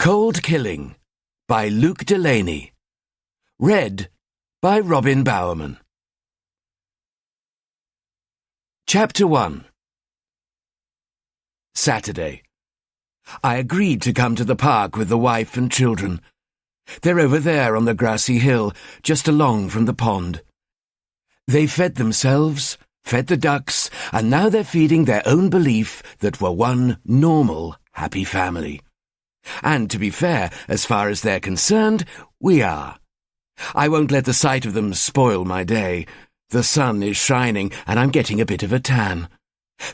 Cold Killing by Luke Delaney. Read by Robin Bowerman. Chapter 1. Saturday. I agreed to come to the park with the wife and children. They're over there on the grassy hill, just along from the pond. They fed themselves, fed the ducks, and now they're feeding their own belief that we're one normal, happy family. And to be fair, as far as they're concerned, we are. I won't let the sight of them spoil my day. The sun is shining, and I'm getting a bit of a tan.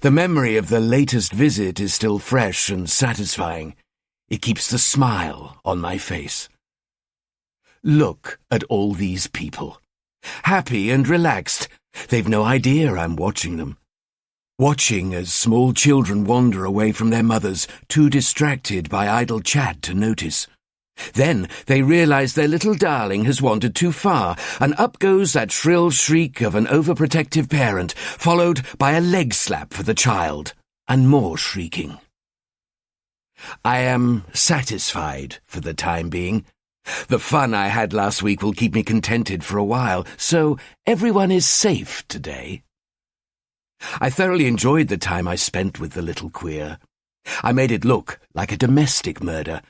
The memory of the latest visit is still fresh and satisfying. It keeps the smile on my face. Look at all these people. Happy and relaxed. They've no idea I'm watching them. Watching as small children wander away from their mothers, too distracted by idle chat to notice. Then they realize their little darling has wandered too far, and up goes that shrill shriek of an overprotective parent, followed by a leg slap for the child, and more shrieking. I am satisfied for the time being. The fun I had last week will keep me contented for a while, so everyone is safe today. I thoroughly enjoyed the time I spent with the little queer. I made it look like a domestic murder.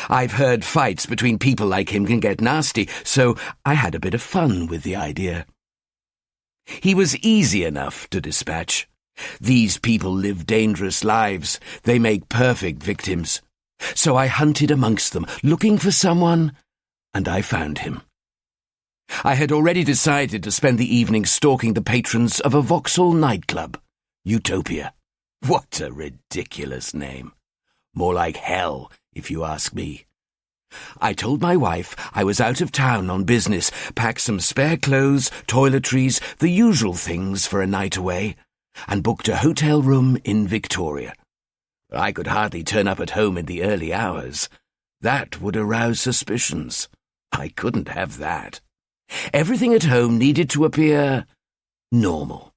I've heard fights between people like him can get nasty, so I had a bit of fun with the idea. He was easy enough to dispatch. These people live dangerous lives. They make perfect victims. So I hunted amongst them, looking for someone, and I found him. I had already decided to spend the evening stalking the patrons of a Vauxhall nightclub, Utopia. What a ridiculous name. More like hell, if you ask me. I told my wife I was out of town on business, packed some spare clothes, toiletries, the usual things for a night away, and booked a hotel room in Victoria. I could hardly turn up at home in the early hours. That would arouse suspicions. I couldn't have that. Everything at home needed to appear normal.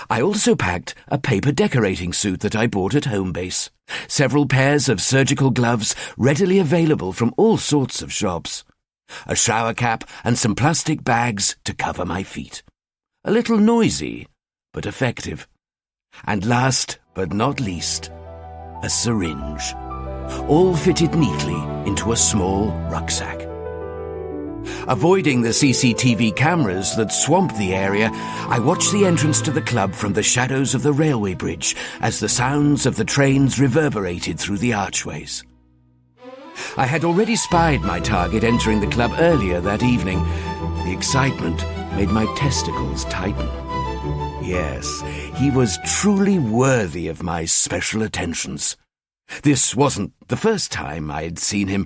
I also packed a paper decorating suit that I bought at Homebase, several pairs of surgical gloves readily available from all sorts of shops, a shower cap and some plastic bags to cover my feet. A little noisy, but effective. And last but not least, a syringe, all fitted neatly into a small rucksack. Avoiding the CCTV cameras that swamp the area, I watched the entrance to the club from the shadows of the railway bridge as the sounds of the trains reverberated through the archways. I had already spied my target entering the club earlier that evening. The excitement made my testicles tighten. Yes, he was truly worthy of my special attentions. This wasn't the first time I had seen him.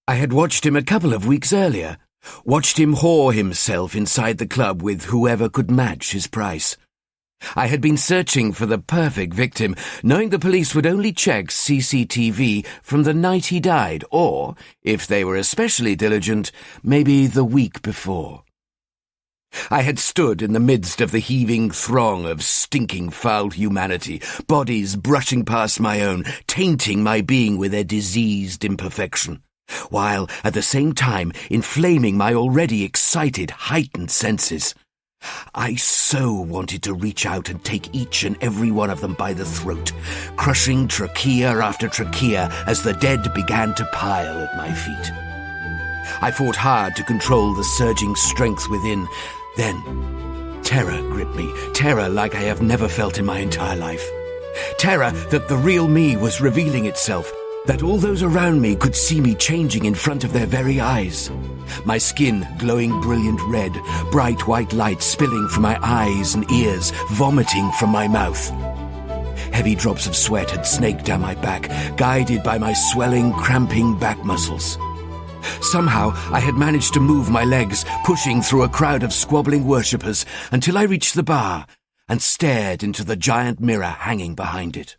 I had watched him a couple of weeks earlier, watched him whore himself inside the club with whoever could match his price. I had been searching for the perfect victim, knowing the police would only check CCTV from the night he died, or, if they were especially diligent, maybe the week before. I had stood in the midst of the heaving throng of stinking foul humanity, bodies brushing past my own, tainting my being with their diseased imperfection, while at the same time inflaming my already excited, heightened senses. I so wanted to reach out and take each and every one of them by the throat, crushing trachea after trachea as the dead began to pile at my feet. I fought hard to control the surging strength within. Then, terror gripped me, terror like I have never felt in my entire life. Terror that the real me was revealing itself, that all those around me could see me changing in front of their very eyes. My skin glowing brilliant red, bright white light spilling from my eyes and ears, vomiting from my mouth. Heavy drops of sweat had snaked down my back, guided by my swelling, cramping back muscles. Somehow I had managed to move my legs, pushing through a crowd of squabbling worshippers until I reached the bar and stared into the giant mirror hanging behind it.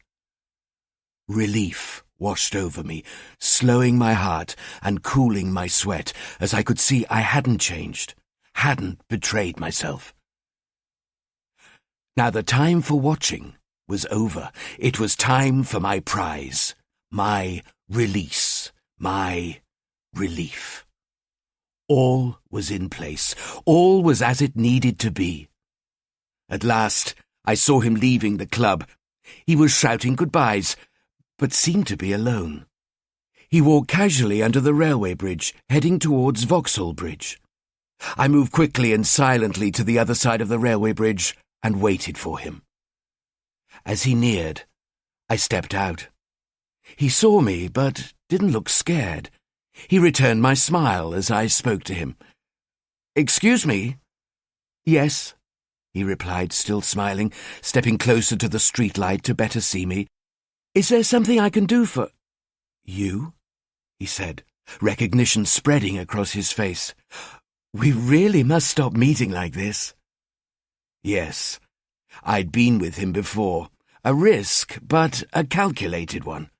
Relief washed over me, slowing my heart and cooling my sweat as I could see I hadn't changed, hadn't betrayed myself. Now the time for watching was over. It was time for my prize, my release, my relief. All was in place. All was as it needed to be. At last, I saw him leaving the club. He was shouting goodbyes, but seemed to be alone. He walked casually under the railway bridge, heading towards Vauxhall Bridge. I moved quickly and silently to the other side of the railway bridge and waited for him. As he neared, I stepped out. He saw me, but didn't look scared. He returned my smile as I spoke to him. "Excuse me?" "Yes," he replied, still smiling, stepping closer to the streetlight to better see me. "Is there something I can do for—" "You?" he said, recognition spreading across his face. "We really must stop meeting like this." Yes, I'd been with him before. A risk, but a calculated one.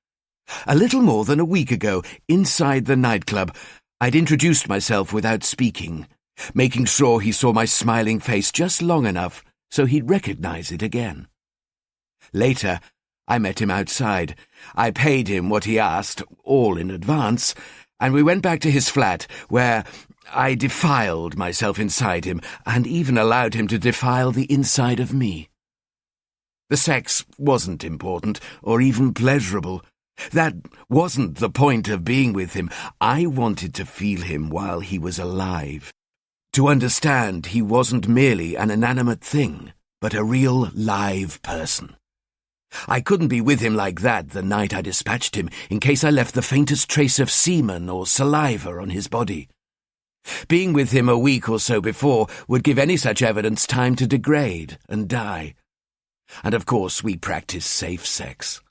A little more than a week ago, inside the nightclub, I'd introduced myself without speaking, making sure he saw my smiling face just long enough so he'd recognize it again. Later, I met him outside. I paid him what he asked, all in advance, and we went back to his flat, where I defiled myself inside him, and even allowed him to defile the inside of me. The sex wasn't important, or even pleasurable. That wasn't the point of being with him. I wanted to feel him while he was alive, to understand he wasn't merely an inanimate thing, but a real live person. I couldn't be with him like that the night I dispatched him, in case I left the faintest trace of semen or saliva on his body. Being with him a week or so before would give any such evidence time to degrade and die. And of course we practiced safe sex.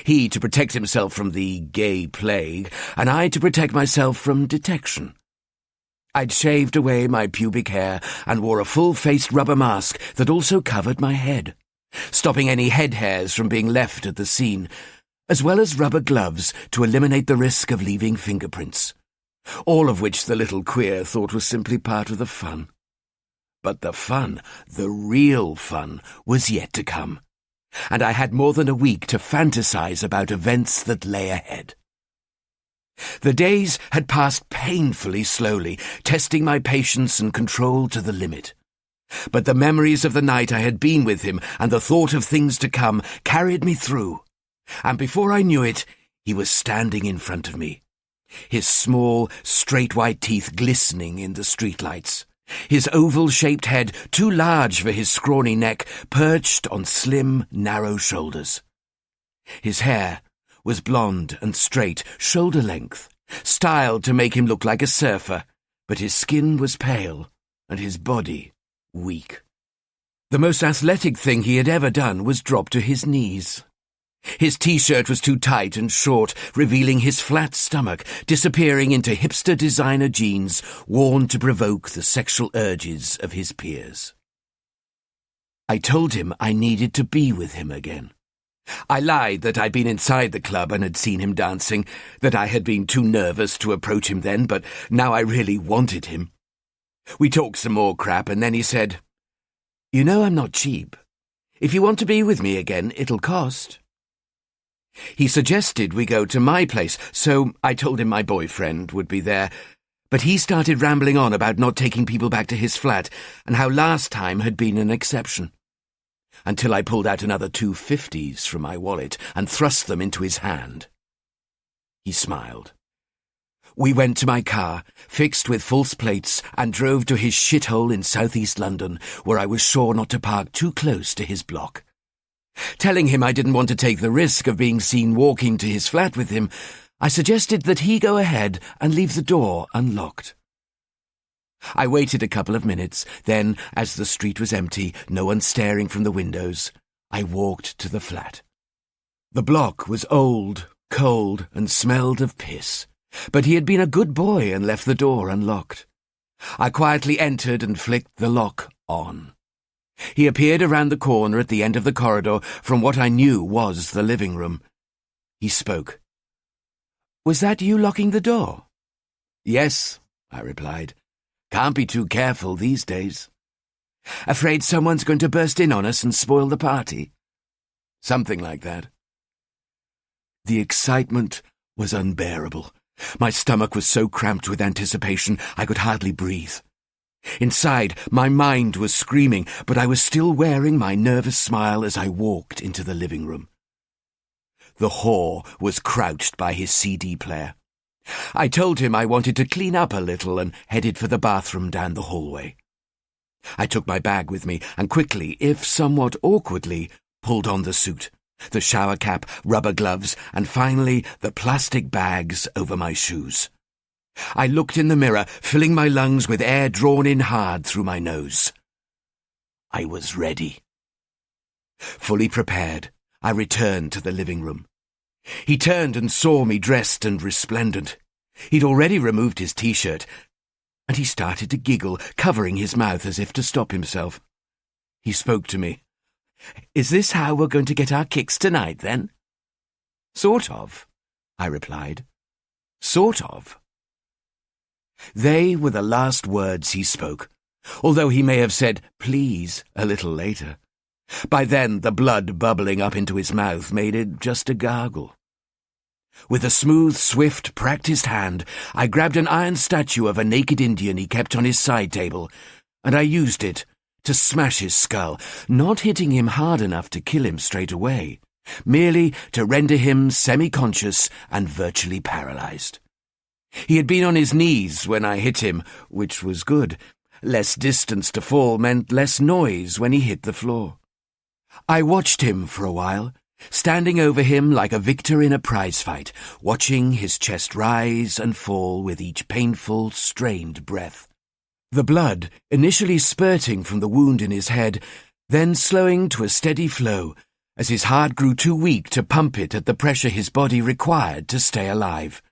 He to protect himself from the gay plague, and I to protect myself from detection. I'd shaved away my pubic hair and wore a full-faced rubber mask that also covered my head, stopping any head hairs from being left at the scene, as well as rubber gloves to eliminate the risk of leaving fingerprints, all of which the little queer thought was simply part of the fun. But the fun, the real fun, was yet to come, and I had more than a week to fantasize about events that lay ahead. The days had passed painfully slowly, testing my patience and control to the limit. But the memories of the night I had been with him and the thought of things to come carried me through, and before I knew it, he was standing in front of me, his small, straight white teeth glistening in the streetlights, his oval-shaped head, too large for his scrawny neck, perched on slim, narrow shoulders. His hair was blonde and straight, shoulder-length, styled to make him look like a surfer, but his skin was pale and his body weak. The most athletic thing he had ever done was drop to his knees. His T-shirt was too tight and short, revealing his flat stomach, disappearing into hipster designer jeans worn to provoke the sexual urges of his peers. I told him I needed to be with him again. I lied that I'd been inside the club and had seen him dancing, that I had been too nervous to approach him then, but now I really wanted him. We talked some more crap, and then he said, "You know I'm not cheap. If you want to be with me again, it'll cost." He suggested we go to my place, so I told him my boyfriend would be there, but he started rambling on about not taking people back to his flat and how last time had been an exception, until I pulled out another 250s from my wallet and thrust them into his hand. He smiled. We went to my car, fixed with false plates, and drove to his shithole in southeast London, where I was sure not to park too close to his block. Telling him I didn't want to take the risk of being seen walking to his flat with him, I suggested that he go ahead and leave the door unlocked. I waited a couple of minutes, then, as the street was empty, no one staring from the windows, I walked to the flat. The block was old, cold, and smelled of piss, but he had been a good boy and left the door unlocked. I quietly entered and flicked the lock on. He appeared around the corner at the end of the corridor from what I knew was the living room. He spoke. "Was that you locking the door?" "Yes," I replied. "Can't be too careful these days." "Afraid someone's going to burst in on us and spoil the party?" "Something like that." The excitement was unbearable. My stomach was so cramped with anticipation I could hardly breathe. Inside, my mind was screaming, but I was still wearing my nervous smile as I walked into the living room. The whore was crouched by his CD player. I told him I wanted to clean up a little and headed for the bathroom down the hallway. I took my bag with me and quickly, if somewhat awkwardly, pulled on the suit, the shower cap, rubber gloves, and finally the plastic bags over my shoes. I looked in the mirror, filling my lungs with air drawn in hard through my nose. I was ready. Fully prepared, I returned to the living room. He turned and saw me dressed and resplendent. He'd already removed his T-shirt, and he started to giggle, covering his mouth as if to stop himself. He spoke to me. "Is this how we're going to get our kicks tonight, then?" "Sort of," I replied. "Sort of." They were the last words he spoke, although he may have said "please" a little later. By then, the blood bubbling up into his mouth made it just a gargle. With a smooth, swift, practiced hand, I grabbed an iron statue of a naked Indian he kept on his side table, and I used it to smash his skull, not hitting him hard enough to kill him straight away, merely to render him semi-conscious and virtually paralyzed. He had been on his knees when I hit him, which was good. Less distance to fall meant less noise when he hit the floor. I watched him for a while, standing over him like a victor in a prize fight, watching his chest rise and fall with each painful, strained breath. The blood initially spurting from the wound in his head, then slowing to a steady flow as his heart grew too weak to pump it at the pressure his body required to stay alive.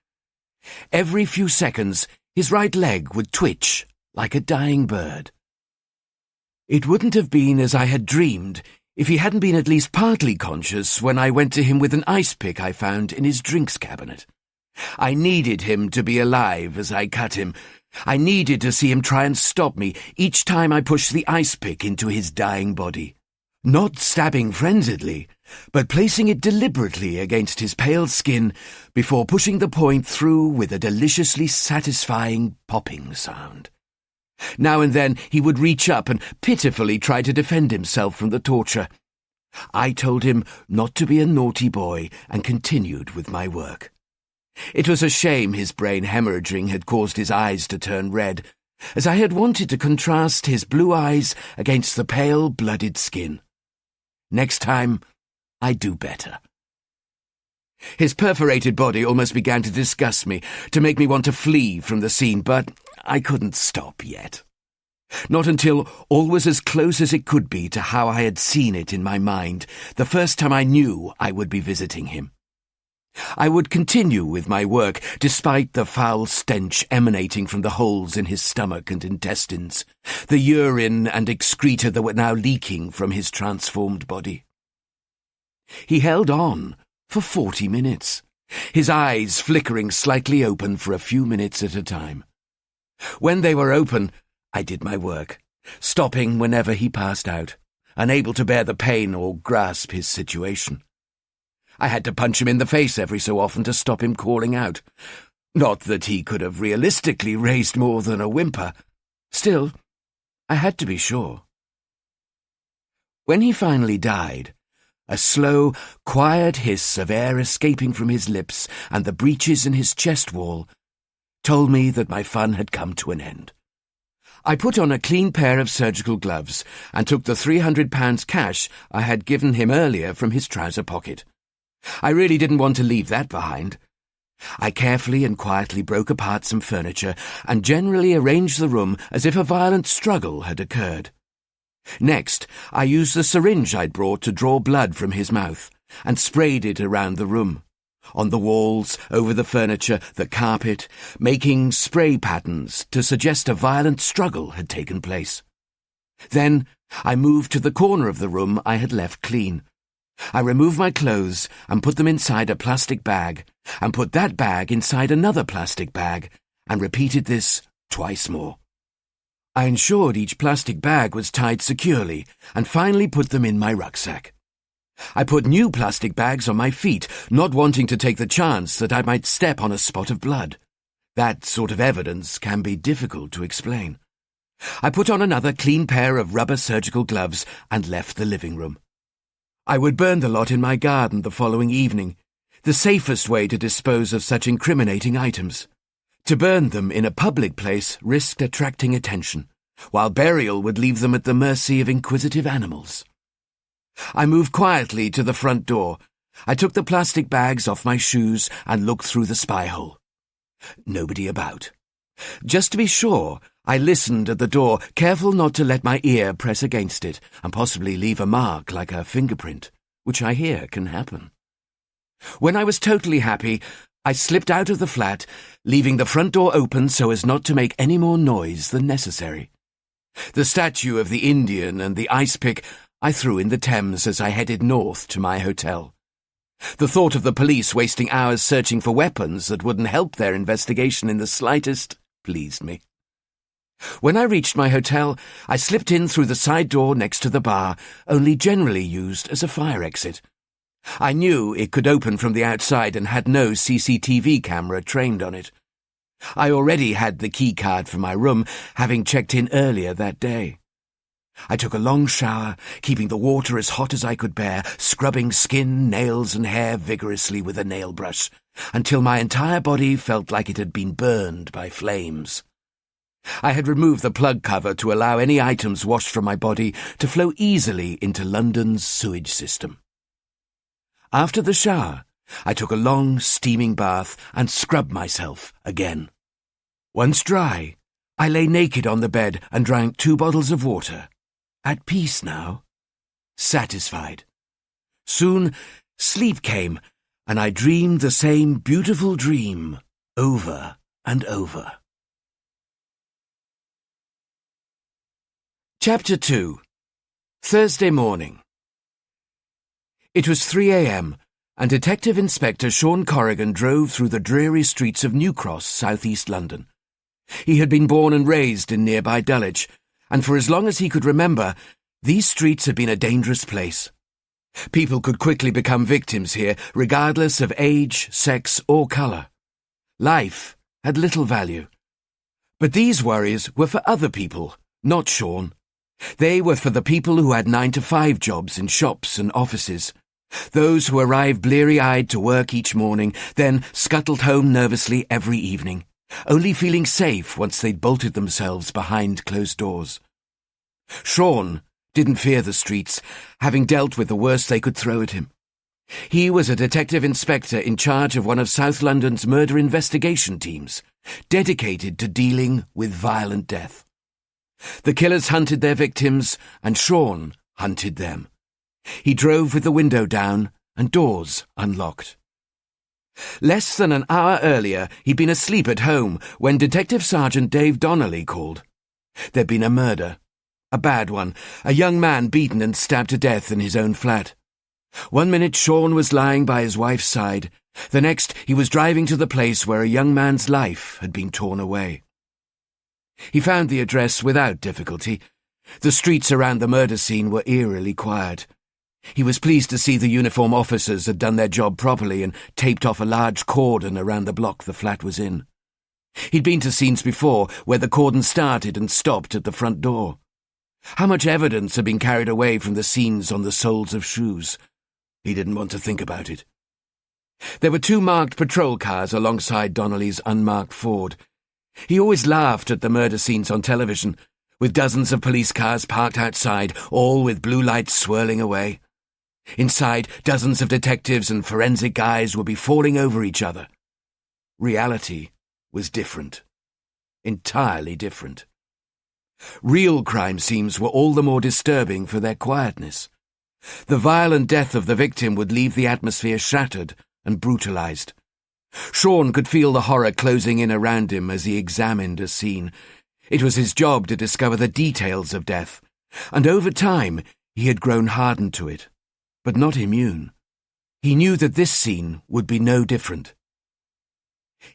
Every few seconds, his right leg would twitch like a dying bird. It wouldn't have been as I had dreamed if he hadn't been at least partly conscious when I went to him with an ice pick I found in his drinks cabinet. I needed him to be alive as I cut him. I needed to see him try and stop me each time I pushed the ice pick into his dying body. Not stabbing frenziedly, but placing it deliberately against his pale skin before pushing the point through with a deliciously satisfying popping sound. Now and then he would reach up and pitifully try to defend himself from the torture. I told him not to be a naughty boy and continued with my work. It was a shame his brain hemorrhaging had caused his eyes to turn red, as I had wanted to contrast his blue eyes against the pale, blooded skin. Next time, I'd do better. His perforated body almost began to disgust me, to make me want to flee from the scene, but I couldn't stop yet. Not until all was as close as it could be to how I had seen it in my mind, the first time I knew I would be visiting him. I would continue with my work, despite the foul stench emanating from the holes in his stomach and intestines, the urine and excreta that were now leaking from his transformed body. He held on for 40 minutes, his eyes flickering slightly open for a few minutes at a time. When they were open, I did my work, stopping whenever he passed out, unable to bear the pain or grasp his situation. I had to punch him in the face every so often to stop him calling out. Not that he could have realistically raised more than a whimper. Still, I had to be sure. When he finally died, a slow, quiet hiss of air escaping from his lips and the breaches in his chest wall told me that my fun had come to an end. I put on a clean pair of surgical gloves and took the £300 cash I had given him earlier from his trouser pocket. I really didn't want to leave that behind. I carefully and quietly broke apart some furniture and generally arranged the room as if a violent struggle had occurred. Next, I used the syringe I'd brought to draw blood from his mouth and sprayed it around the room, on the walls, over the furniture, the carpet, making spray patterns to suggest a violent struggle had taken place. Then I moved to the corner of the room I had left clean. I removed my clothes and put them inside a plastic bag, and put that bag inside another plastic bag, and repeated this twice more. I ensured each plastic bag was tied securely, and finally put them in my rucksack. I put new plastic bags on my feet, not wanting to take the chance that I might step on a spot of blood. That sort of evidence can be difficult to explain. I put on another clean pair of rubber surgical gloves and left the living room. I would burn the lot in my garden the following evening, the safest way to dispose of such incriminating items. To burn them in a public place risked attracting attention, while burial would leave them at the mercy of inquisitive animals. I moved quietly to the front door. I took the plastic bags off my shoes and looked through the spy hole. Nobody about. Just to be sure, I listened at the door, careful not to let my ear press against it and possibly leave a mark like a fingerprint, which I hear can happen. When I was totally happy, I slipped out of the flat, leaving the front door open so as not to make any more noise than necessary. The statue of the Indian and the ice pick I threw in the Thames as I headed north to my hotel. The thought of the police wasting hours searching for weapons that wouldn't help their investigation in the slightest pleased me. When I reached my hotel, I slipped in through the side door next to the bar, only generally used as a fire exit. I knew it could open from the outside and had no CCTV camera trained on it. I already had the key card for my room, having checked in earlier that day. I took a long shower, keeping the water as hot as I could bear, scrubbing skin, nails and hair vigorously with a nail brush, until my entire body felt like it had been burned by flames. I had removed the plug cover to allow any items washed from my body to flow easily into London's sewage system. After the shower, I took a long, steaming bath and scrubbed myself again. Once dry, I lay naked on the bed and drank 2 bottles of water. At peace now. Satisfied. Soon, sleep came, and I dreamed the same beautiful dream over and over. Chapter 2. Thursday morning. It was 3 a.m., and Detective Inspector Sean Corrigan drove through the dreary streets of New Cross, south-east London. He had been born and raised in nearby Dulwich, and for as long as he could remember, these streets had been a dangerous place. People could quickly become victims here, regardless of age, sex, or colour. Life had little value. But these worries were for other people, not Sean. They were for the people who had 9-to-5 jobs in shops and offices, those who arrived bleary-eyed to work each morning, then scuttled home nervously every evening, only feeling safe once they'd bolted themselves behind closed doors. Sean didn't fear the streets, having dealt with the worst they could throw at him. He was a detective inspector in charge of one of South London's murder investigation teams, dedicated to dealing with violent death. The killers hunted their victims, and Sean hunted them. He drove with the window down and doors unlocked. Less than an hour earlier, he'd been asleep at home when Detective Sergeant Dave Donnelly called. There'd been a murder. A bad one, a young man beaten and stabbed to death in his own flat. 1 minute Sean was lying by his wife's side. The next, he was driving to the place where a young man's life had been torn away. He found the address without difficulty. The streets around the murder scene were eerily quiet. He was pleased to see the uniform officers had done their job properly and taped off a large cordon around the block the flat was in. He'd been to scenes before where the cordon started and stopped at the front door. How much evidence had been carried away from the scenes on the soles of shoes? He didn't want to think about it. There were 2 marked patrol cars alongside Donnelly's unmarked Ford. He always laughed at the murder scenes on television, with dozens of police cars parked outside, all with blue lights swirling away. Inside, dozens of detectives and forensic guys would be falling over each other. Reality was different. Entirely different. Real crime scenes were all the more disturbing for their quietness. The violent death of the victim would leave the atmosphere shattered and brutalized. Sean could feel the horror closing in around him as he examined a scene. It was his job to discover the details of death, and over time he had grown hardened to it, but not immune. He knew that this scene would be no different.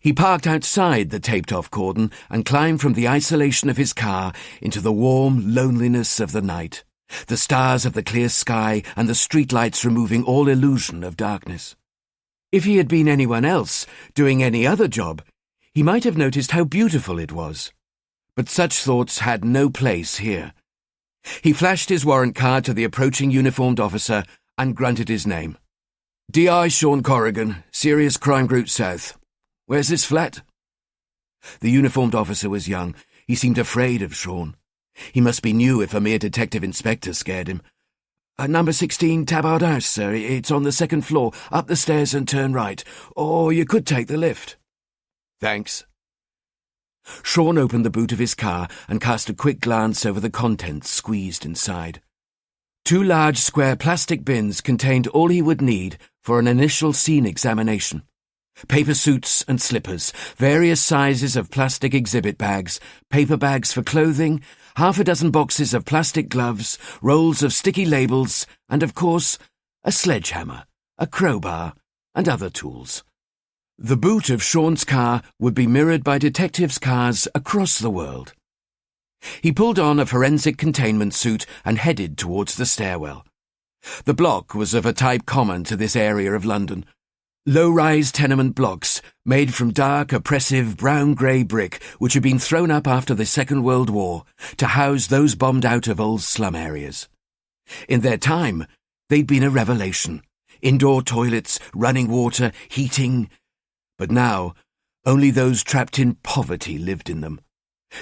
He parked outside the taped-off cordon and climbed from the isolation of his car into the warm loneliness of the night, the stars of the clear sky and the streetlights removing all illusion of darkness. If he had been anyone else, doing any other job, he might have noticed how beautiful it was. But such thoughts had no place here. He flashed his warrant card to the approaching uniformed officer and grunted his name. D.I. Sean Corrigan, Serious Crime Group South. Where's this flat? The uniformed officer was young. He seemed afraid of Sean. He must be new if a mere detective inspector scared him. Number 16 Tabard House, sir. It's on the second floor. Up the stairs and turn right. Or you could take the lift. Thanks. Sean opened the boot of his car and cast a quick glance over the contents squeezed inside. 2 large square plastic bins contained all he would need for an initial scene examination. Paper suits and slippers, various sizes of plastic exhibit bags, paper bags for clothing, half a dozen boxes of plastic gloves, rolls of sticky labels, and, of course, a sledgehammer, a crowbar, and other tools. The boot of Sean's car would be mirrored by detectives' cars across the world. He pulled on a forensic containment suit and headed towards the stairwell. The block was of a type common to this area of London. Low-rise tenement blocks made from dark, oppressive, brown-grey brick which had been thrown up after the Second World War to house those bombed out of old slum areas. In their time, they'd been a revelation. Indoor toilets, running water, heating. But now, only those trapped in poverty lived in them.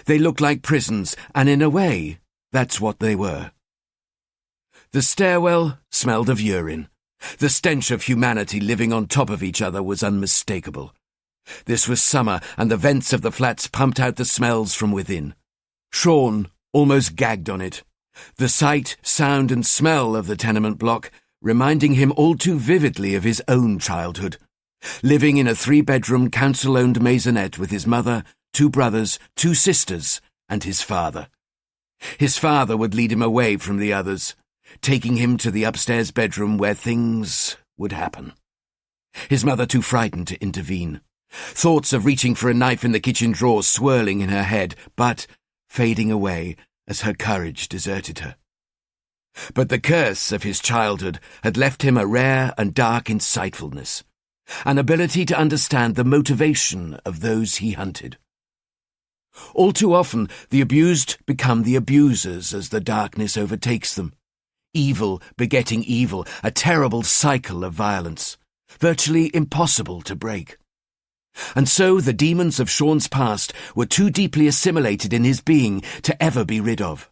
They looked like prisons, and in a way, that's what they were. The stairwell smelled of urine. The stench of humanity living on top of each other was unmistakable. This was summer, and the vents of the flats pumped out the smells from within. Sean almost gagged on it. The sight, sound, and smell of the tenement block reminding him all too vividly of his own childhood. Living in a 3-bedroom council-owned maisonette with his mother, 2 brothers, 2 sisters, and his father. His father would lead him away from the others, taking him to the upstairs bedroom where things would happen. His mother too frightened to intervene. Thoughts of reaching for a knife in the kitchen drawer swirling in her head, but fading away as her courage deserted her. But the curse of his childhood had left him a rare and dark insightfulness, an ability to understand the motivation of those he hunted. All too often, the abused become the abusers as the darkness overtakes them. Evil begetting evil, a terrible cycle of violence, virtually impossible to break. And so the demons of Sean's past were too deeply assimilated in his being to ever be rid of.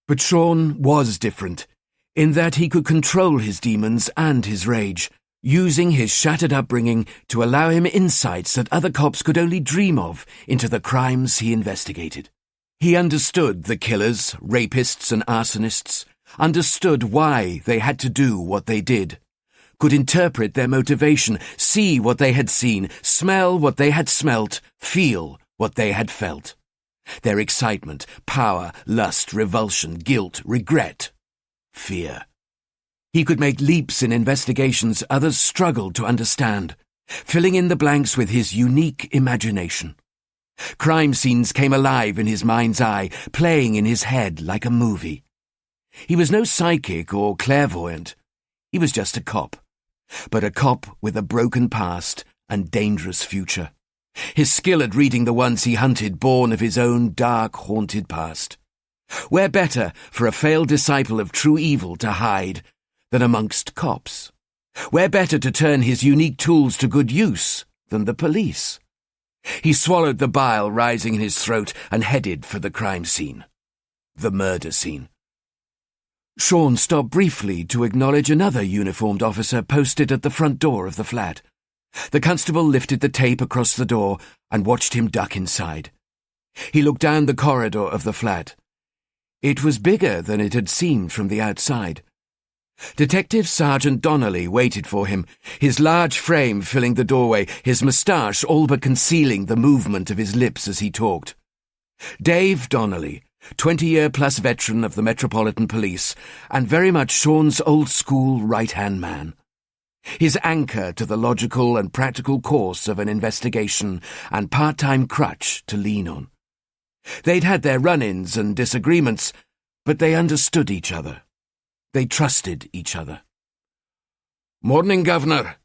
But Sean was different, in that he could control his demons and his rage, using his shattered upbringing to allow him insights that other cops could only dream of into the crimes he investigated. He understood the killers, rapists, and arsonists, understood why they had to do what they did, could interpret their motivation, see what they had seen, smell what they had smelt, feel what they had felt. Their excitement, power, lust, revulsion, guilt, regret, fear. He could make leaps in investigations others struggled to understand, filling in the blanks with his unique imagination. Crime scenes came alive in his mind's eye, playing in his head like a movie. He was no psychic or clairvoyant. He was just a cop, but a cop with a broken past and dangerous future. His skill at reading the ones he hunted born of his own dark, haunted past. Where better for a failed disciple of true evil to hide than amongst cops? Where better to turn his unique tools to good use than the police? He swallowed the bile rising in his throat and headed for the crime scene. The murder scene. Sean stopped briefly to acknowledge another uniformed officer posted at the front door of the flat. The constable lifted the tape across the door and watched him duck inside. He looked down the corridor of the flat. It was bigger than it had seemed from the outside. Detective Sergeant Donnelly waited for him, his large frame filling the doorway, his moustache all but concealing the movement of his lips as he talked. Dave Donnelly, 20-year-plus veteran of the Metropolitan Police, and very much Sean's old-school right-hand man. His anchor to the logical and practical course of an investigation and part-time crutch to lean on. They'd had their run-ins and disagreements, but they understood each other. They trusted each other. "Morning, Governor.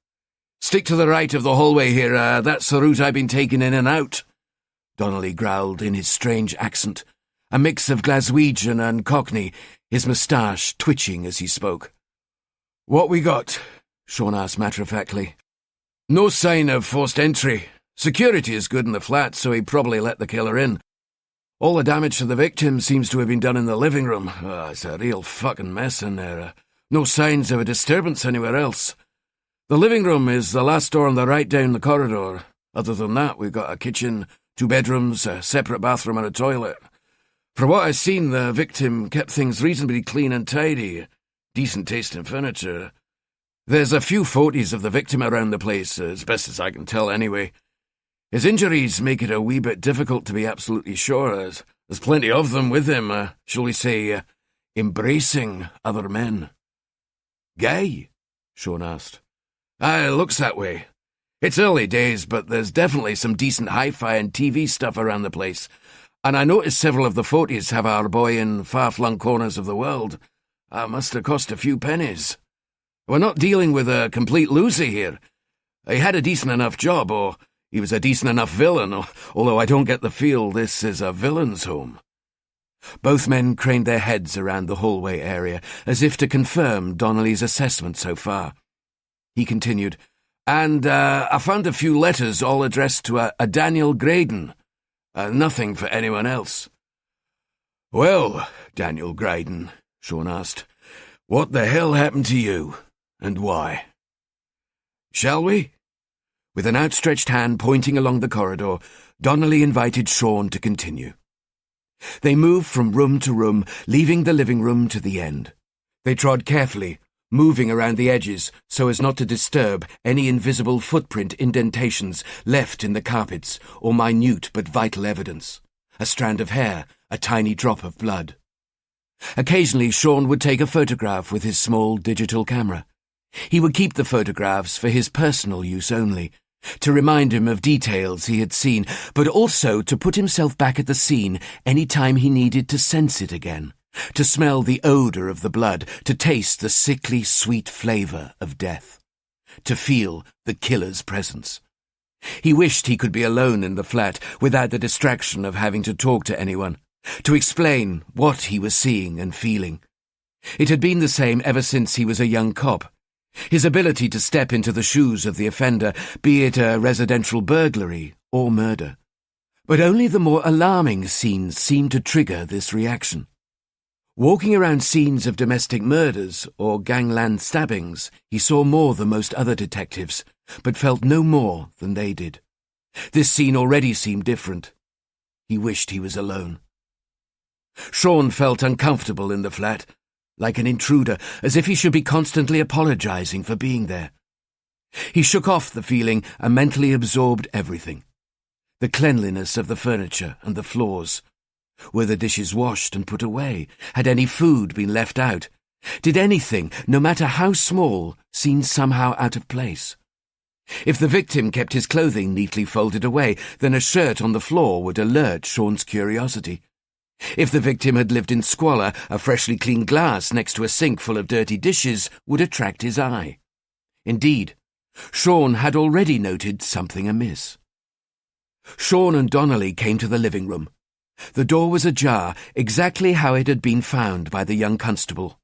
Stick to the right of the hallway here. That's the route I've been taking in and out," Donnelly growled in his strange accent, a mix of Glaswegian and Cockney, his moustache twitching as he spoke. "What we got?" Sean asked matter-of-factly. "No sign of forced entry. Security is good in the flat, so he probably let the killer in. All the damage to the victim seems to have been done in the living room. It's a real fucking mess in there. No signs of a disturbance anywhere else. The living room is the last door on the right down the corridor. Other than that, we've got a kitchen, 2 bedrooms, a separate bathroom and a toilet. For what I've seen, the victim kept things reasonably clean and tidy. Decent taste in furniture. There's a few photos of the victim around the place, as best as I can tell anyway. His injuries make it a wee bit difficult to be absolutely sure, as there's plenty of them with him, shall we say, embracing other men." "Gay?" Sean asked. "It looks that way. It's early days, but there's definitely some decent hi-fi and TV stuff around the place, and I noticed several of the photos have our boy in far-flung corners of the world. Must have cost a few pennies. We're not dealing with a complete loser here. He had a decent enough job, or he was a decent enough villain, although I don't get the feel this is a villain's home." Both men craned their heads around the hallway area, as if to confirm Donnelly's assessment so far. He continued, "And I found a few letters all addressed to a Daniel Graydon. Nothing for anyone else." "Well, Daniel Graydon," Sean asked, "what the hell happened to you, and why?" "Shall we?" With an outstretched hand pointing along the corridor, Donnelly invited Sean to continue. They moved from room to room, leaving the living room to the end. They trod carefully, moving around the edges so as not to disturb any invisible footprint indentations left in the carpets or minute but vital evidence. A strand of hair, a tiny drop of blood. Occasionally Sean would take a photograph with his small digital camera. He would keep the photographs for his personal use only, to remind him of details he had seen, but also to put himself back at the scene any time he needed to sense it again, to smell the odour of the blood, to taste the sickly sweet flavour of death, to feel the killer's presence. He wished he could be alone in the flat without the distraction of having to talk to anyone, to explain what he was seeing and feeling. It had been the same ever since he was a young cop. His ability to step into the shoes of the offender, be it a residential burglary or murder. But only the more alarming scenes seemed to trigger this reaction. Walking around scenes of domestic murders or gangland stabbings, he saw more than most other detectives, but felt no more than they did. This scene already seemed different. He wished he was alone. Sean felt uncomfortable in the flat, like an intruder, as if he should be constantly apologizing for being there. He shook off the feeling and mentally absorbed everything. The cleanliness of the furniture and the floors. Were the dishes washed and put away? Had any food been left out? Did anything, no matter how small, seem somehow out of place? If the victim kept his clothing neatly folded away, then a shirt on the floor would alert Sean's curiosity. If the victim had lived in squalor, a freshly cleaned glass next to a sink full of dirty dishes would attract his eye. Indeed, Sean had already noted something amiss. Sean and Donnelly came to the living room. The door was ajar, exactly how it had been found by the young constable.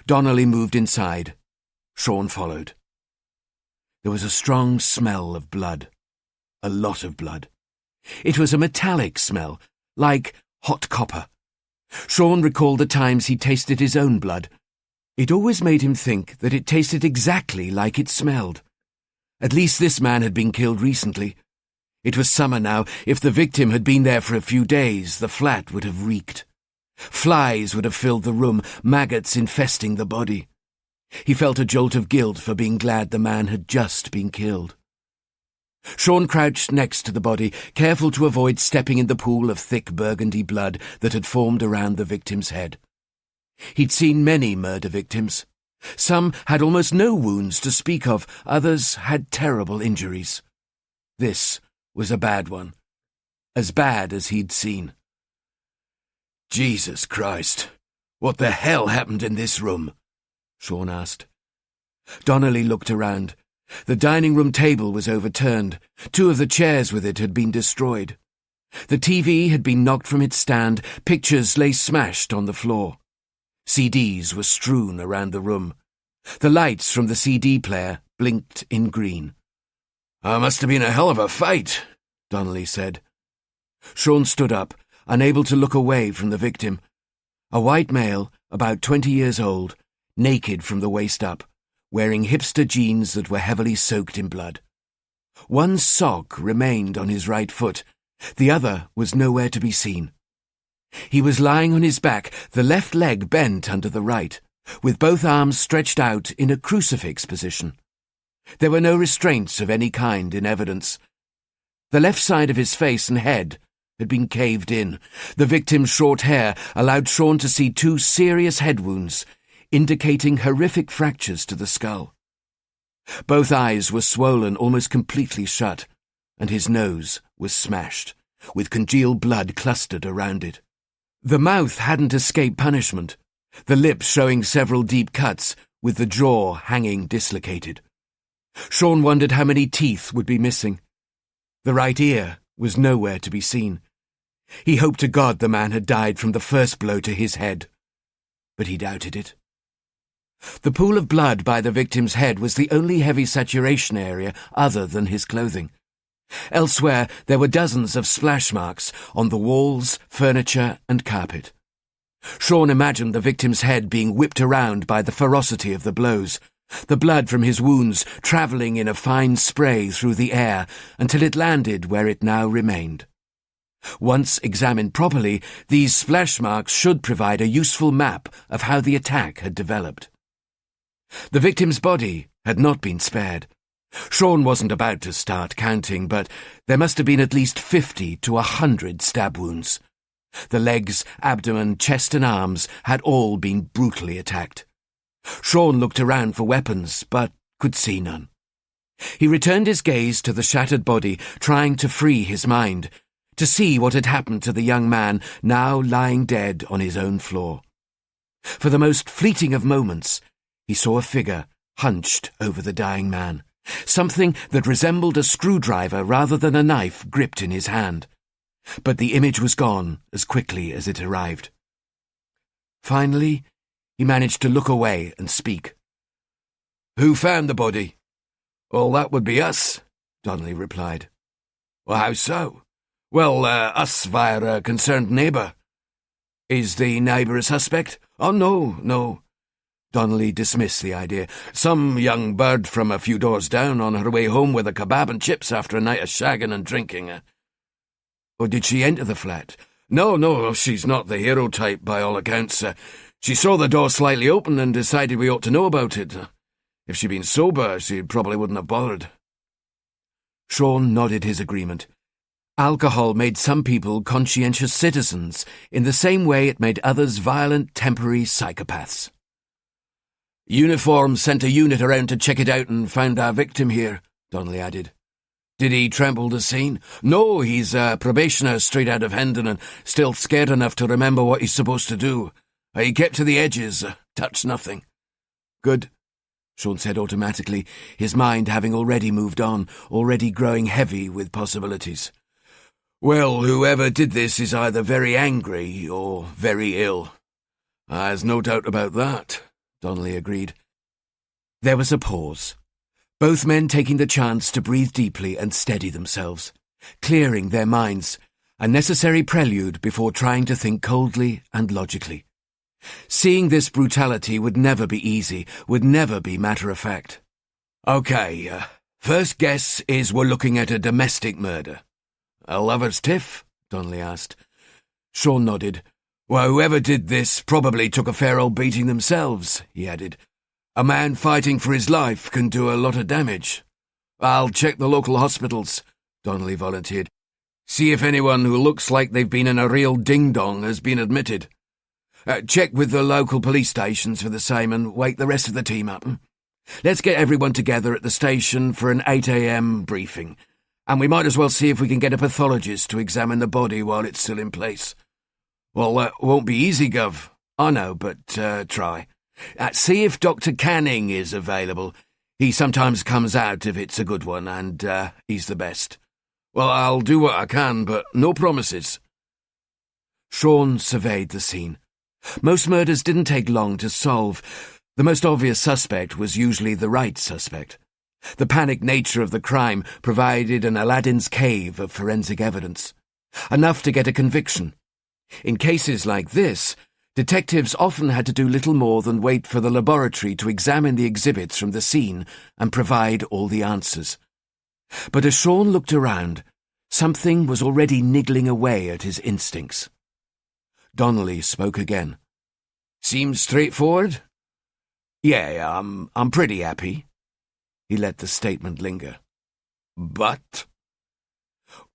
Donnelly moved inside. Sean followed. There was a strong smell of blood. A lot of blood. It was a metallic smell, like hot copper. Sean recalled the times he tasted his own blood. It always made him think that it tasted exactly like it smelled. At least this man had been killed recently. It was summer now. If the victim had been there for a few days, the flat would have reeked. Flies would have filled the room, maggots infesting the body. He felt a jolt of guilt for being glad the man had just been killed. Sean crouched next to the body, careful to avoid stepping in the pool of thick burgundy blood that had formed around the victim's head. He'd seen many murder victims. Some had almost no wounds to speak of, others had terrible injuries. This was a bad one, as bad as he'd seen. Jesus Christ, "What the hell happened in this room?" Sean asked. Donnelly looked around. The dining room table was overturned. 2 of the chairs with it had been destroyed. The TV had been knocked from its stand. Pictures lay smashed on the floor. CDs were strewn around the room. The lights from the CD player blinked in green. "Must have been a hell of a fight," Donnelly said. Sean stood up, unable to look away from the victim. A white male, about 20 years old, naked from the waist up, wearing hipster jeans that were heavily soaked in blood. One sock remained on his right foot. The other was nowhere to be seen. He was lying on his back, the left leg bent under the right, with both arms stretched out in a crucifix position. There were no restraints of any kind in evidence. The left side of his face and head had been caved in. The victim's short hair allowed Sean to see 2 serious head wounds, indicating horrific fractures to the skull. Both eyes were swollen almost completely shut, and his nose was smashed, with congealed blood clustered around it. The mouth hadn't escaped punishment, the lips showing several deep cuts, with the jaw hanging dislocated. Sean wondered how many teeth would be missing. The right ear was nowhere to be seen. He hoped to God the man had died from the first blow to his head, but he doubted it. The pool of blood by the victim's head was the only heavy saturation area other than his clothing. Elsewhere, there were dozens of splash marks on the walls, furniture, and carpet. Sean imagined the victim's head being whipped around by the ferocity of the blows, the blood from his wounds travelling in a fine spray through the air until it landed where it now remained. Once examined properly, these splash marks should provide a useful map of how the attack had developed. The victim's body had not been spared. Sean wasn't about to start counting, but there must have been at least 50 to 100 stab wounds. The legs, abdomen, chest and arms had all been brutally attacked. Sean looked around for weapons, but could see none. He returned his gaze to the shattered body, trying to free his mind, to see what had happened to the young man now lying dead on his own floor. For the most fleeting of moments, he saw a figure hunched over the dying man, something that resembled a screwdriver rather than a knife gripped in his hand. But the image was gone as quickly as it arrived. Finally, he managed to look away and speak. "Who found the body?" "Well, that would be us," Donnelly replied. "Well, how so?" "Well, us via a concerned neighbour." "Is the neighbour a suspect?" "Oh, no. Donnelly dismissed the idea. "Some young bird from a few doors down on her way home with a kebab and chips after a night of shagging and drinking." "Oh, did she enter the flat?" No, she's not the hero type by all accounts. She saw the door slightly open and decided we ought to know about it. If she'd been sober, she probably wouldn't have bothered." Sean nodded his agreement. Alcohol made some people conscientious citizens in the same way it made others violent, temporary psychopaths. "Uniform sent a unit around to check it out and found our victim here," Donnelly added. "Did he trample the scene?" "No, he's a probationer straight out of Hendon and still scared enough to remember what he's supposed to do. He kept to the edges, touched nothing." "Good," Sean said automatically, his mind having already moved on, already growing heavy with possibilities. "Well, whoever did this is either very angry or very ill." "There's no doubt about that," Donnelly agreed. There was a pause, both men taking the chance to breathe deeply and steady themselves, clearing their minds, a necessary prelude before trying to think coldly and logically. Seeing this brutality would never be easy, would never be matter-of-fact. "Okay, first guess is we're looking at a domestic murder." "A lover's tiff?" Donnelly asked. Sean nodded. "Well, whoever did this probably took a fair old beating themselves," he added. "A man fighting for his life can do a lot of damage." "I'll check the local hospitals," Donnelly volunteered. "See if anyone who looks like they've been in a real ding-dong has been admitted. Check with the local police stations for the same and wake the rest of the team up. Let's get everyone together at the station for an 8 a.m. briefing, and we might as well see if we can get a pathologist to examine the body while it's still in place." "Well, that won't be easy, Gov." I know, but try. See if Dr. Canning is available. He sometimes comes out if it's a good one, and he's the best. Well, I'll do what I can, but no promises. Sean surveyed the scene. Most murders didn't take long to solve. The most obvious suspect was usually the right suspect. The panic nature of the crime provided an Aladdin's cave of forensic evidence, enough to get a conviction. In cases like this, detectives often had to do little more than wait for the laboratory to examine the exhibits from the scene and provide all the answers. But as Sean looked around, something was already niggling away at his instincts. Donnelly spoke again. Seems straightforward? Yeah, I'm pretty happy. He let the statement linger. But?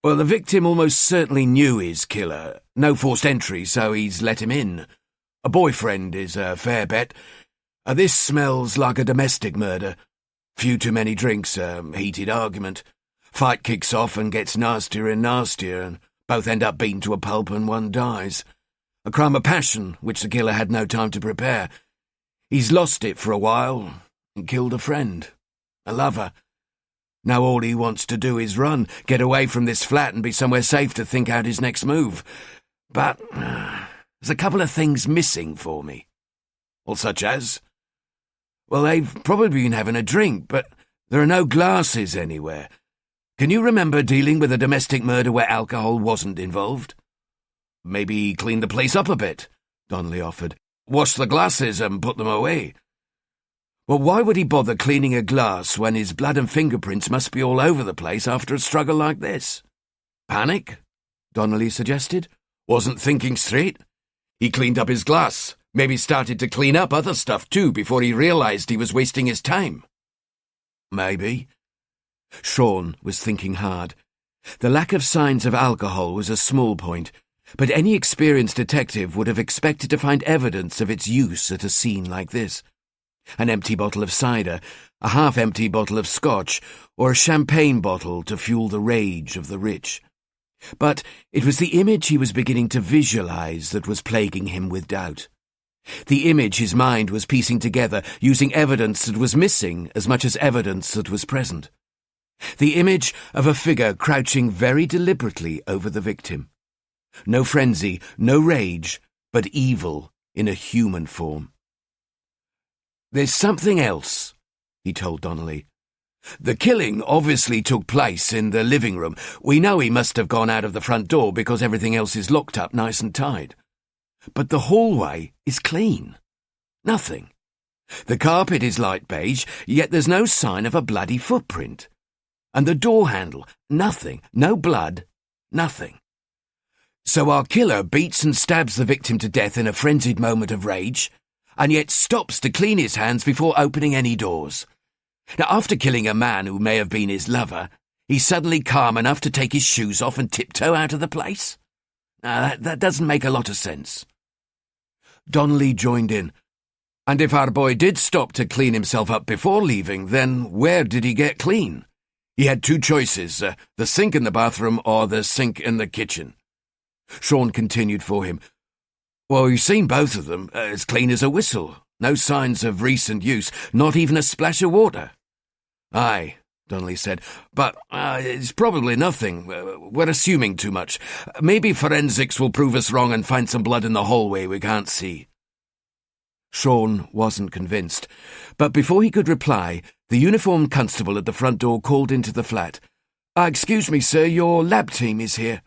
Well, the victim almost certainly knew his killer. No forced entry, so he's let him in. A boyfriend is a fair bet. This smells like a domestic murder. Few too many drinks, heated argument. Fight kicks off and gets nastier and nastier, and both end up beaten to a pulp and one dies. A crime of passion, which the killer had no time to prepare. He's lost it for a while and killed a friend. A lover. Now all he wants to do is run, get away from this flat and be somewhere safe to think out his next move. But there's a couple of things missing for me. Well, such as? Well, they've probably been having a drink, but there are no glasses anywhere. Can you remember dealing with a domestic murder where alcohol wasn't involved? Maybe clean the place up a bit, Donnelly offered. Wash the glasses and put them away. Well, why would he bother cleaning a glass when his blood and fingerprints must be all over the place after a struggle like this? Panic? Donnelly suggested. Wasn't thinking straight. He cleaned up his glass, maybe started to clean up other stuff too before he realised he was wasting his time. Maybe. Sean was thinking hard. The lack of signs of alcohol was a small point, but any experienced detective would have expected to find evidence of its use at a scene like this. An empty bottle of cider, a half-empty bottle of scotch, or a champagne bottle to fuel the rage of the rich. But it was the image he was beginning to visualize that was plaguing him with doubt. The image his mind was piecing together, using evidence that was missing as much as evidence that was present. The image of a figure crouching very deliberately over the victim. No frenzy, no rage, but evil in a human form. There's something else, he told Donnelly. The killing obviously took place in the living room. We know he must have gone out of the front door because everything else is locked up nice and tight. But the hallway is clean. Nothing. The carpet is light beige, yet there's no sign of a bloody footprint. And the door handle, nothing. No blood, nothing. So our killer beats and stabs the victim to death in a frenzied moment of rage, and yet stops to clean his hands before opening any doors. Now, after killing a man who may have been his lover, he's suddenly calm enough to take his shoes off and tiptoe out of the place? That doesn't make a lot of sense. Donnelly joined in. And if our boy did stop to clean himself up before leaving, then where did he get clean? He had two choices, the sink in the bathroom or the sink in the kitchen. Sean continued for him. Well, you've seen both of them, as clean as a whistle. No signs of recent use, not even a splash of water. Aye, Donnelly said, but it's probably nothing. We're assuming too much. Maybe forensics will prove us wrong and find some blood in the hallway we can't see. Sean wasn't convinced, but before he could reply, the uniformed constable at the front door called into the flat. Excuse me, sir, your lab team is here.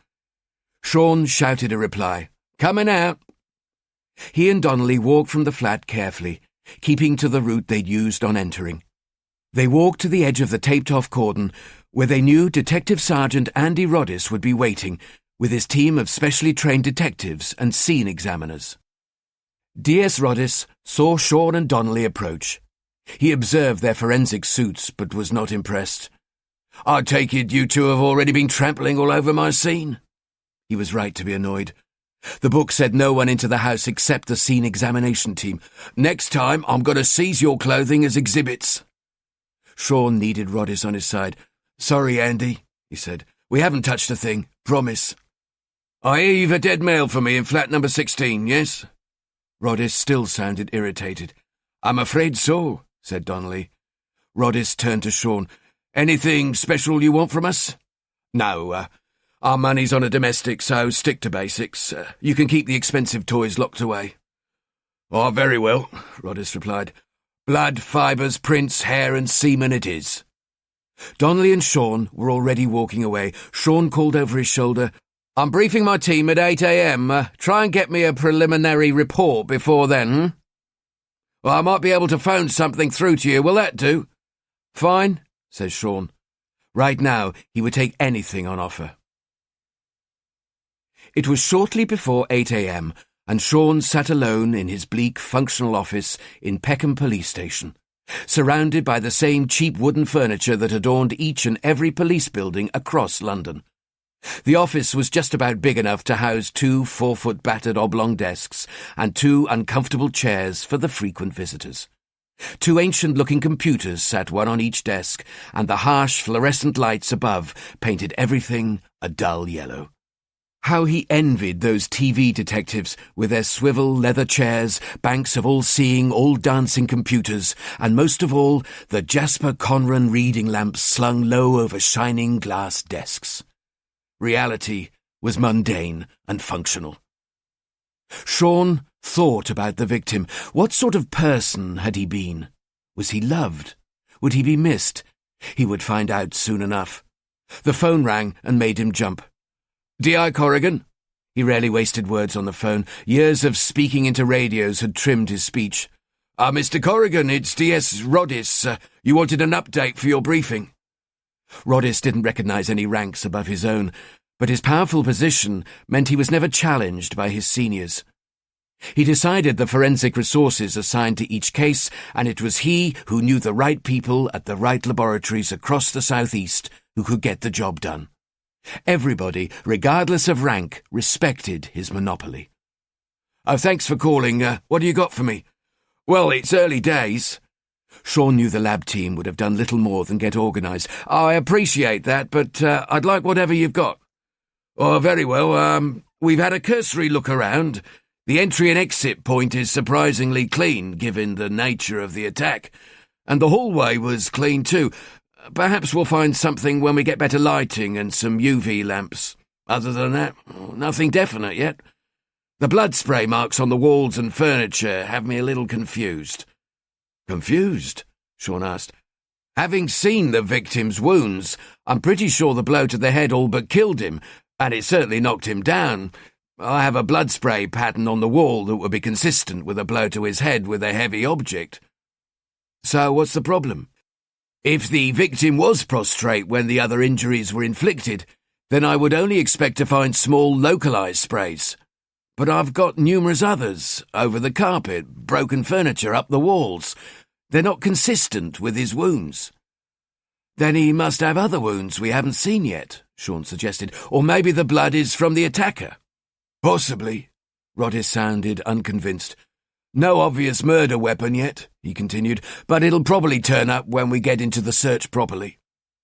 Sean shouted a reply. Coming out. He and Donnelly walked from the flat carefully, keeping to the route they'd used on entering. They walked to the edge of the taped-off cordon, where they knew Detective Sergeant Andy Roddis would be waiting, with his team of specially trained detectives and scene examiners. D.S. Roddis saw Sean and Donnelly approach. He observed their forensic suits, but was not impressed. I take it you two have already been trampling all over my scene? He was right to be annoyed. The book said no one into the house except the scene examination team. Next time, I'm going to seize your clothing as exhibits. Sean needed Roddis on his side. Sorry, Andy, he said. We haven't touched a thing. Promise. I hear you've a dead male for me in flat number 16, yes? Rodis still sounded irritated. "I'm afraid so," said Donnelly. Rodis turned to Sean. "Anything special you want from us?" "No, our money's on a domestic, so stick to basics. You can keep the expensive toys locked away." "Oh, very well," Rodis replied. "Blood, fibres, prints, hair and semen it is." Donnelly and Sean were already walking away. Sean called over his shoulder, "I'm briefing my team at 8 a.m. Try and get me a preliminary report before then. Well, I might be able to phone something through to you. Will that do?" "Fine," says Sean. Right now, he would take anything on offer. It was shortly before 8 a.m., and Sean sat alone in his bleak, functional office in Peckham Police Station, surrounded by the same cheap wooden furniture that adorned each and every police building across London. The office was just about big enough to house 2 4-foot battered oblong desks and 2 uncomfortable chairs for the frequent visitors. 2 ancient-looking computers sat one on each desk, and the harsh fluorescent lights above painted everything a dull yellow. How he envied those TV detectives with their swivel leather chairs, banks of all-seeing, all-dancing computers, and most of all, the Jasper Conran reading lamps slung low over shining glass desks. Reality was mundane and functional. Sean thought about the victim. What sort of person had he been? Was he loved? Would he be missed? He would find out soon enough. The phone rang and made him jump. "D.I. Corrigan?" He rarely wasted words on the phone. Years of speaking into radios had trimmed his speech. "Mr. Corrigan, it's D.S. Rodis. You wanted an update for your briefing." Rodis didn't recognise any ranks above his own, but his powerful position meant he was never challenged by his seniors. He decided the forensic resources assigned to each case, and it was he who knew the right people at the right laboratories across the southeast who could get the job done. Everybody, regardless of rank, respected his monopoly. Thanks for calling. What do you got for me?" "Well, it's early days." Sean knew the lab team would have done little more than get organised. "I appreciate that, but I'd like whatever you've got." "Oh, very well. We've had a cursory look around. The entry and exit point is surprisingly clean, given the nature of the attack. And the hallway was clean too. Perhaps we'll find something when we get better lighting and some UV lamps. Other than that, nothing definite yet. The blood spray marks on the walls and furniture have me a little confused." "Confused?" Sean asked. "Having seen the victim's wounds, I'm pretty sure the blow to the head all but killed him, and it certainly knocked him down. I have a blood spray pattern on the wall that would be consistent with a blow to his head with a heavy object." "So what's the problem?" "If the victim was prostrate when the other injuries were inflicted, then I would only expect to find small localised sprays. But I've got numerous others, over the carpet, broken furniture, up the walls. They're not consistent with his wounds." "Then he must have other wounds we haven't seen yet," Sean suggested. "Or maybe the blood is from the attacker." "Possibly." Rodis sounded unconvinced. "No obvious murder weapon yet," he continued, "but it'll probably turn up when we get into the search properly."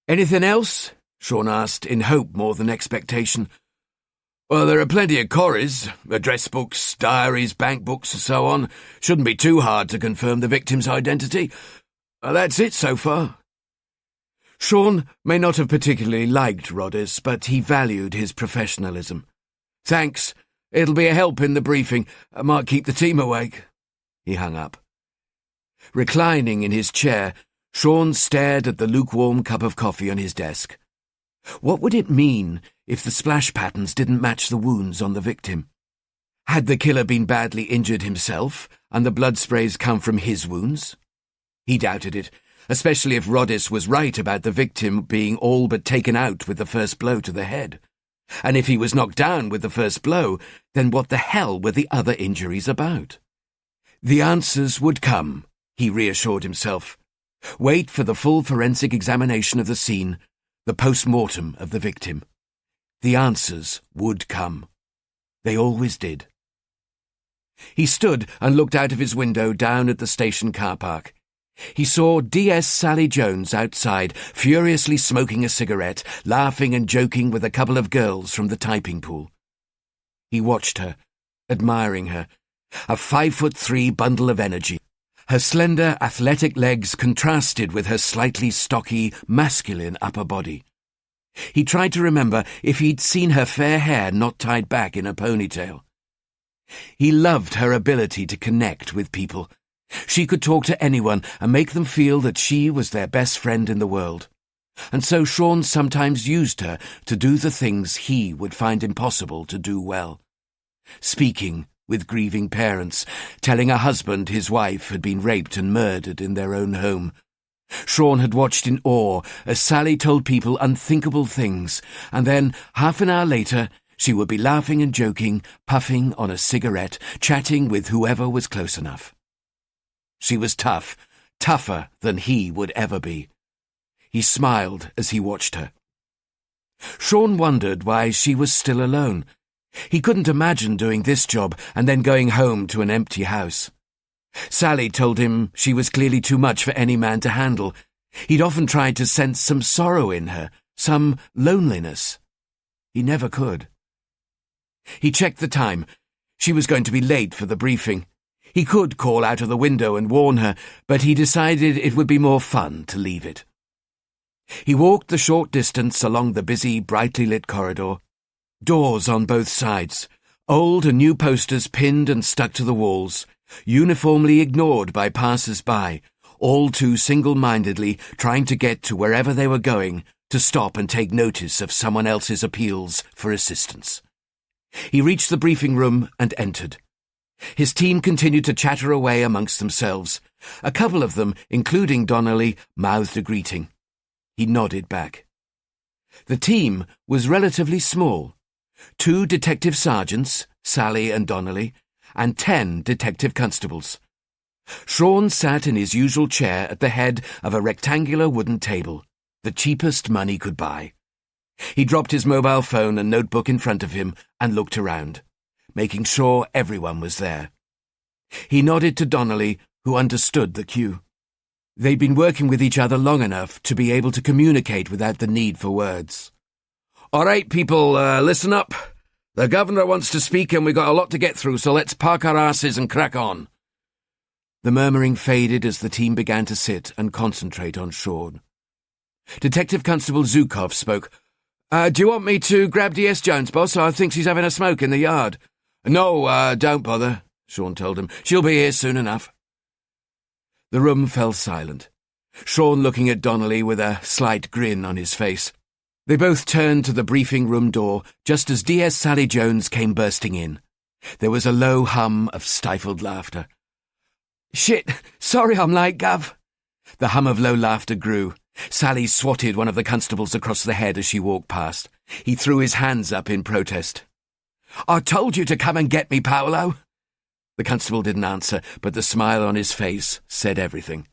"Anything else?" Sean asked, in hope more than expectation. "Well, there are plenty of corries, address books, diaries, bank books, and so on. Shouldn't be too hard to confirm the victim's identity. That's it so far." Sean may not have particularly liked Rodis, but he valued his professionalism. "Thanks. It'll be a help in the briefing. I might keep the team awake." He hung up. Reclining in his chair, Sean stared at the lukewarm cup of coffee on his desk. What would it mean if the splash patterns didn't match the wounds on the victim? Had the killer been badly injured himself, and the blood sprays come from his wounds? He doubted it, especially if Rodis was right about the victim being all but taken out with the first blow to the head. And if he was knocked down with the first blow, then what the hell were the other injuries about? The answers would come, he reassured himself. Wait for the full forensic examination of the scene, the post-mortem of the victim. The answers would come. They always did. He stood and looked out of his window down at the station car park. He saw D.S. Sally Jones outside, furiously smoking a cigarette, laughing and joking with a couple of girls from the typing pool. He watched her, admiring her, a 5'3" bundle of energy. Her slender, athletic legs contrasted with her slightly stocky, masculine upper body. He tried to remember if he'd seen her fair hair not tied back in a ponytail. He loved her ability to connect with people. She could talk to anyone and make them feel that she was their best friend in the world. And so Sean sometimes used her to do the things he would find impossible to do well. Speaking with grieving parents, telling a husband his wife had been raped and murdered in their own home. Sean had watched in awe as Sally told people unthinkable things, and then, half an hour later, she would be laughing and joking, puffing on a cigarette, chatting with whoever was close enough. She was tough, tougher than he would ever be. He smiled as he watched her. Sean wondered why she was still alone. He couldn't imagine doing this job and then going home to an empty house. Sally told him she was clearly too much for any man to handle. He'd often tried to sense some sorrow in her, some loneliness. He never could. He checked the time. She was going to be late for the briefing. He could call out of the window and warn her, but he decided it would be more fun to leave it. He walked the short distance along the busy, brightly lit corridor. Doors on both sides, old and new posters pinned and stuck to the walls, uniformly ignored by passers-by, all too single-mindedly trying to get to wherever they were going to stop and take notice of someone else's appeals for assistance. He reached the briefing room and entered. His team continued to chatter away amongst themselves. A couple of them, including Donnelly, mouthed a greeting. He nodded back. The team was relatively small. 2 detective sergeants, Sally and Donnelly, and 10 detective constables. Sean sat in his usual chair at the head of a rectangular wooden table, the cheapest money could buy. He dropped his mobile phone and notebook in front of him and looked around, making sure everyone was there. He nodded to Donnelly, who understood the cue. They'd been working with each other long enough to be able to communicate without the need for words. "All right, people, listen up. The governor wants to speak and we've got a lot to get through, so let's park our asses and crack on." The murmuring faded as the team began to sit and concentrate on Sean. Detective Constable Zukov spoke. "Do you want me to grab D.S. Jones, boss? I think she's having a smoke in the yard." "No, don't bother," Sean told him. "She'll be here soon enough." The room fell silent, Sean looking at Donnelly with a slight grin on his face. They both turned to the briefing room door just as D.S. Sally Jones came bursting in. There was a low hum of stifled laughter. "Shit, sorry I'm late, Gov." The hum of low laughter grew. Sally swatted one of the constables across the head as she walked past. He threw his hands up in protest. "I told you to come and get me, Paolo." The constable didn't answer, but the smile on his face said everything.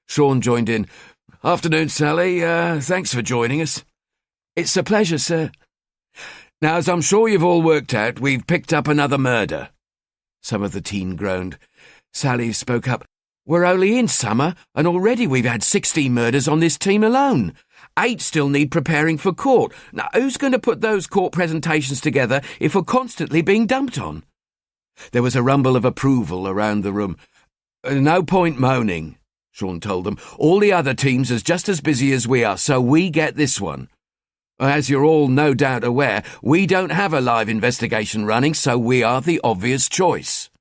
Sean joined in. "Afternoon, Sally. Thanks for joining us." "It's a pleasure, sir." "Now, as I'm sure you've all worked out, we've picked up another murder." Some of the team groaned. Sally spoke up. "We're only in summer, and already we've had 16 murders on this team alone. 8 still need preparing for court. Now, who's going to put those court presentations together if we're constantly being dumped on?" There was a rumble of approval around the room. "No point moaning," Sean told them. "All the other teams are just as busy as we are, so we get this one. As you're all no doubt aware, we don't have a live investigation running, so we are the obvious choice."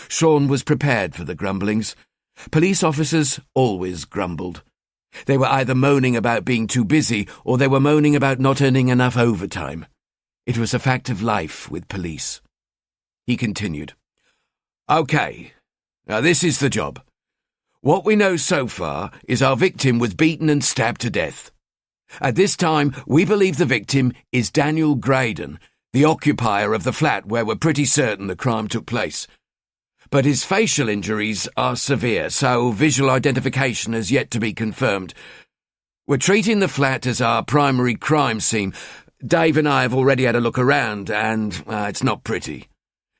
Sean was prepared for the grumblings. Police officers always grumbled. They were either moaning about being too busy or they were moaning about not earning enough overtime. It was a fact of life with police. He continued. "Okay, now this is the job. What we know so far is our victim was beaten and stabbed to death. At this time, we believe the victim is Daniel Graydon, the occupier of the flat where we're pretty certain the crime took place. But his facial injuries are severe, so visual identification has yet to be confirmed. We're treating the flat as our primary crime scene. Dave and I have already had a look around, and it's not pretty.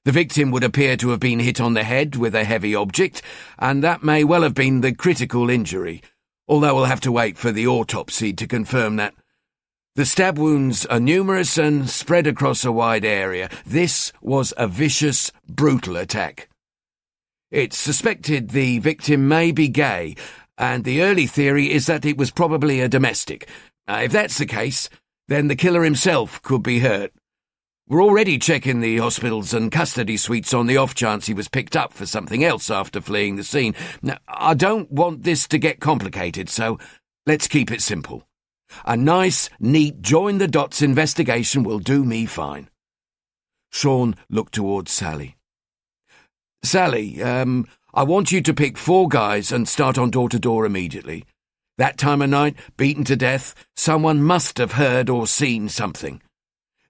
The victim would appear to have been hit on the head with a heavy object, and that may well have been the critical injury, although we'll have to wait for the autopsy to confirm that." The stab wounds are numerous and spread across a wide area. This was a vicious, brutal attack. It's suspected the victim may be gay, and the early theory is that it was probably a domestic. If that's the case, then the killer himself could be hurt. We're already checking the hospitals and custody suites on the off chance he was picked up for something else after fleeing the scene. Now, I don't want this to get complicated, so let's keep it simple. A nice, neat, join-the-dots investigation will do me fine. Sean looked towards Sally. Sally, I want you to pick 4 guys and start on door-to-door immediately. That time of night, beaten to death, someone must have heard or seen something.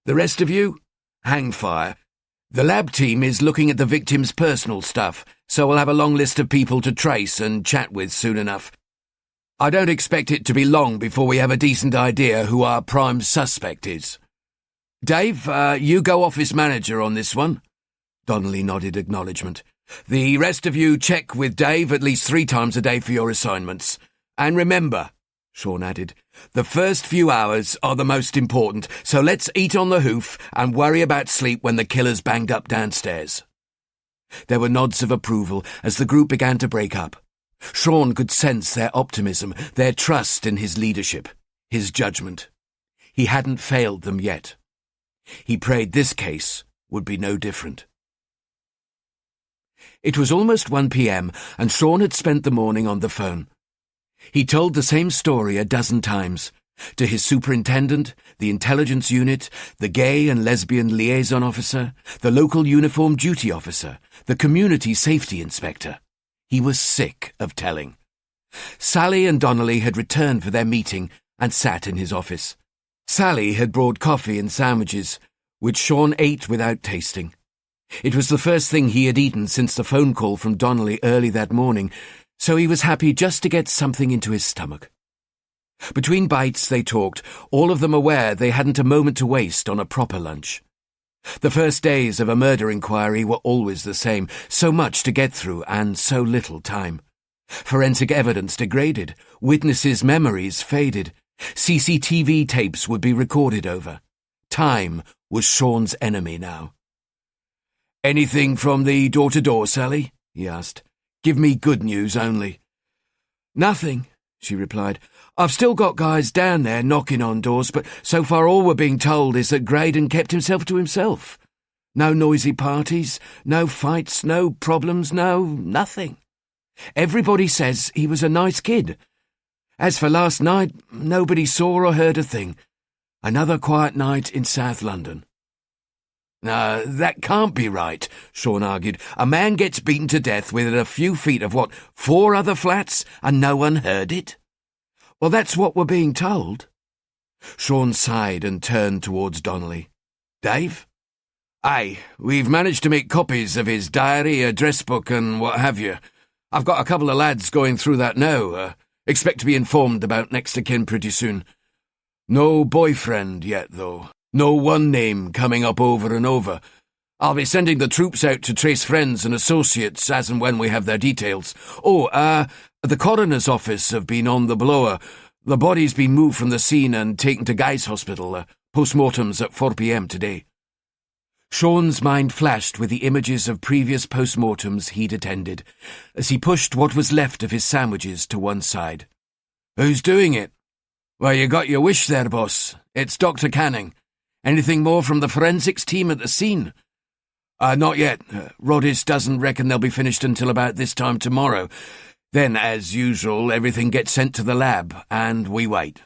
The rest of you, hang fire. The lab team is looking at the victim's personal stuff, so we'll have a long list of people to trace and chat with soon enough. I don't expect it to be long before we have a decent idea who our prime suspect is. Dave, you go office manager on this one. Donnelly nodded acknowledgement. The rest of you check with Dave at least 3 times a day for your assignments. And remember, Sean added, the first few hours are the most important, so let's eat on the hoof and worry about sleep when the killer's banged up downstairs. There were nods of approval as the group began to break up. Sean could sense their optimism, their trust in his leadership, his judgment. He hadn't failed them yet. He prayed this case would be no different. It was almost 1 p.m. and Sean had spent the morning on the phone. He told the same story a dozen times, to his superintendent, the intelligence unit, the gay and lesbian liaison officer, the local uniformed duty officer, the community safety inspector. He was sick of telling. Sally and Donnelly had returned for their meeting and sat in his office. Sally had brought coffee and sandwiches, which Sean ate without tasting. It was the first thing he had eaten since the phone call from Donnelly early that morning, so he was happy just to get something into his stomach. Between bites they talked, all of them aware they hadn't a moment to waste on a proper lunch. The first days of a murder inquiry were always the same, so much to get through and so little time. Forensic evidence degraded, witnesses' memories faded, CCTV tapes would be recorded over. Time was Sean's enemy now. "Anything from the door-to-door, Sally?" he asked. "Give me good news only." "Nothing," she replied. "I've still got guys down there knocking on doors, but so far all we're being told is that Graydon kept himself to himself. No noisy parties, no fights, no problems, nothing. Everybody says he was a nice kid. As for last night, nobody saw or heard a thing. Another quiet night in South London." That can't be right," Sean argued. "A man gets beaten to death within a few feet of, 4 other flats, and no one heard it?" "Well, that's what we're being told." Sean sighed and turned towards Donnelly. "Dave?" "Aye, we've managed to make copies of his diary, address book, and what have you. I've got a couple of lads going through that now. Expect to be informed about next of kin pretty soon. No boyfriend yet, though. No one name coming up over and over. I'll be sending the troops out to trace friends and associates as and when we have their details. The coroner's office have been on the blower. The body's been moved from the scene and taken to Guy's Hospital. Postmortem's at 4 p.m. today." Sean's mind flashed with the images of previous postmortems he'd attended, as he pushed what was left of his sandwiches to one side. "Who's doing it?" "Well, you got your wish there, boss. It's Dr. Canning. Anything more from the forensics team at the scene?" Not yet. Rodis doesn't reckon they'll be finished until about this time tomorrow. Then, as usual, everything gets sent to the lab, and we wait."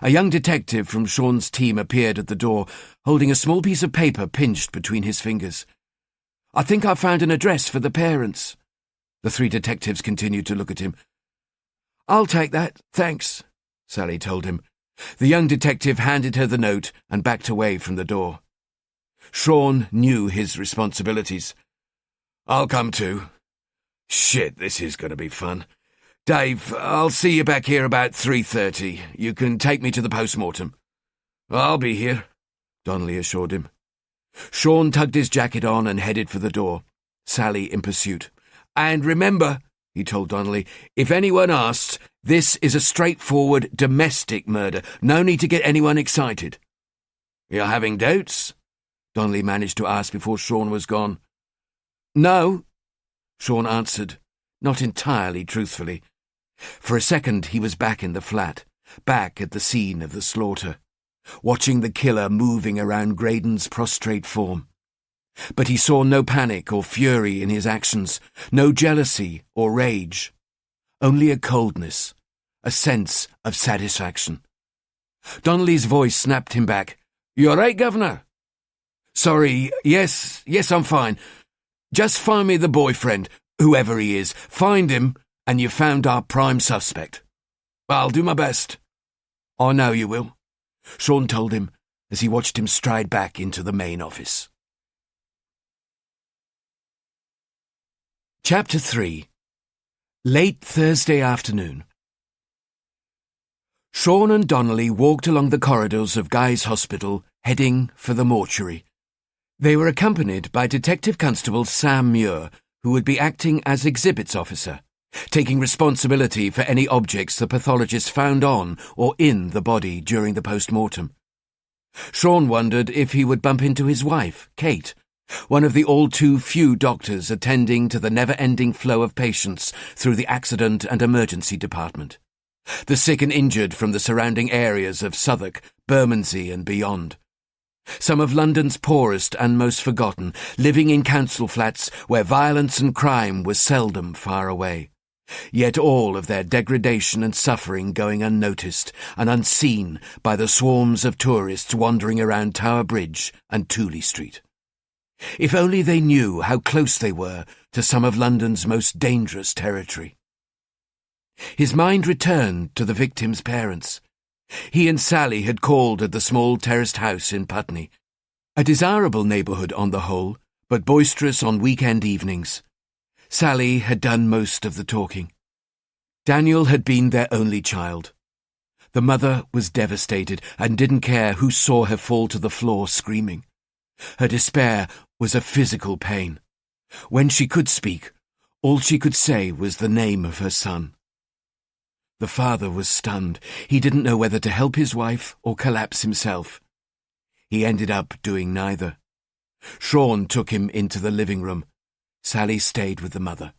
A young detective from Sean's team appeared at the door, holding a small piece of paper pinched between his fingers. "I think I've found an address for the parents." The 3 detectives continued to look at him. "I'll take that, thanks," Sally told him. The young detective handed her the note and backed away from the door. Sean knew his responsibilities. "I'll come too. Shit, this is going to be fun. Dave, I'll see you back here about 3:30. You can take me to the postmortem." "I'll be here," Donnelly assured him. Sean tugged his jacket on and headed for the door, Sally in pursuit. "And remember, he told Donnelly. "If anyone asks, this is a straightforward domestic murder. No need to get anyone excited." "You're having doubts?" Donnelly managed to ask before Sean was gone. "No," Sean answered, not entirely truthfully. For a second he was back in the flat, back at the scene of the slaughter, watching the killer moving around Graydon's prostrate form. But he saw no panic or fury in his actions, no jealousy or rage, only a coldness, a sense of satisfaction. Donnelly's voice snapped him back. "You all right, Governor?" "Sorry, yes, I'm fine. Just find me the boyfriend, whoever he is. Find him, and you've found our prime suspect." "I'll do my best." "I know you will," Sean told him as he watched him stride back into the main office. Chapter 3. Late Thursday afternoon. Sean and Donnelly walked along the corridors of Guy's Hospital, heading for the mortuary. They were accompanied by Detective Constable Sam Muir, who would be acting as exhibits officer, taking responsibility for any objects the pathologist found on or in the body during the post-mortem. Sean wondered if he would bump into his wife, Kate, one of the all-too-few doctors attending to the never-ending flow of patients through the accident and emergency department, the sick and injured from the surrounding areas of Southwark, Bermondsey and beyond. Some of London's poorest and most forgotten, living in council flats where violence and crime were seldom far away, yet all of their degradation and suffering going unnoticed and unseen by the swarms of tourists wandering around Tower Bridge and Tooley Street. If only they knew how close they were to some of London's most dangerous territory. His mind returned to the victim's parents. He and Sally had called at the small terraced house in Putney, a desirable neighbourhood on the whole, but boisterous on weekend evenings. Sally had done most of the talking. Daniel had been their only child. The mother was devastated and didn't care who saw her fall to the floor screaming. Her despair was a physical pain. When she could speak, all she could say was the name of her son. The father was stunned. He didn't know whether to help his wife or collapse himself. He ended up doing neither. Sean took him into the living room. Sally stayed with the mother.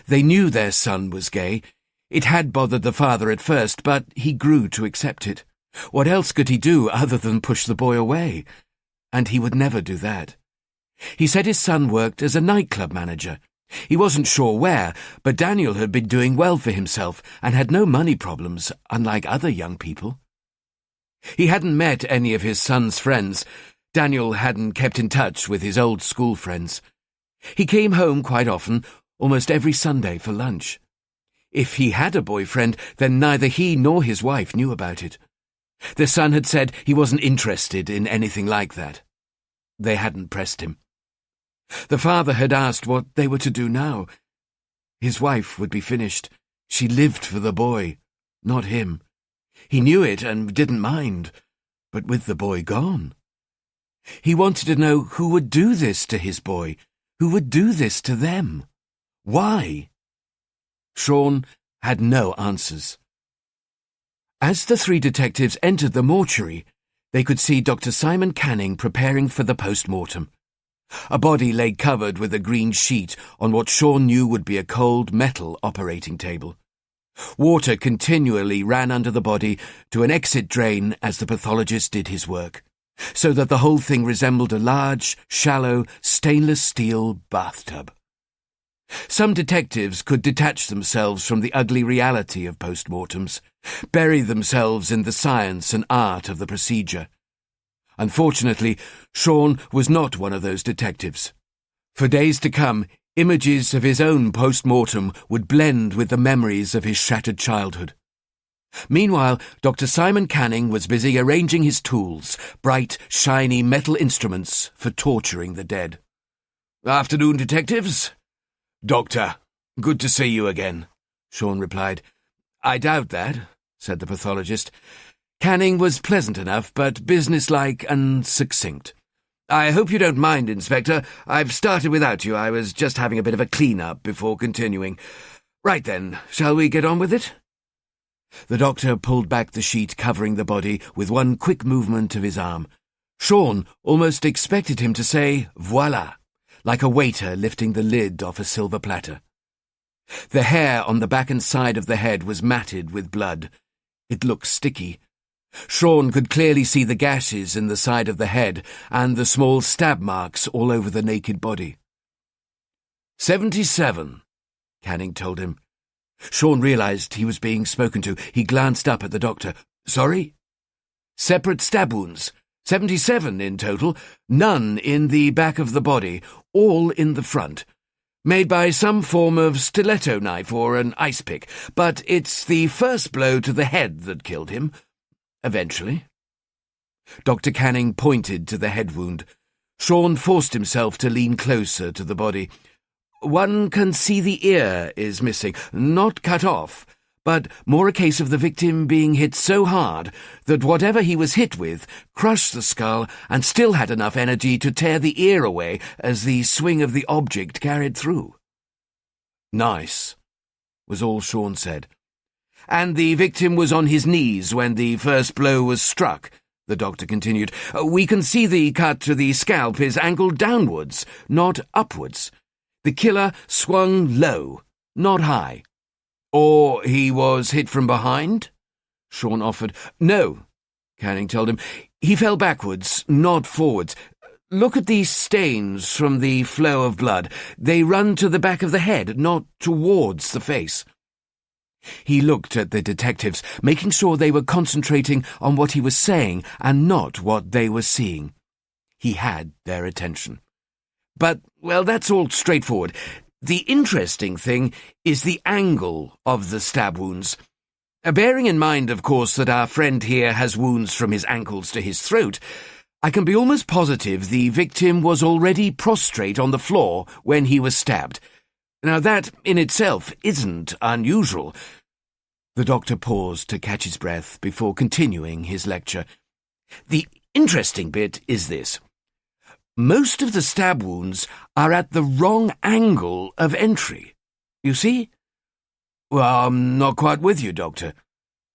They knew their son was gay. It had bothered the father at first, but he grew to accept it. What else could he do other than push the boy away? And he would never do that. He said his son worked as a nightclub manager. He wasn't sure where, but Daniel had been doing well for himself and had no money problems, unlike other young people. He hadn't met any of his son's friends. Daniel hadn't kept in touch with his old school friends. He came home quite often, almost every Sunday for lunch. If he had a boyfriend, then neither he nor his wife knew about it. Their son had said he wasn't interested in anything like that. They hadn't pressed him. The father had asked what they were to do now. His wife would be finished. She lived for the boy, not him. He knew it and didn't mind, but with the boy gone. He wanted to know who would do this to his boy, who would do this to them. Why? Sean had no answers. As the three detectives entered the mortuary, they could see Dr. Simon Canning preparing for the post-mortem. A body lay covered with a green sheet on what Sean knew would be a cold metal operating table. Water continually ran under the body to an exit drain as the pathologist did his work, so that the whole thing resembled a large, shallow, stainless steel bathtub. Some detectives could detach themselves from the ugly reality of post-mortems, bury themselves in the science and art of the procedure. Unfortunately, Sean was not one of those detectives. For days to come, images of his own post-mortem would blend with the memories of his shattered childhood. Meanwhile, Dr. Simon Canning was busy arranging his tools, bright, shiny metal instruments for torturing the dead. "Afternoon, detectives." "Doctor, good to see you again," Sean replied. "I doubt that," said the pathologist. Canning was pleasant enough, but businesslike and succinct. I hope you don't mind, Inspector. I've started without you. I was just having a bit of a clean-up before continuing. Right then, shall we get on with it?" The doctor pulled back the sheet covering the body with one quick movement of his arm. Sean almost expected him to say, "Voila," like a waiter lifting the lid off a silver platter. The hair on the back and side of the head was matted with blood. It looked sticky. Sean could clearly see the gashes in the side of the head and the small stab marks all over the naked body. 77, Canning told him. Sean realized he was being spoken to. He glanced up at the doctor. "Sorry?" "Separate stab wounds. 77 in total, none in the back of the body, all in the front. Made by some form of stiletto knife or an ice pick, but it's the first blow to the head that killed him. Eventually." Dr. Canning pointed to the head wound. Sean forced himself to lean closer to the body. "One can see the ear is missing, not cut off, but more a case of the victim being hit so hard that whatever he was hit with crushed the skull and still had enough energy to tear the ear away as the swing of the object carried through." "Nice," was all Sean said. "And the victim was on his knees when the first blow was struck," the doctor continued. "We can see the cut to the scalp is angled downwards, not upwards. The killer swung low, not high." "Or he was hit from behind?" Sean offered. "No," Canning told him. "He fell backwards, not forwards. Look at these stains from the flow of blood. They run to the back of the head, not towards the face." He looked at the detectives, making sure they were concentrating on what he was saying and not what they were seeing. He had their attention. "But, well, that's all straightforward. The interesting thing is the angle of the stab wounds. Bearing in mind, of course, that our friend here has wounds from his ankles to his throat, I can be almost positive the victim was already prostrate on the floor when he was stabbed. Now that, in itself, isn't unusual." The doctor paused to catch his breath before continuing his lecture. "The interesting bit is this. Most of the stab wounds are at the wrong angle of entry. You see?" "Well, I'm not quite with you, Doctor."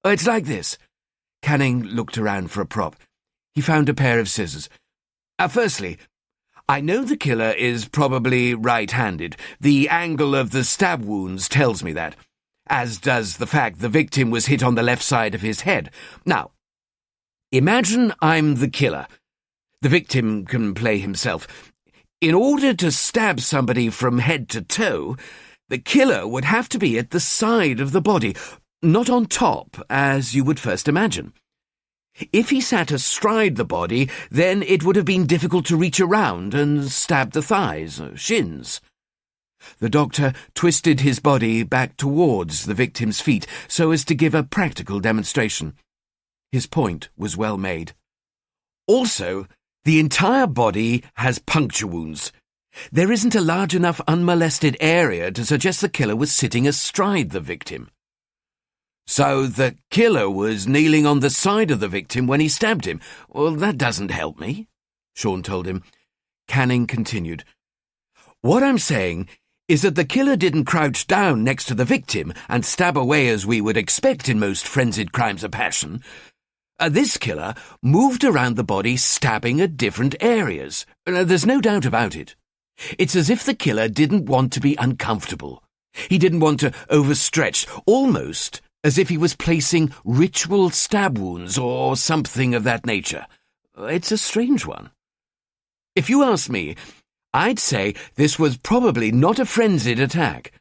"It's like this." Canning looked around for a prop. He found a pair of scissors. Firstly, I know the killer is probably right-handed. The angle of the stab wounds tells me that, as does the fact the victim was hit on the left side of his head. Now, imagine I'm the killer. The victim can play himself. In order to stab somebody from head to toe, the killer would have to be at the side of the body, not on top, as you would first imagine. If he sat astride the body, then it would have been difficult to reach around and stab the thighs or shins." The doctor twisted his body back towards the victim's feet so as to give a practical demonstration. His point was well made. "Also, the entire body has puncture wounds. There isn't a large enough unmolested area to suggest the killer was sitting astride the victim." "So the killer was kneeling on the side of the victim when he stabbed him? Well, that doesn't help me," Sean told him. Canning continued. "What I'm saying is that the killer didn't crouch down next to the victim and stab away as we would expect in most frenzied crimes of passion. This killer moved around the body stabbing at different areas. There's no doubt about it. It's as if the killer didn't want to be uncomfortable. He didn't want to overstretch, almost as if he was placing ritual stab wounds or something of that nature. It's a strange one. If you ask me, I'd say this was probably not a frenzied attack.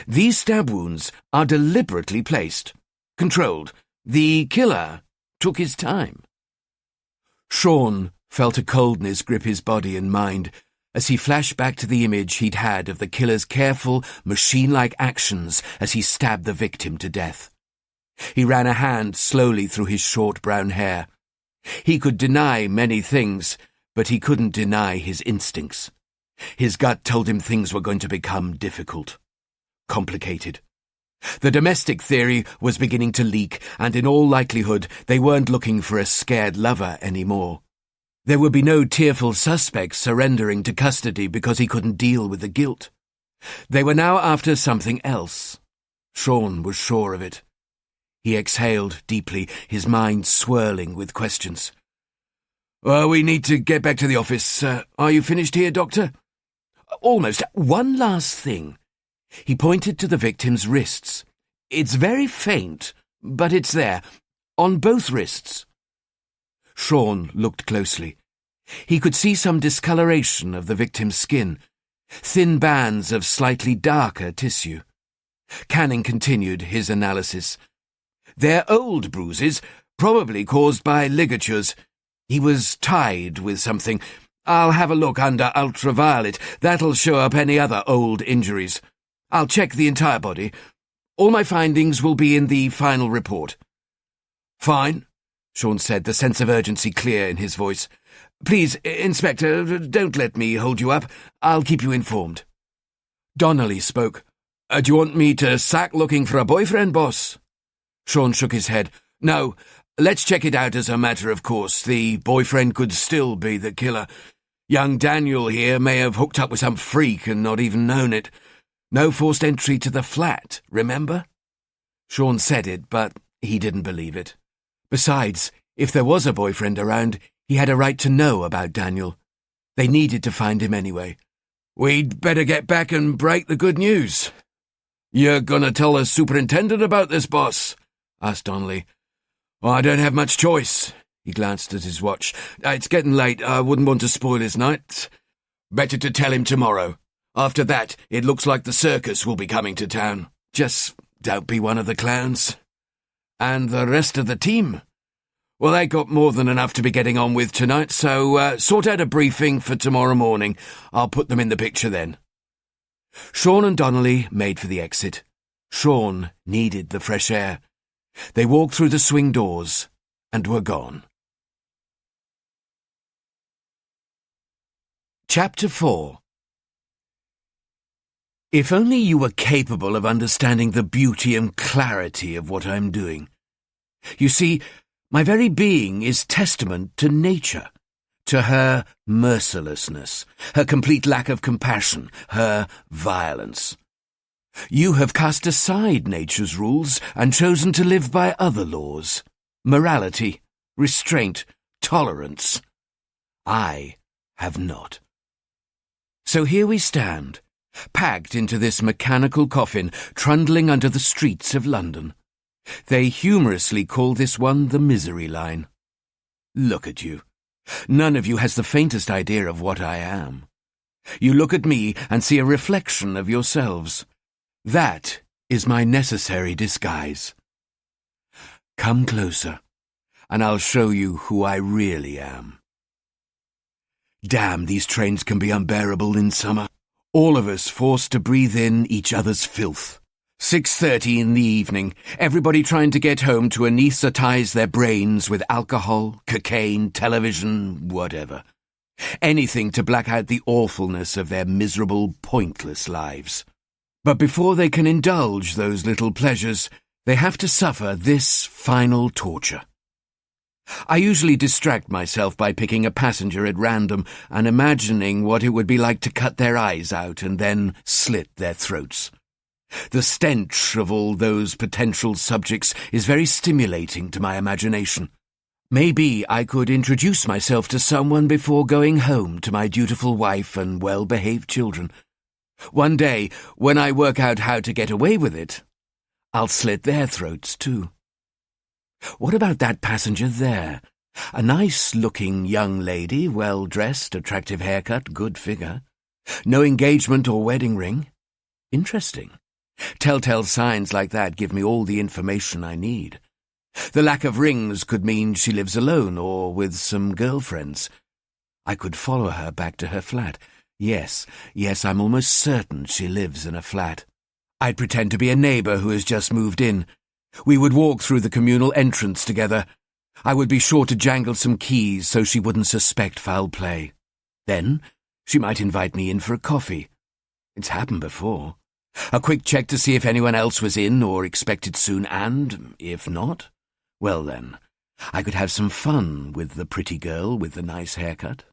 These stab wounds are deliberately placed, controlled. The killer took his time." Sean felt a coldness grip his body and mind as he flashed back to the image he'd had of the killer's careful, machine-like actions as he stabbed the victim to death. He ran a hand slowly through his short brown hair. He could deny many things, but he couldn't deny his instincts. His gut told him things were going to become difficult, complicated. The domestic theory was beginning to leak, and in all likelihood they weren't looking for a scared lover anymore. There would be no tearful suspects surrendering to custody because he couldn't deal with the guilt. They were now after something else. Sean was sure of it. He exhaled deeply, his mind swirling with questions. "Well, we need to get back to the office. Are you finished here, Doctor?" "Almost. One last thing." He pointed to the victim's wrists. "It's very faint, but it's there, on both wrists." Sean looked closely. He could see some discoloration of the victim's skin, thin bands of slightly darker tissue. Canning continued his analysis. "They're old bruises, probably caused by ligatures. He was tied with something. I'll have a look under ultraviolet. That'll show up any other old injuries. I'll check the entire body. All my findings will be in the final report." "Fine," Sean said, the sense of urgency clear in his voice. "Please, Inspector, don't let me hold you up. I'll keep you informed." Donnelly spoke. "Do you want me to sack looking for a boyfriend, boss?" Sean shook his head. "No, let's check it out as a matter of course. The boyfriend could still be the killer. Young Daniel here may have hooked up with some freak and not even known it. No forced entry to the flat, remember?" Sean said it, but he didn't believe it. Besides, if there was a boyfriend around, he had a right to know about Daniel. They needed to find him anyway. "We'd better get back and break the good news." "You're gonna tell the superintendent about this, boss?" asked Donnelly. "Well, I don't have much choice." He glanced at his watch. "It's getting late. I wouldn't want to spoil his night. Better to tell him tomorrow. After that, it looks like the circus will be coming to town. Just don't be one of the clowns." "And the rest of the team?" "Well, they got more than enough to be getting on with tonight, so sort out a briefing for tomorrow morning. I'll put them in the picture then." Sean and Donnelly made for the exit. Sean needed the fresh air. They walked through the swing doors and were gone. Chapter 4. If only you were capable of understanding the beauty and clarity of what I'm doing. You see, my very being is testament to nature, to her mercilessness, her complete lack of compassion, her violence. You have cast aside nature's rules and chosen to live by other laws: morality, restraint, tolerance. I have not. So here we stand, packed into this mechanical coffin, trundling under the streets of London. They humorously call this one the misery line. Look at you. None of you has the faintest idea of what I am. You look at me and see a reflection of yourselves. That is my necessary disguise. Come closer, and I'll show you who I really am. Damn, these trains can be unbearable in summer. All of us forced to breathe in each other's filth. 6:30 in the evening, everybody trying to get home to anesthetize their brains with alcohol, cocaine, television, whatever. Anything to black out the awfulness of their miserable, pointless lives. But before they can indulge those little pleasures, they have to suffer this final torture. I usually distract myself by picking a passenger at random and imagining what it would be like to cut their eyes out and then slit their throats. The stench of all those potential subjects is very stimulating to my imagination. Maybe I could introduce myself to someone before going home to my dutiful wife and well-behaved children. One day, when I work out how to get away with it, I'll slit their throats too. What about that passenger there? A nice-looking young lady, well-dressed, attractive haircut, good figure. No engagement or wedding ring. Interesting. Telltale signs like that give me all the information I need. The lack of rings could mean she lives alone or with some girlfriends. I could follow her back to her flat. Yes, I'm almost certain she lives in a flat. I'd pretend to be a neighbour who has just moved in. We would walk through the communal entrance together. I would be sure to jangle some keys so she wouldn't suspect foul play. Then she might invite me in for a coffee. It's happened before. A quick check to see if anyone else was in or expected soon, and, if not, well then, I could have some fun with the pretty girl with the nice haircut.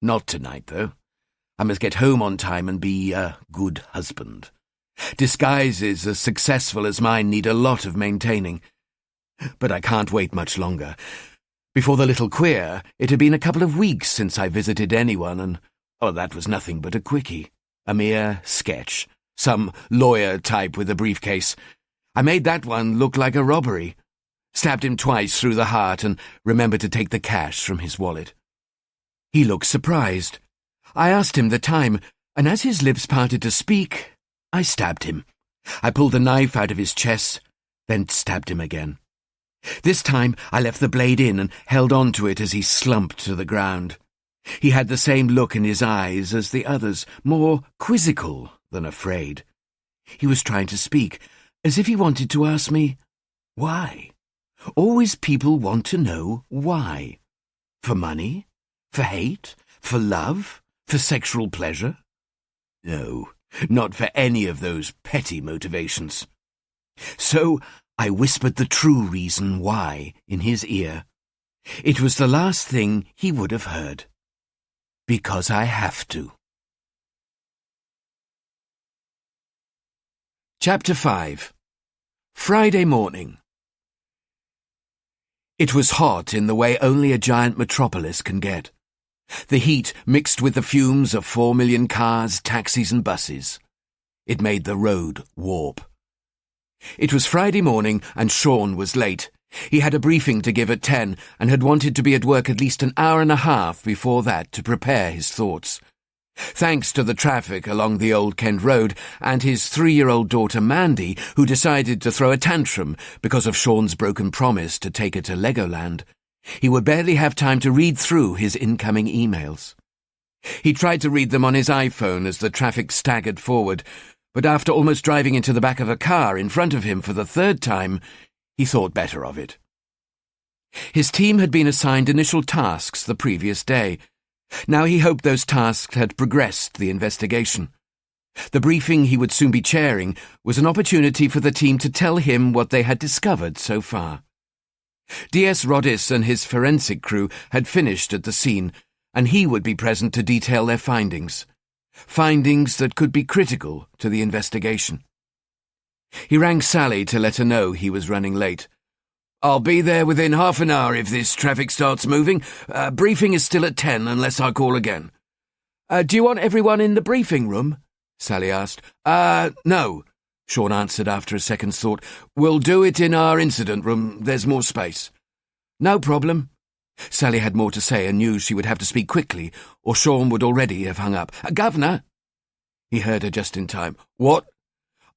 Not tonight, though. I must get home on time and be a good husband. Disguises as successful as mine need a lot of maintaining. But I can't wait much longer. Before the little queer, it had been a couple of weeks since I visited anyone, and, that was nothing but a quickie. A mere sketch. Some lawyer type with a briefcase. I made that one look like a robbery. Stabbed him twice through the heart and remembered to take the cash from his wallet. He looked surprised. I asked him the time, and as his lips parted to speak, I stabbed him. I pulled the knife out of his chest, then stabbed him again. This time I left the blade in and held on to it as he slumped to the ground. He had the same look in his eyes as the others, more quizzical than afraid. He was trying to speak, as if he wanted to ask me, why? Always people want to know why. For money? For hate? For love? For sexual pleasure? No, not for any of those petty motivations. So I whispered the true reason why in his ear. It was the last thing he would have heard. Because I have to. Chapter 5. Friday morning. It was hot in the way only a giant metropolis can get. The heat mixed with the fumes of 4 million cars, taxis and buses. It made the road warp. It was Friday morning and Sean was late. He had a briefing to give at 10 and had wanted to be at work at least an hour and a half before that to prepare his thoughts. Thanks to the traffic along the Old Kent Road and his 3-year-old daughter Mandy, who decided to throw a tantrum because of Sean's broken promise to take her to Legoland, he would barely have time to read through his incoming emails. He tried to read them on his iPhone as the traffic staggered forward, but after almost driving into the back of a car in front of him for the 3rd time, he thought better of it. His team had been assigned initial tasks the previous day. Now he hoped those tasks had progressed the investigation. The briefing he would soon be chairing was an opportunity for the team to tell him what they had discovered so far. D.S. Rodis and his forensic crew had finished at the scene, and he would be present to detail their findings. Findings that could be critical to the investigation. He rang Sally to let her know he was running late. "I'll be there within half an hour if this traffic starts moving. Briefing is still at 10 unless I call again." "Do you want everyone in the briefing room?" Sally asked. No," Sean answered after a second's thought. "We'll do it in our incident room. There's more space." "No problem." Sally had more to say and knew she would have to speak quickly, or Sean would already have hung up. "Governor?" He heard her just in time. "What?"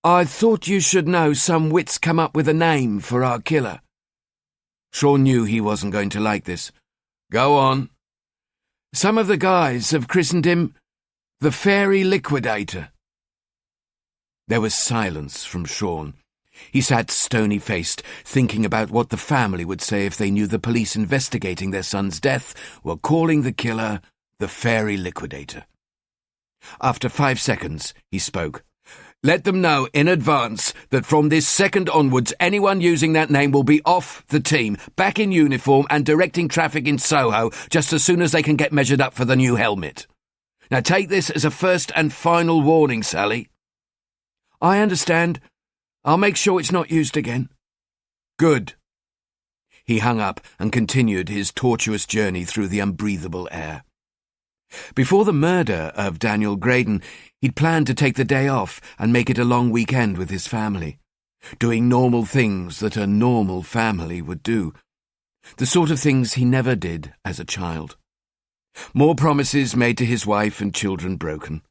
"I thought you should know some wit's come up with a name for our killer." Sean knew he wasn't going to like this. "Go on." "Some of the guys have christened him the Fairy Liquidator." There was silence from Sean. He sat stony-faced, thinking about what the family would say if they knew the police investigating their son's death were calling the killer the Fairy Liquidator. After 5 seconds, he spoke. "Let them know in advance that from this second onwards, anyone using that name will be off the team, back in uniform and directing traffic in Soho just as soon as they can get measured up for the new helmet. Now take this as a first and final warning, Sally." "I understand. I'll make sure it's not used again." "Good." He hung up and continued his tortuous journey through the unbreathable air. Before the murder of Daniel Graydon, he'd planned to take the day off and make it a long weekend with his family, doing normal things that a normal family would do, the sort of things he never did as a child. More promises made to his wife and children broken.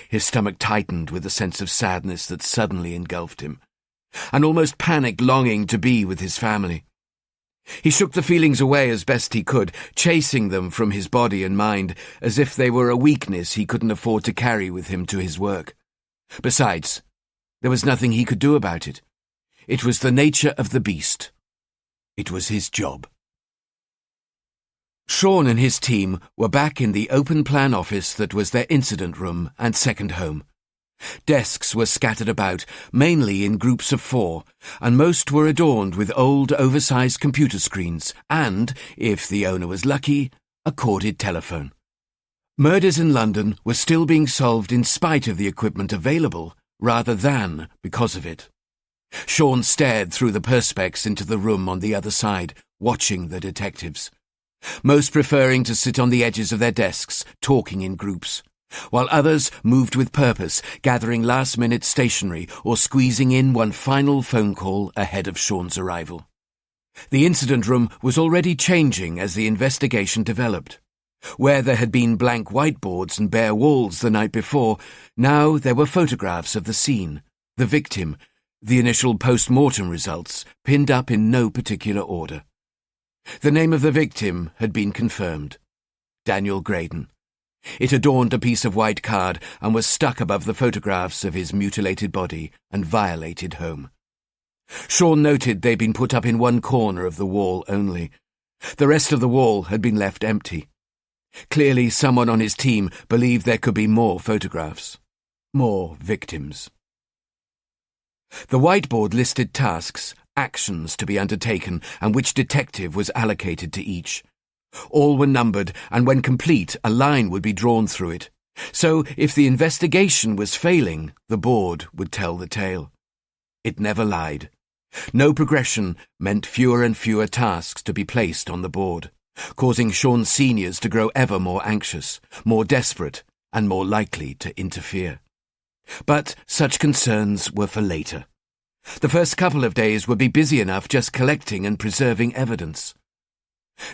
His stomach tightened with a sense of sadness that suddenly engulfed him, an almost panicked longing to be with his family. He shook the feelings away as best he could, chasing them from his body and mind, as if they were a weakness he couldn't afford to carry with him to his work. Besides, there was nothing he could do about it. It was the nature of the beast. It was his job. Sean and his team were back in the open-plan office that was their incident room and second home. Desks were scattered about, mainly in groups of 4, and most were adorned with old, oversized computer screens and, if the owner was lucky, a corded telephone. Murders in London were still being solved in spite of the equipment available, rather than because of it. Sean stared through the perspex into the room on the other side, watching the detectives, most preferring to sit on the edges of their desks, talking in groups, while others moved with purpose, gathering last-minute stationery or squeezing in one final phone call ahead of Sean's arrival. The incident room was already changing as the investigation developed. Where there had been blank whiteboards and bare walls the night before, now there were photographs of the scene, the victim, the initial post-mortem results, pinned up in no particular order. The name of the victim had been confirmed: Daniel Graydon. It adorned a piece of white card and was stuck above the photographs of his mutilated body and violated home. Sean noted they'd been put up in one corner of the wall only. The rest of the wall had been left empty. Clearly someone on his team believed there could be more photographs, more victims. The whiteboard listed tasks, actions to be undertaken, and which detective was allocated to each. All were numbered, and when complete, a line would be drawn through it. So, if the investigation was failing, the board would tell the tale. It never lied. No progression meant fewer and fewer tasks to be placed on the board, causing Sean's seniors to grow ever more anxious, more desperate, and more likely to interfere. But such concerns were for later. The first couple of days would be busy enough just collecting and preserving evidence.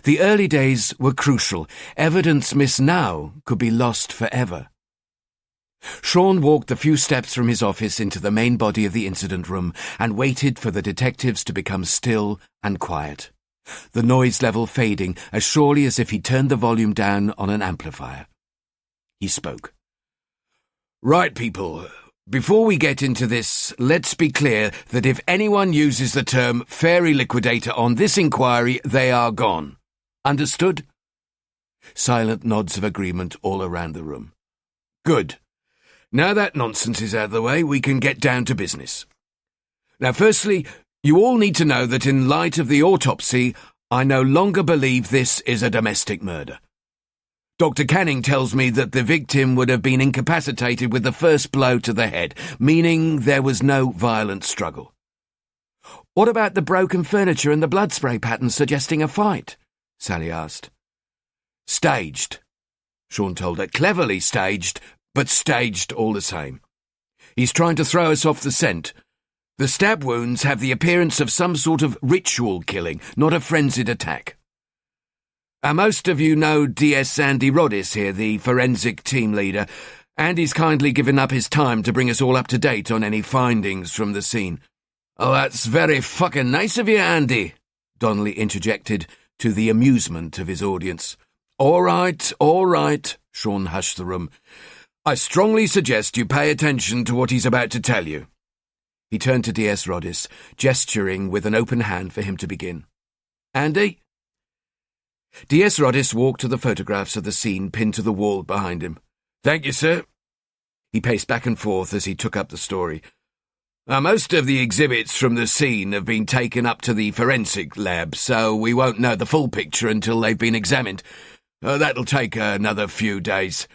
The early days were crucial. Evidence missed now could be lost forever. Sean walked the few steps from his office into the main body of the incident room and waited for the detectives to become still and quiet, the noise level fading as surely as if he turned the volume down on an amplifier. He spoke. "Right, people. Before we get into this, let's be clear that if anyone uses the term fairy liquidator on this inquiry, they are gone. Understood?" Silent nods of agreement all around the room. "Good. Now that nonsense is out of the way, we can get down to business. Now, firstly, you all need to know that in light of the autopsy, I no longer believe this is a domestic murder. Dr. Canning tells me that the victim would have been incapacitated with the first blow to the head, meaning there was no violent struggle." "What about the broken furniture and the blood spray pattern suggesting a fight?" Sally asked. "Staged," Sean told her. "Cleverly staged, but staged all the same. He's trying to throw us off the scent. The stab wounds have the appearance of some sort of ritual killing, not a frenzied attack. Most of you know DS Andy Roddis here, the forensic team leader. Andy's kindly given up his time to bring us all up to date on any findings from the scene." "Oh, that's very fucking nice of you, Andy," Donnelly interjected, to the amusement of his audience. All right, Sean hushed the room. "I strongly suggest you pay attention to what he's about to tell you." He turned to DS Roddis, gesturing with an open hand for him to begin. "Andy?" DS Roddis walked to the photographs of the scene pinned to the wall behind him. "Thank you, sir." He paced back and forth as he took up the story. "Most of the exhibits from the scene have been taken up to the forensic lab, so we won't know the full picture until they've been examined. That'll take another few days.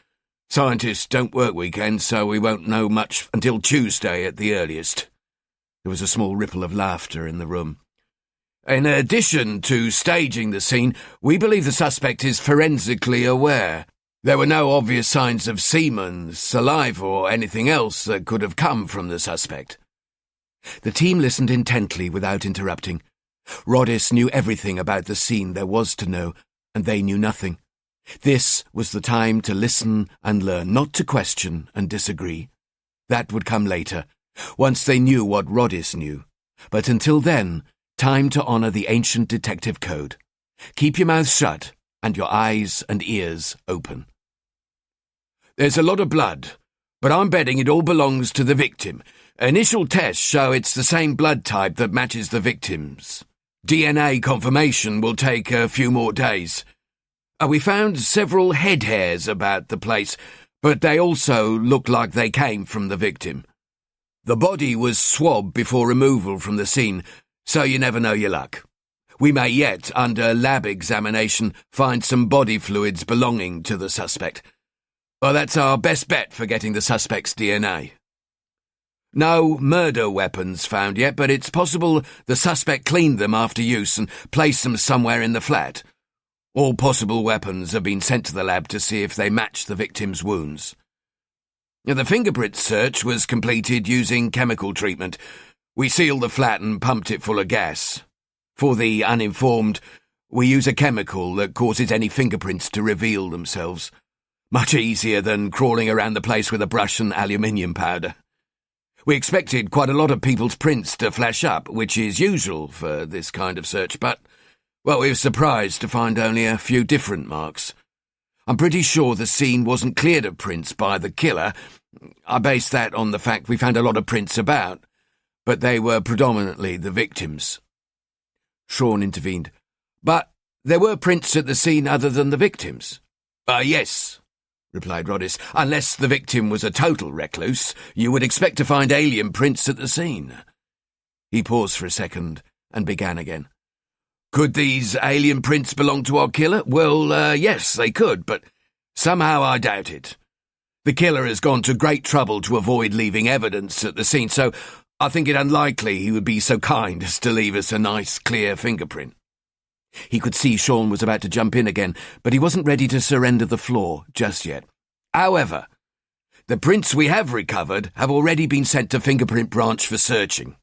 Scientists don't work weekends, so we won't know much until Tuesday at the earliest." There was a small ripple of laughter in the room. "In addition to staging the scene, we believe the suspect is forensically aware. There were no obvious signs of semen, saliva, or anything else that could have come from the suspect." The team listened intently without interrupting. Roddis knew everything about the scene there was to know, and they knew nothing. This was the time to listen and learn, not to question and disagree. That would come later, once they knew what Roddis knew. But until then, time to honour the ancient detective code. Keep your mouth shut and your eyes and ears open. "There's a lot of blood, but I'm betting it all belongs to the victim. Initial tests show it's the same blood type that matches the victim's. DNA confirmation will take a few more days. We found several head hairs about the place, but they also look like they came from the victim. The body was swabbed before removal from the scene, so you never know your luck. We may yet, under lab examination, find some body fluids belonging to the suspect. Well, that's our best bet for getting the suspect's DNA. No murder weapons found yet, but it's possible the suspect cleaned them after use and placed them somewhere in the flat. All possible weapons have been sent to the lab to see if they match the victim's wounds. The fingerprint search was completed using chemical treatment. We sealed the flat and pumped it full of gas. For the uninformed, we use a chemical that causes any fingerprints to reveal themselves. Much easier than crawling around the place with a brush and aluminium powder. We expected quite a lot of people's prints to flash up, which is usual for this kind of search, but, well, we were surprised to find only a few different marks. I'm pretty sure the scene wasn't cleared of prints by the killer. I base that on the fact we found a lot of prints about, but they were predominantly the victims. Sean intervened. But there were prints at the scene other than the victims? Yes, replied Rodis. Unless the victim was a total recluse, you would expect to find alien prints at the scene. He paused for a second and began again. Could these alien prints belong to our killer? Well, yes, they could, but somehow I doubt it. The killer has gone to great trouble to avoid leaving evidence at the scene, so I think it unlikely he would be so kind as to leave us a nice, clear fingerprint. He could see Sean was about to jump in again, but he wasn't ready to surrender the floor just yet. However, the prints we have recovered have already been sent to Fingerprint Branch for searching.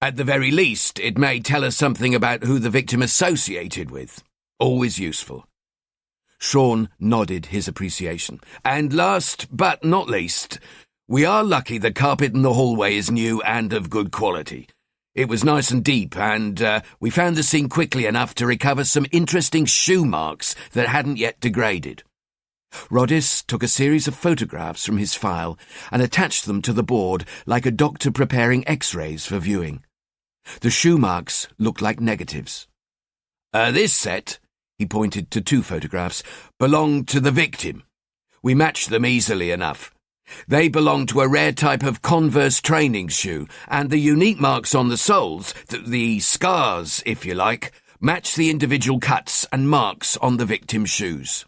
At the very least, it may tell us something about who the victim associated with. Always useful. Sean nodded his appreciation. And last but not least, we are lucky the carpet in the hallway is new and of good quality. It was nice and deep, and we found the scene quickly enough to recover some interesting shoe marks that hadn't yet degraded. Rodis took a series of photographs from his file and attached them to the board like a doctor preparing X-rays for viewing. The shoe marks looked like negatives. This set, he pointed to 2 photographs, belonged to the victim. We matched them easily enough. They belong to a rare type of Converse training shoe, and the unique marks on the soles, the scars, if you like, match the individual cuts and marks on the victim's shoes.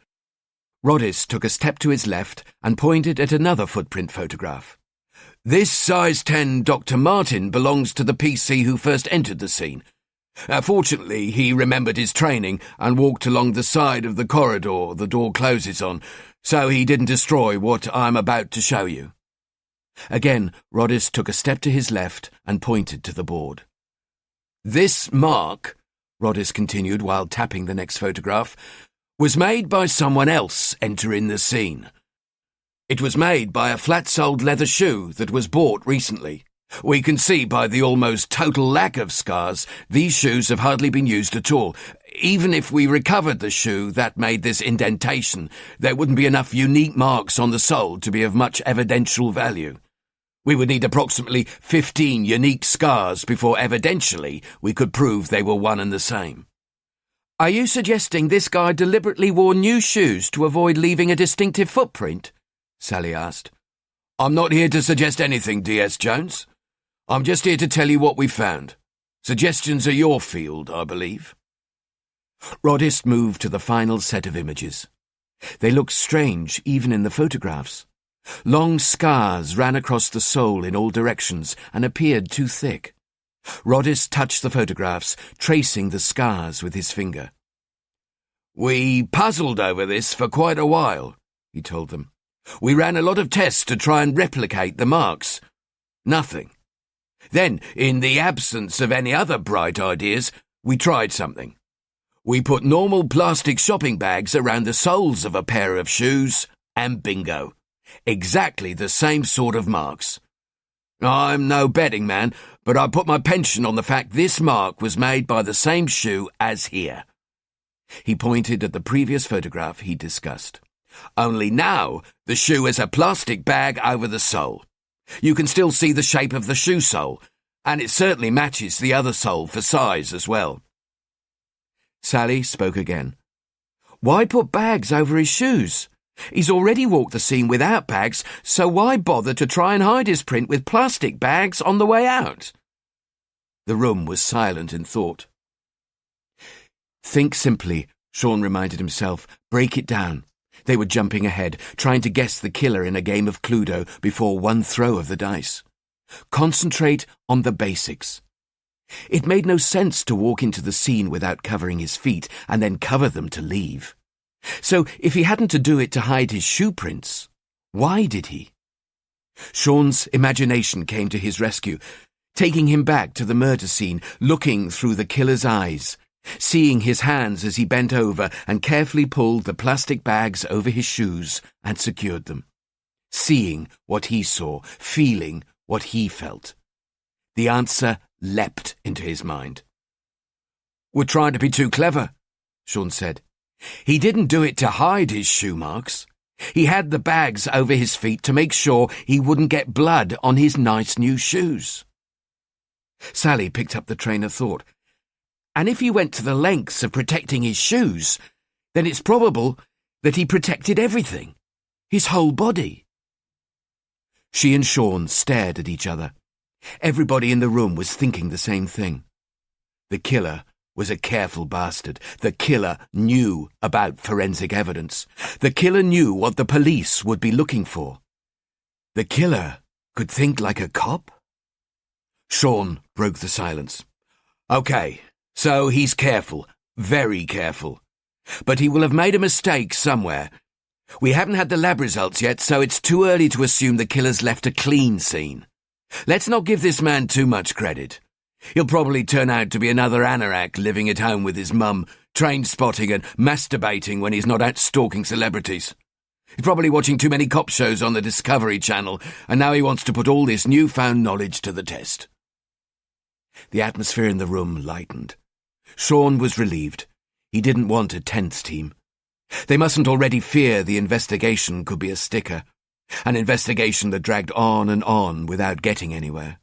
Rodis took a step to his left and pointed at another footprint photograph. This size 10 Dr. Martin belongs to the PC who first entered the scene. Fortunately, he remembered his training and walked along the side of the corridor the door closes on, so he didn't destroy what I'm about to show you. Again, Rodis took a step to his left and pointed to the board. This mark, Rodis continued while tapping the next photograph, was made by someone else entering the scene. It was made by a flat-soled leather shoe that was bought recently. We can see by the almost total lack of scars, these shoes have hardly been used at all. Even if we recovered the shoe that made this indentation, there wouldn't be enough unique marks on the sole to be of much evidential value. We would need approximately 15 unique scars before evidentially we could prove they were one and the same. Are you suggesting this guy deliberately wore new shoes to avoid leaving a distinctive footprint? Sally asked. I'm not here to suggest anything, D.S. Jones. I'm just here to tell you what we found. Suggestions are your field, I believe. Rodis moved to the final set of images. They looked strange even in the photographs. Long scars ran across the sole in all directions and appeared too thick. Rodis touched the photographs, tracing the scars with his finger. We puzzled over this for quite a while, he told them. We ran a lot of tests to try and replicate the marks. Nothing. Then, in the absence of any other bright ideas, we tried something. We put normal plastic shopping bags around the soles of a pair of shoes, and bingo. Exactly the same sort of marks. I'm no betting man, but I put my pension on the fact this mark was made by the same shoe as here. He pointed at the previous photograph he discussed. Only now, the shoe has a plastic bag over the sole. You can still see the shape of the shoe sole, and it certainly matches the other sole for size as well. Sally spoke again. Why put bags over his shoes? He's already walked the scene without bags, so why bother to try and hide his print with plastic bags on the way out? The room was silent in thought. Think simply, Sean reminded himself. Break it down. They were jumping ahead, trying to guess the killer in a game of Cluedo before one throw of the dice. Concentrate on the basics. It made no sense to walk into the scene without covering his feet and then cover them to leave. So if he hadn't to do it to hide his shoe prints, why did he? Sean's imagination came to his rescue, taking him back to the murder scene, looking through the killer's eyes, seeing his hands as he bent over and carefully pulled the plastic bags over his shoes and secured them. Seeing what he saw, feeling what he felt. The answer leapt into his mind. "We're trying to be too clever," Sean said. He didn't do it to hide his shoe marks. He had the bags over his feet to make sure he wouldn't get blood on his nice new shoes. Sally picked up the train of thought. And if he went to the lengths of protecting his shoes, then it's probable that he protected everything, his whole body. She and Sean stared at each other. Everybody in the room was thinking the same thing. The killer was a careful bastard. The killer knew about forensic evidence. The killer knew what the police would be looking for. The killer could think like a cop? Sean broke the silence. "Okay, so he's careful, very careful. But he will have made a mistake somewhere. We haven't had the lab results yet, so it's too early to assume the killer's left a clean scene. Let's not give this man too much credit. He'll probably turn out to be another anorak living at home with his mum, train spotting and masturbating when he's not out stalking celebrities. He's probably watching too many cop shows on the Discovery Channel, and now he wants to put all this newfound knowledge to the test." The atmosphere in the room lightened. Sean was relieved. He didn't want a tense team. They mustn't already fear the investigation could be a sticker, an investigation that dragged on and on without getting anywhere.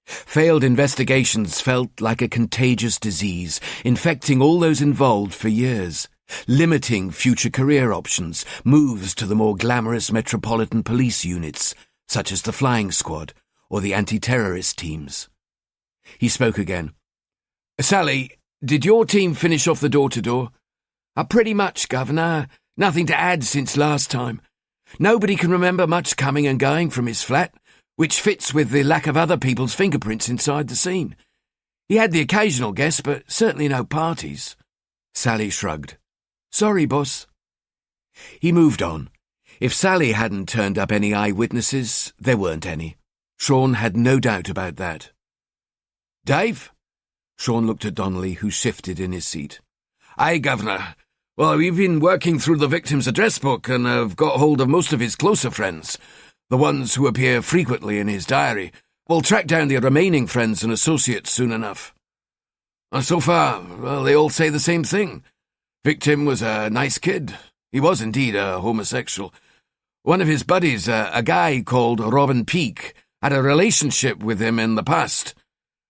Failed investigations felt like a contagious disease, infecting all those involved for years, limiting future career options, moves to the more glamorous metropolitan police units, such as the flying squad or the anti-terrorist teams. He spoke again. "Sally, did your team finish off the door-to-door?" Pretty much, Governor. Nothing to add since last time. Nobody can remember much coming and going from his flat, which fits with the lack of other people's fingerprints inside the scene. He had the occasional guest, but certainly no parties." Sally shrugged. "Sorry, boss." He moved on. If Sally hadn't turned up any eyewitnesses, there weren't any. Sean had no doubt about that. "Dave?" Sean looked at Donnelly, who shifted in his seat. "Aye, Governor. Well, we've been working through the victim's address book and have got hold of most of his closer friends, the ones who appear frequently in his diary. We'll track down the remaining friends and associates soon enough." And so far, well, they all say the same thing. Victim was a nice kid. He was indeed a homosexual. One of his buddies, a guy called Robin Peake, had a relationship with him in the past.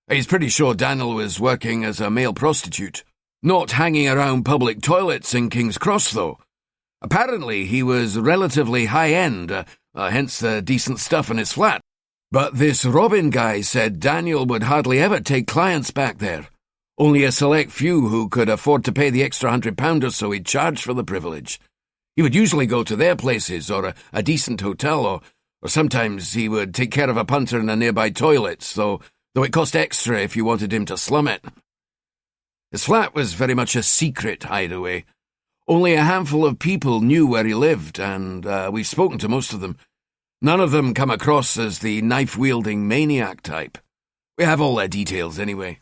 He's pretty sure Daniel was working as a male prostitute. Not hanging around public toilets in King's Cross, though. Apparently he was relatively high-end, hence the decent stuff in his flat. But this Robin guy said Daniel would hardly ever take clients back there. Only a select few who could afford to pay the extra £100 or so he'd charge for the privilege. He would usually go to their places or a decent hotel, or sometimes he would take care of a punter in a nearby toilets, though it cost extra if you wanted him to slum it. His flat was very much a secret hideaway. Only a handful of people knew where he lived, and we've spoken to most of them. None of them come across as the knife-wielding maniac type. We have all their details anyway.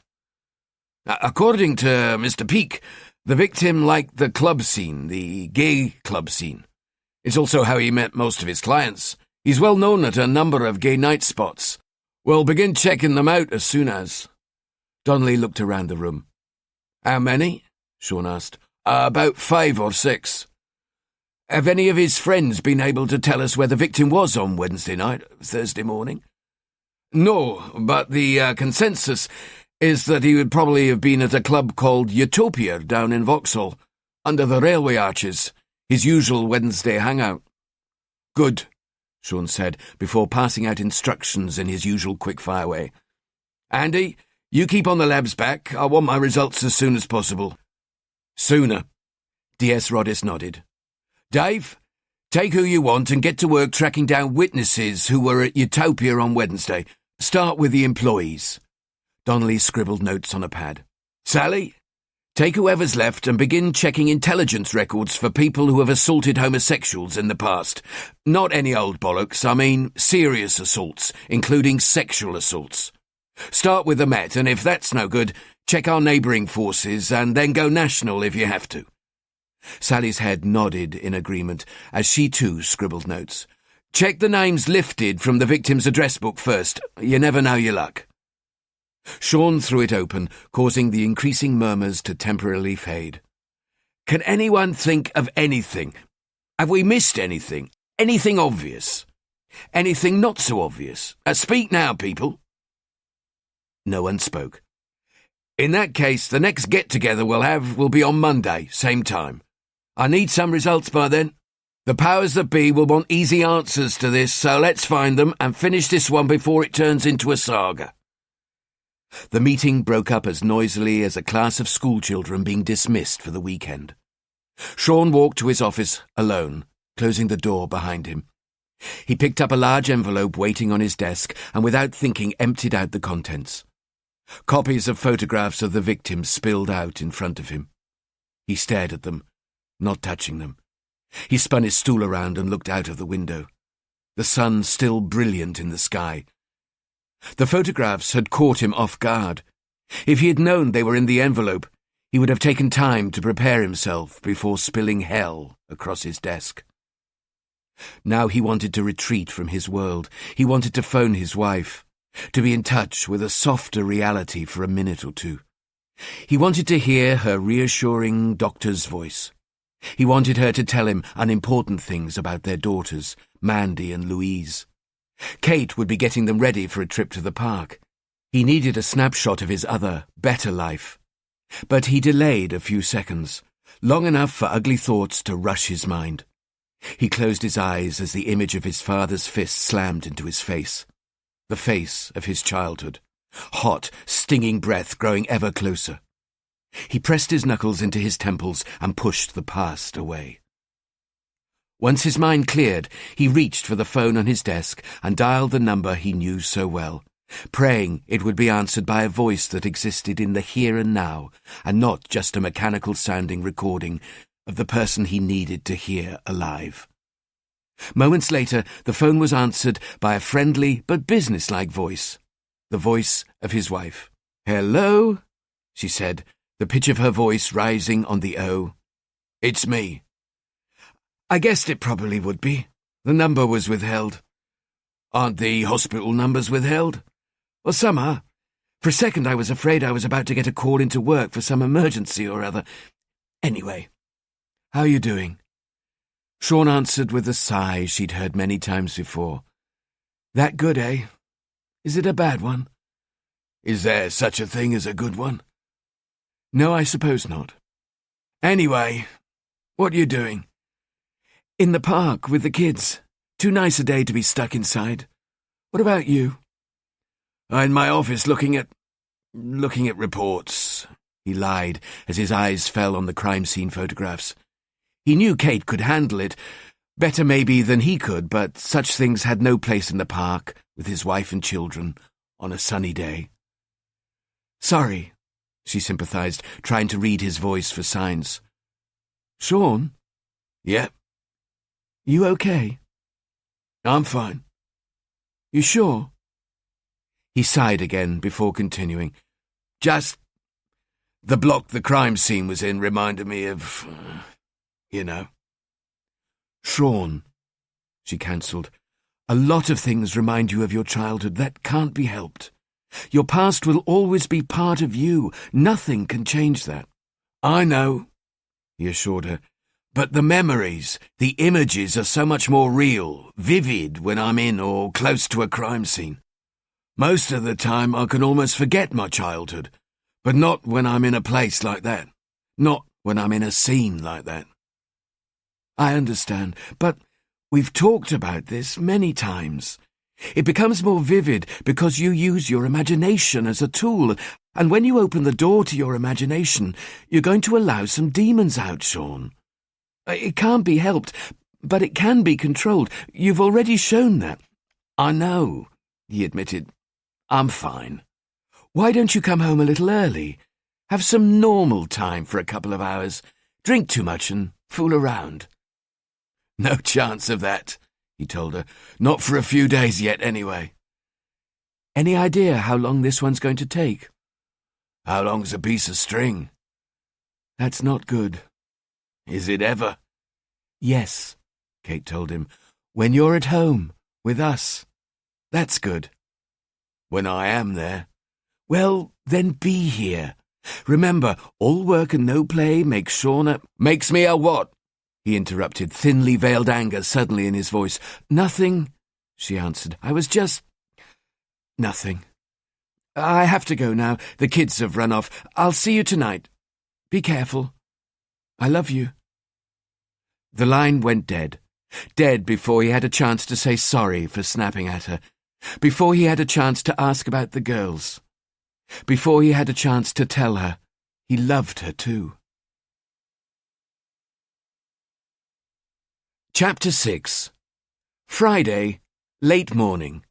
According to Mr. Peake, the victim liked the club scene, the gay club scene. It's also how he met most of his clients. He's well known at a number of gay night spots. We'll begin checking them out as soon as... Donnelly looked around the room. "How many?" Sean asked. "About 5 or 6. Have any of his friends been able to tell us where the victim was on Wednesday night, Thursday morning?" "No, but the consensus is that he would probably have been at a club called Utopia down in Vauxhall, under the railway arches. His usual Wednesday hangout. Good, Sean said, before passing out instructions in his usual quick-fire way. Andy, you keep on the labs back. I want my results as soon as possible. Sooner. DS Rodis nodded. Dave, take who you want and get to work tracking down witnesses who were at Utopia on Wednesday. Start with the employees. Donnelly scribbled notes on a pad. Sally, take whoever's left and begin checking intelligence records for people who have assaulted homosexuals in the past. Not any old bollocks, I mean serious assaults, including sexual assaults. Start with the Met, and if that's no good, check our neighbouring forces and then go national if you have to. Sally's head nodded in agreement as she too scribbled notes. Check the names lifted from the victim's address book first. You never know your luck. Sean threw it open, causing the increasing murmurs to temporarily fade. Can anyone think of anything? Have we missed anything? Anything obvious? Anything not so obvious? Speak now, people. No one spoke. In that case, the next get-together will be on Monday, same time. I need some results by then. The powers that be will want easy answers to this, so let's find them and finish this one before it turns into a saga. The meeting broke up as noisily as a class of schoolchildren being dismissed for the weekend. Sean walked to his office alone, closing the door behind him. He picked up a large envelope waiting on his desk and without thinking emptied out the contents. Copies of photographs of the victims spilled out in front of him. He stared at them, not touching them. He spun his stool around and looked out of the window. The sun still brilliant in the sky. The photographs had caught him off guard. If he had known they were in the envelope, he would have taken time to prepare himself before spilling hell across his desk. Now he wanted to retreat from his world. He wanted to phone his wife, to be in touch with a softer reality for a minute or two. He wanted to hear her reassuring doctor's voice. He wanted her to tell him unimportant things about their daughters, Mandy and Louise. Kate would be getting them ready for a trip to the park. He needed a snapshot of his other, better life. But he delayed a few seconds, long enough for ugly thoughts to rush his mind. He closed his eyes as the image of his father's fist slammed into his face. The face of his childhood. Hot, stinging breath growing ever closer. He pressed his knuckles into his temples and pushed the past away. Once his mind cleared, he reached for the phone on his desk and dialed the number he knew so well, praying it would be answered by a voice that existed in the here and now, and not just a mechanical-sounding recording of the person he needed to hear alive. Moments later, the phone was answered by a friendly but businesslike voice, the voice of his wife. "Hello?" she said, the pitch of her voice rising on the O. "It's me." "I guessed it probably would be. The number was withheld." "Aren't the hospital numbers withheld?" "Well, some are. For a second I was afraid I was about to get a call into work for some emergency or other. Anyway, how are you doing?" Sean answered with a sigh she'd heard many times before. "That good, eh? Is it a bad one?" "Is there such a thing as a good one?" "No, I suppose not. Anyway, what are you doing?" "In the park with the kids. Too nice a day to be stuck inside. What about you?" "In my office looking at reports," he lied as his eyes fell on the crime scene photographs. He knew Kate could handle it, better maybe than he could, but such things had no place in the park with his wife and children on a sunny day. "Sorry," she sympathized, trying to read his voice for signs. "Sean?" "Yeah?" "You okay?" "I'm fine." "You sure?" He sighed again before continuing. "Just the block the crime scene was in reminded me of, you know." "Sean," she cancelled, "a lot of things remind you of your childhood. That can't be helped. Your past will always be part of you. Nothing can change that." "I know," he assured her, "but the memories, the images are so much more real, vivid when I'm in or close to a crime scene. Most of the time I can almost forget my childhood, but not when I'm in a place like that. Not when I'm in a scene like that." I understand, but we've talked about this many times. It becomes more vivid because you use your imagination as a tool, and when you open the door to your imagination, you're going to allow some demons out, Sean. It can't be helped, but it can be controlled. You've already shown that. I know, he admitted. I'm fine. Why don't you come home a little early? Have some normal time for a couple of hours. Drink too much and fool around. No chance of that, he told her. Not for a few days yet, anyway. Any idea how long this one's going to take? How long's a piece of string? That's not good. Is it ever? Yes, Kate told him. When you're at home, with us. That's good. When I am there. Well, then be here. Remember, all work and no play makes Sean a— Makes me a what? He interrupted, thinly veiled anger suddenly in his voice. Nothing, she answered. I was just— Nothing. I have to go now. The kids have run off. I'll see you tonight. Be careful. I love you. The line went dead. Dead before he had a chance to say sorry for snapping at her. Before he had a chance to ask about the girls. Before he had a chance to tell her he loved her too. Chapter 6. Friday, late morning.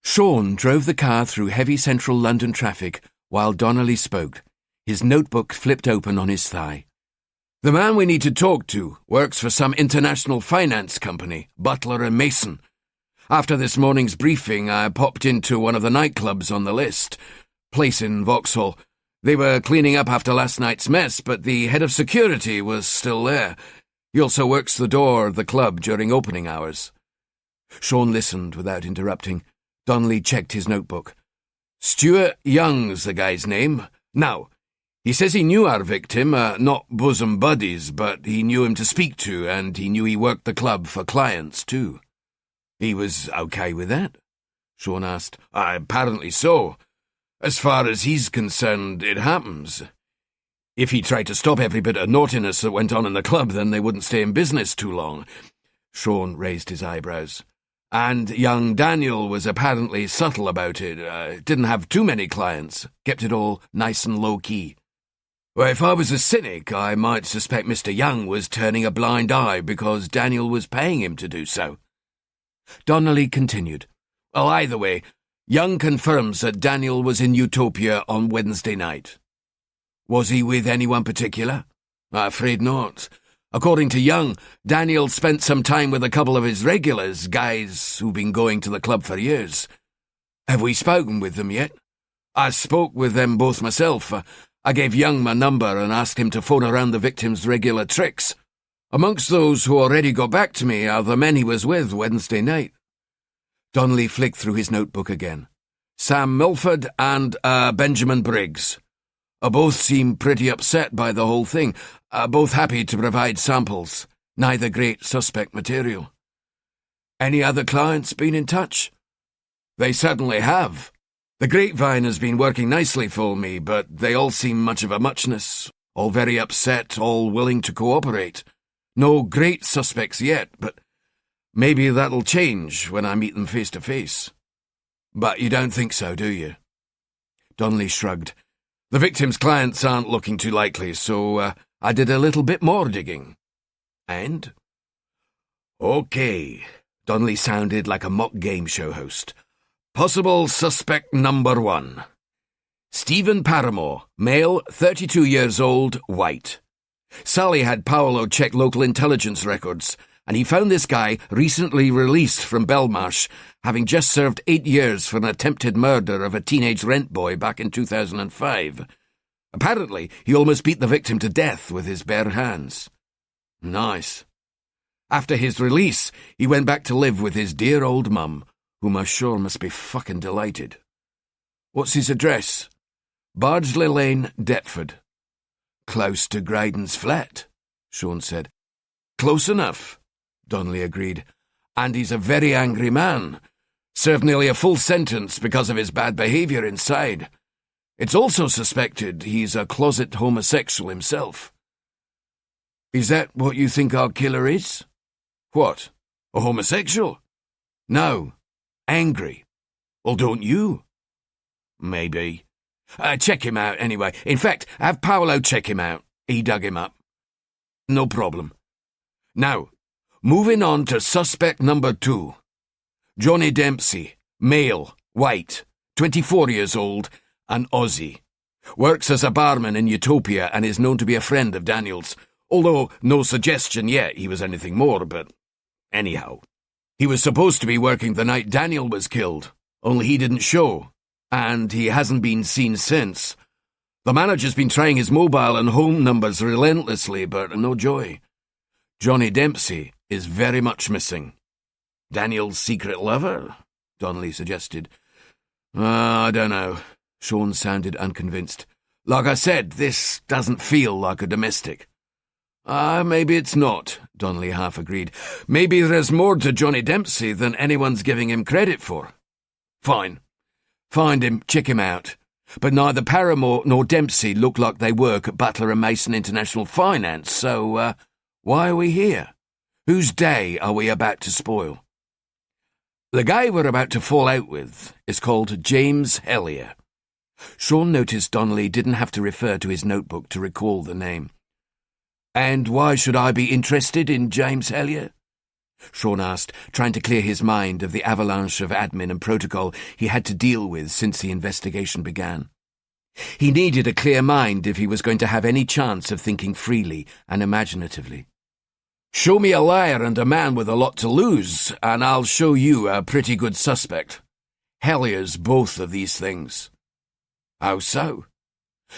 Sean drove the car through heavy central London traffic while Donnelly spoke, his notebook flipped open on his thigh. The man we need to talk to works for some international finance company, Butler and Mason. After this morning's briefing, I popped into one of the nightclubs on the list, place in Vauxhall. They were cleaning up after last night's mess, but the head of security was still there. He also works the door of the club during opening hours. Sean listened without interrupting. Donnelly checked his notebook. Stuart Young's the guy's name. Now, he says he knew our victim, not bosom buddies, but he knew him to speak to, and he knew he worked the club for clients, too. He was okay with that? Sean asked. Apparently so. As far as he's concerned, it happens. If he tried to stop every bit of naughtiness that went on in the club, then they wouldn't stay in business too long. Sean raised his eyebrows. And young Daniel was apparently subtle about it, didn't have too many clients, kept it all nice and low-key. Well, if I was a cynic, I might suspect Mr. Young was turning a blind eye because Daniel was paying him to do so. Donnelly continued. Well, either way, Young confirms that Daniel was in Utopia on Wednesday night. Was he with anyone particular? I'm afraid not. According to Young, Daniel spent some time with a couple of his regulars, guys who've been going to the club for years. Have we spoken with them yet? I spoke with them both myself. I gave Young my number and asked him to phone around the victim's regular tricks. Amongst those who already got back to me are the men he was with Wednesday night. Donnelly flicked through his notebook again. Sam Milford and Benjamin Briggs. Both seem pretty upset by the whole thing. Both happy to provide samples. Neither great suspect material. Any other clients been in touch? They certainly have. The grapevine has been working nicely for me, but they all seem much of a muchness. All very upset, all willing to cooperate. No great suspects yet, but maybe that'll change when I meet them face to face. But you don't think so, do you? Donnelly shrugged. The victim's clients aren't looking too likely, so I did a little bit more digging. And? Okay. Donnelly sounded like a mock game show host. Possible suspect number 1. Stephen Paramore, male, 32 years old, white. Sally had Paolo check local intelligence records, and he found this guy recently released from Belmarsh, having just served 8 years for an attempted murder of a teenage rent boy back in 2005. Apparently, he almost beat the victim to death with his bare hands. Nice. After his release, he went back to live with his dear old mum, whom I'm sure must be fucking delighted. What's his address? Bardsley Lane, Deptford. Close to Gryden's flat, Sean said. Close enough, Donnelly agreed. And he's a very angry man. Served nearly a full sentence because of his bad behaviour inside. It's also suspected he's a closet homosexual himself. Is that what you think our killer is? What, a homosexual? No, angry. Well, don't you? Maybe. Check him out anyway. In fact, have Paolo check him out. He dug him up. No problem. Now, moving on to suspect number 2. Johnny Dempsey, male, white, 24 years old, an Aussie. Works as a barman in Utopia and is known to be a friend of Daniel's, although no suggestion yet he was anything more, but anyhow. He was supposed to be working the night Daniel was killed, only he didn't show, and he hasn't been seen since. The manager's been trying his mobile and home numbers relentlessly, but no joy. Johnny Dempsey is very much missing. Daniel's secret lover? Donnelly suggested. I don't know. Sean sounded unconvinced. Like I said, this doesn't feel like a domestic. Maybe it's not, Donnelly half agreed. Maybe there's more to Johnny Dempsey than anyone's giving him credit for. Fine. Find him, check him out. But neither Paramore nor Dempsey look like they work at Butler & Mason International Finance, so, why are we here? Whose day are we about to spoil? The guy we're about to fall out with is called James Hellier. Sean noticed Donnelly didn't have to refer to his notebook to recall the name. And why should I be interested in James Hellier? Sean asked, trying to clear his mind of the avalanche of admin and protocol he had to deal with since the investigation began. He needed a clear mind if he was going to have any chance of thinking freely and imaginatively. Show me a liar and a man with a lot to lose, and I'll show you a pretty good suspect. Hellier's both of these things. How so?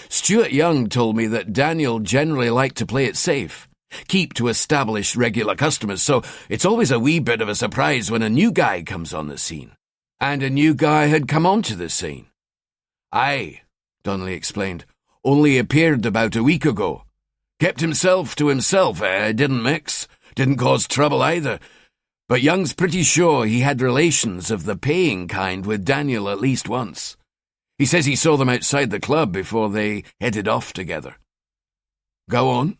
Stuart Young told me that Daniel generally liked to play it safe, keep to established regular customers, so it's always a wee bit of a surprise when a new guy comes on the scene. And a new guy had come onto the scene. Aye, Donnelly explained, only appeared about a week ago. Kept himself to himself, didn't mix, didn't cause trouble either. But Young's pretty sure he had relations of the paying kind with Daniel at least once. He says he saw them outside the club before they headed off together. Go on,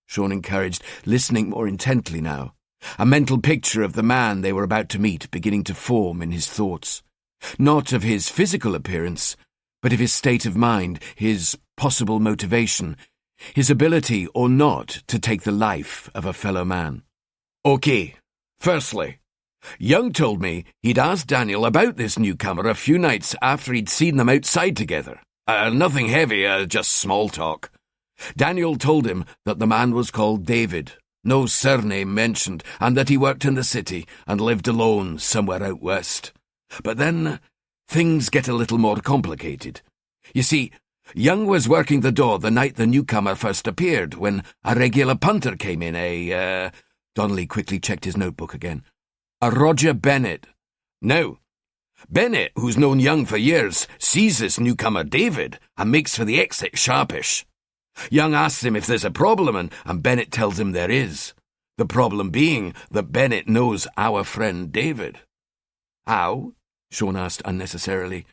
Sean encouraged, listening more intently now, a mental picture of the man they were about to meet beginning to form in his thoughts. Not of his physical appearance, but of his state of mind, his possible motivation, his ability or not to take the life of a fellow man. Okay, firstly, Young told me he'd asked Daniel about this newcomer a few nights after he'd seen them outside together. Nothing heavy, just small talk. Daniel told him that the man was called David, no surname mentioned, and that he worked in the city and lived alone somewhere out west. But then things get a little more complicated. You see, Young was working the door the night the newcomer first appeared, when a regular punter came in, Donnelly quickly checked his notebook again. A Roger Bennett. No. Bennett, who's known Young for years, sees this newcomer David and makes for the exit sharpish. Young asks him if there's a problem, and Bennett tells him there is. The problem being that Bennett knows our friend David. How? Sean asked unnecessarily.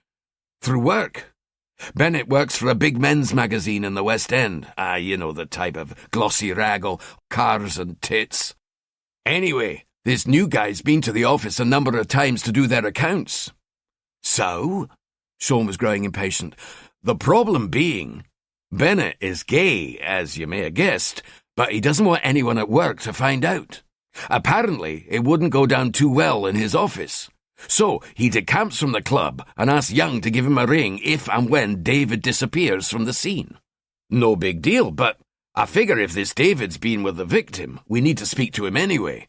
Through work. Bennett works for a big men's magazine in the West End. You know, the type of glossy raggle, cars and tits. Anyway, this new guy's been to the office a number of times to do their accounts. So? Sean was growing impatient. The problem being, Bennett is gay, as you may have guessed, but he doesn't want anyone at work to find out. Apparently, it wouldn't go down too well in his office. So he decamps from the club and asks Young to give him a ring if and when David disappears from the scene. No big deal, but I figure if this David's been with the victim, we need to speak to him anyway.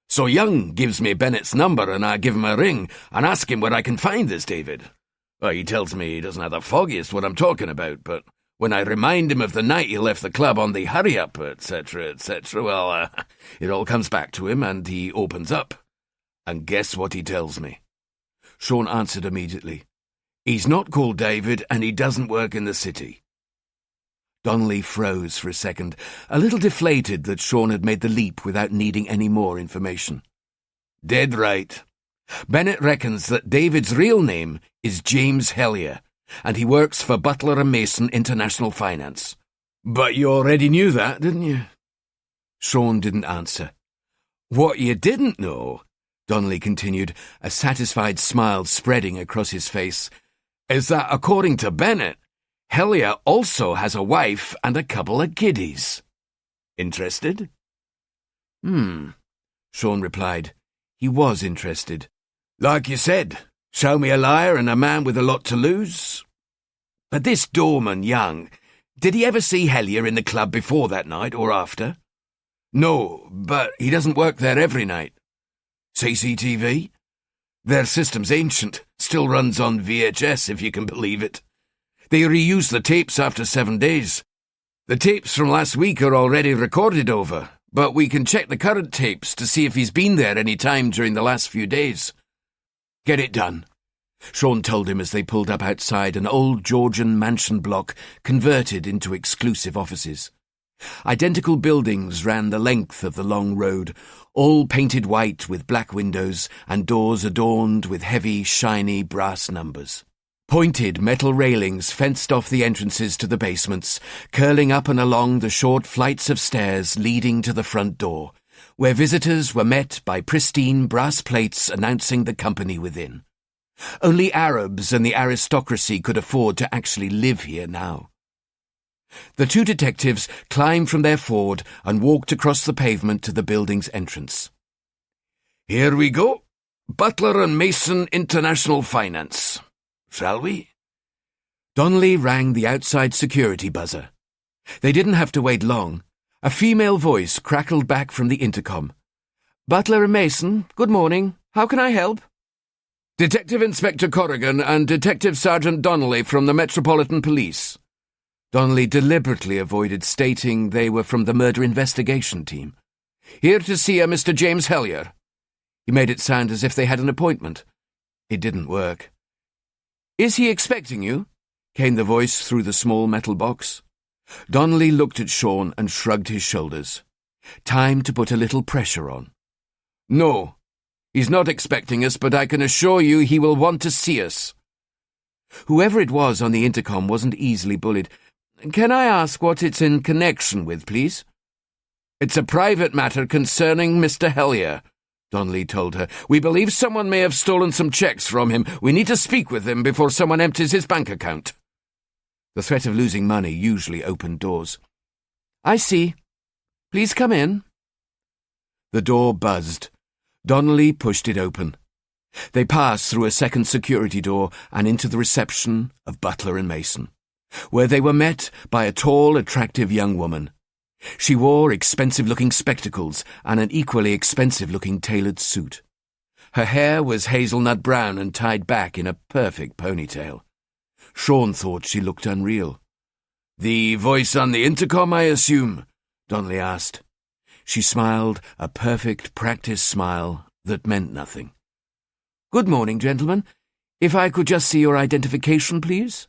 So Young gives me Bennett's number and I give him a ring and ask him where I can find this David. Well, he tells me he doesn't have the foggiest what I'm talking about, but when I remind him of the night he left the club on the hurry-up, etc., well, it all comes back to him and he opens up. And guess what he tells me? Sean answered immediately. He's not called David and he doesn't work in the city. Donnelly froze for a second, a little deflated that Sean had made the leap without needing any more information. Dead right. Bennett reckons that David's real name is James Hellier, and he works for Butler & Mason International Finance. But you already knew that, didn't you? Sean didn't answer. "What you didn't know," Donnelly continued, a satisfied smile spreading across his face, "is that according to Bennett, Hellier also has a wife and a couple of kiddies. Interested?" Sean replied. He was interested. "Like you said, show me a liar and a man with a lot to lose. But this doorman, Young, did he ever see Hellier in the club before that night or after?" "No, but he doesn't work there every night." "CCTV?" "Their system's ancient, still runs on VHS, if you can believe it. They reuse the tapes after 7 days. The tapes from last week are already recorded over, but we can check the current tapes to see if he's been there any time during the last few days." "Get it done," Sean told him as they pulled up outside an old Georgian mansion block converted into exclusive offices. Identical buildings ran the length of the long road, all painted white with black windows and doors adorned with heavy, shiny brass numbers. Pointed metal railings fenced off the entrances to the basements, curling up and along the short flights of stairs leading to the front door, where visitors were met by pristine brass plates announcing the company within. Only Arabs and the aristocracy could afford to actually live here now. The two detectives climbed from their Ford and walked across the pavement to the building's entrance. "Here we go. Butler and Mason International Finance. Shall we?" Donnelly rang the outside security buzzer. They didn't have to wait long. A female voice crackled back from the intercom. "Butler and Mason, good morning. How can I help?" "Detective Inspector Corrigan and Detective Sergeant Donnelly from the Metropolitan Police." Donnelly deliberately avoided stating they were from the murder investigation team. "Here to see a Mr. James Hellier." He made it sound as if they had an appointment. It didn't work. "Is he expecting you?" came the voice through the small metal box. Donnelly looked at Sean and shrugged his shoulders. Time to put a little pressure on. "No, he's not expecting us, but I can assure you he will want to see us." Whoever it was on the intercom wasn't easily bullied. "Can I ask what it's in connection with, please?" "It's a private matter concerning Mr. Hellier," Donnelly told her. "We believe someone may have stolen some checks from him. We need to speak with him before someone empties his bank account." The threat of losing money usually opened doors. "I see. Please come in." The door buzzed. Donnelly pushed it open. They passed through a second security door and into the reception of Butler and Mason, where they were met by a tall, attractive young woman. She wore expensive-looking spectacles and an equally expensive-looking tailored suit. Her hair was hazelnut brown and tied back in a perfect ponytail. Sean thought she looked unreal. "The voice on the intercom, I assume?" Donnelly asked. She smiled, a perfect practice smile that meant nothing. "Good morning, gentlemen. If I could just see your identification, please."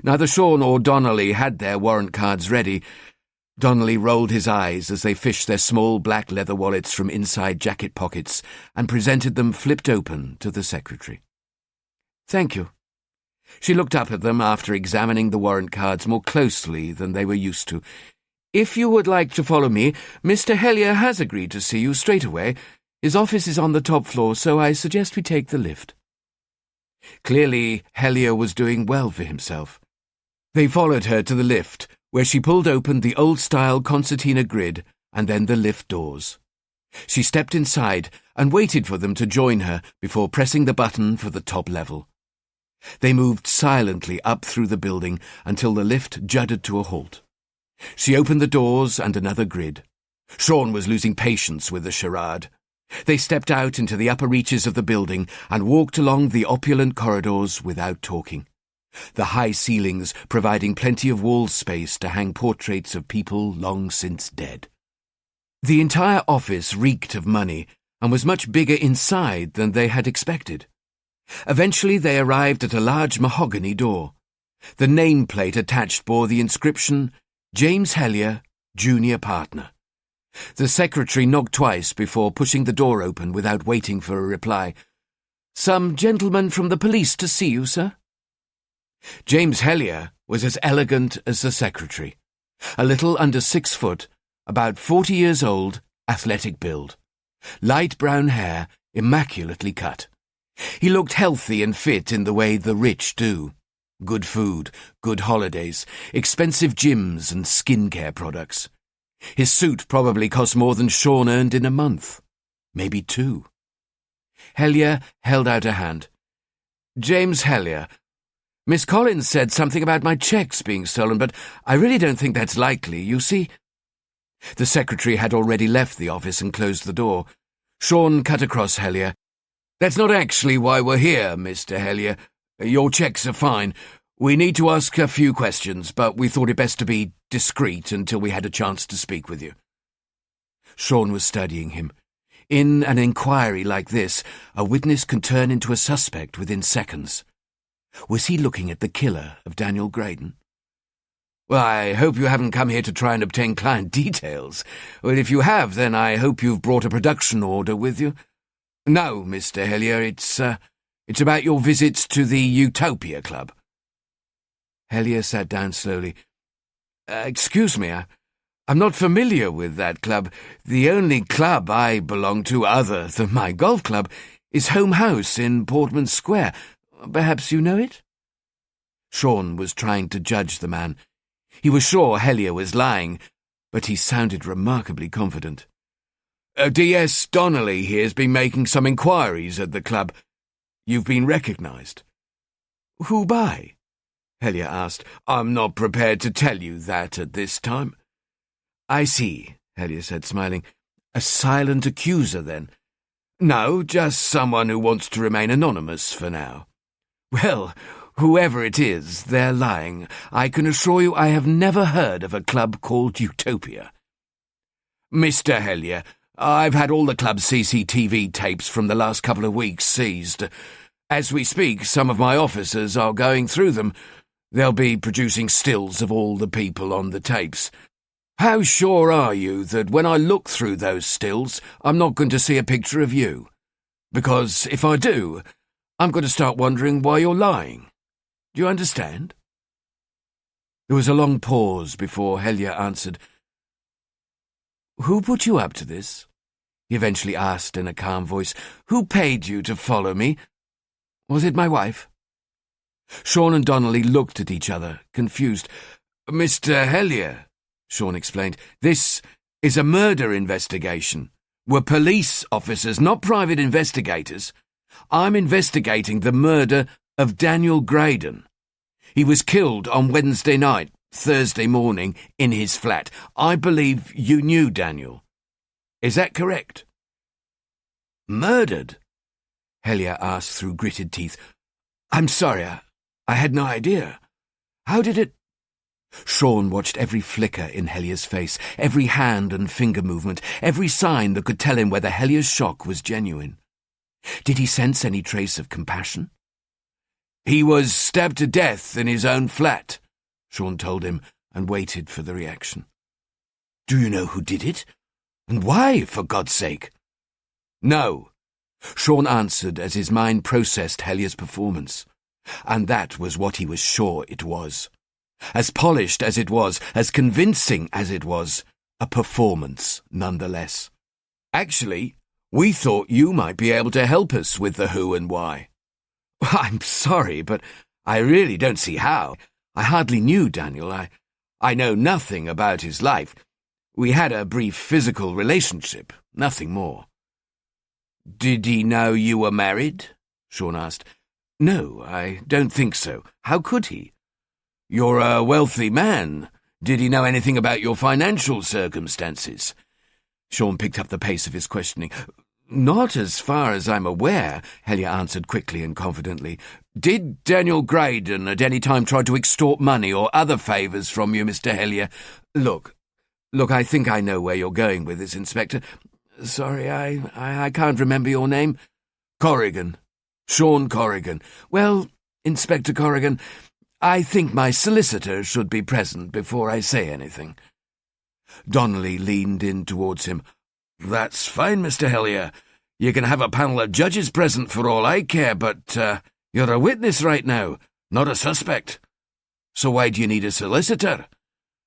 Neither Sean or Donnelly had their warrant cards ready. Donnelly rolled his eyes as they fished their small black leather wallets from inside jacket pockets and presented them flipped open to the secretary. "Thank you." She looked up at them after examining the warrant cards more closely than they were used to. "If you would like to follow me, Mr. Hellier has agreed to see you straight away. His office is on the top floor, so I suggest we take the lift." Clearly, Hellier was doing well for himself. They followed her to the lift, where she pulled open the old-style concertina grid and then the lift doors. She stepped inside and waited for them to join her before pressing the button for the top level. They moved silently up through the building until the lift juddered to a halt. She opened the doors and another grid. Sean was losing patience with the charade. They stepped out into the upper reaches of the building and walked along the opulent corridors without talking, the high ceilings providing plenty of wall space to hang portraits of people long since dead. The entire office reeked of money and was much bigger inside than they had expected. Eventually they arrived at a large mahogany door. The nameplate attached bore the inscription, "James Hellier, Junior Partner." The secretary knocked twice before pushing the door open without waiting for a reply. "Some gentleman from the police to see you, sir." James Hellier was as elegant as the secretary. A little under 6 foot, about 40 years old, athletic build. Light brown hair, immaculately cut. He looked healthy and fit in the way the rich do. Good food, good holidays, expensive gyms and skincare products. His suit probably cost more than Sean earned in a month. Maybe 2. Hellier held out a hand. James Hellier. Miss Collins said something about my cheques being stolen, but I really don't think that's likely, you see. The secretary had already left the office and closed the door. Sean cut across Hellier. That's not actually why we're here, Mr. Hellier. Your cheques are fine. We need to ask a few questions, but we thought it best to be discreet until we had a chance to speak with you. Sean was studying him. In an inquiry like this, a witness can turn into a suspect within seconds. Was he looking at the killer of Daniel Graydon? Well, I hope you haven't come here to try and obtain client details. Well, if you have, then I hope you've brought a production order with you. No, Mr. Hellier, it's about your visits to the Utopia Club. Hellier sat down slowly. Excuse me, I'm not familiar with that club. The only club I belong to other than my golf club is Home House in Portman Square. Perhaps you know it? Sean was trying to judge the man. He was sure Hellier was lying, but he sounded remarkably confident. D.S. Donnelly here has been making some inquiries at the club. You've been recognised. Who by? Hellier asked. I'm not prepared to tell you that at this time. I see, Hellier said, smiling. A silent accuser, then? No, just someone who wants to remain anonymous for now. Well, whoever it is, they're lying. I can assure you I have never heard of a club called Utopia. Mr. Hellier, I've had all the club's CCTV tapes from the last couple of weeks seized. As we speak, some of my officers are going through them. They'll be producing stills of all the people on the tapes. How sure are you that when I look through those stills, I'm not going to see a picture of you? Because if I do, I'm going to start wondering why you're lying. Do you understand? There was a long pause before Hellier answered. Who put you up to this? He eventually asked in a calm voice. Who paid you to follow me? Was it my wife? Sean and Donnelly looked at each other, confused. Mr. Hellier, Sean explained, this is a murder investigation. We're police officers, not private investigators. I'm investigating the murder of Daniel Graydon. He was killed on Wednesday night, Thursday morning, in his flat. I believe you knew Daniel. Is that correct? Murdered? Hellier asked through gritted teeth. I'm sorry, I had no idea. How did it... Sean watched every flicker in Hellier's face, every hand and finger movement, every sign that could tell him whether Hellier's shock was genuine. Did he sense any trace of compassion? He was stabbed to death in his own flat, Sean told him, and waited for the reaction. Do you know who did it? And why, for God's sake? No, Sean answered as his mind processed Hellier's performance. And that was what he was sure it was. As polished as it was, as convincing as it was, a performance nonetheless. Actually, we thought you might be able to help us with the who and why. I'm sorry, but I really don't see how. I hardly knew Daniel. I know nothing about his life. We had a brief physical relationship, nothing more. Did he know you were married? Sean asked. No, I don't think so. How could he? You're a wealthy man. Did he know anything about your financial circumstances? Sean picked up the pace of his questioning. Not as far as I'm aware, Hellier answered quickly and confidently. Did Daniel Graydon at any time try to extort money or other favours from you, Mr. Hellier? Look, I think I know where you're going with this, Inspector. Sorry, I can't remember your name. Corrigan. Sean Corrigan. Well, Inspector Corrigan, I think my solicitor should be present before I say anything. Donnelly leaned in towards him. That's fine, Mr. Hellier. You can have a panel of judges present for all I care, but you're a witness right now, not a suspect. So why do you need a solicitor?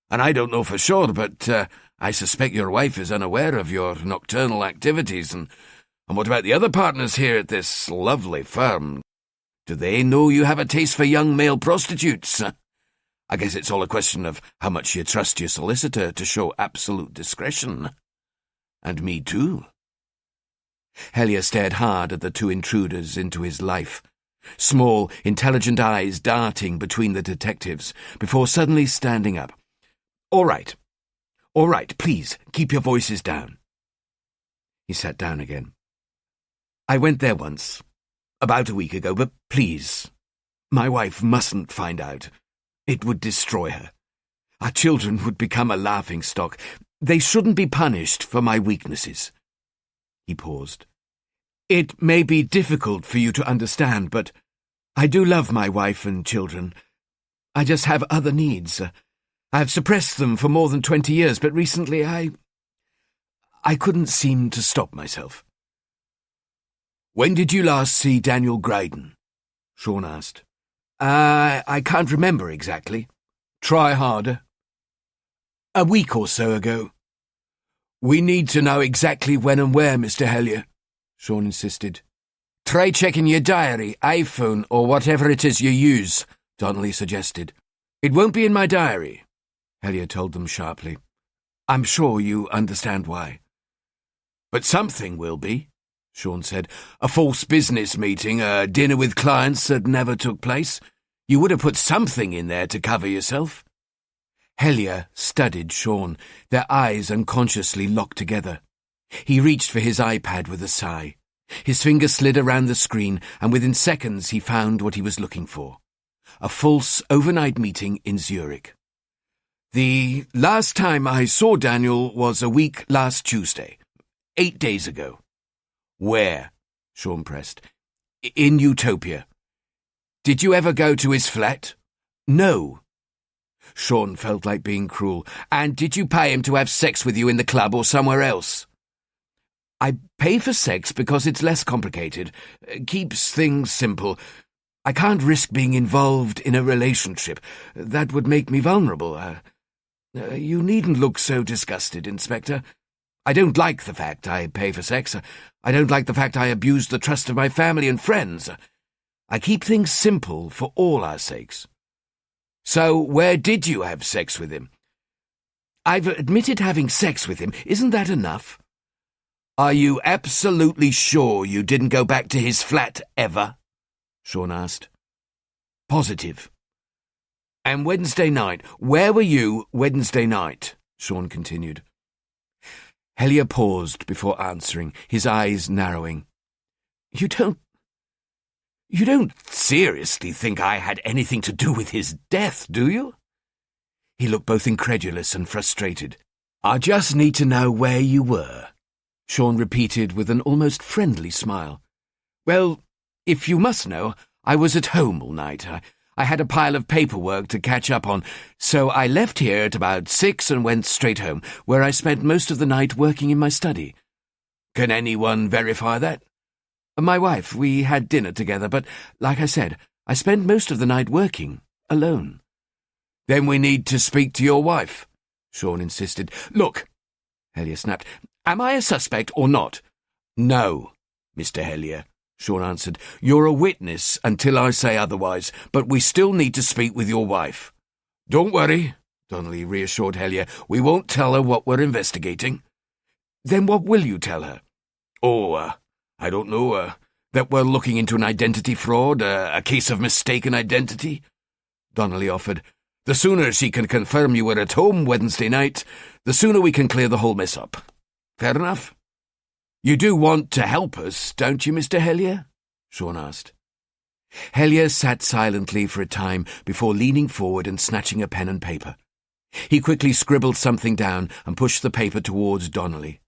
And I don't know for sure, but I suspect your wife is unaware of your nocturnal activities, and what about the other partners here at this lovely firm? Do they know you have a taste for young male prostitutes? I guess it's all a question of how much you trust your solicitor to show absolute discretion. And me too. Hellier stared hard at the two intruders into his life, small, intelligent eyes darting between the detectives, before suddenly standing up. All right, please, keep your voices down. He sat down again. I went there once, about a week ago, but please, my wife mustn't find out. It would destroy her. Our children would become a laughingstock. They shouldn't be punished for my weaknesses. He paused. It may be difficult for you to understand, but I do love my wife and children. I just have other needs. I have suppressed them for more than 20 years, but recently I couldn't seem to stop myself. When did you last see Daniel Graydon? Sean asked. I can't remember exactly. Try harder. A week or so ago. We need to know exactly when and where, Mr. Hellier, Sean insisted. Try checking your diary, iPhone, or whatever it is you use, Donnelly suggested. It won't be in my diary, Hellier told them sharply. I'm sure you understand why. But something will be, Sean said. A false business meeting, a dinner with clients that never took place. You would have put something in there to cover yourself. Hellier studied Sean, their eyes unconsciously locked together. He reached for his iPad with a sigh. His finger slid around the screen, and within seconds he found what he was looking for. A false overnight meeting in Zurich. The last time I saw Daniel was a week last Tuesday, 8 days ago. Where? Sean pressed. In Utopia. Did you ever go to his flat? No. Sean felt like being cruel. And did you pay him to have sex with you in the club or somewhere else? I pay for sex because it's less complicated, keeps things simple. I can't risk being involved in a relationship. That would make me vulnerable. You needn't look so disgusted, Inspector. I don't like the fact I pay for sex. I don't like the fact I abuse the trust of my family and friends. I keep things simple for all our sakes. So, where did you have sex with him? I've admitted having sex with him. Isn't that enough? Are you absolutely sure you didn't go back to his flat ever? Sean asked. Positive. And Wednesday night, where were you Wednesday night? Sean continued. Hellier paused before answering, his eyes narrowing. You don't seriously think I had anything to do with his death, do you? He looked both incredulous and frustrated. I just need to know where you were, Sean repeated with an almost friendly smile. Well, if you must know, I was at home all night. I had a pile of paperwork to catch up on, so I left here at about 6 and went straight home, where I spent most of the night working in my study. Can anyone verify that? My wife, we had dinner together, but, like I said, I spent most of the night working, alone. Then we need to speak to your wife, Sean insisted. Look, Hellier snapped, am I a suspect or not? No, Mr. Hellier, Sean answered. You're a witness until I say otherwise, but we still need to speak with your wife. Don't worry, Donnelly reassured Hellier. We won't tell her what we're investigating. Then what will you tell her? I don't know, that we're looking into an identity fraud, a case of mistaken identity, Donnelly offered. The sooner she can confirm you were at home Wednesday night, the sooner we can clear the whole mess up. Fair enough? You do want to help us, don't you, Mr. Hellier? Sean asked. Hellier sat silently for a time before leaning forward and snatching a pen and paper. He quickly scribbled something down and pushed the paper towards Donnelly.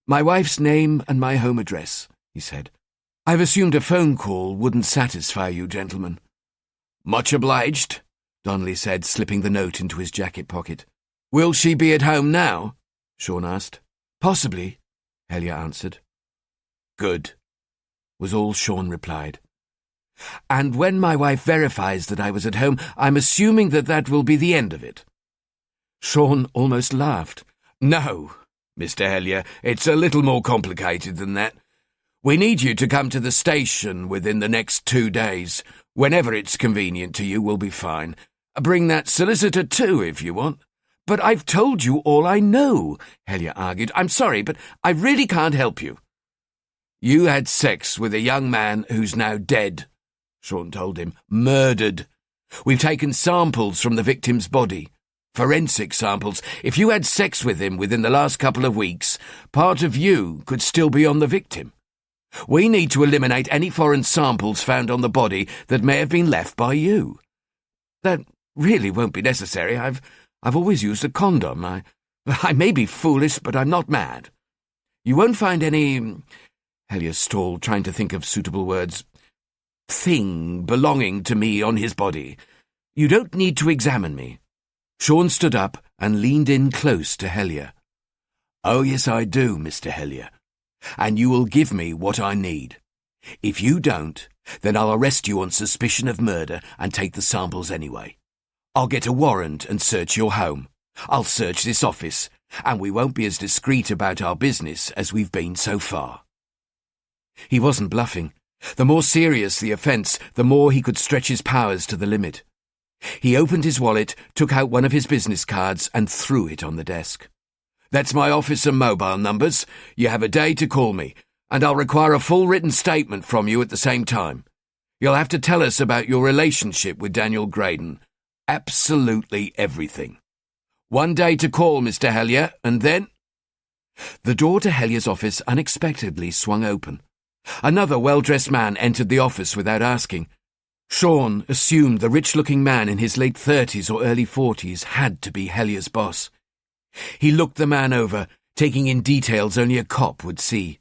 My wife's name and my home address, he said. I've assumed a phone call wouldn't satisfy you, gentlemen. Much obliged, Donnelly said, slipping the note into his jacket pocket. Will she be at home now? Sean asked. Possibly, Hellier answered. Good, was all Sean replied. And when my wife verifies that I was at home, I'm assuming that will be the end of it. Sean almost laughed. No, Mr. Hellier, it's a little more complicated than that. We need you to come to the station within the next 2 days. Whenever it's convenient to you, we'll be fine. Bring that solicitor too, if you want. But I've told you all I know, Hellier argued. I'm sorry, but I really can't help you. You had sex with a young man who's now dead, Sean told him. Murdered. We've taken samples from the victim's body. Forensic samples. If you had sex with him within the last couple of weeks, part of you could still be on the victim. We need to eliminate any foreign samples found on the body that may have been left by you. That really won't be necessary. I've always used a condom. I may be foolish, but I'm not mad. You won't find any... Hellier stalled, trying to think of suitable words. Thing belonging to me on his body. You don't need to examine me. Sean stood up and leaned in close to Hellier. Oh, yes, I do, Mr. Hellier. And you will give me what I need. If you don't, then I'll arrest you on suspicion of murder and take the samples anyway. I'll get a warrant and search your home. I'll search this office, and we won't be as discreet about our business as we've been so far. He wasn't bluffing. The more serious the offence, the more he could stretch his powers to the limit. He opened his wallet, took out one of his business cards, and threw it on the desk. That's my office and mobile numbers. You have a day to call me, and I'll require a full written statement from you at the same time. You'll have to tell us about your relationship with Daniel Graydon. Absolutely everything. 1 day to call, Mr. Hellier, and then... The door to Hellier's office unexpectedly swung open. Another well-dressed man entered the office without asking. Sean assumed the rich-looking man in his late 30s or early 40s had to be Hellier's boss. He looked the man over, taking in details only a cop would see.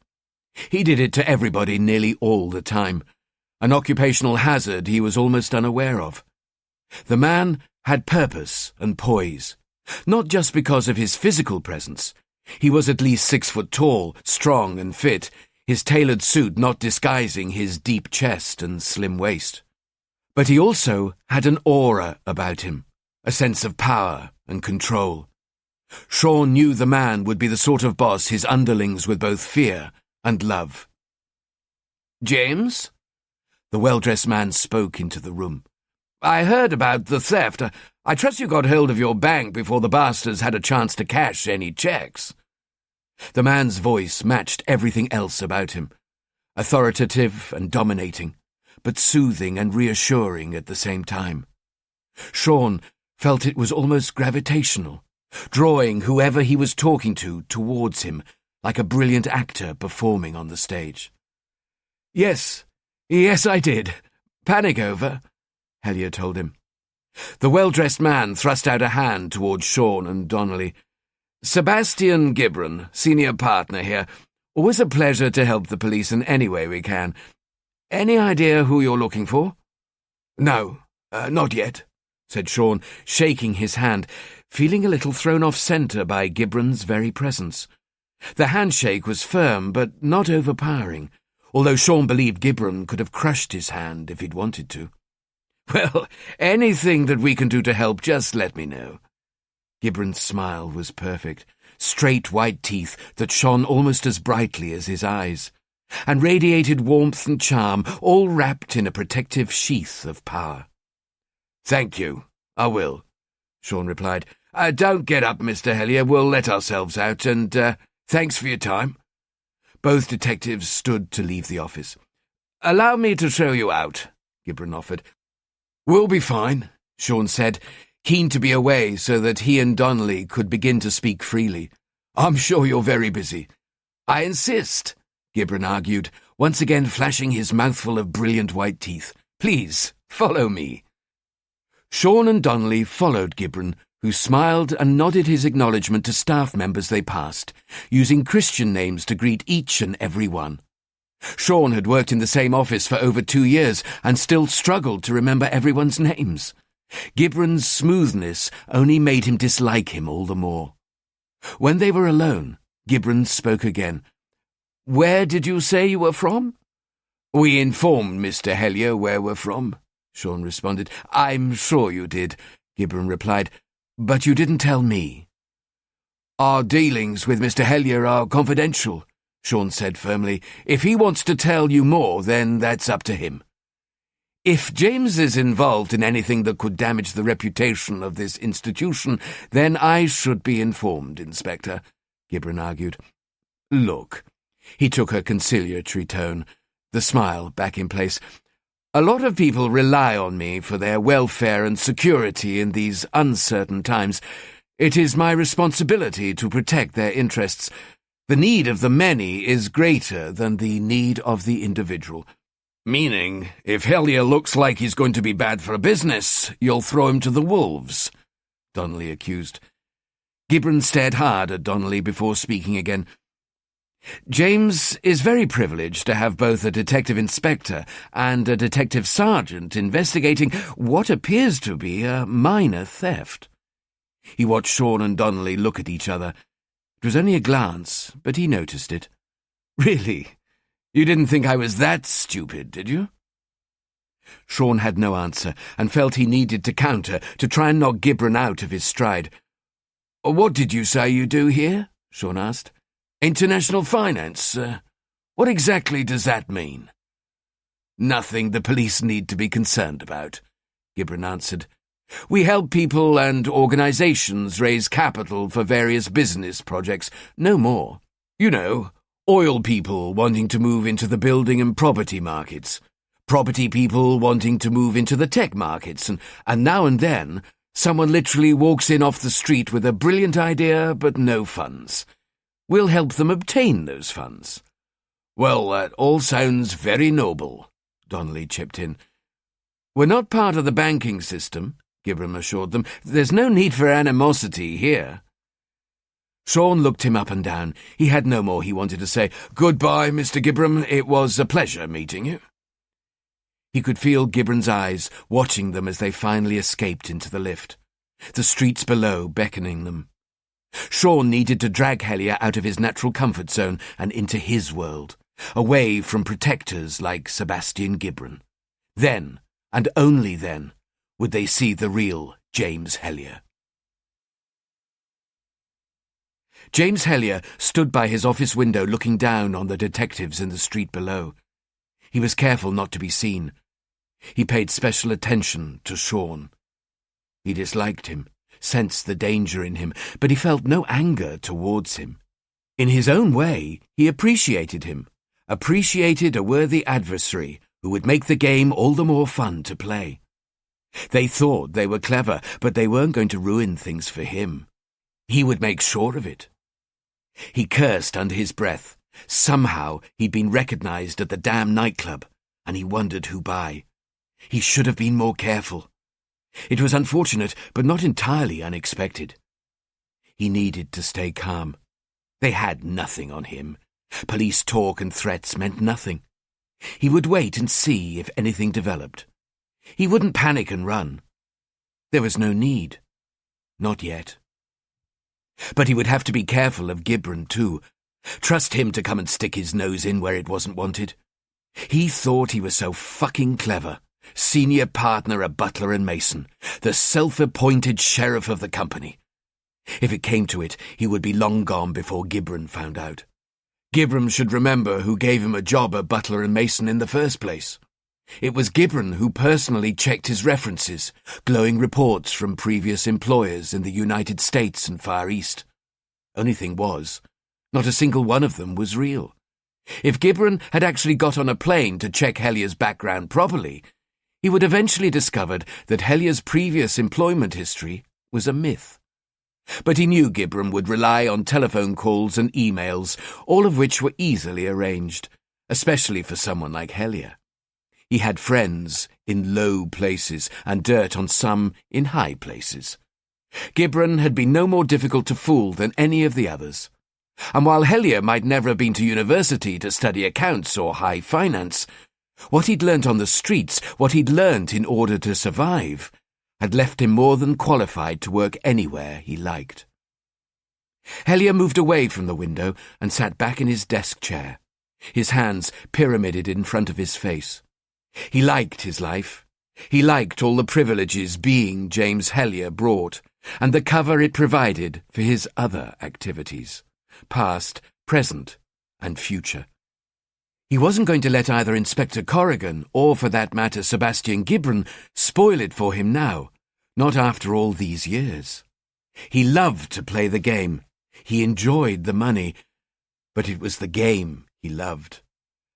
He did it to everybody nearly all the time, an occupational hazard he was almost unaware of. The man had purpose and poise, not just because of his physical presence. He was at least 6 foot tall, strong and fit, his tailored suit not disguising his deep chest and slim waist. But he also had an aura about him, a sense of power and control. Sean knew the man would be the sort of boss his underlings would both fear and love. James? The well-dressed man spoke into the room. I heard about the theft. I trust you got hold of your bank before the bastards had a chance to cash any checks. The man's voice matched everything else about him, authoritative and dominating, but soothing and reassuring at the same time. Sean felt it was almost gravitational, drawing whoever he was talking to towards him like a brilliant actor performing on the stage. Yes, I did. Panic over, Hellier told him. The well-dressed man thrust out a hand towards Sean and Donnelly. Sebastian Gibran, senior partner here. Always a pleasure to help the police in any way we can. Any idea who you're looking for? No, not yet, said Sean, shaking his hand, feeling a little thrown off centre by Gibran's very presence. The handshake was firm, but not overpowering, although Sean believed Gibran could have crushed his hand if he'd wanted to. Well, anything that we can do to help, just let me know. Gibran's smile was perfect, straight white teeth that shone almost as brightly as his eyes, and radiated warmth and charm, all wrapped in a protective sheath of power. Thank you, I will, Sean replied. Don't get up, Mr. Hellier, we'll let ourselves out, and thanks for your time. Both detectives stood to leave the office. Allow me to show you out, Gibran offered. We'll be fine, Sean said, keen to be away so that he and Donnelly could begin to speak freely. I'm sure you're very busy. I insist, Gibran argued, once again flashing his mouthful of brilliant white teeth. Please, follow me. Sean and Donnelly followed Gibran, who smiled and nodded his acknowledgement to staff members they passed, using Christian names to greet each and every one. Sean had worked in the same office for over 2 years and still struggled to remember everyone's names. Gibran's smoothness only made him dislike him all the more. When they were alone, Gibran spoke again. Where did you say you were from? We informed Mr. Hellier where we're from, Sean responded. I'm sure you did, Gibran replied, but you didn't tell me. Our dealings with Mr. Hellier are confidential, Sean said firmly. If he wants to tell you more, then that's up to him. If James is involved in anything that could damage the reputation of this institution, then I should be informed, Inspector, Gibran argued. Look, he took a conciliatory tone, the smile back in place. A lot of people rely on me for their welfare and security in these uncertain times. It is my responsibility to protect their interests. The need of the many is greater than the need of the individual. Meaning, if Hellier looks like he's going to be bad for a business, you'll throw him to the wolves, Donnelly accused. Gibran stared hard at Donnelly before speaking again. James is very privileged to have both a detective inspector and a detective sergeant investigating what appears to be a minor theft. He watched Sean and Donnelly look at each other. It was only a glance, but he noticed it. Really? You didn't think I was that stupid, did you? Sean had no answer, and felt he needed to counter to try and knock Gibran out of his stride. What did you say you do here? Sean asked. International finance. What exactly does that mean? Nothing the police need to be concerned about, Gibran answered. We help people and organizations raise capital for various business projects, no more. You know, oil people wanting to move into the building and property markets, property people wanting to move into the tech markets, and now and then someone literally walks in off the street with a brilliant idea but no funds. We'll help them obtain those funds. Well, that all sounds very noble, Donnelly chipped in. We're not part of the banking system, Gibran assured them. There's no need for animosity here. Sean looked him up and down. He had no more he wanted to say. Goodbye, Mr. Gibran. It was a pleasure meeting you. He could feel Gibran's eyes watching them as they finally escaped into the lift, the streets below beckoning them. Sean needed to drag Hellier out of his natural comfort zone and into his world, away from protectors like Sebastian Gibran. Then, and only then, would they see the real James Hellier. James Hellier stood by his office window looking down on the detectives in the street below. He was careful not to be seen. He paid special attention to Sean. He disliked him, sensed the danger in him, but he felt no anger towards him. In his own way, he appreciated him, appreciated a worthy adversary who would make the game all the more fun to play. They thought they were clever, but they weren't going to ruin things for him. He would make sure of it. He cursed under his breath. Somehow he'd been recognized at the damn nightclub, and he wondered who by. He should have been more careful. It was unfortunate, but not entirely unexpected. He needed to stay calm. They had nothing on him. Police talk and threats meant nothing. He would wait and see if anything developed. He wouldn't panic and run. There was no need. Not yet. But he would have to be careful of Gibran, too. Trust him to come and stick his nose in where it wasn't wanted. He thought he was so fucking clever. Senior partner at Butler and Mason, the self-appointed sheriff of the company. If it came to it, he would be long gone before Gibran found out. Gibran should remember who gave him a job at Butler and Mason in the first place. It was Gibran who personally checked his references, glowing reports from previous employers in the United States and Far East. Only thing was, not a single one of them was real. If Gibran had actually got on a plane to check Hellier's background properly, he would eventually discovered that Hellier's previous employment history was a myth. But he knew Gibran would rely on telephone calls and emails, all of which were easily arranged, especially for someone like Hellier. He had friends in low places and dirt on some in high places. Gibran had been no more difficult to fool than any of the others. And while Hellier might never have been to university to study accounts or high finance, what he'd learnt on the streets, what he'd learnt in order to survive, had left him more than qualified to work anywhere he liked. Hellier moved away from the window and sat back in his desk chair, his hands pyramided in front of his face. He liked his life. He liked all the privileges being James Hellier brought, and the cover it provided for his other activities, past, present, and future. He wasn't going to let either Inspector Corrigan, or for that matter Sebastian Gibran, spoil it for him now, not after all these years. He loved to play the game. He enjoyed the money, but it was the game he loved,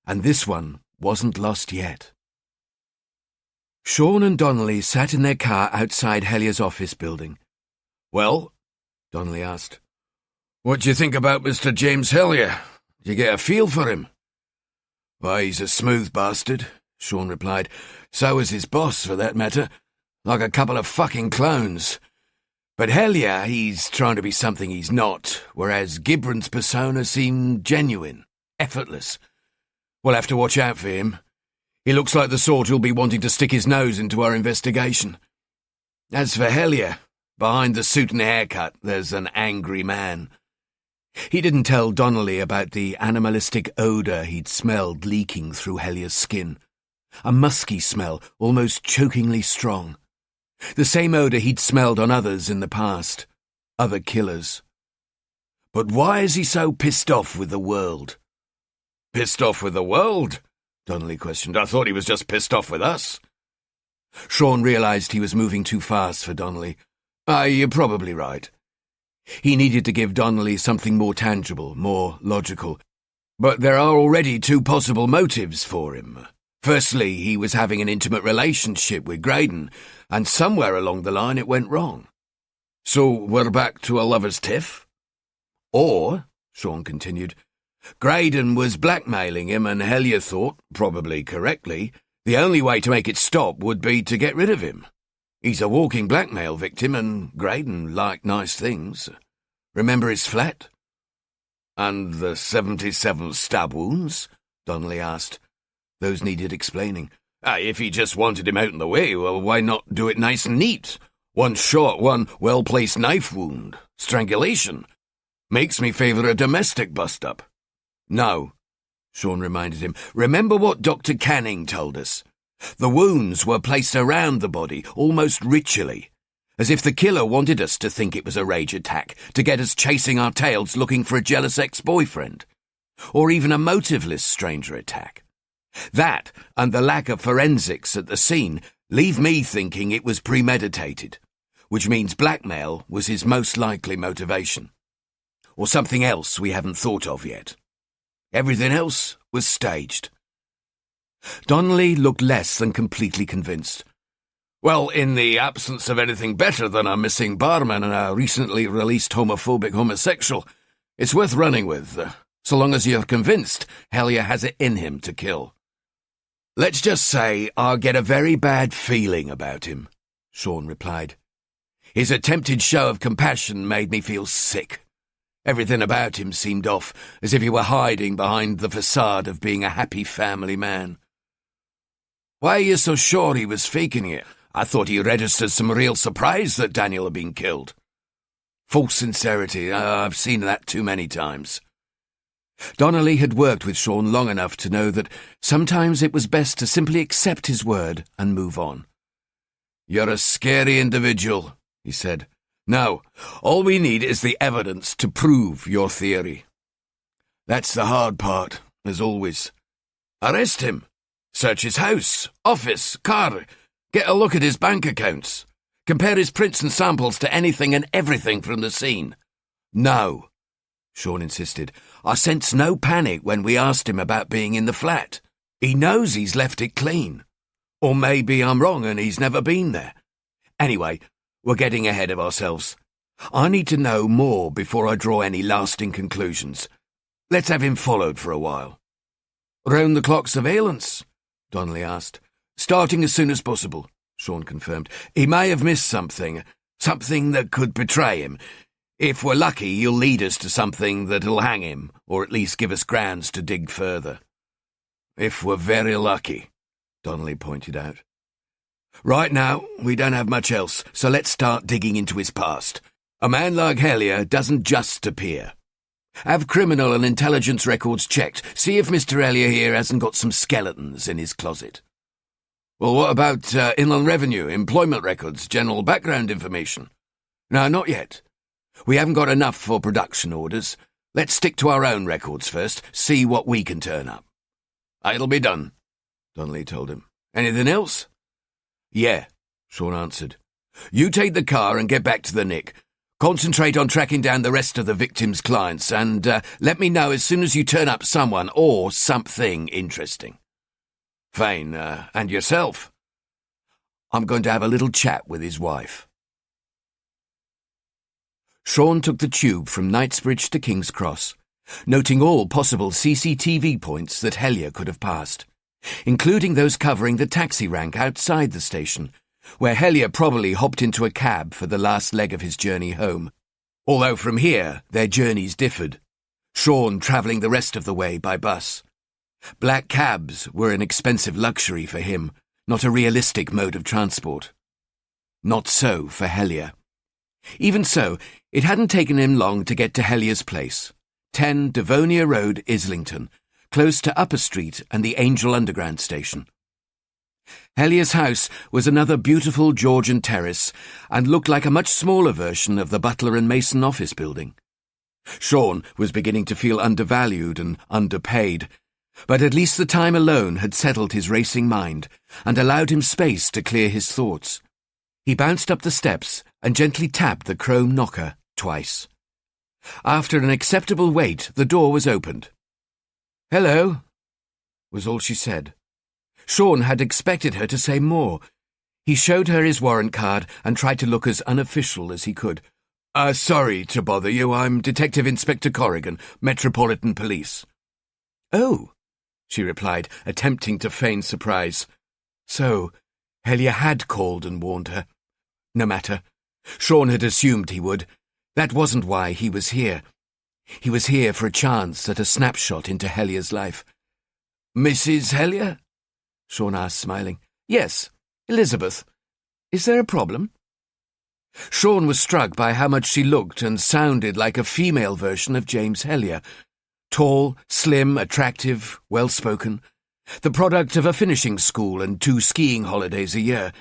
and this one wasn't lost yet. Sean and Donnelly sat in their car outside Hellier's office building. "Well," Donnelly asked, "what do you think about Mr. James Hellier? Do you get a feel for him?" "Why, he's a smooth bastard," Sean replied. "So is his boss, for that matter. Like a couple of fucking clones. But Hellier, he's trying to be something he's not, whereas Gibran's persona seemed genuine, effortless. We'll have to watch out for him. He looks like the sort who'll be wanting to stick his nose into our investigation. As for Hellier, behind the suit and haircut, there's an angry man." He didn't tell Donnelly about the animalistic odour he'd smelled leaking through Hellier's skin. A musky smell, almost chokingly strong. The same odour he'd smelled on others in the past. Other killers. "But why is he so pissed off with the world?" "Pissed off with the world?" Donnelly questioned. "I thought he was just pissed off with us." Sean realised he was moving too fast for Donnelly. You're probably right. He needed to give Donnelly something more tangible, more logical. But there are already two possible motives for him. Firstly, he was having an intimate relationship with Graydon, and somewhere along the line it went wrong. "So we're back to a lover's tiff?" "Or," Sean continued, "Graydon was blackmailing him, and Hellier thought, probably correctly, the only way to make it stop would be to get rid of him. He's a walking blackmail victim, and Graydon liked nice things. Remember his flat?" "And the 77 stab wounds?" Donnelly asked. Those needed explaining. If he just wanted him out in the way, well, why not do it nice and neat? One shot, one well-placed knife wound. Strangulation. Makes me favour a domestic bust-up." "No," Sean reminded him. "Remember what Dr. Canning told us? The wounds were placed around the body, almost ritually, as if the killer wanted us to think it was a rage attack, to get us chasing our tails looking for a jealous ex-boyfriend, or even a motiveless stranger attack. That, and the lack of forensics at the scene, leave me thinking it was premeditated, which means blackmail was his most likely motivation. Or something else we haven't thought of yet. Everything else was staged." Donnelly looked less than completely convinced. "Well, in the absence of anything better than a missing barman and a recently released homophobic homosexual, it's worth running with, so long as you're convinced Hellier has it in him to kill." "Let's just say I get a very bad feeling about him," Sean replied. "His attempted show of compassion made me feel sick. Everything about him seemed off, as if he were hiding behind the facade of being a happy family man." "Why are you so sure he was faking it? I thought he registered some real surprise that Daniel had been killed." "False sincerity. I've seen that too many times." Donnelly had worked with Sean long enough to know that sometimes it was best to simply accept his word and move on. "You're a scary individual," he said. "Now, all we need is the evidence to prove your theory." "That's the hard part, as always. Arrest him. Search his house, office, car. Get a look at his bank accounts. Compare his prints and samples to anything and everything from the scene." "No," Sean insisted. "I sensed no panic when we asked him about being in the flat. He knows he's left it clean. Or maybe I'm wrong and he's never been there. Anyway, we're getting ahead of ourselves. I need to know more before I draw any lasting conclusions. Let's have him followed for a while." "Round-the-clock surveillance?" Donnelly asked. "Starting as soon as possible," Sean confirmed. "He may have missed something that could betray him. If we're lucky, he'll lead us to something that'll hang him, or at least give us grounds to dig further." "If we're very lucky," Donnelly pointed out. "Right now, we don't have much else, so let's start digging into his past. A man like Hellier doesn't just appear. Have criminal and intelligence records checked. See if Mr. Hellier here hasn't got some skeletons in his closet." "Well, what about Inland Revenue, employment records, general background information?" No, not yet. We haven't got enough for production orders. Let's stick to our own records first, see what we can turn up. It'll be done, Donnelly told him. Anything else? Yeah, Sean answered. You take the car and get back to the Nick. Concentrate on tracking down the rest of the victim's clients and let me know as soon as you turn up someone or something interesting. Fine, and yourself? I'm going to have a little chat with his wife. Sean took the tube from Knightsbridge to King's Cross, noting all possible CCTV points that Hellier could have passed, including those covering the taxi rank outside the station, where Hellier probably hopped into a cab for the last leg of his journey home. Although from here, their journeys differed, Sean travelling the rest of the way by bus. Black cabs were an expensive luxury for him, not a realistic mode of transport. Not so for Hellier. Even so, it hadn't taken him long to get to Hellier's place, 10 Devonia Road, Islington, close to Upper Street and the Angel Underground station. Hellier's house was another beautiful Georgian terrace and looked like a much smaller version of the Butler and Mason office building. Sean was beginning to feel undervalued and underpaid, but at least the time alone had settled his racing mind and allowed him space to clear his thoughts. He bounced up the steps and gently tapped the chrome knocker twice. After an acceptable wait, the door was opened. "Hello," was all she said. Sean had expected her to say more. He showed her his warrant card and tried to look as unofficial as he could. Sorry to bother you. I'm Detective Inspector Corrigan, Metropolitan Police." "Oh," she replied, attempting to feign surprise. So, Hellier had called and warned her. No matter. Sean had assumed he would. That wasn't why he was here. He was here for a chance at a snapshot into Hellier's life. "Mrs. Hellier?" Sean asked, smiling. "Yes, Elizabeth. Is there a problem?" Sean was struck by how much she looked and sounded like a female version of James Hellier. Tall, slim, attractive, well-spoken. The product of a finishing school and 2 skiing holidays a year.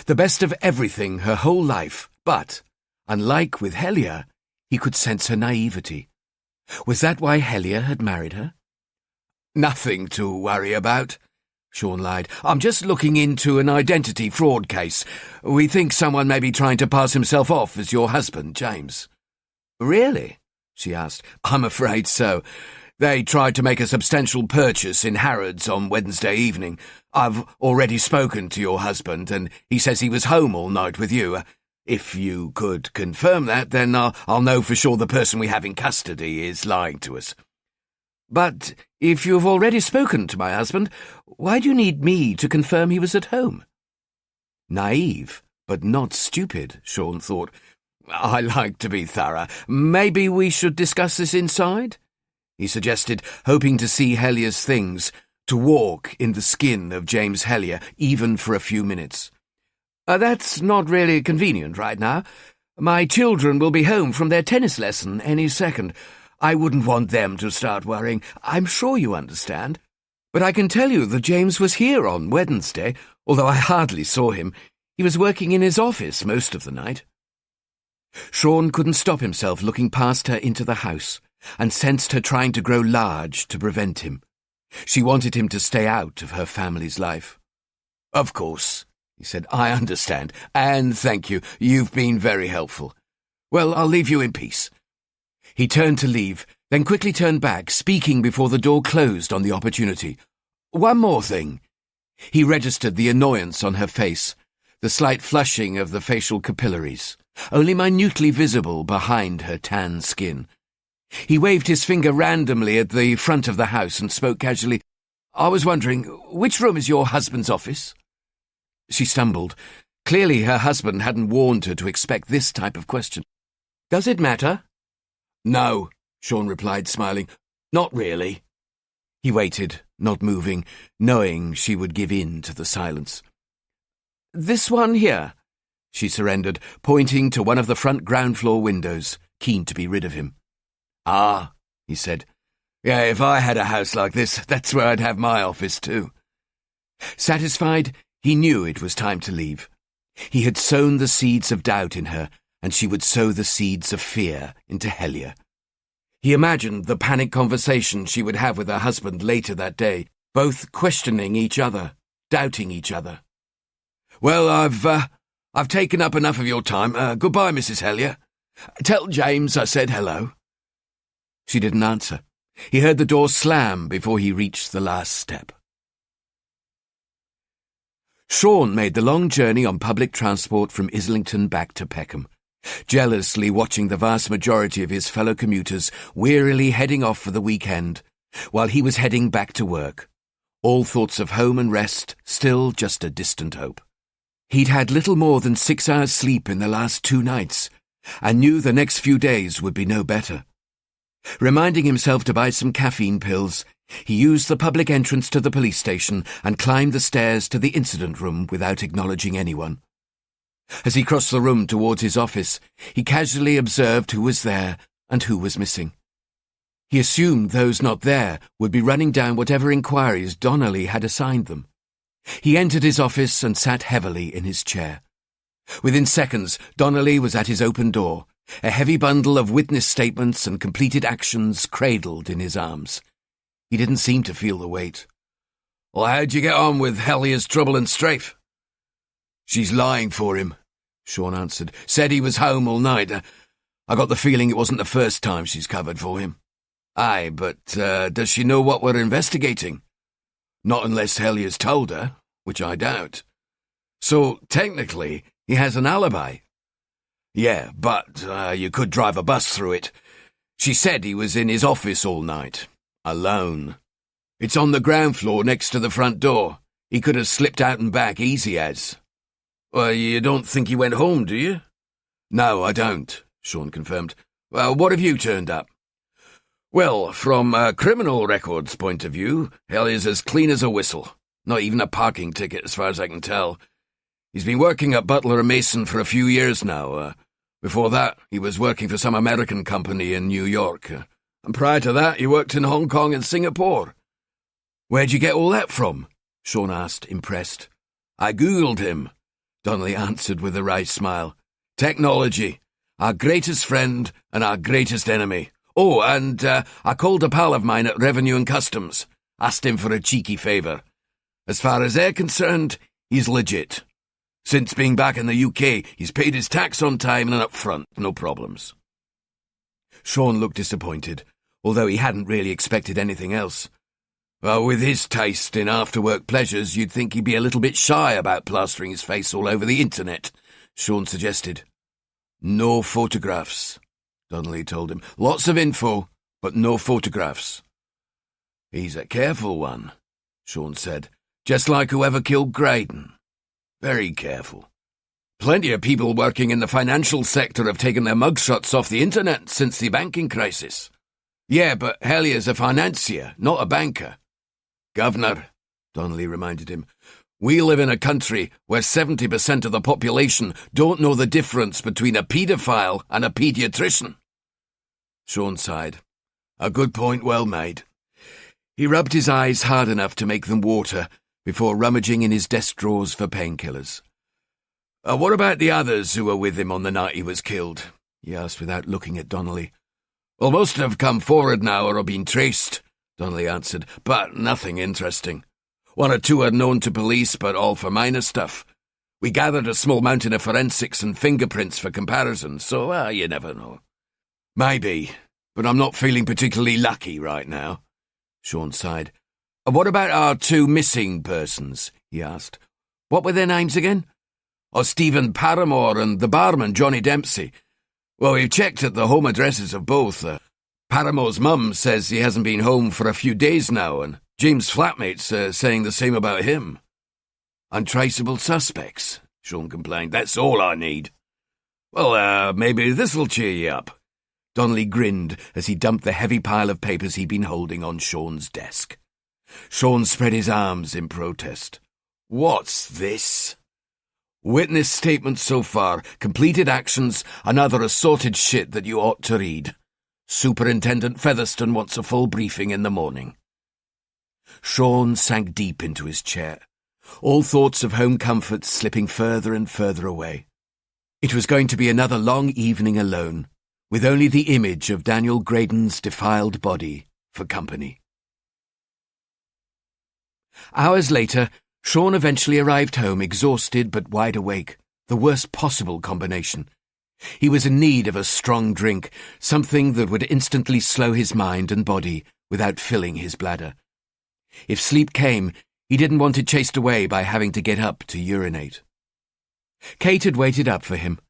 The best of everything her whole life, but, unlike with Hellier, he could sense her naivety. Was that why Hellier had married her? "Nothing to worry about," Sean lied. "I'm just looking into an identity fraud case. We think someone may be trying to pass himself off as your husband, James." "Really?" she asked. "I'm afraid so. They tried to make a substantial purchase in Harrods on Wednesday evening. I've already spoken to your husband, and he says he was home all night with you. If you could confirm that, then I'll know for sure the person we have in custody is lying to us." "But if you've already spoken to my husband, why do you need me to confirm he was at home?" Naive, but not stupid, Sean thought. "I like to be thorough. Maybe we should discuss this inside?" he suggested, hoping to see Hellier's things, to walk in the skin of James Hellier, even for a few minutes. That's not really convenient right now. My children will be home from their tennis lesson any second. I wouldn't want them to start worrying. I'm sure you understand. But I can tell you that James was here on Wednesday, although I hardly saw him. He was working in his office most of the night." Sean couldn't stop himself looking past her into the house, and sensed her trying to grow large to prevent him. She wanted him to stay out of her family's life. "Of course," he said. "I understand, and thank you. You've been very helpful. Well, I'll leave you in peace." He turned to leave, then quickly turned back, speaking before the door closed on the opportunity. "One more thing." He registered the annoyance on her face, the slight flushing of the facial capillaries, only minutely visible behind her tan skin. He waved his finger randomly at the front of the house and spoke casually. "I was wondering, which room is your husband's office?" She stumbled. Clearly her husband hadn't warned her to expect this type of question. "Does it matter?" "No," Sean replied, smiling. "Not really." He waited, not moving, knowing she would give in to the silence. "This one here," she surrendered, pointing to one of the front ground-floor windows, keen to be rid of him. "Ah," he said. "Yeah, if I had a house like this, that's where I'd have my office too." Satisfied, he knew it was time to leave. He had sown the seeds of doubt in her, and she would sow the seeds of fear into Helia. He imagined the panic conversation she would have with her husband later that day, both questioning each other, doubting each other. "Well, I've taken up enough of your time. Goodbye, Mrs. Helia. Tell James I said hello." She didn't answer. He heard the door slam before he reached the last step. Sean made the long journey on public transport from Islington back to Peckham, jealously watching the vast majority of his fellow commuters wearily heading off for the weekend, while he was heading back to work, all thoughts of home and rest still just a distant hope. He'd had little more than 6 hours sleep in the last 2 nights, and knew the next few days would be no better. Reminding himself to buy some caffeine pills, he used the public entrance to the police station and climbed the stairs to the incident room without acknowledging anyone. As he crossed the room towards his office, he casually observed who was there and who was missing. He assumed those not there would be running down whatever inquiries Donnelly had assigned them. He entered his office and sat heavily in his chair. Within seconds, Donnelly was at his open door, a heavy bundle of witness statements and completed actions cradled in his arms. He didn't seem to feel the weight. "Well, how'd you get on with Helia's trouble and strafe?" "She's lying for him," Sean answered. "Said he was home all night. I got the feeling it wasn't the first time she's covered for him." "Aye, but does she know what we're investigating?" "Not unless Helia's told her, which I doubt." "So, technically, he has an alibi?" "Yeah, but you could drive a bus through it. She said he was in his office all night, alone. It's on the ground floor next to the front door. He could have slipped out and back easy as." "Well, you don't think he went home, do you?" "No, I don't," Sean confirmed. "Well, what have you turned up?" "Well, from a criminal records point of view, Helia's as clean as a whistle. Not even a parking ticket, as far as I can tell. He's been working at Butler & Mason for a few years now. Before that, he was working for some American company in New York. And prior to that, he worked in Hong Kong and Singapore." "Where'd you get all that from?" Sean asked, impressed. "I Googled him," Donnelly answered with a wry smile. "Technology, our greatest friend and our greatest enemy. Oh, and I called a pal of mine at Revenue and Customs, asked him for a cheeky favour. As far as they're concerned, he's legit. Since being back in the UK, he's paid his tax on time and up front, no problems." Sean looked disappointed, although he hadn't really expected anything else. "Well, with his taste in after-work pleasures, you'd think he'd be a little bit shy about plastering his face all over the internet," Sean suggested. "No photographs," Donnelly told him. "Lots of info, but no photographs." "He's a careful one," Sean said. "Just like whoever killed Graydon. Very careful. Plenty of people working in the financial sector have taken their mugshots off the internet since the banking crisis." "Yeah, but Helia's a financier, not a banker." "Governor," Donnelly reminded him, "we live in a country where 70% of the population don't know the difference between a paedophile and a paediatrician." Sean sighed. "A good point well made." He rubbed his eyes hard enough to make them water before rummaging in his desk drawers for painkillers. "What about the others who were with him on the night he was killed?" he asked without looking at Donnelly. "Well, most have come forward now or have been traced," Donnelly answered, "but nothing interesting. 1 or 2 are known to police, but all for minor stuff. We gathered a small mountain of forensics and fingerprints for comparison, so you never know." "Maybe, but I'm not feeling particularly lucky right now," Sean sighed. "What about our 2 missing persons?" he asked. "What were their names again?" "Stephen Paramore and the barman, Johnny Dempsey. Well, we've checked at the home addresses of both. Paramore's mum says he hasn't been home for a few days now, and James' flatmate's saying the same about him." "Untraceable suspects," Sean complained. "That's all I need." "Well, maybe this'll cheer you up." Donnelly grinned as he dumped the heavy pile of papers he'd been holding on Sean's desk. Sean spread his arms in protest. "What's this?" "Witness statements so far, completed actions, and other assorted shit that you ought to read. Superintendent Featherstone wants a full briefing in the morning." Sean sank deep into his chair, all thoughts of home comforts slipping further and further away. It was going to be another long evening alone, with only the image of Daniel Graydon's defiled body for company. Hours later, Sean eventually arrived home exhausted but wide awake, the worst possible combination. He was in need of a strong drink, something that would instantly slow his mind and body without filling his bladder. If sleep came, he didn't want it chased away by having to get up to urinate. Kate had waited up for him.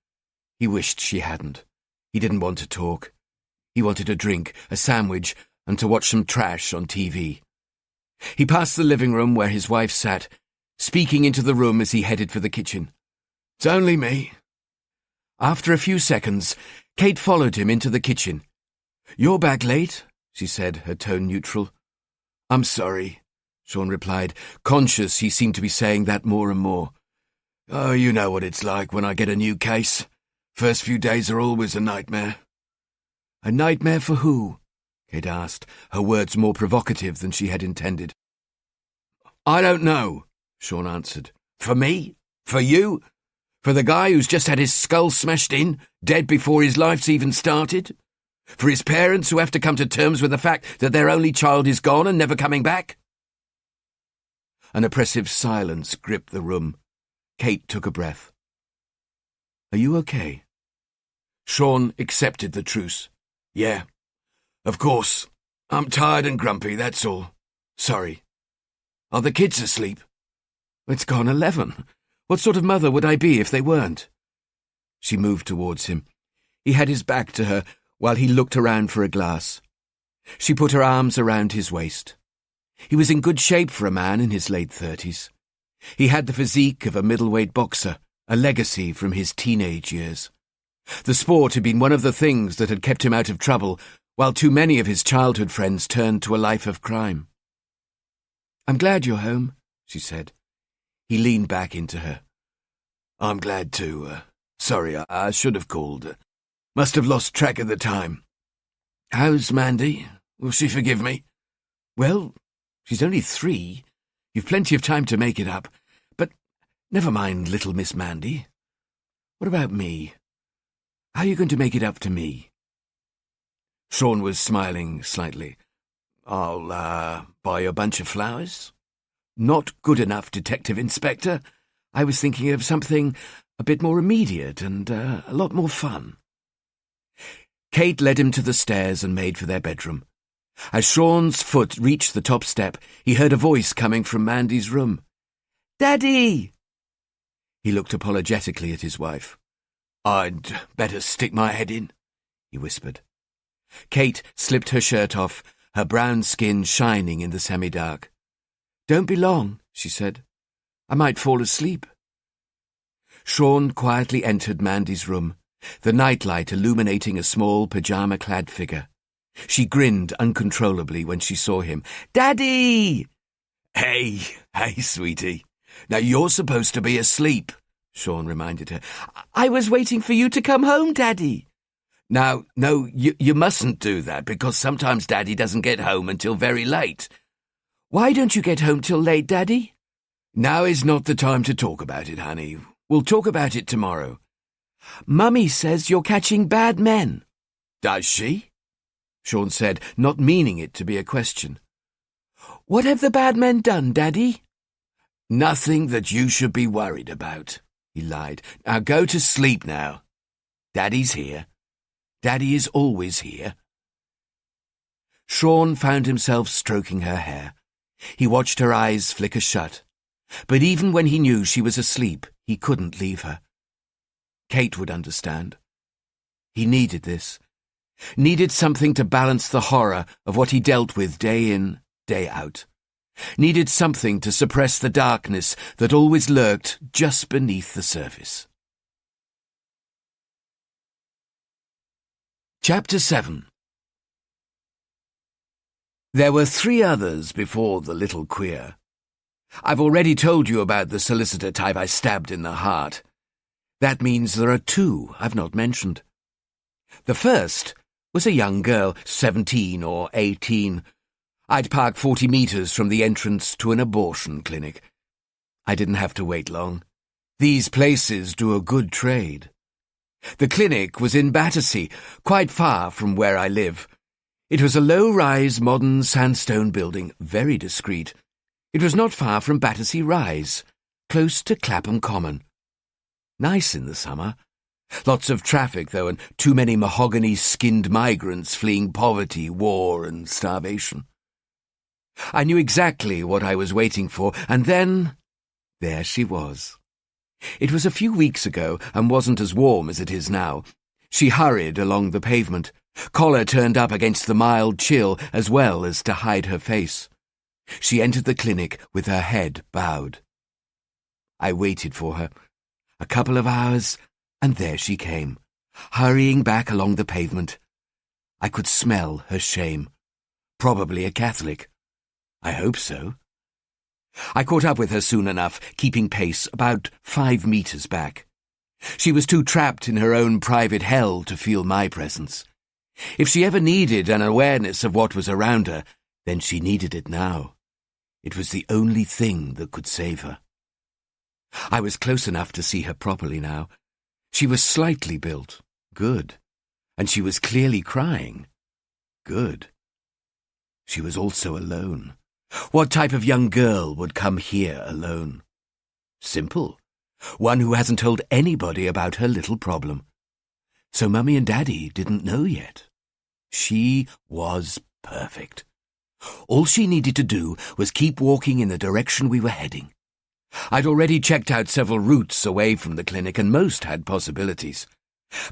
He wished she hadn't. He didn't want to talk. He wanted a drink, a sandwich, and to watch some trash on TV. He passed the living room where his wife sat, speaking into the room as he headed for the kitchen. "It's only me." After a few seconds, Kate followed him into the kitchen. "You're back late," she said, her tone neutral. "I'm sorry," Sean replied, conscious he seemed to be saying that more and more. "Oh, you know what it's like when I get a new case. First few days are always a nightmare." "A nightmare for who?" Kate asked, her words more provocative than she had intended. "I don't know," Sean answered. "For me? For you? For the guy who's just had his skull smashed in, dead before his life's even started? For his parents who have to come to terms with the fact that their only child is gone and never coming back?" An oppressive silence gripped the room. Kate took a breath. "Are you okay?" Sean accepted the truce. "Yeah, of course. I'm tired and grumpy, that's all. Sorry. Are the kids asleep?" "It's gone 11. What sort of mother would I be if they weren't?" She moved towards him. He had his back to her while he looked around for a glass. She put her arms around his waist. He was in good shape for a man in his late 30s. He had the physique of a middleweight boxer, a legacy from his teenage years. The sport had been one of the things that had kept him out of trouble, while too many of his childhood friends turned to a life of crime. "I'm glad you're home," she said. He leaned back into her. "I'm glad too. Sorry, I should have called. Must have lost track of the time. How's Mandy? Will she forgive me?" "Well, she's only 3. You've plenty of time to make it up. But never mind little Miss Mandy. What about me? How are you going to make it up to me?" Sean was smiling slightly. "I'll, buy you a bunch of flowers." "Not good enough, Detective Inspector. I was thinking of something a bit more immediate and a lot more fun." Kate led him to the stairs and made for their bedroom. As Sean's foot reached the top step, he heard a voice coming from Mandy's room. "Daddy!" He looked apologetically at his wife. "I'd better stick my head in," he whispered. Kate slipped her shirt off, her brown skin shining in the semi-dark. "Don't be long," she said. "I might fall asleep." Sean quietly entered Mandy's room, the nightlight illuminating a small pyjama-clad figure. She grinned uncontrollably when she saw him. "Daddy!" Hey, sweetie. Now you're supposed to be asleep," Sean reminded her. "I was waiting for you to come home, Daddy." "Now, no, you mustn't do that, because sometimes Daddy doesn't get home until very late." "Why don't you get home till late, Daddy?" "Now is not the time to talk about it, honey. We'll talk about it tomorrow." "Mummy says you're catching bad men." "Does she?" Sean said, not meaning it to be a question. "What have the bad men done, Daddy?" "Nothing that you should be worried about," he lied. "Now go to sleep now. Daddy's here. Daddy is always here." Sean found himself stroking her hair. He watched her eyes flicker shut. But even when he knew she was asleep, he couldn't leave her. Kate would understand. He needed this. Needed something to balance the horror of what he dealt with day in, day out. Needed something to suppress the darkness that always lurked just beneath the surface. Chapter 7. There were 3 others before the little queer. I've already told you about the solicitor type I stabbed in the heart. That means there are 2 I've not mentioned. The first was a young girl, 17 or 18. I'd parked 40 meters from the entrance to an abortion clinic. I didn't have to wait long. These places do a good trade. The clinic was in Battersea, quite far from where I live. It was a low-rise modern sandstone building, very discreet. It was not far from Battersea Rise, close to Clapham Common. Nice in the summer. Lots of traffic, though, and too many mahogany-skinned migrants fleeing poverty, war, and starvation. I knew exactly what I was waiting for, and then there she was. It was a few weeks ago, and wasn't as warm as it is now. She hurried along the pavement, collar turned up against the mild chill as well as to hide her face. She entered the clinic with her head bowed. I waited for her. A couple of hours, and there she came, hurrying back along the pavement. I could smell her shame. Probably a Catholic. I hope so. I caught up with her soon enough, keeping pace about 5 meters back. She was too trapped in her own private hell to feel my presence. If she ever needed an awareness of what was around her, then she needed it now. It was the only thing that could save her. I was close enough to see her properly now. She was slightly built. Good. And she was clearly crying. Good. She was also alone. What type of young girl would come here alone? Simple. One who hasn't told anybody about her little problem. So Mummy and Daddy didn't know yet. She was perfect. All she needed to do was keep walking in the direction we were heading. I'd already checked out several routes away from the clinic, and most had possibilities.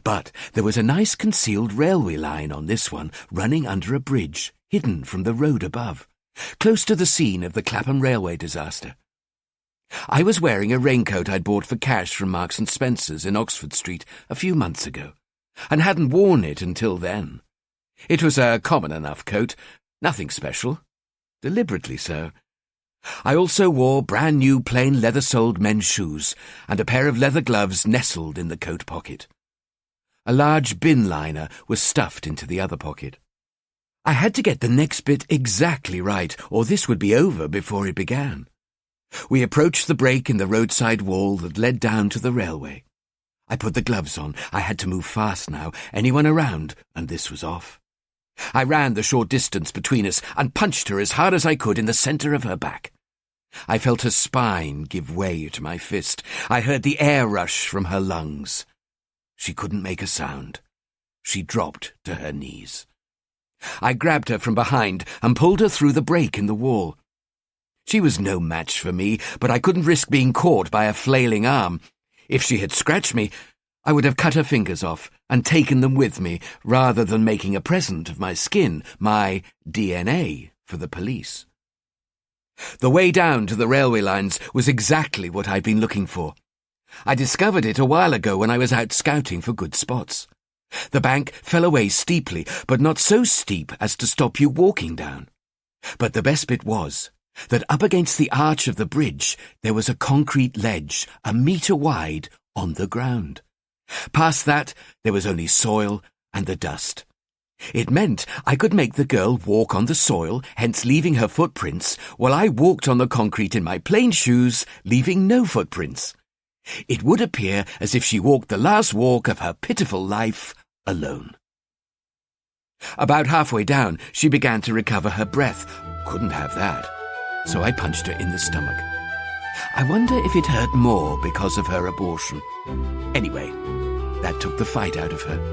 But there was a nice concealed railway line on this one, running under a bridge, hidden from the road above, close to the scene of the Clapham railway disaster. I was wearing a raincoat I'd bought for cash from Marks and Spencer's in Oxford Street a few months ago, and hadn't worn it until then. It was a common enough coat, nothing special, deliberately so. I also wore brand-new plain leather-soled men's shoes, and a pair of leather gloves nestled in the coat pocket. A large bin liner was stuffed into the other pocket. I had to get the next bit exactly right, or this would be over before it began. We approached the break in the roadside wall that led down to the railway. I put the gloves on. I had to move fast now. Anyone around, and this was off. I ran the short distance between us and punched her as hard as I could in the centre of her back. I felt her spine give way to my fist. I heard the air rush from her lungs. She couldn't make a sound. She dropped to her knees. I grabbed her from behind and pulled her through the break in the wall. She was no match for me, but I couldn't risk being caught by a flailing arm. If she had scratched me, I would have cut her fingers off and taken them with me, rather than making a present of my skin, my DNA, for the police. The way down to the railway lines was exactly what I'd been looking for. I discovered it a while ago when I was out scouting for good spots. The bank fell away steeply, but not so steep as to stop you walking down. But the best bit was that up against the arch of the bridge there was a concrete ledge, a metre wide, on the ground. Past that there was only soil and the dust. It meant I could make the girl walk on the soil, hence leaving her footprints, while I walked on the concrete in my plain shoes, leaving no footprints. It would appear as if she walked the last walk of her pitiful life alone. About halfway down, she began to recover her breath. Couldn't have that. So I punched her in the stomach. I wonder if it hurt more because of her abortion. Anyway, that took the fight out of her.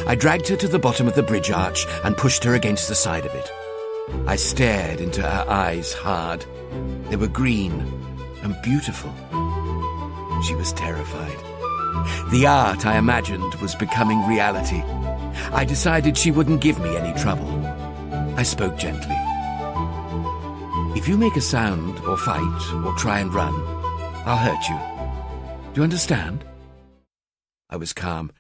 I dragged her to the bottom of the bridge arch and pushed her against the side of it. I stared into her eyes hard. They were green and beautiful. She was terrified. The art I imagined was becoming reality. I decided she wouldn't give me any trouble. I spoke gently. If you make a sound or fight or try and run, I'll hurt you. Do you understand? I was calm.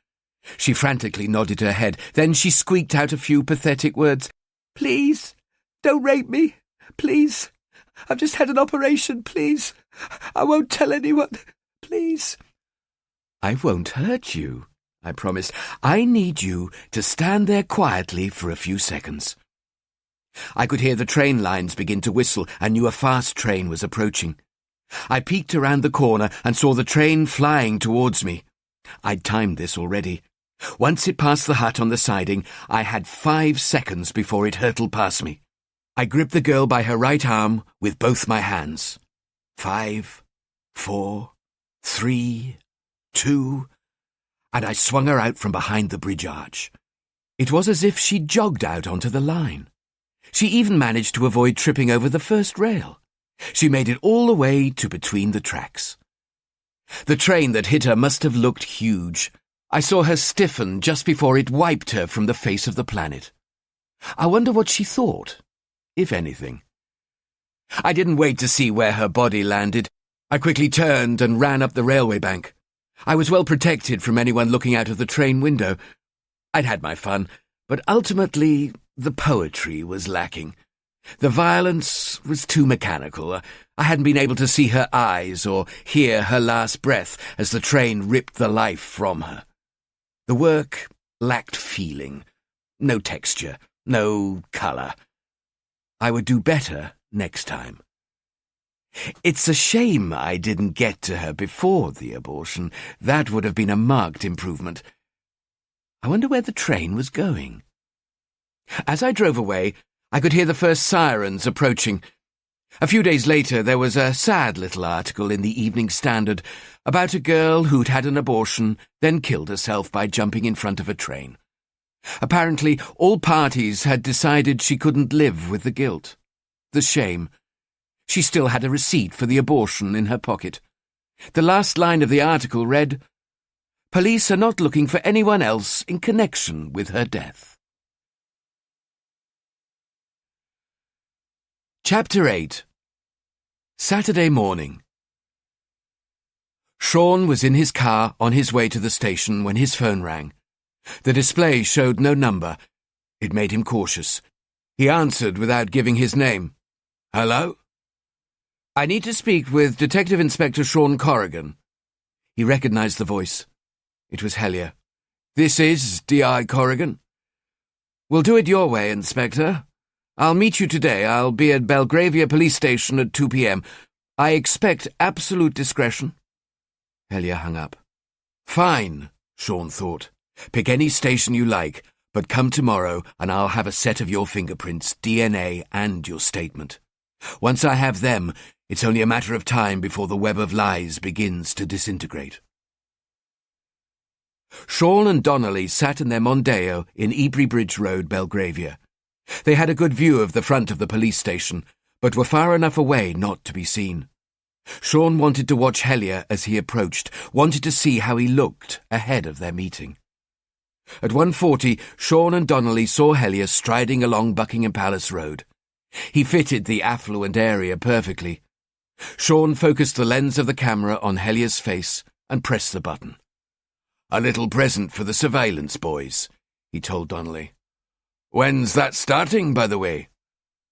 She frantically nodded her head. Then she squeaked out a few pathetic words. Please, don't rape me. Please. I've just had an operation. Please. I won't tell anyone. Please. I won't hurt you, I promised. I need you to stand there quietly for a few seconds. I could hear the train lines begin to whistle and knew a fast train was approaching. I peeked around the corner and saw the train flying towards me. I'd timed this already. Once it passed the hut on the siding, I had 5 seconds before it hurtled past me. I gripped the girl by her right arm with both my hands. 5, 4, 3, 2, and I swung her out from behind the bridge arch. It was as if she jogged out onto the line. She even managed to avoid tripping over the first rail. She made it all the way to between the tracks. The train that hit her must have looked huge. I saw her stiffen just before it wiped her from the face of the planet. I wonder what she thought, if anything. I didn't wait to see where her body landed. I quickly turned and ran up the railway bank. I was well protected from anyone looking out of the train window. I'd had my fun, but ultimately the poetry was lacking. The violence was too mechanical. I hadn't been able to see her eyes or hear her last breath as the train ripped the life from her. The work lacked feeling, no texture, no colour. I would do better next time. It's a shame I didn't get to her before the abortion. That would have been a marked improvement. I wonder where the train was going. As I drove away, I could hear the first sirens approaching. A few days later, there was a sad little article in the Evening Standard about a girl who'd had an abortion, then killed herself by jumping in front of a train. Apparently, all parties had decided she couldn't live with the guilt, the shame. She still had a receipt for the abortion in her pocket. The last line of the article read, "Police are not looking for anyone else in connection with her death." Chapter 8. Saturday morning. Sean was in his car on his way to the station when his phone rang. The display showed no number. It made him cautious. He answered without giving his name. "Hello?" "I need to speak with Detective Inspector Sean Corrigan." He recognized the voice. It was Hellier. "This is D.I. Corrigan." "We'll do it your way, Inspector. I'll meet you today. I'll be at Belgravia Police Station at 2 p.m. I expect absolute discretion." Hellier hung up. "Fine," Sean thought. "Pick any station you like, but come tomorrow and I'll have a set of your fingerprints, DNA, and your statement. Once I have them, it's only a matter of time before the web of lies begins to disintegrate." Sean and Donnelly sat in their Mondeo in Ebury Bridge Road, Belgravia. They had a good view of the front of the police station, but were far enough away not to be seen. Sean wanted to watch Hellier as he approached, wanted to see how he looked ahead of their meeting. At 1:40, Sean and Donnelly saw Hellier striding along Buckingham Palace Road. He fitted the affluent area perfectly. Sean focused the lens of the camera on Hellier's face and pressed the button. "A little present for the surveillance boys," he told Donnelly. "When's that starting, by the way?"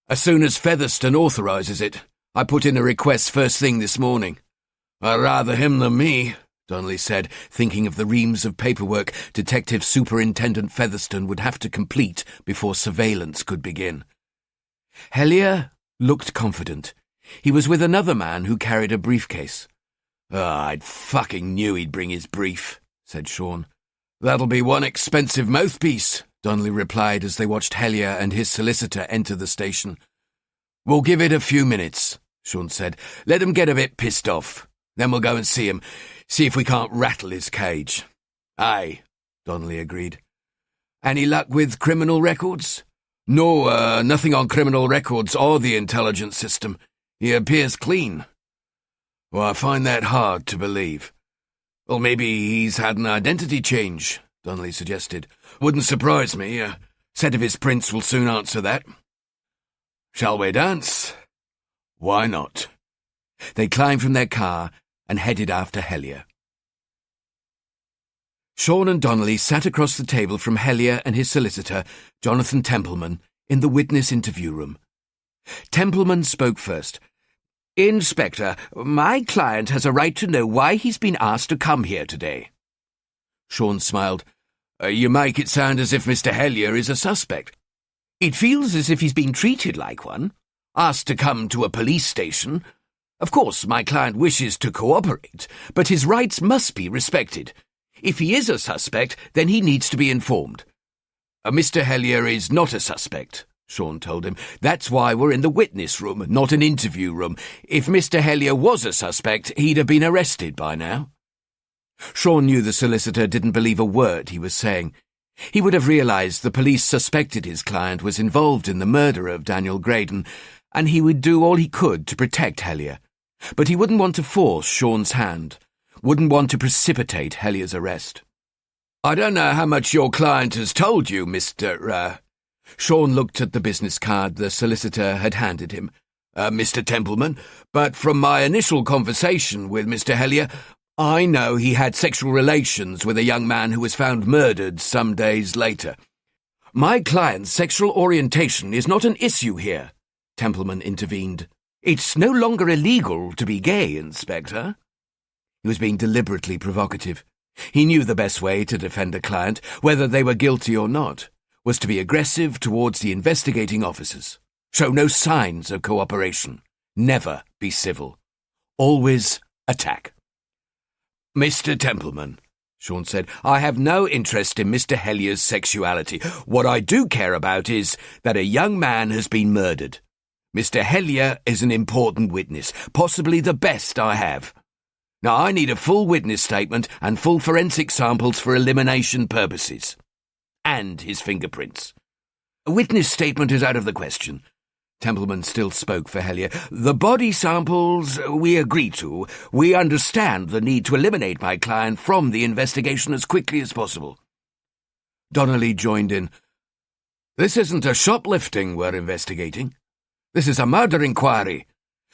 "As soon as Featherstone authorises it. I put in a request first thing this morning." "I'd rather him than me," Donnelly said, thinking of the reams of paperwork Detective Superintendent Featherstone would have to complete before surveillance could begin. Hellier looked confident. He was with another man who carried a briefcase. "I fucking knew he'd bring his brief," said Sean. "That'll be one expensive mouthpiece," Donnelly replied as they watched Hellier and his solicitor enter the station. "We'll give it a few minutes," Sean said. "Let him get a bit pissed off. Then we'll go and see him, see if we can't rattle his cage." "Aye," Donnelly agreed. "Any luck with criminal records?" No, nothing on criminal records or the intelligence system. He appears clean." "Well, I find that hard to believe." "Well, maybe he's had an identity change," Donnelly suggested. "Wouldn't surprise me. A set of his prints will soon answer that." "Shall we dance?" "Why not?" They climbed from their car and headed after Hellier. Sean and Donnelly sat across the table from Hellier and his solicitor, Jonathan Templeman, in the witness interview room. Templeman spoke first. "Inspector, my client has a right to know why he's been asked to come here today." Sean smiled. "You make it sound as if Mr. Hellier is a suspect." "It feels as if he's been treated like one. Asked to come to a police station. Of course, my client wishes to cooperate, but his rights must be respected. If he is a suspect, then he needs to be informed. Mr. Hellier is not a suspect, Sean told him. That's why we're in the witness room, not an interview room. If Mr. Hellier was a suspect, he'd have been arrested by now. Sean knew the solicitor didn't believe a word he was saying. He would have realised the police suspected his client was involved in the murder of Daniel Graydon, and he would do all he could to protect Hellier. But he wouldn't want to force Sean's hand, wouldn't want to precipitate Hellier's arrest. I don't know how much your client has told you, Mr. Sean looked at the business card the solicitor had handed him. Mr. Templeman, but from my initial conversation with Mr. Hellier, I know he had sexual relations with a young man who was found murdered some days later. My client's sexual orientation is not an issue here, Templeman intervened. It's no longer illegal to be gay, Inspector. He was being deliberately provocative. He knew the best way to defend a client, whether they were guilty or not, was to be aggressive towards the investigating officers. Show no signs of cooperation. Never be civil. Always attack. Mr. Templeman, Sean said, I have no interest in Mr. Hellier's sexuality. What I do care about is that a young man has been murdered. Mr. Hellier is an important witness, possibly the best I have. Now, I need a full witness statement and full forensic samples for elimination purposes. And his fingerprints. A witness statement is out of the question. Templeman still spoke for Hellier. The body samples we agree to. We understand the need to eliminate my client from the investigation as quickly as possible. Donnelly joined in. This isn't a shoplifting we're investigating. This is a murder inquiry.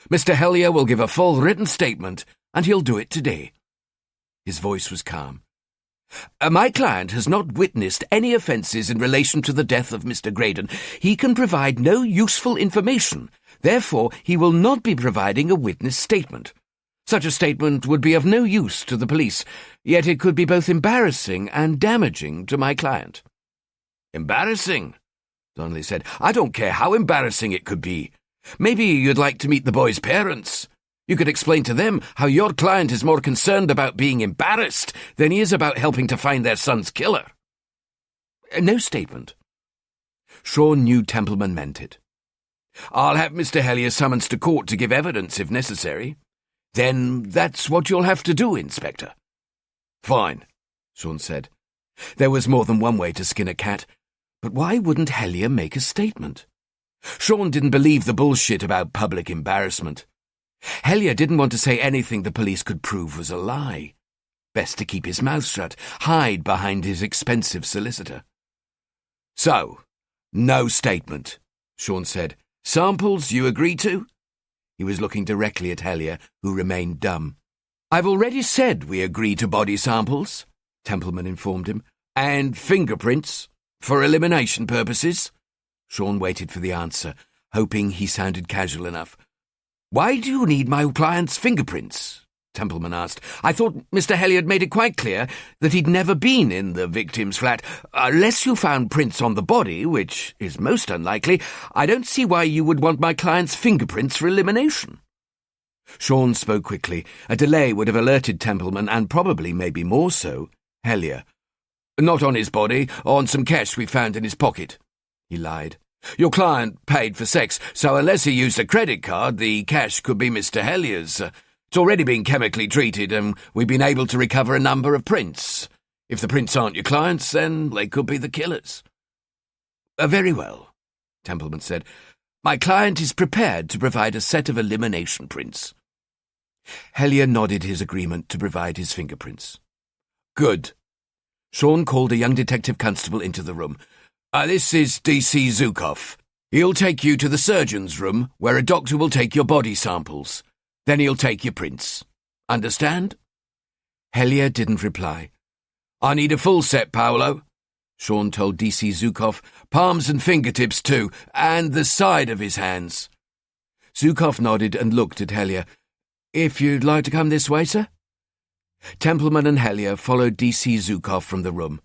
Mr. Hellier will give a full written statement, and he'll do it today. His voice was calm. My client has not witnessed any offences in relation to the death of Mr. Graydon. He can provide no useful information. Therefore, he will not be providing a witness statement. Such a statement would be of no use to the police, yet it could be both embarrassing and damaging to my client. Embarrassing? Donnelly said. I don't care how embarrassing it could be. Maybe you'd like to meet the boy's parents. You could explain to them how your client is more concerned about being embarrassed than he is about helping to find their son's killer. No statement. Sean knew Templeman meant it. I'll have Mr. Hellier summoned to court to give evidence if necessary. Then that's what you'll have to do, Inspector. Fine, Sean said. There was more than one way to skin a cat, but why wouldn't Hellier make a statement? Sean didn't believe the bullshit about public embarrassment. Hellier didn't want to say anything the police could prove was a lie. Best to keep his mouth shut, hide behind his expensive solicitor. So, no statement, Sean said. Samples you agree to? He was looking directly at Hellier, who remained dumb. I've already said we agree to body samples, Templeman informed him. And fingerprints, for elimination purposes. Sean waited for the answer, hoping he sounded casual enough. Why do you need my client's fingerprints? Templeman asked. I thought Mr. Hellier had made it quite clear that he'd never been in the victim's flat. Unless you found prints on the body, which is most unlikely, I don't see why you would want my client's fingerprints for elimination. Sean spoke quickly. A delay would have alerted Templeman, and probably, maybe more so, Hellier. Not on his body, on some cash we found in his pocket, he lied. Your client paid for sex, so unless he used a credit card, the cash could be Mr. Hellier's. It's already been chemically treated, and we've been able to recover a number of prints. If the prints aren't your client's, then they could be the killer's. Very well, Templeman said. My client is prepared to provide a set of elimination prints. Hellier nodded his agreement to provide his fingerprints. Good. Sean called a young detective constable into the room. This is D.C. Zukov. He'll take you to the surgeon's room, where a doctor will take your body samples. Then he'll take your prints. Understand? Hellier didn't reply. I need a full set, Paolo, Sean told D.C. Zukov. Palms and fingertips, too, and the side of his hands. Zukov nodded and looked at Hellier. If you'd like to come this way, sir? Templeman and Hellier followed D.C. Zukov from the room.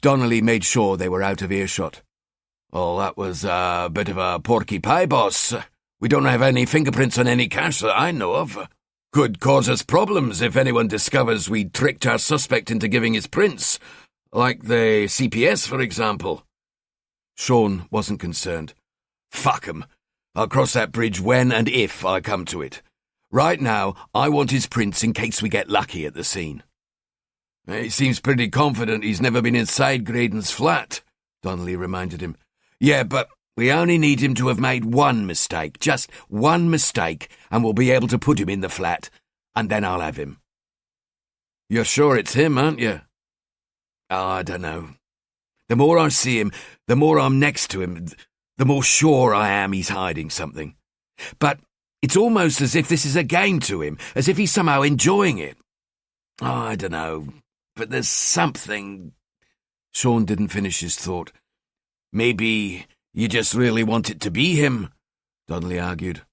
Donnelly made sure they were out of earshot. Oh, that was a bit of a porky pie, boss. We don't have any fingerprints on any cash that I know of. Could cause us problems if anyone discovers we tricked our suspect into giving his prints, like the CPS, for example. Sean wasn't concerned. Fuck 'em. I'll cross that bridge when and if I come to it. Right now, I want his prints in case we get lucky at the scene. He seems pretty confident he's never been inside Graydon's flat, Donnelly reminded him. Yeah, but we only need him to have made one mistake, just one mistake, and we'll be able to put him in the flat, and then I'll have him. You're sure it's him, aren't you? Oh, I don't know. The more I see him, the more I'm next to him, the more sure I am he's hiding something. But it's almost as if this is a game to him, as if he's somehow enjoying it. Oh, I don't know, but there's something... Sean didn't finish his thought. Maybe you just really want it to be him, Donnelly argued.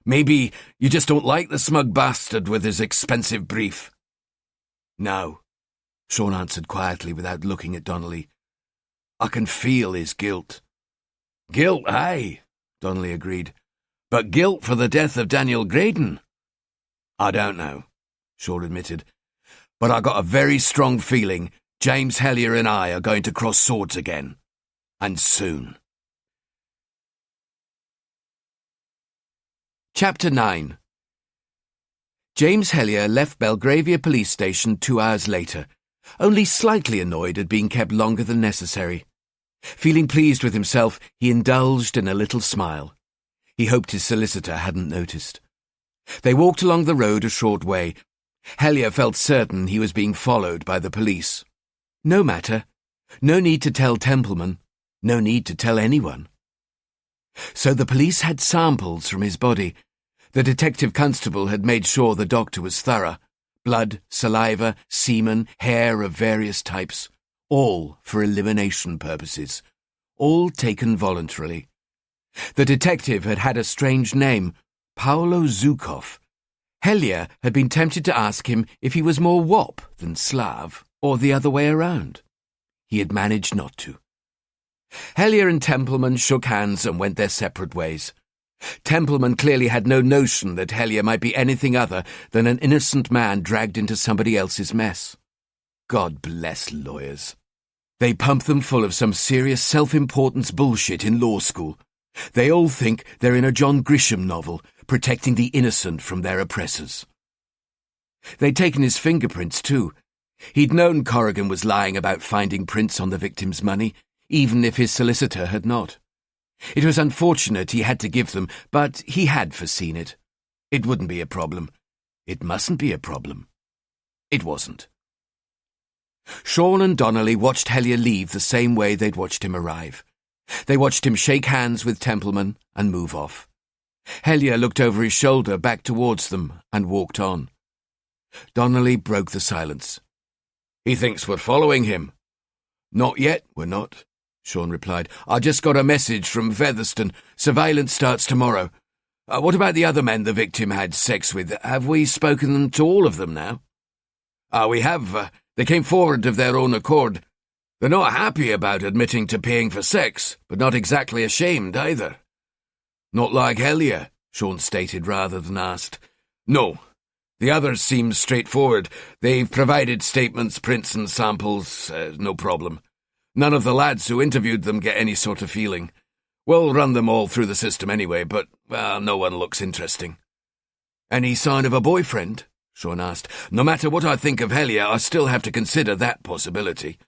Maybe you just don't like the smug bastard with his expensive brief. No, Sean answered quietly without looking at Donnelly. I can feel his guilt. Guilt, aye, Donnelly agreed. But guilt for the death of Daniel Graydon? I don't know, Sean admitted. But I got a very strong feeling James Hellier and I are going to cross swords again. And soon. Chapter 9. James Hellier left Belgravia police station 2 hours later, only slightly annoyed at being kept longer than necessary. Feeling pleased with himself, he indulged in a little smile. He hoped his solicitor hadn't noticed. They walked along the road a short way. Hellier felt certain he was being followed by the police. No matter. No need to tell Templeman. No need to tell anyone. So the police had samples from his body. The detective constable had made sure the doctor was thorough. Blood, saliva, semen, hair of various types. All for elimination purposes. All taken voluntarily. The detective had had a strange name, Paolo Zukov. Hellier had been tempted to ask him if he was more Wop than Slav, or the other way around. He had managed not to. Hellier and Templeman shook hands and went their separate ways. Templeman clearly had no notion that Hellier might be anything other than an innocent man dragged into somebody else's mess. God bless lawyers. They pump them full of some serious self-importance bullshit in law school. They all think they're in a John Grisham novel, protecting the innocent from their oppressors. They'd taken his fingerprints, too. He'd known Corrigan was lying about finding prints on the victim's money, even if his solicitor had not. It was unfortunate he had to give them, but he had foreseen it. It wouldn't be a problem. It mustn't be a problem. It wasn't. Sean and Donnelly watched Hellier leave the same way they'd watched him arrive. They watched him shake hands with Templeman and move off. Hellier looked over his shoulder back towards them and walked on. Donnelly broke the silence. He thinks we're following him. Not yet, we're not, Sean replied. I just got a message from Featherston. Surveillance starts tomorrow. What about the other men the victim had sex with? Have we spoken to all of them now? We have. They came forward of their own accord. They're not happy about admitting to paying for sex, but not exactly ashamed either. Not like Hellier, Sean stated rather than asked. No. The others seem straightforward. They've provided statements, prints and samples. No problem. None of the lads who interviewed them get any sort of feeling. We'll run them all through the system anyway, but, no one looks interesting. Any sign of a boyfriend? Sean asked. No matter what I think of Hellier, I still have to consider that possibility.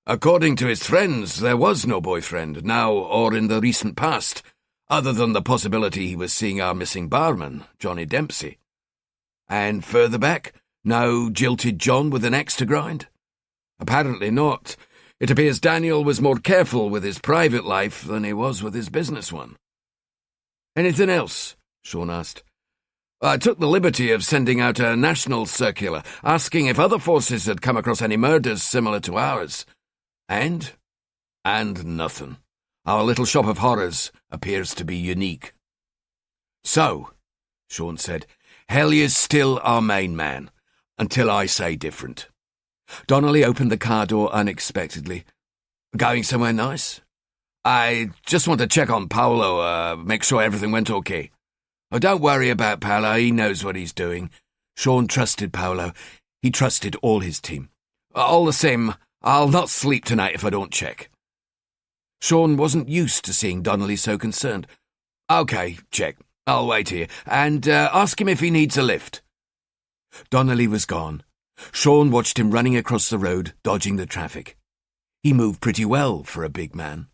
According to his friends, there was no boyfriend, now or in the recent past, other than the possibility he was seeing our missing barman, Johnny Dempsey. And further back, no jilted John with an axe to grind? Apparently not. It appears Daniel was more careful with his private life than he was with his business one. Anything else? Sean asked. I took the liberty of sending out a national circular, asking if other forces had come across any murders similar to ours. And nothing. Our little shop of horrors appears to be unique. So, Sean said, Hellier's still our main man, until I say different. Donnelly opened the car door unexpectedly. Going somewhere nice? I just want to check on Paolo, make sure everything went okay. Oh, don't worry about Paolo, he knows what he's doing. Sean trusted Paolo. He trusted all his team. All the same, I'll not sleep tonight if I don't check. Sean wasn't used to seeing Donnelly so concerned. OK, check. I'll wait here, and ask him if he needs a lift. Donnelly was gone. Sean watched him running across the road, dodging the traffic. He moved pretty well for a big man.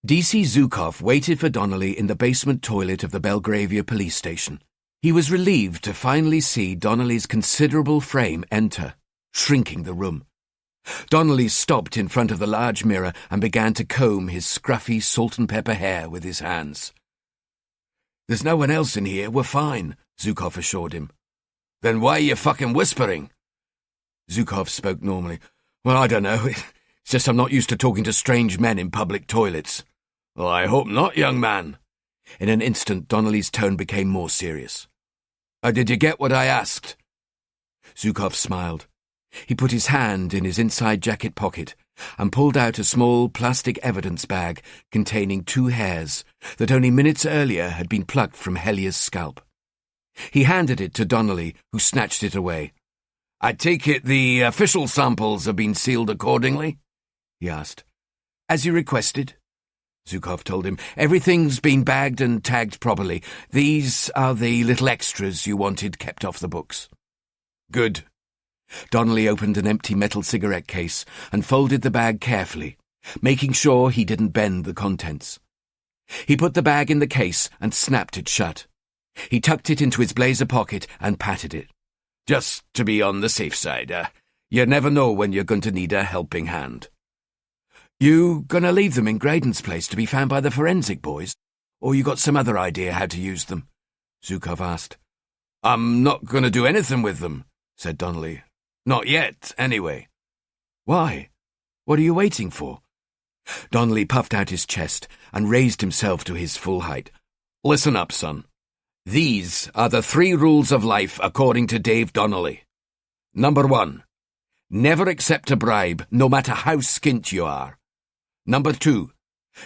DC Zukov waited for Donnelly in the basement toilet of the Belgravia police station. He was relieved to finally see Donnelly's considerable frame enter, shrinking the room. Donnelly stopped in front of the large mirror and began to comb his scruffy salt-and-pepper hair with his hands. "There's no one else in here, we're fine," Zukov assured him. "Then why are you fucking whispering?" Zukov spoke normally. "Well, I don't know. It's just I'm not used to talking to strange men in public toilets." "Well, I hope not, young man." In an instant, Donnelly's tone became more serious. Did you get what I asked?" Zukov smiled. He put his hand in his inside jacket pocket and pulled out a small plastic evidence bag containing 2 hairs that only minutes earlier had been plucked from Helia's scalp. He handed it to Donnelly, who snatched it away. "I take it the official samples have been sealed accordingly?" he asked. "As you requested," Zukov told him. "Everything's been bagged and tagged properly. These are the little extras you wanted kept off the books." "Good." Donnelly opened an empty metal cigarette case and folded the bag carefully, making sure he didn't bend the contents. He put the bag in the case and snapped it shut. He tucked it into his blazer pocket and patted it. "Just to be on the safe side, you never know when you're going to need a helping hand." "You gonna leave them in Graydon's place to be found by the forensic boys? Or you got some other idea how to use them?" Zukov asked. "I'm not going to do anything with them," said Donnelly. "Not yet, anyway." "Why? What are you waiting for?" Donnelly puffed out his chest and raised himself to his full height. "Listen up, son. These are the 3 rules of life according to Dave Donnelly. Number 1. Never accept a bribe, no matter how skint you are. Number 2.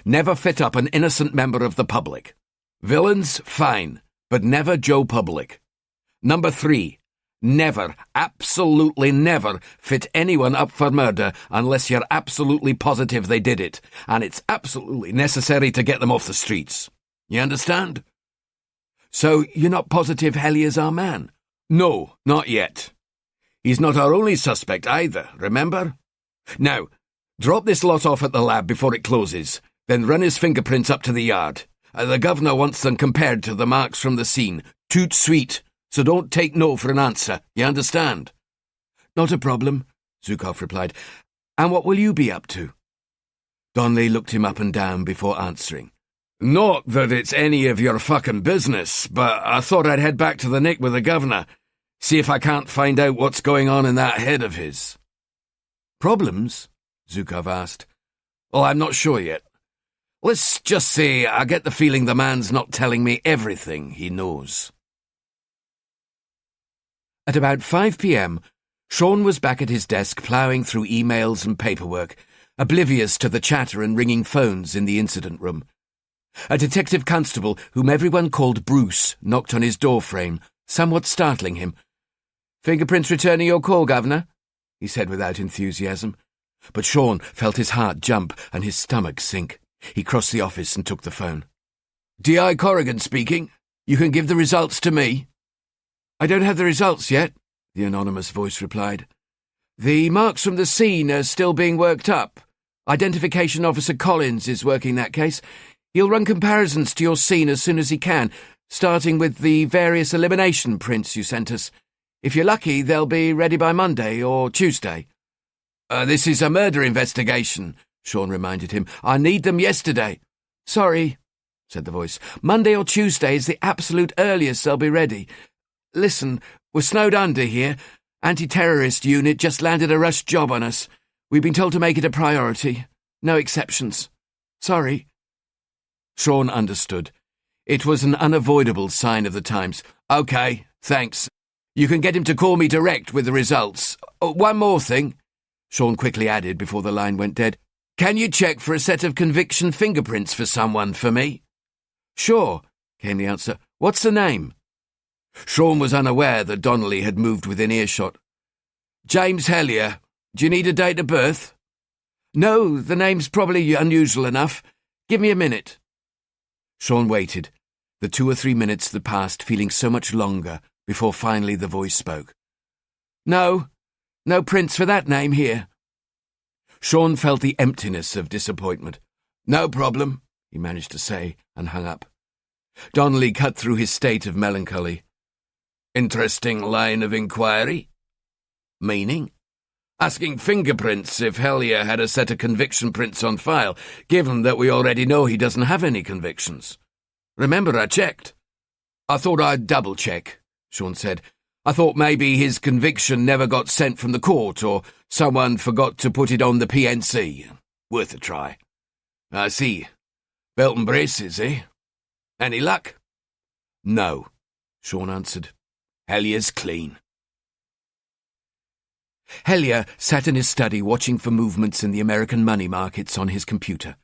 Never fit up an innocent member of the public. Villains, fine, but never Joe Public. Number 3. Never, absolutely never, fit anyone up for murder unless you're absolutely positive they did it, and it's absolutely necessary to get them off the streets. You understand?" "So you're not positive Helia's our man?" "No, not yet. He's not our only suspect either, remember? Now, drop this lot off at the lab before it closes, then run his fingerprints up to the yard. The governor wants them compared to the marks from the scene. Toot sweet. So don't take no for an answer, you understand?" "Not a problem," Zukov replied. "And what will you be up to?" Donnelly looked him up and down before answering. "Not that it's any of your fucking business, but I thought I'd head back to the Nick with the governor, see if I can't find out what's going on in that head of his." "Problems?" Zukov asked. "Well, I'm not sure yet. Let's just say I get the feeling the man's not telling me everything he knows." At about 5 p.m., Sean was back at his desk ploughing through emails and paperwork, oblivious to the chatter and ringing phones in the incident room. A detective constable, whom everyone called Bruce, knocked on his door frame, somewhat startling him. "Fingerprints returning your call, Governor," he said without enthusiasm. But Sean felt his heart jump and his stomach sink. He crossed the office and took the phone. "D.I. Corrigan speaking. You can give the results to me." "I don't have the results yet," the anonymous voice replied. "The marks from the scene are still being worked up. Identification Officer Collins is working that case. He'll run comparisons to your scene as soon as he can, starting with the various elimination prints you sent us. If you're lucky, they'll be ready by Monday or Tuesday." This is a murder investigation," Sean reminded him. "I need them yesterday." "Sorry," said the voice. "Monday or Tuesday is the absolute earliest they'll be ready. Listen, we're snowed under here. Anti-terrorist unit just landed a rush job on us. We've been told to make it a priority. No exceptions. Sorry." Sean understood. It was an unavoidable sign of the times. "OK, thanks. You can get him to call me direct with the results. One more thing," Sean quickly added before the line went dead. "Can you check for a set of conviction fingerprints for someone for me?" "Sure. came the answer. "What's the name?" Sean was unaware that Donnelly had moved within earshot. "James Hellier. Do you need a date of birth?" "No, the name's probably unusual enough. Give me a minute." Sean waited, the 2 or 3 minutes that passed feeling so much longer, before finally the voice spoke. No prints for that name here." Sean felt the emptiness of disappointment. "No problem," he managed to say, and hung up. Donnelly cut through his state of melancholy. "Interesting line of inquiry." "Meaning?" "Asking fingerprints if Hellier had a set of conviction prints on file, given that we already know he doesn't have any convictions. Remember, I checked." "I thought I'd double-check," Sean said. "I thought maybe his conviction never got sent from the court, or someone forgot to put it on the PNC. Worth a try." "I see. Belt and braces, eh? Any luck?" "No," Sean answered. "Hellier's clean." Hellier sat in his study watching for movements in the American money markets on his computer.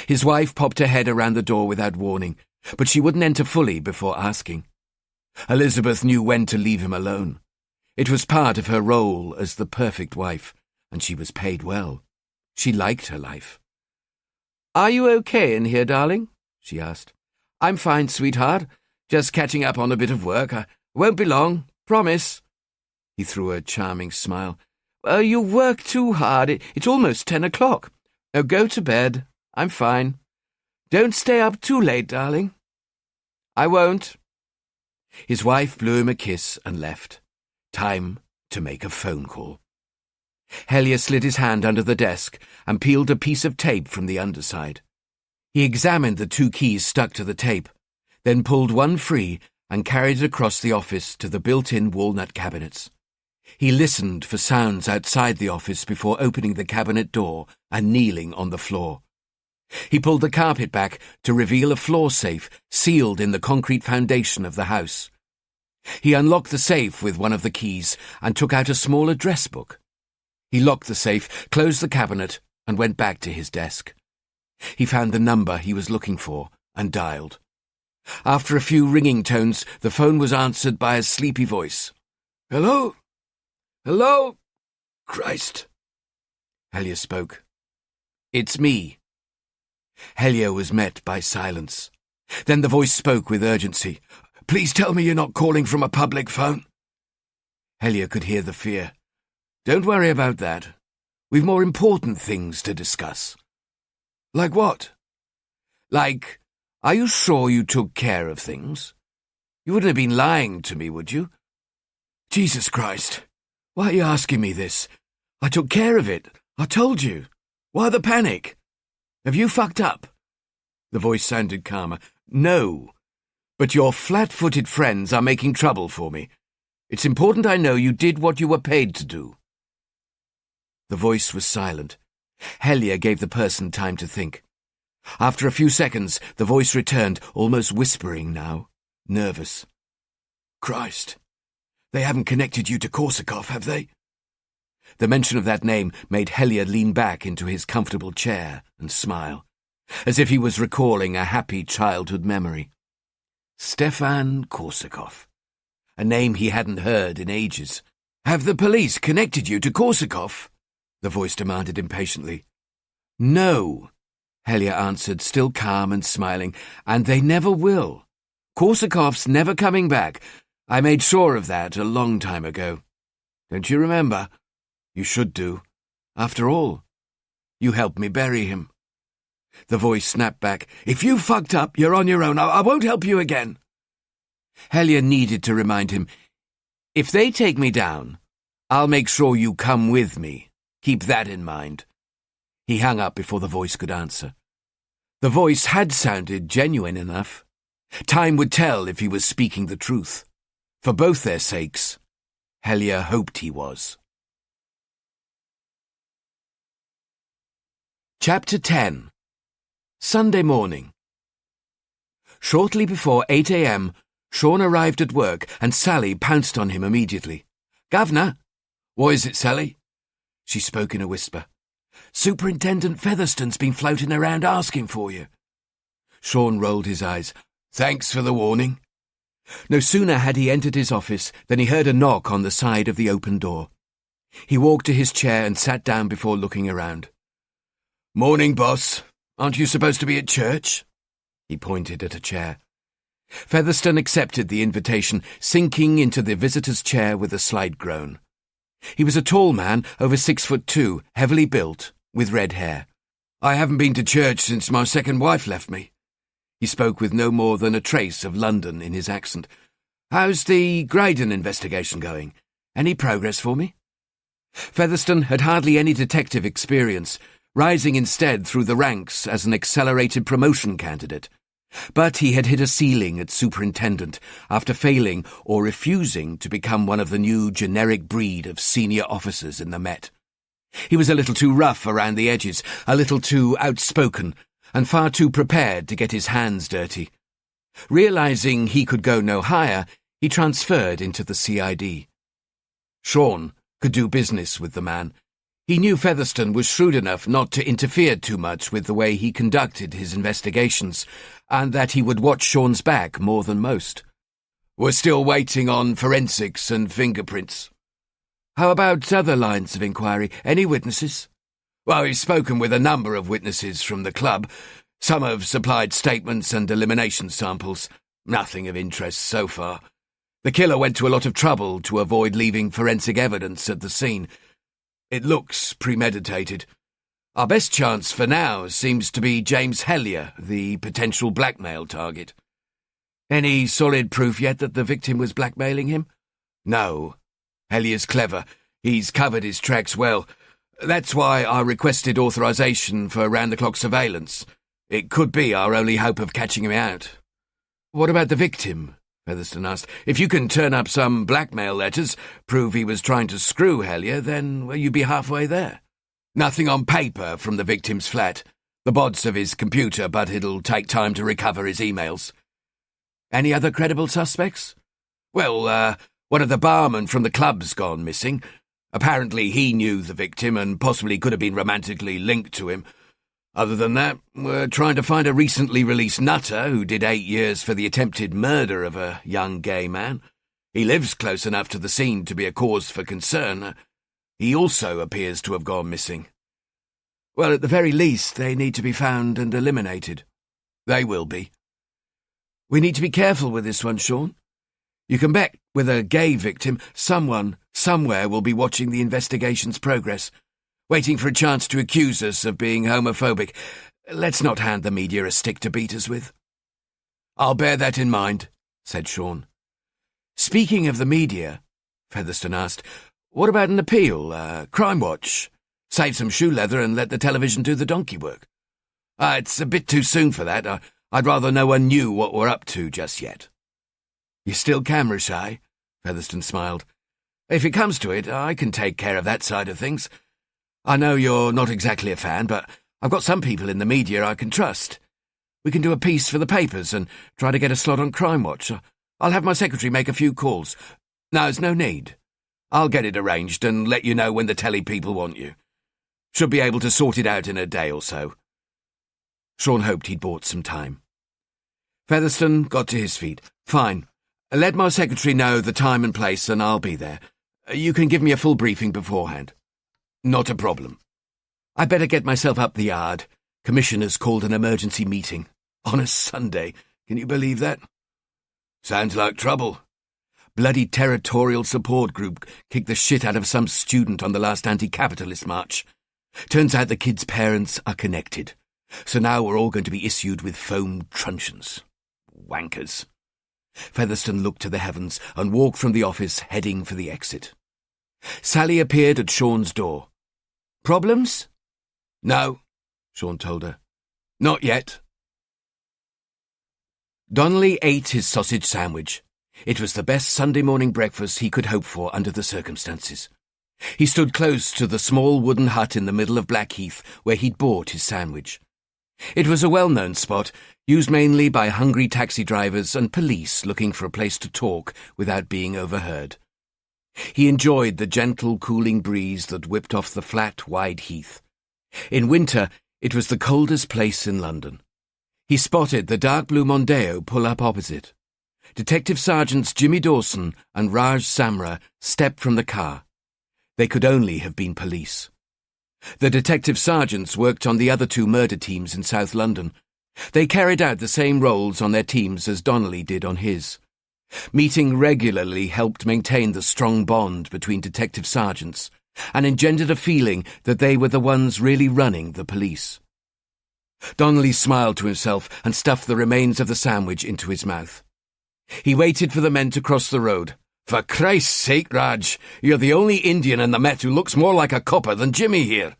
His wife popped her head around the door without warning, but she wouldn't enter fully before asking. Elizabeth knew when to leave him alone. It was part of her role as the perfect wife, and she was paid well. She liked her life. "Are you okay in here, darling?" she asked. "I'm fine, sweetheart. Just catching up on a bit of work. I won't be long, promise." He threw a charming smile. "You work too hard. It's almost 10 o'clock. Oh, go to bed. I'm fine. Don't stay up too late, darling." "I won't." His wife blew him a kiss and left. Time to make a phone call. Hellier slid his hand under the desk and peeled a piece of tape from the underside. He examined the 2 keys stuck to the tape, then pulled one free and carried it across the office to the built-in walnut cabinets. He listened for sounds outside the office before opening the cabinet door and kneeling on the floor. He pulled the carpet back to reveal a floor safe sealed in the concrete foundation of the house. He unlocked the safe with one of the keys and took out a small address book. He locked the safe, closed the cabinet, and went back to his desk. He found the number he was looking for and dialed. After a few ringing tones, the phone was answered by a sleepy voice. "Hello? Hello? Christ." Hellier spoke. "It's me." Hellier was met by silence. Then the voice spoke with urgency. "Please tell me you're not calling from a public phone." Hellier could hear the fear. "Don't worry about that. We've more important things to discuss." "Like what?" "Like, are you sure you took care of things? You wouldn't have been lying to me, would you?" "Jesus Christ. Why are you asking me this? I took care of it. I told you. Why the panic? Have you fucked up?" The voice sounded calmer. "No. But your flat-footed friends are making trouble for me. It's important I know you did what you were paid to do." The voice was silent. Hellier gave the person time to think. After a few seconds, the voice returned, almost whispering now, nervous. "Christ. They haven't connected you to Korsakov, have they?" The mention of that name made Hellier lean back into his comfortable chair and smile, as if he was recalling a happy childhood memory. Stefan Korsakov, a name he hadn't heard in ages. "Have the police connected you to Korsakov?" the voice demanded impatiently. "No," Hellier answered, still calm and smiling, "and they never will. Korsakov's never coming back. I made sure of that a long time ago. Don't you remember? You should do. After all, you helped me bury him." The voice snapped back. "If you fucked up, you're on your own. I won't help you again." Hellier needed to remind him, "If they take me down, I'll make sure you come with me. Keep that in mind." He hung up before the voice could answer. The voice had sounded genuine enough. Time would tell if he was speaking the truth. For both their sakes, Hellier hoped he was. Chapter 10. Sunday morning. Shortly before 8 a.m., Sean arrived at work and Sally pounced on him immediately. "Governor?" "What is it, Sally?" She spoke in a whisper. "Superintendent Featherstone's been floating around asking for you." Sean rolled his eyes. Thanks for the warning. No sooner had he entered his office than he heard a knock on the side of the open door. He walked to his chair and sat down before looking around. Morning, boss. Aren't you supposed to be at church? He pointed at a chair. Featherstone accepted the invitation, sinking into the visitor's chair with a slight groan. He was a tall man, over 6'2", heavily built, with red hair. I haven't been to church since my second wife left me. He spoke with no more than a trace of London in his accent. How's the Graydon investigation going? Any progress for me? Featherstone had hardly any detective experience, rising instead through the ranks as an accelerated promotion candidate. But he had hit a ceiling at superintendent after failing or refusing to become one of the new generic breed of senior officers in the Met. He was a little too rough around the edges, a little too outspoken, and far too prepared to get his hands dirty. Realizing he could go no higher, he transferred into the CID. Sean could do business with the man. He knew Featherstone was shrewd enough not to interfere too much with the way he conducted his investigations, and that he would watch Sean's back more than most. We're still waiting on forensics and fingerprints. How about other lines of inquiry? Any witnesses? Well, we've spoken with a number of witnesses from the club. Some have supplied statements and elimination samples. Nothing of interest so far. The killer went to a lot of trouble to avoid leaving forensic evidence at the scene. It looks premeditated. Our best chance for now seems to be James Hellyer, the potential blackmail target. Any solid proof yet that the victim was blackmailing him? No. Hellyer's clever. He's covered his tracks well. That's why I requested authorization for round-the-clock surveillance. It could be our only hope of catching him out. What about the victim? Featherstone asked. If you can turn up some blackmail letters, prove he was trying to screw Hellyer, then you'd be halfway there. Nothing on paper from the victim's flat. The bods of his computer, but it'll take time to recover his emails. Any other credible suspects? Well, one of the barmen from the club's gone missing. Apparently he knew the victim and possibly could have been romantically linked to him. Other than that, we're trying to find a recently released nutter who did 8 years for the attempted murder of a young gay man. He lives close enough to the scene to be a cause for concern. He also appears to have gone missing. Well, at the very least, they need to be found and eliminated. They will be. We need to be careful with this one, Sean. You can bet with a gay victim, someone, somewhere will be watching the investigation's progress, waiting for a chance to accuse us of being homophobic. Let's not hand the media a stick to beat us with. I'll bear that in mind, said Sean. Speaking of the media, Featherstone asked, what about an appeal, Crime Watch? Save some shoe leather and let the television do the donkey work. It's a bit too soon for that. I'd rather no one knew what we're up to just yet. You're still camera shy? Featherstone smiled. If it comes to it, I can take care of that side of things. I know you're not exactly a fan, but I've got some people in the media I can trust. We can do a piece for the papers and try to get a slot on Crime Watch. I'll have my secretary make a few calls. No, there's no need. I'll get it arranged and let you know when the telly people want you. Should be able to sort it out in a day or so. Sean hoped he'd bought some time. Featherstone got to his feet. Fine. Let my secretary know the time and place and I'll be there. You can give me a full briefing beforehand. Not a problem. I better get myself up the yard. Commissioner's called an emergency meeting. On a Sunday. Can you believe that? Sounds like trouble. Bloody territorial support group kicked the shit out of some student on the last anti-capitalist march. Turns out the kids' parents are connected. So now we're all going to be issued with foam truncheons. Wankers. Featherstone looked to the heavens and walked from the office, heading for the exit. Sally appeared at Sean's door. Problems? No, Sean told her. Not yet. Donnelly ate his sausage sandwich. It was the best Sunday morning breakfast he could hope for under the circumstances. He stood close to the small wooden hut in the middle of Blackheath where he'd bought his sandwich. It was a well-known spot, used mainly by hungry taxi drivers and police looking for a place to talk without being overheard. He enjoyed the gentle, cooling breeze that whipped off the flat, wide heath. In winter, it was the coldest place in London. He spotted the dark blue Mondeo pull up opposite. Detective Sergeants Jimmy Dawson and Raj Samra stepped from the car. They could only have been police. The detective sergeants worked on the other two murder teams in South London. They carried out the same roles on their teams as Donnelly did on his. Meeting regularly helped maintain the strong bond between detective sergeants and engendered a feeling that they were the ones really running the police. Donnelly smiled to himself and stuffed the remains of the sandwich into his mouth. He waited for the men to cross the road. "For Christ's sake, Raj, you're the only Indian in the Met who looks more like a copper than Jimmy here."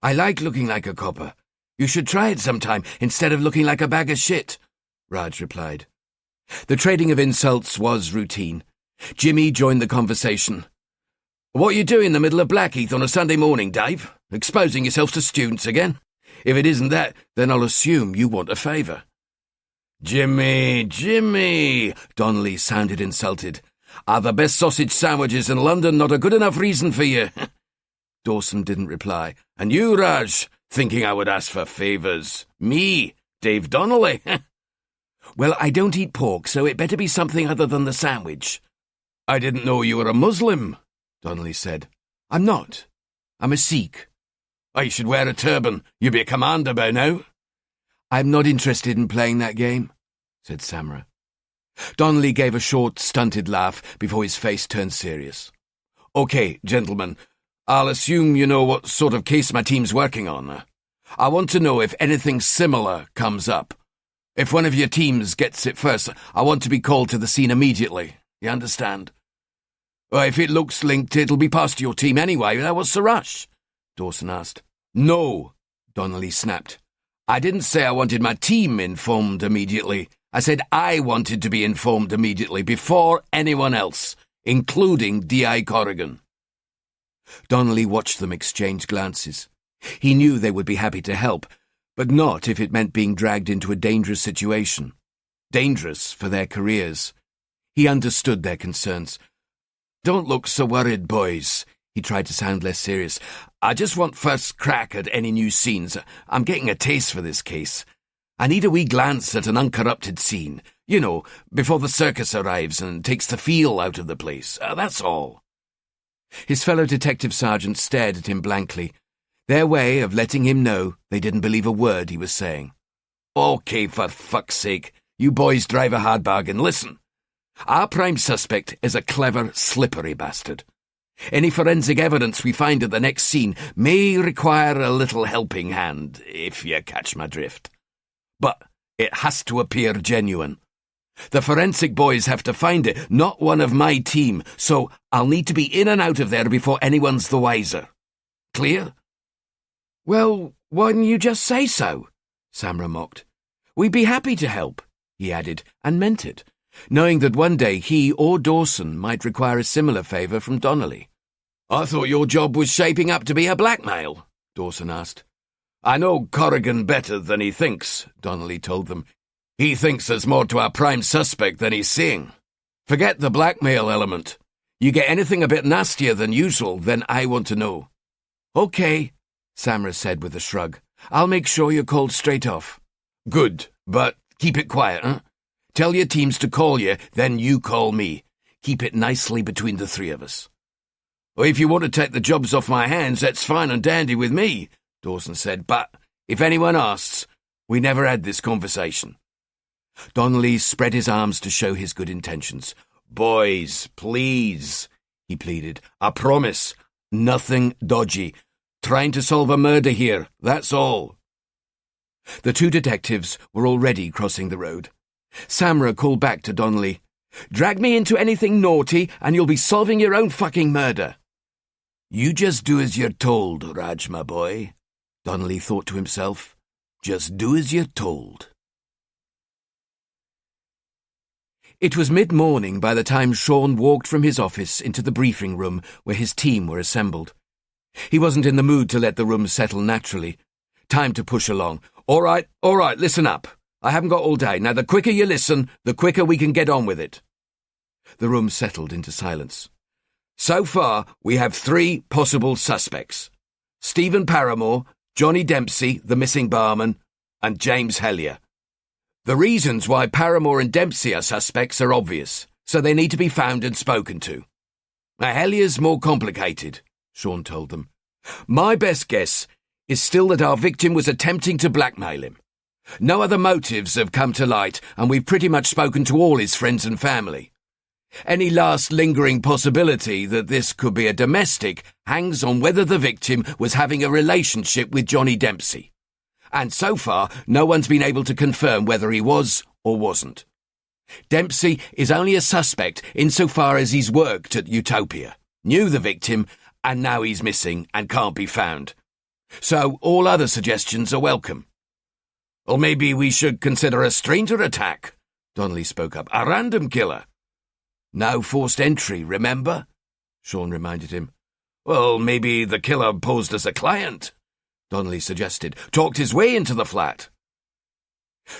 "I like looking like a copper. You should try it sometime instead of looking like a bag of shit," Raj replied. The trading of insults was routine. Jimmy joined the conversation. "What you doing in the middle of Blackheath on a Sunday morning, Dave? Exposing yourself to students again? If it isn't that, then I'll assume you want a favour." Jimmy, Donnelly sounded insulted. "Are the best sausage sandwiches in London not a good enough reason for you?" Dawson didn't reply. "And you, Raj, thinking I would ask for favours? Me, Dave Donnelly?" "Well, I don't eat pork, so it better be something other than the sandwich." "I didn't know you were a Muslim," Donnelly said. "I'm not. I'm a Sikh." "I should wear a turban. You'd be a commander by now." "I'm not interested in playing that game," said Samra. Donnelly gave a short, stunted laugh before his face turned serious. "Okay, gentlemen, I'll assume you know what sort of case my team's working on. I want to know if anything similar comes up. If one of your teams gets it first, I want to be called to the scene immediately. You understand?" "If it looks linked, it'll be passed to your team anyway. What's the rush?" Dawson asked. "No," Donnelly snapped. "I didn't say I wanted my team informed immediately. I said I wanted to be informed immediately, before anyone else, including D.I. Corrigan." Donnelly watched them exchange glances. He knew they would be happy to help, but not if it meant being dragged into a dangerous situation. Dangerous for their careers. He understood their concerns. "Don't look so worried, boys." He tried to sound less serious. "I just want first crack at any new scenes. I'm getting a taste for this case. I need a wee glance at an uncorrupted scene. You know, before the circus arrives and takes the feel out of the place. That's all." His fellow detective sergeants stared at him blankly, their way of letting him know they didn't believe a word he was saying. "Okay, for fuck's sake. You boys drive a hard bargain. Listen. Our prime suspect is a clever, slippery bastard. Any forensic evidence we find at the next scene may require a little helping hand, if you catch my drift. But it has to appear genuine. The forensic boys have to find it, not one of my team, so I'll need to be in and out of there before anyone's the wiser. Clear?" "Well, why didn't you just say so?" Samra mocked. "We'd be happy to help," he added, and meant it, knowing that one day he or Dawson might require a similar favour from Donnelly. "I thought your job was shaping up to be a blackmail," Dawson asked. "I know Corrigan better than he thinks," Donnelly told them. "He thinks there's more to our prime suspect than he's seeing. Forget the blackmail element. You get anything a bit nastier than usual, then I want to know." "Okay," Samra said with a shrug. "I'll make sure you're called straight off." "Good, but keep it quiet, huh? Tell your teams to call you, then you call me. Keep it nicely between the three of us." "If you want to take the jobs off my hands, that's fine and dandy with me," Dawson said, "but if anyone asks, we never had this conversation." Donnelly spread his arms to show his good intentions. "Boys, please," he pleaded. "I promise, nothing dodgy. Trying to solve a murder here, that's all." The two detectives were already crossing the road. Samra called back to Donnelly. "Drag me into anything naughty and you'll be solving your own fucking murder." "You just do as you're told, Raj, my boy," Donnelly thought to himself. "Just do as you're told." It was mid-morning by the time Sean walked from his office into the briefing room where his team were assembled. He wasn't in the mood to let the room settle naturally. Time to push along. All right, listen up. I haven't got all day. Now, the quicker you listen, the quicker we can get on with it." The room settled into silence. "So far, we have 3 possible suspects. Stephen Paramore, Johnny Dempsey, the missing barman, and James Hellier. The reasons why Paramore and Dempsey are suspects are obvious, so they need to be found and spoken to. Now, Hellier's more complicated, Sean told them. My best guess is still that our victim was attempting to blackmail him. No other motives have come to light, and we've pretty much spoken to all his friends and family. Any last lingering possibility that this could be a domestic hangs on whether the victim was having a relationship with Johnny Dempsey. And so far, no one's been able to confirm whether he was or wasn't. Dempsey is only a suspect insofar as he's worked at Utopia, knew the victim, and now he's missing and can't be found. So all other suggestions are welcome. Or maybe we should consider a stranger attack, Donnelly spoke up. A random killer. No forced entry, remember? Sean reminded him. Well, maybe the killer posed as a client, Donnelly suggested. Talked his way into the flat.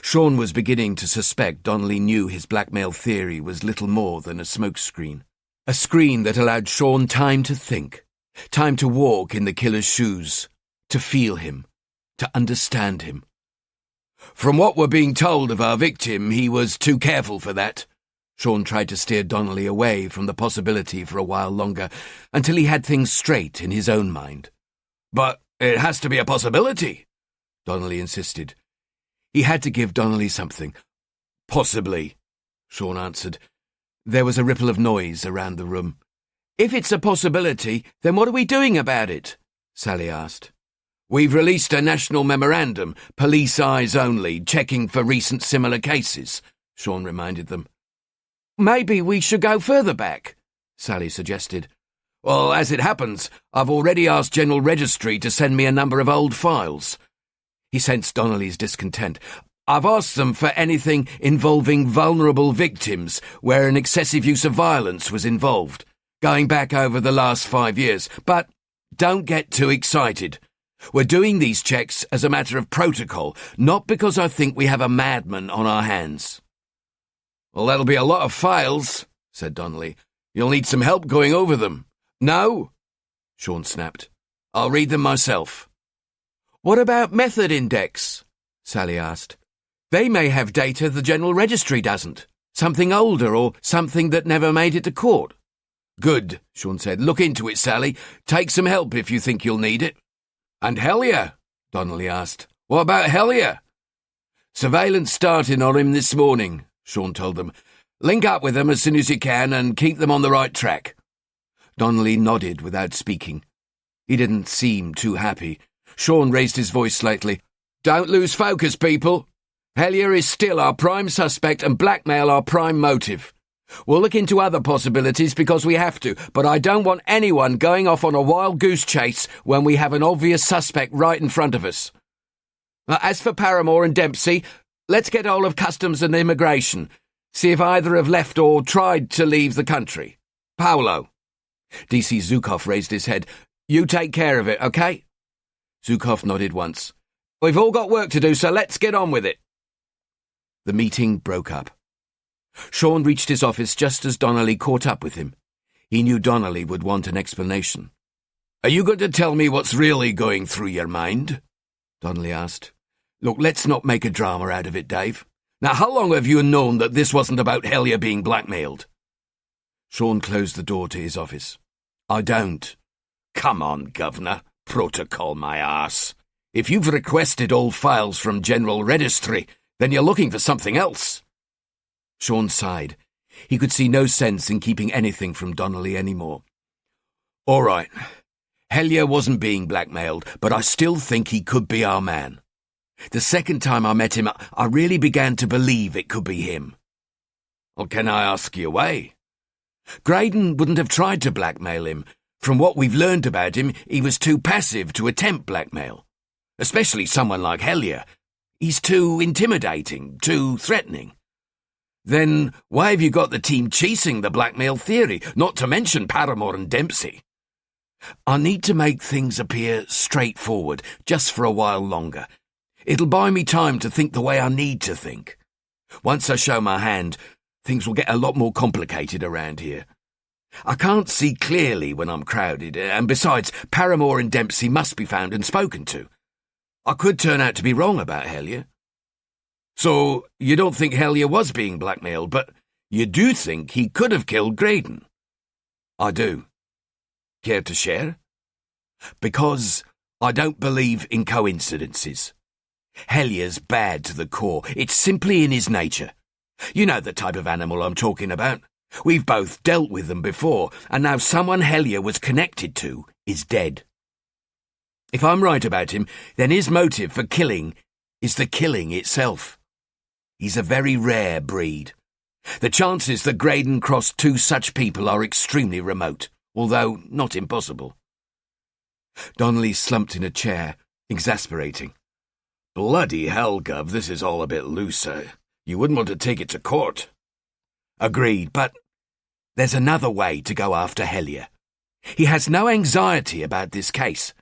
Sean was beginning to suspect Donnelly knew his blackmail theory was little more than a smokescreen. A screen that allowed Sean time to think, time to walk in the killer's shoes, to feel him, to understand him. From what we're being told of our victim, he was too careful for that. Sean tried to steer Donnelly away from the possibility for a while longer, until he had things straight in his own mind. But it has to be a possibility, Donnelly insisted. He had to give Donnelly something. Possibly, Sean answered. There was a ripple of noise around the room. If it's a possibility, then what are we doing about it? Sally asked. We've released a national memorandum, police eyes only, checking for recent similar cases, Sean reminded them. Maybe we should go further back, Sally suggested. Well, as it happens, I've already asked General Registry to send me a number of old files. He sensed Donnelly's discontent. I've asked them for anything involving vulnerable victims where an excessive use of violence was involved, going back over the last 5 years. But don't get too excited. We're doing these checks as a matter of protocol, not because I think we have a madman on our hands. Well, that'll be a lot of files, said Donnelly. You'll need some help going over them. No, Sean snapped. I'll read them myself. What about method index? Sally asked. They may have data the General Registry doesn't. Something older or something that never made it to court. Good, Sean said. Look into it, Sally. Take some help if you think you'll need it. And Hellier? Donnelly asked. What about Hellier? Surveillance starting on him this morning, Sean told them. Link up with them as soon as you can and keep them on the right track. Donnelly nodded without speaking. He didn't seem too happy. Sean raised his voice slightly. Don't lose focus, people. Hellier is still our prime suspect and blackmail our prime motive. We'll look into other possibilities because we have to, but I don't want anyone going off on a wild goose chase when we have an obvious suspect right in front of us. As for Paramore and Dempsey, let's get hold of Customs and Immigration. See if either have left or tried to leave the country. Paolo. DC Zukov raised his head. You take care of it, okay? Zukov nodded once. We've all got work to do, so let's get on with it. The meeting broke up. Sean reached his office just as Donnelly caught up with him. He knew Donnelly would want an explanation. Are you going to tell me what's really going through your mind? Donnelly asked. Look, let's not make a drama out of it, Dave. Now, how long have you known that this wasn't about Hellier being blackmailed? Sean closed the door to his office. I don't. Come on, Governor. Protocol my arse. If you've requested old files from General Registry, then you're looking for something else. Sean sighed. He could see no sense in keeping anything from Donnelly anymore. All right. Hellier wasn't being blackmailed, but I still think he could be our man. The second time I met him, I really began to believe it could be him. Well, can I ask you why? Graydon wouldn't have tried to blackmail him. From what we've learned about him, he was too passive to attempt blackmail. Especially someone like Hellier. He's too intimidating, too threatening. Then why have you got the team chasing the blackmail theory, not to mention Paramore and Dempsey? I need to make things appear straightforward, just for a while longer. It'll buy me time to think the way I need to think. Once I show my hand, things will get a lot more complicated around here. I can't see clearly when I'm crowded, and besides, Paramore and Dempsey must be found and spoken to. I could turn out to be wrong about Hellier. So, you don't think Hellier was being blackmailed, but you do think he could have killed Graydon? I do. Care to share? Because I don't believe in coincidences. Hellier's bad to the core. It's simply in his nature. You know the type of animal I'm talking about. We've both dealt with them before, and now someone Hellier was connected to is dead. If I'm right about him, then his motive for killing is the killing itself. He's a very rare breed. The chances that Graydon crossed two such people are extremely remote, although not impossible. Donnelly slumped in a chair, exasperating. Bloody hell, Gov, this is all a bit looser. You wouldn't want to take it to court. Agreed, but there's another way to go after Hellier. He has no anxiety about this case.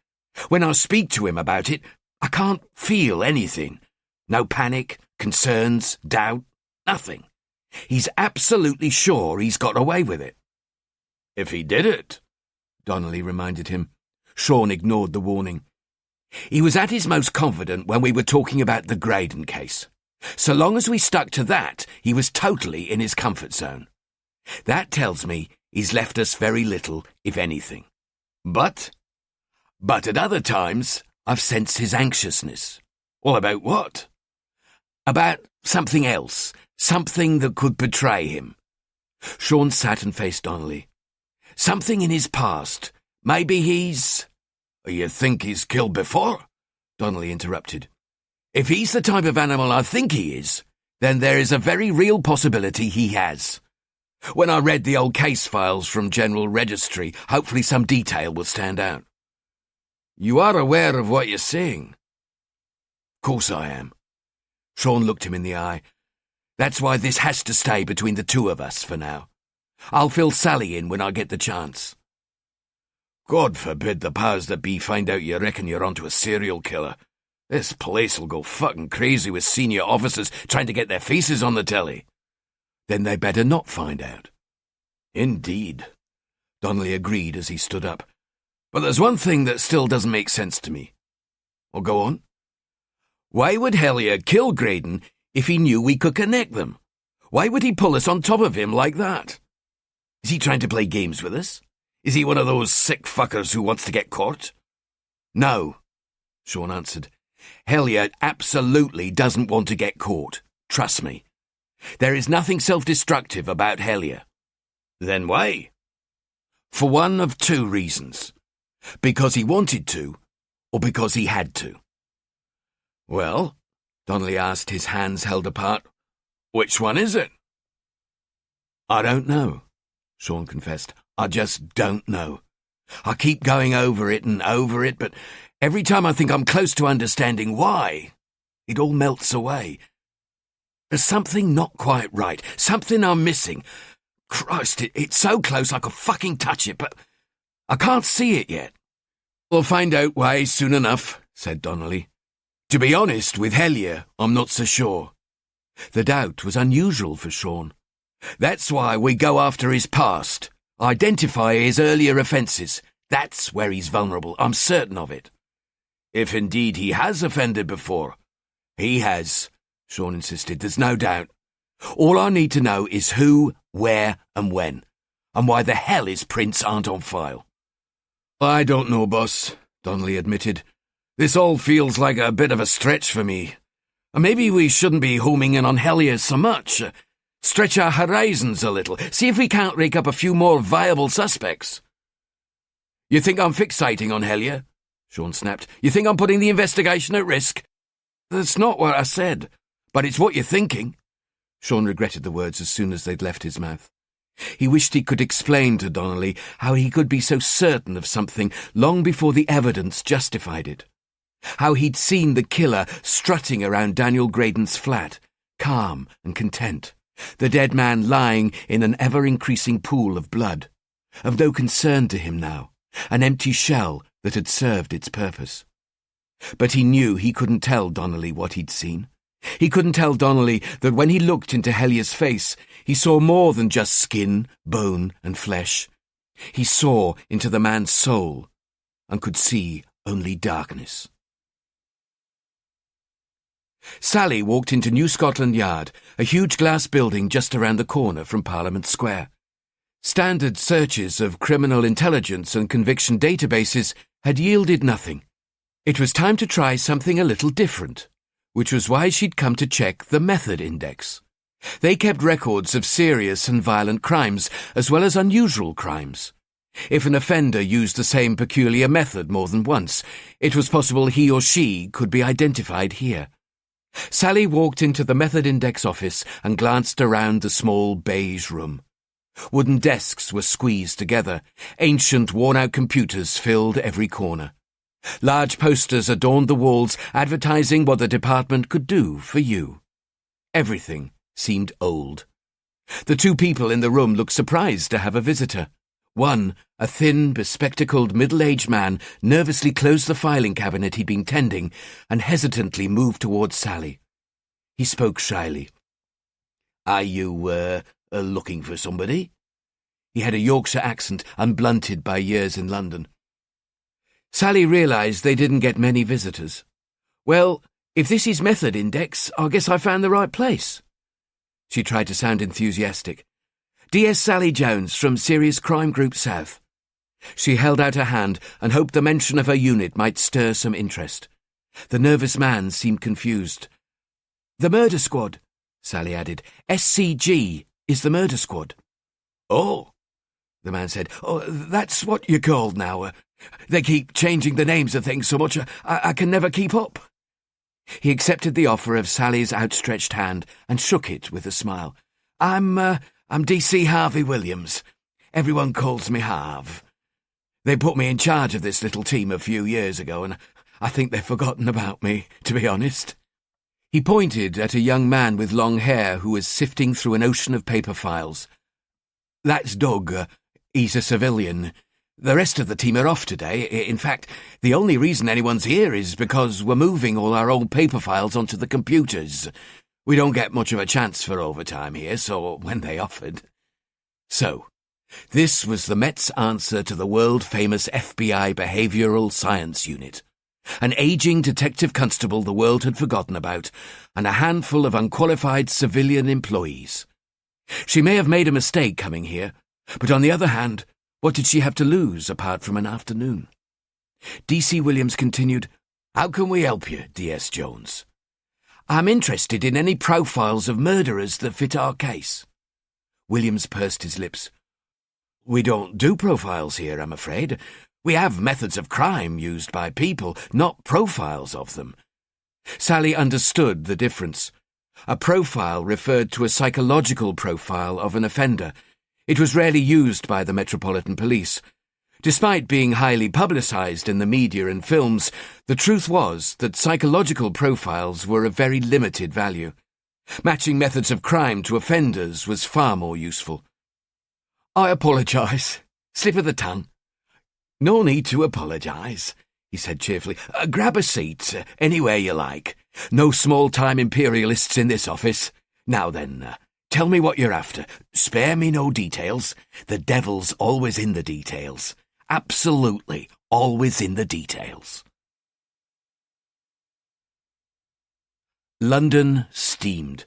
When I speak to him about it, I can't feel anything. No panic, concerns, doubt, nothing. He's absolutely sure he's got away with it. If he did it, Donnelly reminded him. Sean ignored the warning. He was at his most confident when we were talking about the Graydon case. So long as we stuck to that, he was totally in his comfort zone. That tells me he's left us very little, if anything. But at other times, I've sensed his anxiousness. Well, about what? About something else, something that could betray him. Sean sat and faced Donnelly. Something in his past. Maybe he's... You think he's killed before? Donnelly interrupted. If he's the type of animal I think he is, then there is a very real possibility he has. When I read the old case files from General Registry, hopefully some detail will stand out. You are aware of what you're saying? Of course I am. Sean looked him in the eye. That's why this has to stay between the two of us for now. I'll fill Sally in when I get the chance. God forbid the powers that be find out you reckon you're onto a serial killer. This place will go fucking crazy with senior officers trying to get their faces on the telly. Then they better not find out. Indeed, Donnelly agreed as he stood up. But there's one thing that still doesn't make sense to me. Well, go on. Why would Hellier kill Graydon if he knew we could connect them? Why would he pull us on top of him like that? Is he trying to play games with us? Is he one of those sick fuckers who wants to get caught? No, Sean answered. Hellier absolutely doesn't want to get caught. Trust me. There is nothing self-destructive about Hellier. Then why? For one of two reasons. Because he wanted to, or because he had to. Well, Donnelly asked, his hands held apart, which one is it? I don't know, Sean confessed. I just don't know. I keep going over it and over it, but every time I think I'm close to understanding why, it all melts away. There's something not quite right, something I'm missing. Christ, it's so close I could fucking touch it, but I can't see it yet. We'll find out why soon enough, said Donnelly. To be honest, with Hellier, I'm not so sure. The doubt was unusual for Sean. That's why we go after his past, identify his earlier offences. That's where he's vulnerable, I'm certain of it. If indeed he has offended before. He has, Sean insisted, there's no doubt. All I need to know is who, where, and when, and why the hell his prints aren't on file. I don't know, boss, Donnelly admitted. This all feels like a bit of a stretch for me. Maybe we shouldn't be homing in on Hellier so much. Stretch our horizons a little, see if we can't rake up a few more viable suspects. You think I'm fixating on Hellier? Sean snapped. You think I'm putting the investigation at risk? That's not what I said, but it's what you're thinking. Sean regretted the words as soon as they'd left his mouth. He wished he could explain to Donnelly how he could be so certain of something long before the evidence justified it. How he'd seen the killer strutting around Daniel Graydon's flat, calm and content, the dead man lying in an ever-increasing pool of blood, of no concern to him now, an empty shell that had served its purpose. But he knew he couldn't tell Donnelly what he'd seen. He couldn't tell Donnelly that when he looked into Hellier's face, he saw more than just skin, bone, and flesh. He saw into the man's soul and could see only darkness. Sally walked into New Scotland Yard, a huge glass building just around the corner from Parliament Square. Standard searches of criminal intelligence and conviction databases had yielded nothing. It was time to try something a little different, which was why she'd come to check the Method Index. They kept records of serious and violent crimes, as well as unusual crimes. If an offender used the same peculiar method more than once, it was possible he or she could be identified here. Sally walked into the Method Index office and glanced around the small beige room. Wooden desks were squeezed together. Ancient, worn-out computers filled every corner. Large posters adorned the walls, advertising what the department could do for you. Everything seemed old. The two people in the room looked surprised to have a visitor. One, a thin, bespectacled, middle-aged man, nervously closed the filing cabinet he'd been tending and hesitantly moved towards Sally. He spoke shyly. "Are you, looking for somebody?" He had a Yorkshire accent, unblunted by years in London. Sally realised they didn't get many visitors. "Well, if this is Method Index, I guess I found the right place." She tried to sound enthusiastic. "DS Sally Jones from Serious Crime Group South." She held out her hand and hoped the mention of her unit might stir some interest. The nervous man seemed confused. "The Murder Squad," Sally added. "SCG is the Murder Squad." "Oh," the man said. "Oh, that's what you're called now. They keep changing the names of things so much I can never keep up." He accepted the offer of Sally's outstretched hand and shook it with a smile. I'm DC Harvey Williams. Everyone calls me Harv. They put me in charge of this little team a few years ago, and I think they've forgotten about me, to be honest." He pointed at a young man with long hair who was sifting through an ocean of paper files. "That's Doug. He's a civilian. The rest of the team are off today. In fact, the only reason anyone's here is because we're moving all our old paper files onto the computers. We don't get much of a chance for overtime here, so when they offered..." So, this was the Met's answer to the world-famous FBI Behavioural Science Unit. An ageing detective constable the world had forgotten about, and a handful of unqualified civilian employees. She may have made a mistake coming here, but on the other hand, what did she have to lose apart from an afternoon? DC Williams continued, "How can we help you, DS Jones?" "I'm interested in any profiles of murderers that fit our case." Williams pursed his lips. "We don't do profiles here, I'm afraid. We have methods of crime used by people, not profiles of them." Sally understood the difference. A profile referred to a psychological profile of an offender. It was rarely used by the Metropolitan Police. Despite being highly publicised in the media and films, the truth was that psychological profiles were of very limited value. Matching methods of crime to offenders was far more useful. "I apologise. Slip of the tongue." "No need to apologise," he said cheerfully. "Grab a seat, anywhere you like. No small-time imperialists in this office. Now then, tell me what you're after. Spare me no details. The devil's always in the details. Absolutely always in the details." London steamed.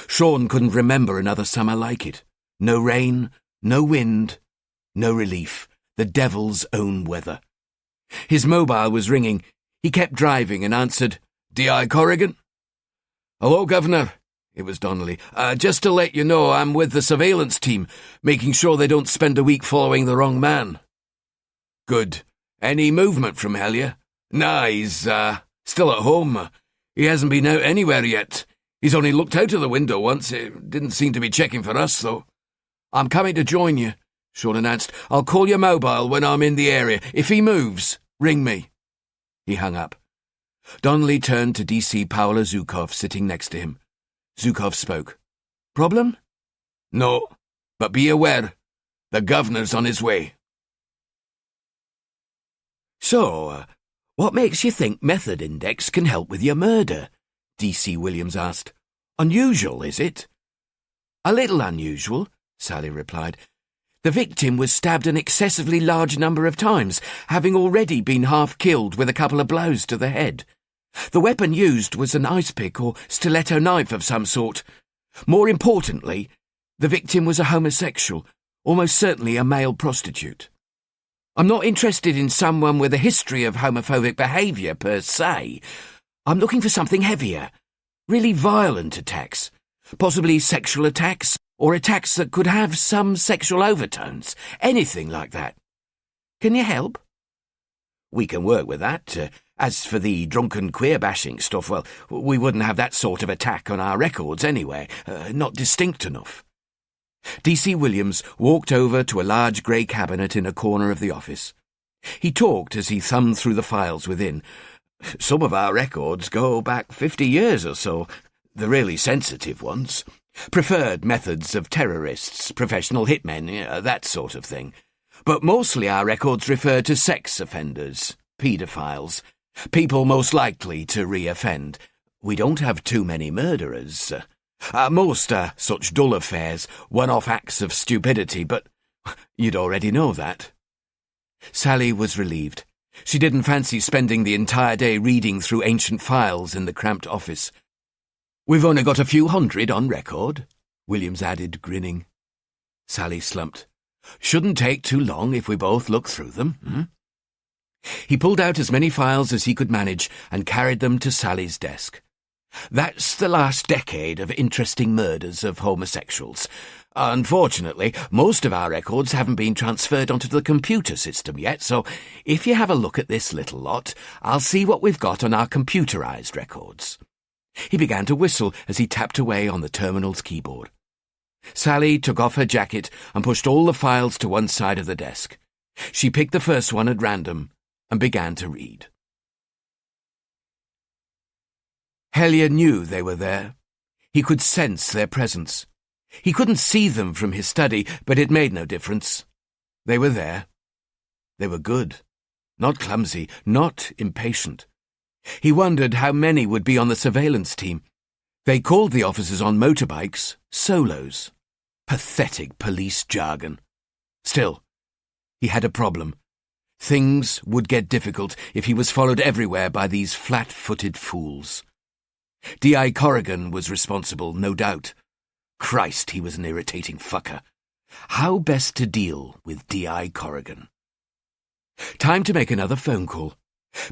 Sean couldn't remember another summer like it. No rain, no wind, no relief. The devil's own weather. His mobile was ringing. He kept driving and answered, "D.I. Corrigan?" "Hello, Governor." It was Donnelly. "Just to let you know, I'm with the surveillance team, making sure they don't spend a week following the wrong man." "Good. Any movement from Hellier?" "Nah, he's, still at home. He hasn't been out anywhere yet. He's only looked out of the window once. It didn't seem to be checking for us, though." "I'm coming to join you," Sean announced. "I'll call your mobile when I'm in the area. If he moves, ring me." He hung up. Donnelly turned to DC Paula Zukov sitting next to him. Zukov spoke. "Problem?" "No, but be aware. The governor's on his way." "So, what makes you think Method Index can help with your murder?" DC Williams asked. "Unusual, is it?" "A little unusual," Sally replied. "The victim was stabbed an excessively large number of times, having already been half killed with a couple of blows to the head. The weapon used was an ice pick or stiletto knife of some sort. More importantly, the victim was a homosexual, almost certainly a male prostitute. I'm not interested in someone with a history of homophobic behaviour per se. I'm looking for something heavier, really violent attacks, possibly sexual attacks, or attacks that could have some sexual overtones, anything like that. Can you help? We can work with that. As for the drunken queer-bashing stuff, well, we wouldn't have that sort of attack on our records anyway, not distinct enough. D.C. Williams walked over to a large grey cabinet in a corner of the office. He talked as he thumbed through the files within. Some of our records go back 50 years or so, the really sensitive ones. Preferred methods of terrorists, professional hitmen, that sort of thing. But mostly our records refer to sex offenders, paedophiles, people most likely to re-offend. We don't have too many murderers. Most are such dull affairs, one-off acts of stupidity, but you'd already know that. Sally was relieved. She didn't fancy spending the entire day reading through ancient files in the cramped office. We've only got a few hundred on record, Williams added, grinning. Sally slumped. Shouldn't take too long if we both look through them. He pulled out as many files as he could manage and carried them to Sally's desk. That's the last decade of interesting murders of homosexuals. Unfortunately, most of our records haven't been transferred onto the computer system yet, so if you have a look at this little lot, I'll see what we've got on our computerized records. He began to whistle as he tapped away on the terminal's keyboard. Sally took off her jacket and pushed all the files to one side of the desk. She picked the first one at random and began to read. Hellier knew they were there. He could sense their presence. He couldn't see them from his study, but it made no difference. They were there. They were good, not clumsy, not impatient. He wondered how many would be on the surveillance team. They called the officers on motorbikes solos. Pathetic police jargon. Still, he had a problem. Things would get difficult if he was followed everywhere by these flat-footed fools. D.I. Corrigan was responsible, no doubt. Christ, he was an irritating fucker. How best to deal with D.I. Corrigan? Time to make another phone call.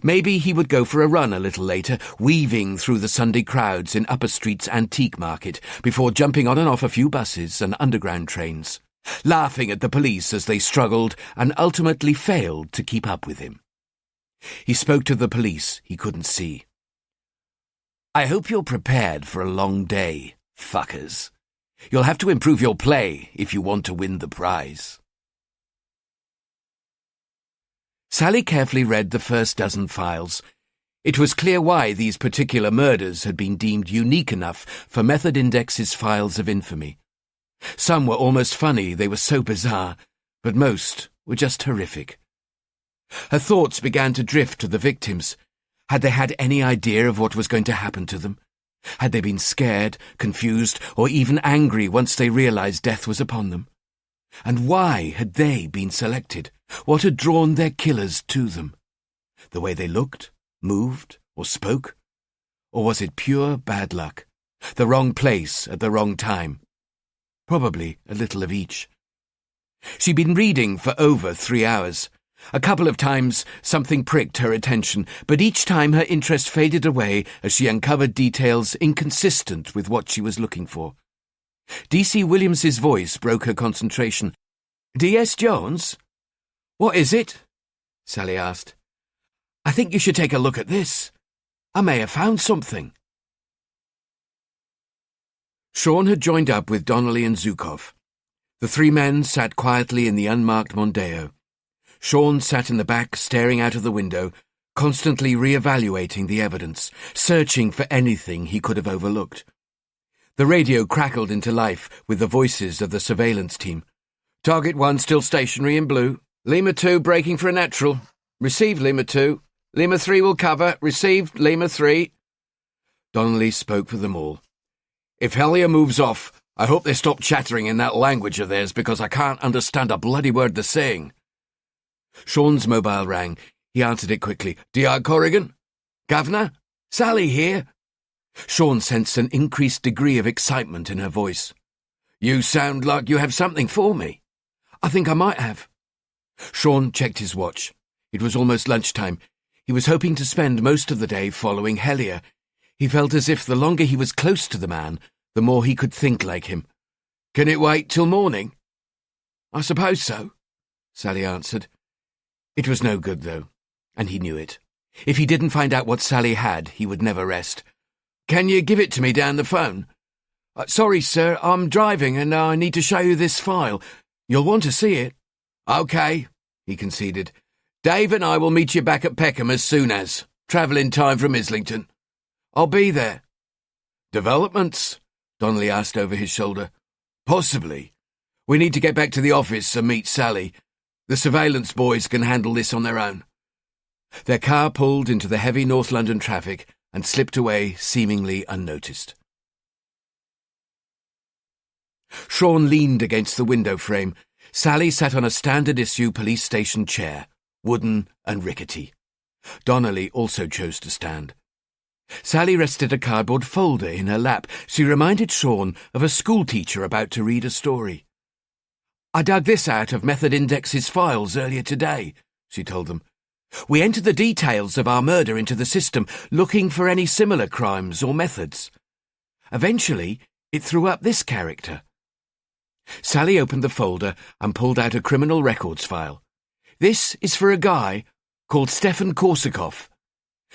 Maybe he would go for a run a little later, weaving through the Sunday crowds in Upper Street's antique market, before jumping on and off a few buses and underground trains, laughing at the police as they struggled and ultimately failed to keep up with him. He spoke to the police he couldn't see. I hope you're prepared for a long day, fuckers. You'll have to improve your play if you want to win the prize. Sally carefully read the first dozen files. It was clear why these particular murders had been deemed unique enough for Method Index's files of infamy. Some were almost funny, they were so bizarre, but most were just horrific. Her thoughts began to drift to the victims. Had they had any idea of what was going to happen to them? Had they been scared, confused, or even angry once they realized death was upon them? And why had they been selected? What had drawn their killers to them? The way they looked, moved, or spoke? Or was it pure bad luck? The wrong place at the wrong time? Probably a little of each. She'd been reading for over 3 hours. A couple of times something pricked her attention, but each time her interest faded away as she uncovered details inconsistent with what she was looking for. D.C. Williams's voice broke her concentration. D.S. Jones? What is it? Sally asked. I think you should take a look at this. I may have found something. Sean had joined up with Donnelly and Zukov. The three men sat quietly in the unmarked Mondeo. Sean sat in the back, staring out of the window, constantly re-evaluating the evidence, searching for anything he could have overlooked. The radio crackled into life with the voices of the surveillance team. Target 1 still stationary in blue. Lima 2 braking for a natural. Received, Lima 2. Lima 3 will cover. Received, Lima 3. Donnelly spoke for them all. If Hellier moves off, I hope they stop chattering in that language of theirs because I can't understand a bloody word they're saying. Sean's mobile rang. He answered it quickly. D.I. Corrigan? Governor? Sally here." Sean sensed an increased degree of excitement in her voice. "You sound like you have something for me." "I think I might have." Sean checked his watch. It was almost lunchtime. He was hoping to spend most of the day following Hellier. He felt as if the longer he was close to the man, the more he could think like him. "Can it wait till morning?" "I suppose so," Sally answered. It was no good, though, and he knew it. If he didn't find out what Sally had, he would never rest. "Can you give it to me down the phone?" "Sorry, sir, I'm driving and I need to show you this file. You'll want to see it." "OK," he conceded. "Dave and I will meet you back at Peckham as soon as. Travel in time from Islington." "I'll be there." "Developments?" Donnelly asked over his shoulder. "Possibly. We need to get back to the office and meet Sally. The surveillance boys can handle this on their own." Their car pulled into the heavy North London traffic and slipped away seemingly unnoticed. Sean leaned against the window frame. Sally sat on a standard-issue police station chair, wooden and rickety. Donnelly also chose to stand. Sally rested a cardboard folder in her lap. She reminded Sean of a schoolteacher about to read a story. "I dug this out of Method Index's files earlier today," she told them. "We entered the details of our murder into the system, looking for any similar crimes or methods. Eventually, it threw up this character." Sally opened the folder and pulled out a criminal records file. "This is for a guy called Stefan Korsakov."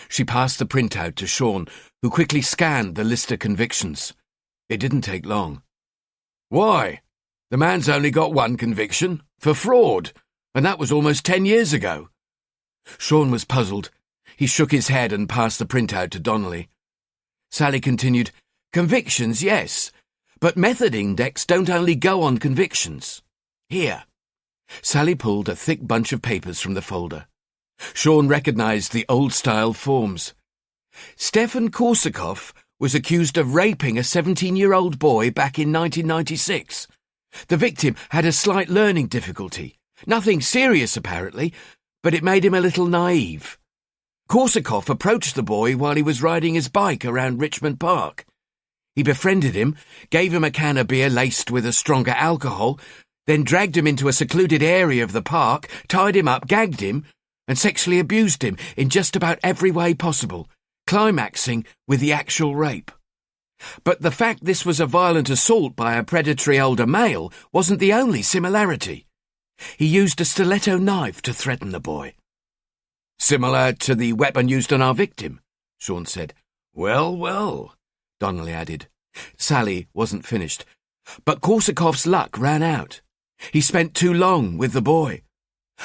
She passed the printout to Sean, who quickly scanned the list of convictions. It didn't take long. "Why? The man's only got one conviction, for fraud, and that was almost 10 years ago." Sean was puzzled. He shook his head and passed the printout to Donnelly. Sally continued, "Convictions, yes, but Method Index don't only go on convictions. Here." Sally pulled a thick bunch of papers from the folder. Sean recognised the old-style forms. Stefan Korsakov was accused of raping a 17-year-old boy back in 1996. The victim had a slight learning difficulty. Nothing serious, apparently, but it made him a little naive. Korsakov approached the boy while he was riding his bike around Richmond Park. He befriended him, gave him a can of beer laced with a stronger alcohol, then dragged him into a secluded area of the park, tied him up, gagged him, and sexually abused him in just about every way possible, climaxing with the actual rape. But the fact this was a violent assault by a predatory older male wasn't the only similarity. He used a stiletto knife to threaten the boy. "Similar to the weapon used on our victim," Sean said. "Well, well," Donnelly added. Sally wasn't finished. But Korsakov's luck ran out. He spent too long with the boy.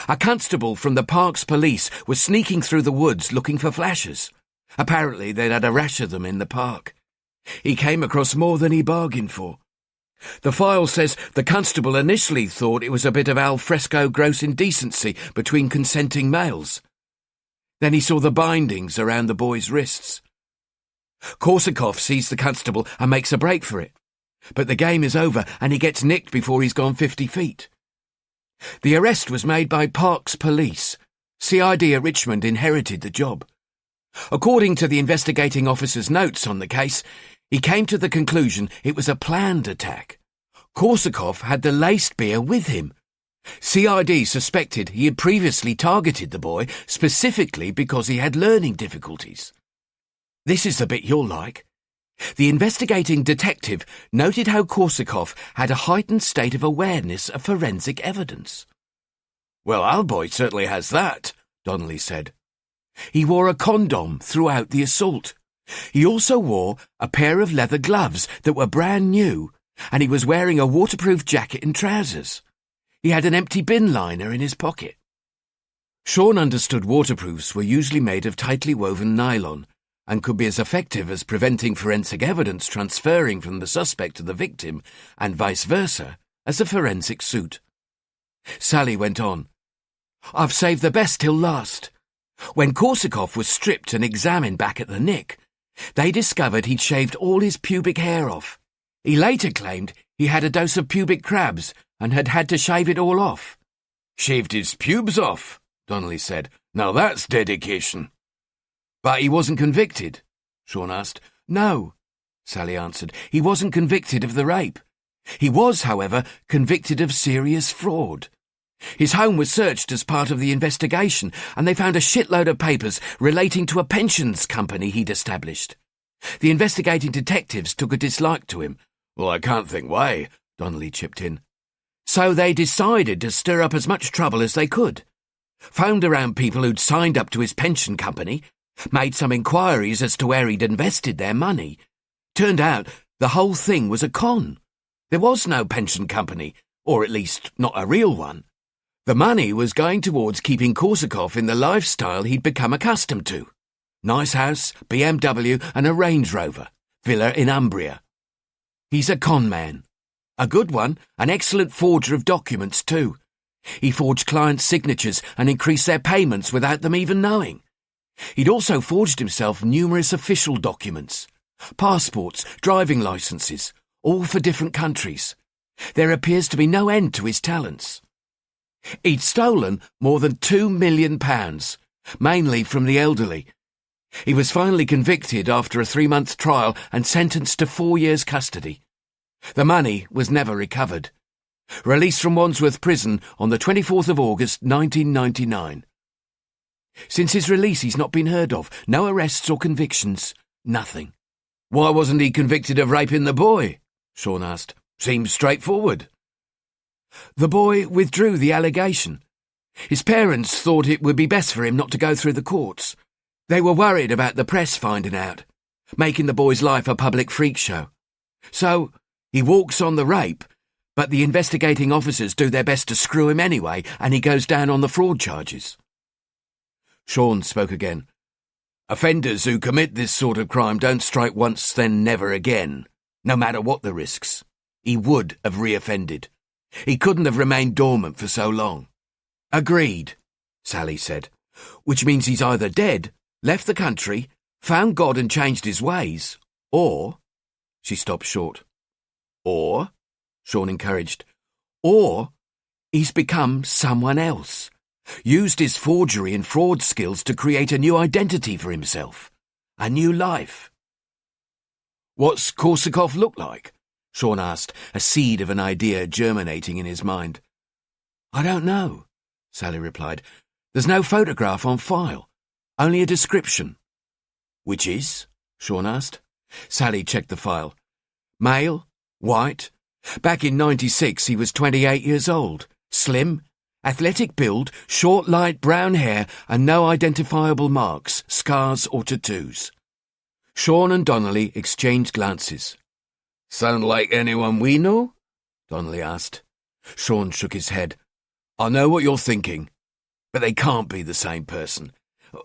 A constable from the park's police was sneaking through the woods looking for flashes. Apparently they'd had a rash of them in the park. He came across more than he bargained for. The file says the constable initially thought it was a bit of al fresco gross indecency between consenting males. Then he saw the bindings around the boy's wrists. Korsakov sees the constable and makes a break for it. But the game is over and he gets nicked before he's gone 50 feet. The arrest was made by Park's police. CID at Richmond inherited the job. According to the investigating officer's notes on the case, he came to the conclusion it was a planned attack. Korsakov had the laced beer with him. CID suspected he had previously targeted the boy specifically because he had learning difficulties. This is the bit you'll like. The investigating detective noted how Korsakov had a heightened state of awareness of forensic evidence. "Well, our boy certainly has that," Donnelly said. "He wore a condom throughout the assault. He also wore a pair of leather gloves that were brand new, and he was wearing a waterproof jacket and trousers. He had an empty bin liner in his pocket." Sean understood waterproofs were usually made of tightly woven nylon, and could be as effective as preventing forensic evidence transferring from the suspect to the victim, and vice versa, as a forensic suit. Sally went on. "I've saved the best till last. When Korsakov was stripped and examined back at the Nick, they discovered he'd shaved all his pubic hair off. He later claimed he had a dose of pubic crabs and had had to shave it all off." "Shaved his pubes off," Donnelly said. "Now that's dedication." "But he wasn't convicted," Sean asked. No, Sally answered. He wasn't convicted of the rape. He was, however, convicted of serious fraud. His home was searched as part of the investigation, and they found a shitload of papers relating to a pensions company he'd established. The investigating detectives took a dislike to him. Well, I can't think why, Donnelly chipped in. So they decided to stir up as much trouble as they could. Phoned around people who'd signed up to his pension company, made some inquiries as to where he'd invested their money. Turned out the whole thing was a con. There was no pension company, or at least not a real one. The money was going towards keeping Korsakov in the lifestyle he'd become accustomed to. Nice house, BMW and a Range Rover, villa in Umbria. He's a con man. A good one, an excellent forger of documents too. He forged clients' signatures and increased their payments without them even knowing. He'd also forged himself numerous official documents. Passports, driving licenses, all for different countries. There appears to be no end to his talents. He'd stolen more than £2 million, mainly from the elderly. He was finally convicted after a 3-month trial and sentenced to 4 years custody. The money was never recovered. Released from Wandsworth Prison on the 24th of August 1999. Since his release he's not been heard of. No arrests or convictions. Nothing. Why wasn't he convicted of raping the boy? Sean asked. Seems straightforward. The boy withdrew the allegation. His parents thought it would be best for him not to go through the courts. They were worried about the press finding out, making the boy's life a public freak show. So, he walks on the rape, but the investigating officers do their best to screw him anyway, and he goes down on the fraud charges. Sean spoke again. Offenders who commit this sort of crime don't strike once, then never again, no matter what the risks. He would have reoffended. He couldn't have remained dormant for so long. Agreed, Sally said. Which means he's either dead, left the country, found God and changed his ways, or... She stopped short. Or, Sean encouraged, or he's become someone else. Used his forgery and fraud skills to create a new identity for himself. A new life. What's Korsakov look like? Sean asked, a seed of an idea germinating in his mind. I don't know, Sally replied. There's no photograph on file, only a description. Which is? Sean asked. Sally checked the file. Male, white. Back in '96 he was 28 years old, slim, athletic build, short light brown hair and no identifiable marks, scars or tattoos. Sean and Donnelly exchanged glances. Sound like anyone we know? Donnelly asked. Sean shook his head. I know what you're thinking, but they can't be the same person.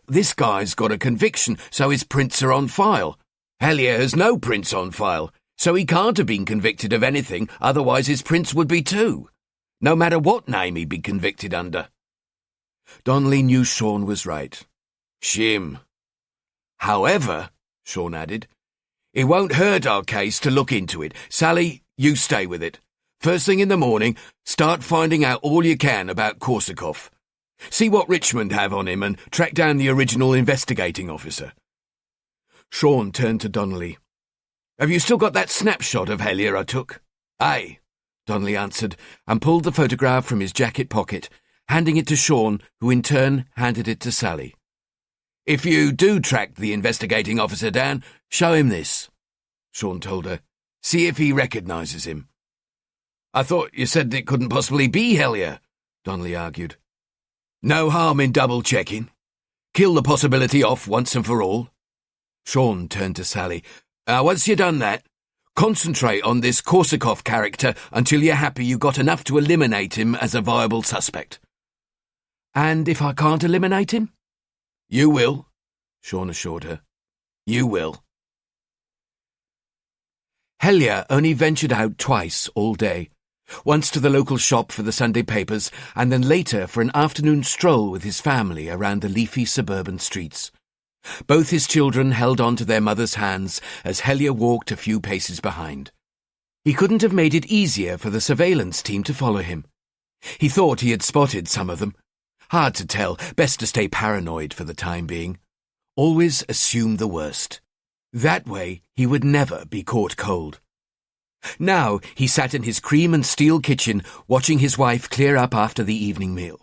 This guy's got a conviction, so his prints are on file. Hellier has no prints on file, so he can't have been convicted of anything, otherwise his prints would be too. No matter what name he'd be convicted under. Donnelly knew Sean was right. Shim. However, Sean added, it won't hurt our case to look into it. Sally, you stay with it. First thing in the morning, start finding out all you can about Korsakov. See what Richmond have on him and track down the original investigating officer. Sean turned to Donnelly. Have you still got that snapshot of Hellier I took? Aye, Donnelly answered, and pulled the photograph from his jacket pocket, handing it to Sean, who in turn handed it to Sally. If you do track the investigating officer down, show him this, Sean told her. See if he recognises him. I thought you said it couldn't possibly be Hellier, Donnelly argued. No harm in double-checking. Kill the possibility off once and for all. Sean turned to Sally. Once you've done that, concentrate on this Korsakov character until you're happy you got enough to eliminate him as a viable suspect. And if I can't eliminate him? You will, Sean assured her. You will. Hellier only ventured out twice all day, once to the local shop for the Sunday papers, and then later for an afternoon stroll with his family around the leafy suburban streets. Both his children held on to their mother's hands as Hellier walked a few paces behind. He couldn't have made it easier for the surveillance team to follow him. He thought he had spotted some of them. Hard to tell, best to stay paranoid for the time being. Always assume the worst. That way he would never be caught cold. Now he sat in his cream and steel kitchen watching his wife clear up after the evening meal.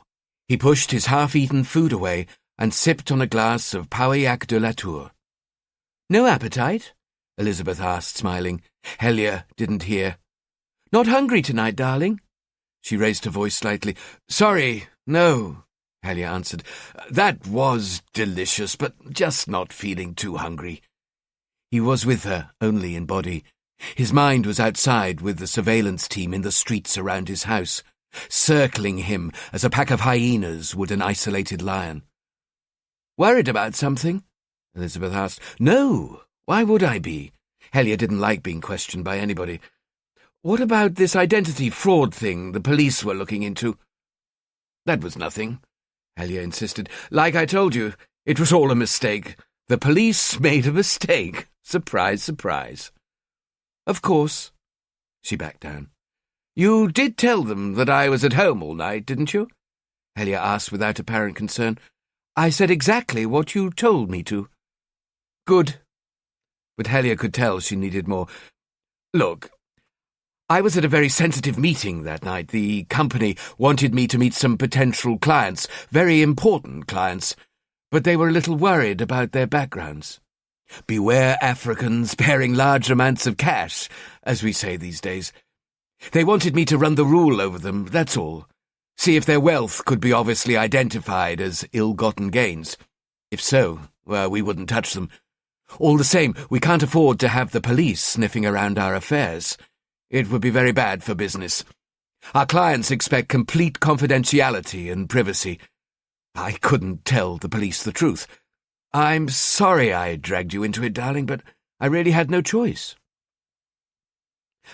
He pushed his half-eaten food away and sipped on a glass of Pauillac de la Tour. "No appetite?" Elizabeth asked, smiling. Helia didn't hear. "Not hungry tonight, darling?" She raised her voice slightly. "Sorry, no," Helia answered. "That was delicious, but just not feeling too hungry." He was with her only in body. His mind was outside with the surveillance team in the streets around his house, circling him as a pack of hyenas would an isolated lion. "Worried about something?" Elizabeth asked. "No, why would I be?" Helia didn't like being questioned by anybody. "What about this identity fraud thing the police were looking into?" "That was nothing," Helia insisted. "Like I told you, it was all a mistake. The police made a mistake. Surprise, surprise." "Of course." She backed down. "You did tell them that I was at home all night, didn't you?" Helia asked without apparent concern. "I said exactly what you told me to." "Good." But Helia could tell she needed more. "Look, I was at a very sensitive meeting that night. The company wanted me to meet some potential clients, very important clients, but they were a little worried about their backgrounds. Beware Africans bearing large amounts of cash, as we say these days. They wanted me to run the rule over them, that's all. See if their wealth could be obviously identified as ill-gotten gains. If so, well, we wouldn't touch them. All the same, we can't afford to have the police sniffing around our affairs. It would be very bad for business. Our clients expect complete confidentiality and privacy. I couldn't tell the police the truth. I'm sorry I dragged you into it, darling, but I really had no choice."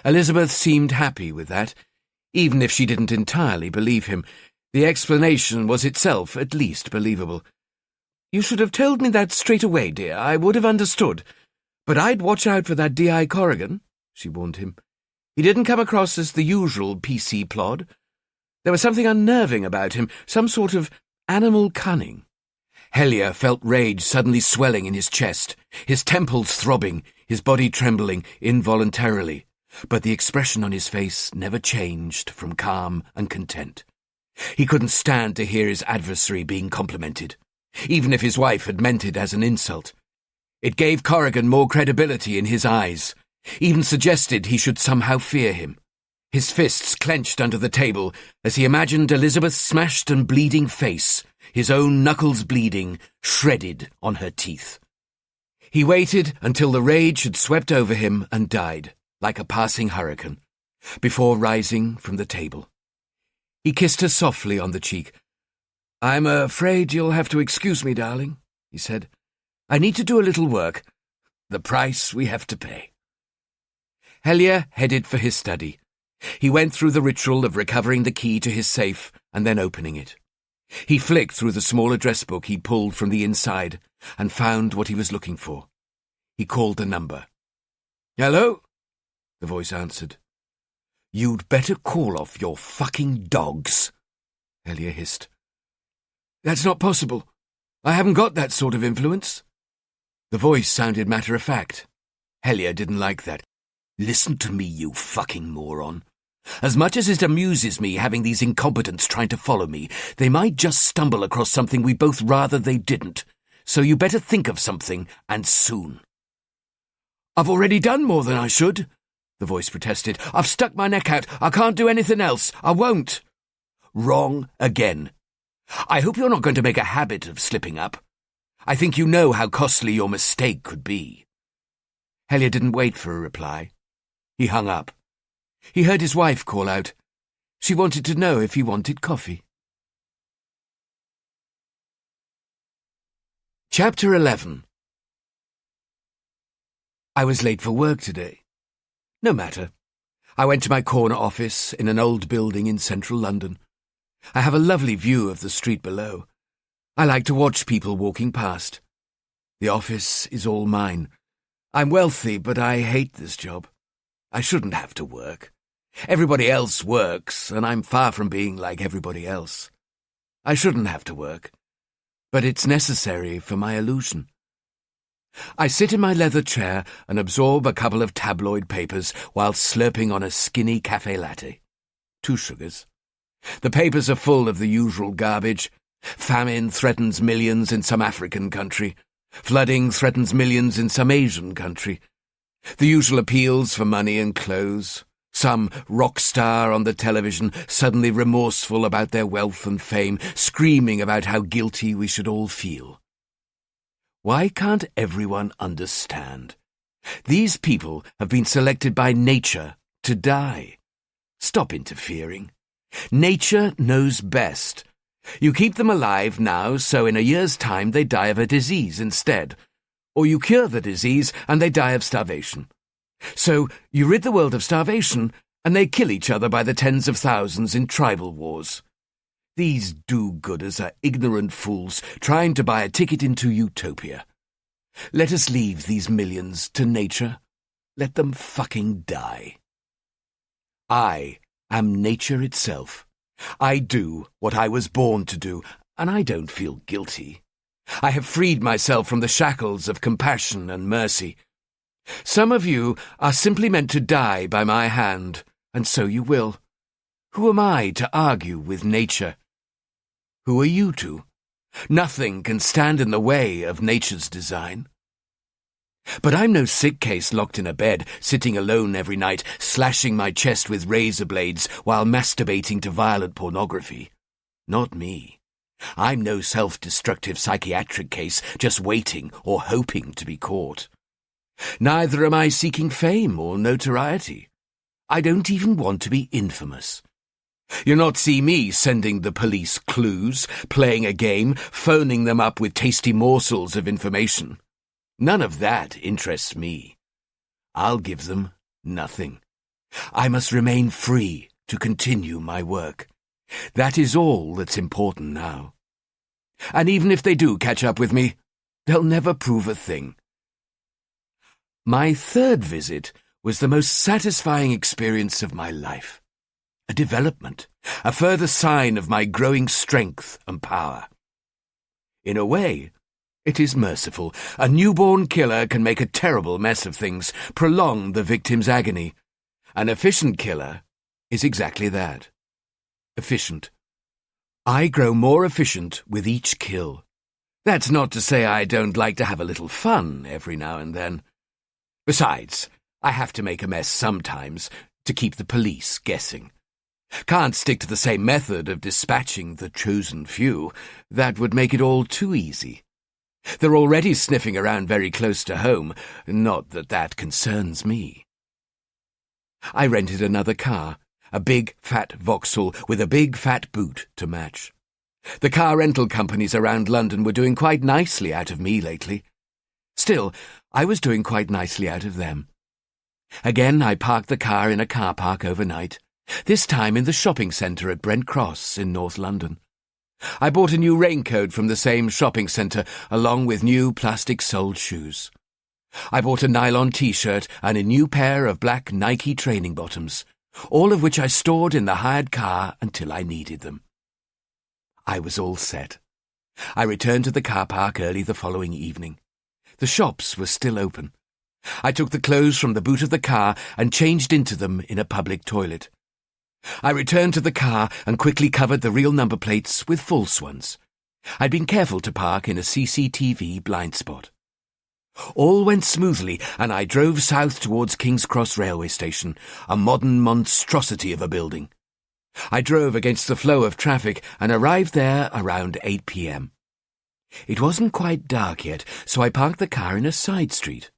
Elizabeth seemed happy with that, even if she didn't entirely believe him. The explanation was itself at least believable. "You should have told me that straight away, dear. I would have understood. But I'd watch out for that D.I. Corrigan," she warned him. "He didn't come across as the usual PC plod. There was something unnerving about him, some sort of animal cunning." Helia felt rage suddenly swelling in his chest, his temples throbbing, his body trembling involuntarily, but the expression on his face never changed from calm and content. He couldn't stand to hear his adversary being complimented, even if his wife had meant it as an insult. It gave Corrigan more credibility in his eyes, even suggested he should somehow fear him. His fists clenched under the table as he imagined Elizabeth's smashed and bleeding face, his own knuckles bleeding, shredded on her teeth. He waited until the rage had swept over him and died, like a passing hurricane, before rising from the table. He kissed her softly on the cheek. "I'm afraid you'll have to excuse me, darling," he said. "I need to do a little work. The price we have to pay." Helia headed for his study. He went through the ritual of recovering the key to his safe and then opening it. He flicked through the small address book he'd pulled from the inside and found what he was looking for. He called the number. "Hello?" the voice answered. "You'd better call off your fucking dogs," Helia hissed. "That's not possible. I haven't got that sort of influence." The voice sounded matter-of-fact. Helia didn't like that. "Listen to me, you fucking moron. As much as it amuses me having these incompetents trying to follow me, they might just stumble across something we both rather they didn't. So you better think of something, and soon." "I've already done more than I should," the voice protested. "I've stuck my neck out. I can't do anything else. I won't." "Wrong again. I hope you're not going to make a habit of slipping up. I think you know how costly your mistake could be." Helia didn't wait for a reply. He hung up. He heard his wife call out. She wanted to know if he wanted coffee. Chapter 11. I was late for work today. No matter. I went to my corner office in an old building in central London. I have a lovely view of the street below. I like to watch people walking past. The office is all mine. I'm wealthy, but I hate this job. I shouldn't have to work. Everybody else works, and I'm far from being like everybody else. I shouldn't have to work, but it's necessary for my illusion. I sit in my leather chair and absorb a couple of tabloid papers while slurping on a skinny cafe latte. 2 sugars. The papers are full of the usual garbage. Famine threatens millions in some African country. Flooding threatens millions in some Asian country. The usual appeals for money and clothes. Some rock star on the television suddenly remorseful about their wealth and fame, screaming about how guilty we should all feel. Why can't everyone understand? These people have been selected by nature to die. Stop interfering. Nature knows best. You keep them alive now, so in a year's time they die of a disease instead. Or you cure the disease and they die of starvation. So you rid the world of starvation and they kill each other by the tens of thousands in tribal wars. These do-gooders are ignorant fools trying to buy a ticket into utopia. Let us leave these millions to nature. Let them fucking die. I am nature itself. I do what I was born to do, and I don't feel guilty. I have freed myself from the shackles of compassion and mercy. Some of you are simply meant to die by my hand, and so you will. Who am I to argue with nature? Who are you to? Nothing can stand in the way of nature's design. But I'm no sick case locked in a bed, sitting alone every night, slashing my chest with razor blades while masturbating to violent pornography. Not me. I'm no self-destructive psychiatric case just waiting or hoping to be caught. Neither am I seeking fame or notoriety. I don't even want to be infamous. You'll not see me sending the police clues, playing a game, phoning them up with tasty morsels of information. None of that interests me. I'll give them nothing. I must remain free to continue my work. That is all that's important now. And even if they do catch up with me, they'll never prove a thing. My third visit was the most satisfying experience of my life. A development, a further sign of my growing strength and power. In a way, it is merciful. A newborn killer can make a terrible mess of things, prolong the victim's agony. An efficient killer is exactly that. Efficient. I grow more efficient with each kill. That's not to say I don't like to have a little fun every now and then. Besides, I have to make a mess sometimes to keep the police guessing. Can't stick to the same method of dispatching the chosen few. That would make it all too easy. They're already sniffing around very close to home, not that that concerns me. I rented another car, a big, fat Vauxhall with a big, fat boot to match. The car rental companies around London were doing quite nicely out of me lately. Still, I was doing quite nicely out of them. Again, I parked the car in a car park overnight, this time in the shopping centre at Brent Cross in North London. I bought a new raincoat from the same shopping centre, along with new plastic-soled shoes. I bought a nylon T-shirt and a new pair of black Nike training bottoms, all of which I stored in the hired car until I needed them. I was all set. I returned to the car park early the following evening. The shops were still open. I took the clothes from the boot of the car and changed into them in a public toilet. I returned to the car and quickly covered the real number plates with false ones. I'd been careful to park in a CCTV blind spot. All went smoothly, and I drove south towards King's Cross railway station, a modern monstrosity of a building. I drove against the flow of traffic and arrived there around 8 p.m. It wasn't quite dark yet, so I parked the car in a side street.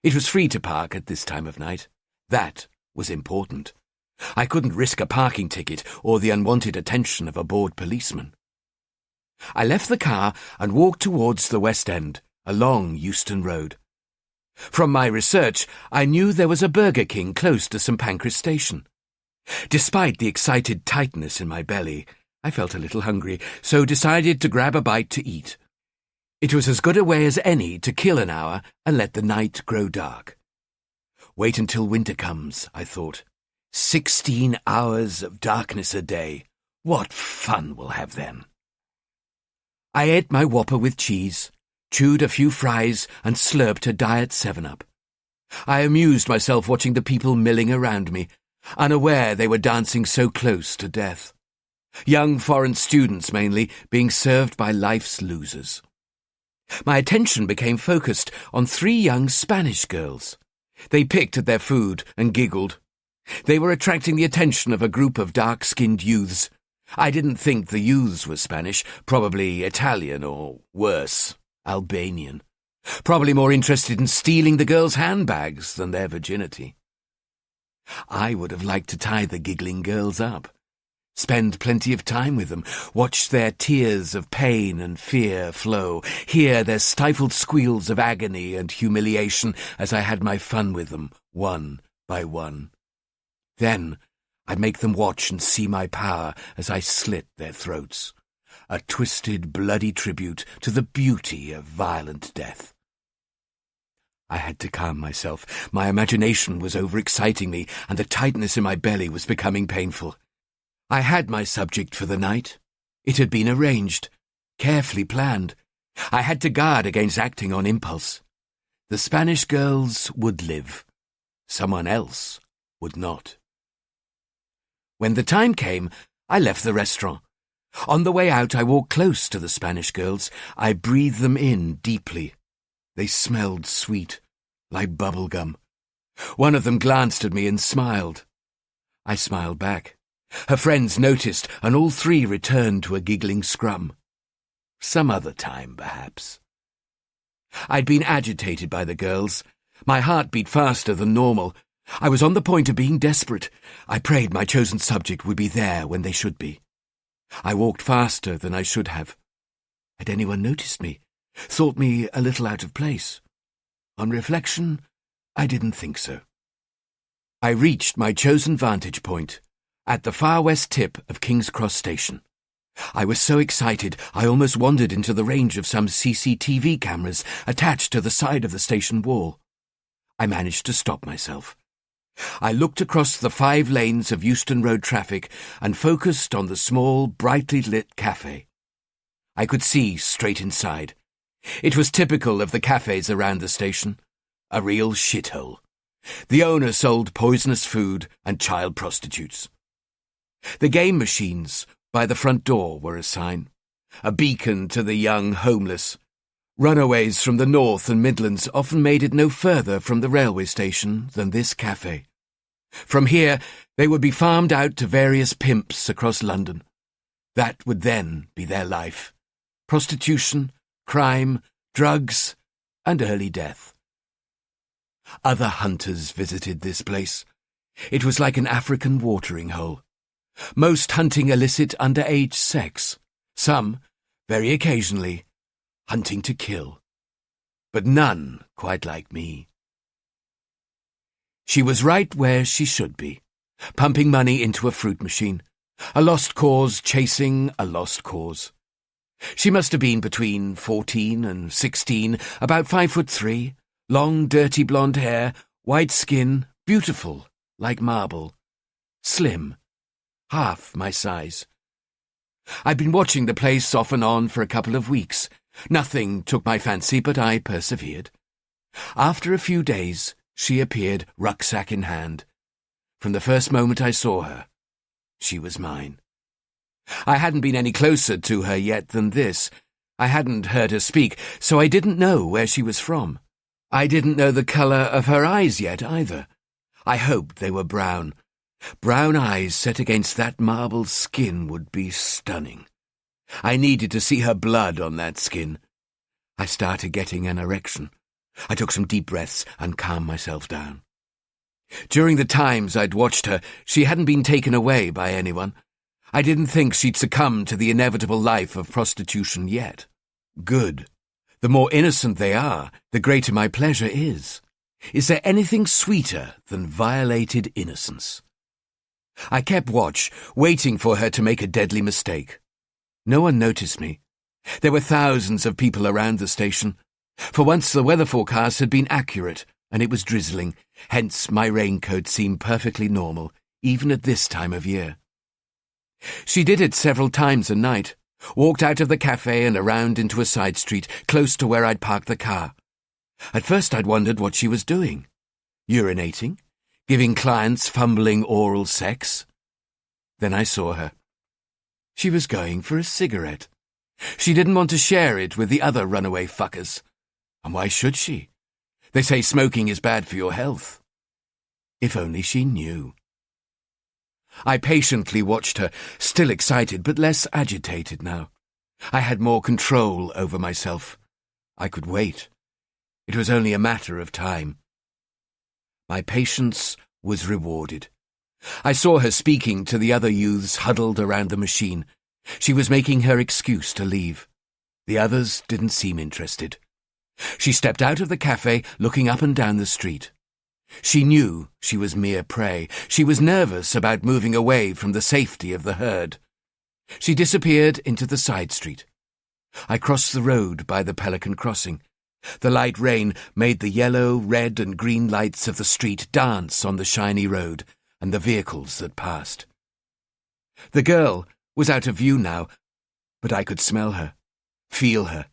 It was free to park at this time of night. That was important. I couldn't risk a parking ticket or the unwanted attention of a bored policeman. I left the car and walked towards the West End, along Euston Road. From my research, I knew there was a Burger King close to St Pancras Station. Despite the excited tightness in my belly, I felt a little hungry, so decided to grab a bite to eat. It was as good a way as any to kill an hour and let the night grow dark. Wait until winter comes, I thought. 16 hours of darkness a day. What fun we'll have then. I ate my Whopper with cheese, chewed a few fries and slurped a diet 7-Up. I amused myself watching the people milling around me, unaware they were dancing so close to death. Young foreign students, mainly, being served by life's losers. My attention became focused on 3 young Spanish girls. They picked at their food and giggled. They were attracting the attention of a group of dark-skinned youths. I didn't think the youths were Spanish, probably Italian or, worse, Albanian. Probably more interested in stealing the girls' handbags than their virginity. I would have liked to tie the giggling girls up, spend plenty of time with them, watch their tears of pain and fear flow, hear their stifled squeals of agony and humiliation as I had my fun with them, one by one. Then I'd make them watch and see my power as I slit their throats, a twisted, bloody tribute to the beauty of violent death. I had to calm myself. My imagination was overexciting me, and the tightness in my belly was becoming painful. I had my subject for the night. It had been arranged, carefully planned. I had to guard against acting on impulse. The Spanish girls would live. Someone else would not. When the time came, I left the restaurant. On the way out, I walked close to the Spanish girls. I breathed them in deeply. They smelled sweet, like bubble gum. One of them glanced at me and smiled. I smiled back. Her friends noticed, and all 3 returned to a giggling scrum. Some other time, perhaps. I'd been agitated by the girls. My heart beat faster than normal. I was on the point of being desperate. I prayed my chosen subject would be there when they should be. I walked faster than I should have. Had anyone noticed me? Thought me a little out of place? On reflection, I didn't think so. I reached my chosen vantage point, at the far west tip of King's Cross Station. I was so excited I almost wandered into the range of some CCTV cameras attached to the side of the station wall. I managed to stop myself. I looked across the 5 lanes of Euston Road traffic and focused on the small, brightly lit cafe. I could see straight inside. It was typical of the cafes around the station. A real shithole. The owner sold poisonous food and child prostitutes. The game machines by the front door were a sign, a beacon to the young homeless. Runaways from the North and Midlands often made it no further from the railway station than this cafe. From here, they would be farmed out to various pimps across London. That would then be their life. Prostitution, crime, drugs, and early death. Other hunters visited this place. It was like an African watering hole. Most hunting illicit underage sex. Some, very occasionally, hunting to kill. But none quite like me. She was right where she should be, pumping money into a fruit machine. A lost cause chasing a lost cause. She must have been between 14 and 16, about 5'3", long, dirty blonde hair, white skin, beautiful, like marble. Slim, half my size. I'd been watching the place off and on for a couple of weeks. Nothing took my fancy, but I persevered. After a few days, she appeared, rucksack in hand. From the first moment I saw her, she was mine. I hadn't been any closer to her yet than this. I hadn't heard her speak, so I didn't know where she was from. I didn't know the colour of her eyes yet either. I hoped they were brown. Brown eyes set against that marble skin would be stunning. I needed to see her blood on that skin. I started getting an erection. I took some deep breaths and calmed myself down. During the times I'd watched her, she hadn't been taken away by anyone. I didn't think she'd succumb to the inevitable life of prostitution yet. Good. The more innocent they are, the greater my pleasure is. Is there anything sweeter than violated innocence? I kept watch, waiting for her to make a deadly mistake. No one noticed me. There were thousands of people around the station. For once the weather forecast had been accurate, and it was drizzling, hence my raincoat seemed perfectly normal, even at this time of year. She did it several times a night, Walked out of the cafe and around into a side street close to where I'd parked the car. At first I'd wondered what she was doing. Urinating? Giving clients fumbling oral sex? Then I saw her. She was going for a cigarette. She didn't want to share it with the other runaway fuckers. And why should she? They say smoking is bad for your health. If only she knew. I patiently watched her, still excited but less agitated now. I had more control over myself. I could wait. It was only a matter of time. My patience was rewarded. I saw her speaking to the other youths huddled around the machine. She was making her excuse to leave. The others didn't seem interested. She stepped out of the cafe, looking up and down the street. She knew she was mere prey. She was nervous about moving away from the safety of the herd. She disappeared into the side street. I crossed the road by the Pelican Crossing. The light rain made the yellow, red and green lights of the street dance on the shiny road and the vehicles that passed. The girl was out of view now, but I could smell her, feel her.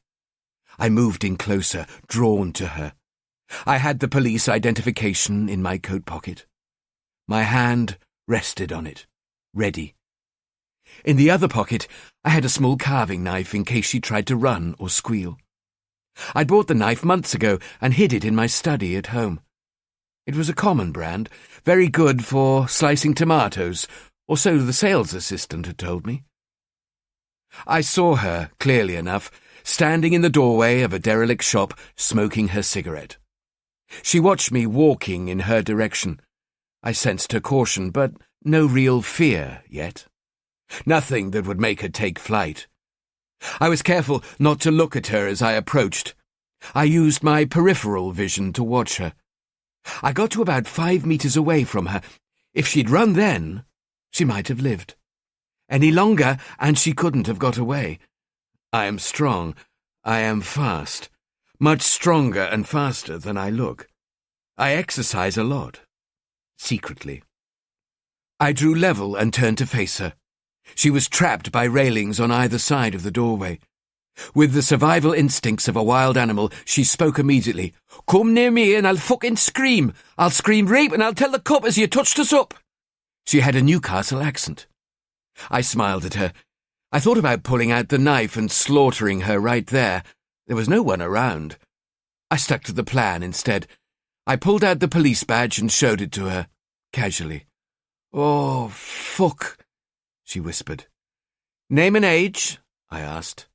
I moved in closer, drawn to her. I had the police identification in my coat pocket. My hand rested on it, ready. In the other pocket, I had a small carving knife in case she tried to run or squeal. I'd bought the knife months ago and hid it in my study at home. It was a common brand, very good for slicing tomatoes, or so the sales assistant had told me. I saw her, clearly enough, standing in the doorway of a derelict shop, smoking her cigarette. She watched me walking in her direction. I sensed her caution, but no real fear yet. Nothing that would make her take flight. I was careful not to look at her as I approached. I used my peripheral vision to watch her. I got to about 5 meters away from her. If she'd run then, she might have lived. Any longer, and she couldn't have got away. I am strong. I am fast. Much stronger and faster than I look. I exercise a lot. Secretly. I drew level and turned to face her. She was trapped by railings on either side of the doorway. With the survival instincts of a wild animal, she spoke immediately. "Come near me and I'll fucking scream. I'll scream rape and I'll tell the cop as you touched us up." She had a Newcastle accent. I smiled at her. I thought about pulling out the knife and slaughtering her right there. There was no one around. I stuck to the plan instead. I pulled out the police badge and showed it to her, casually. "Oh, fuck," she whispered. "Name and age?" I asked.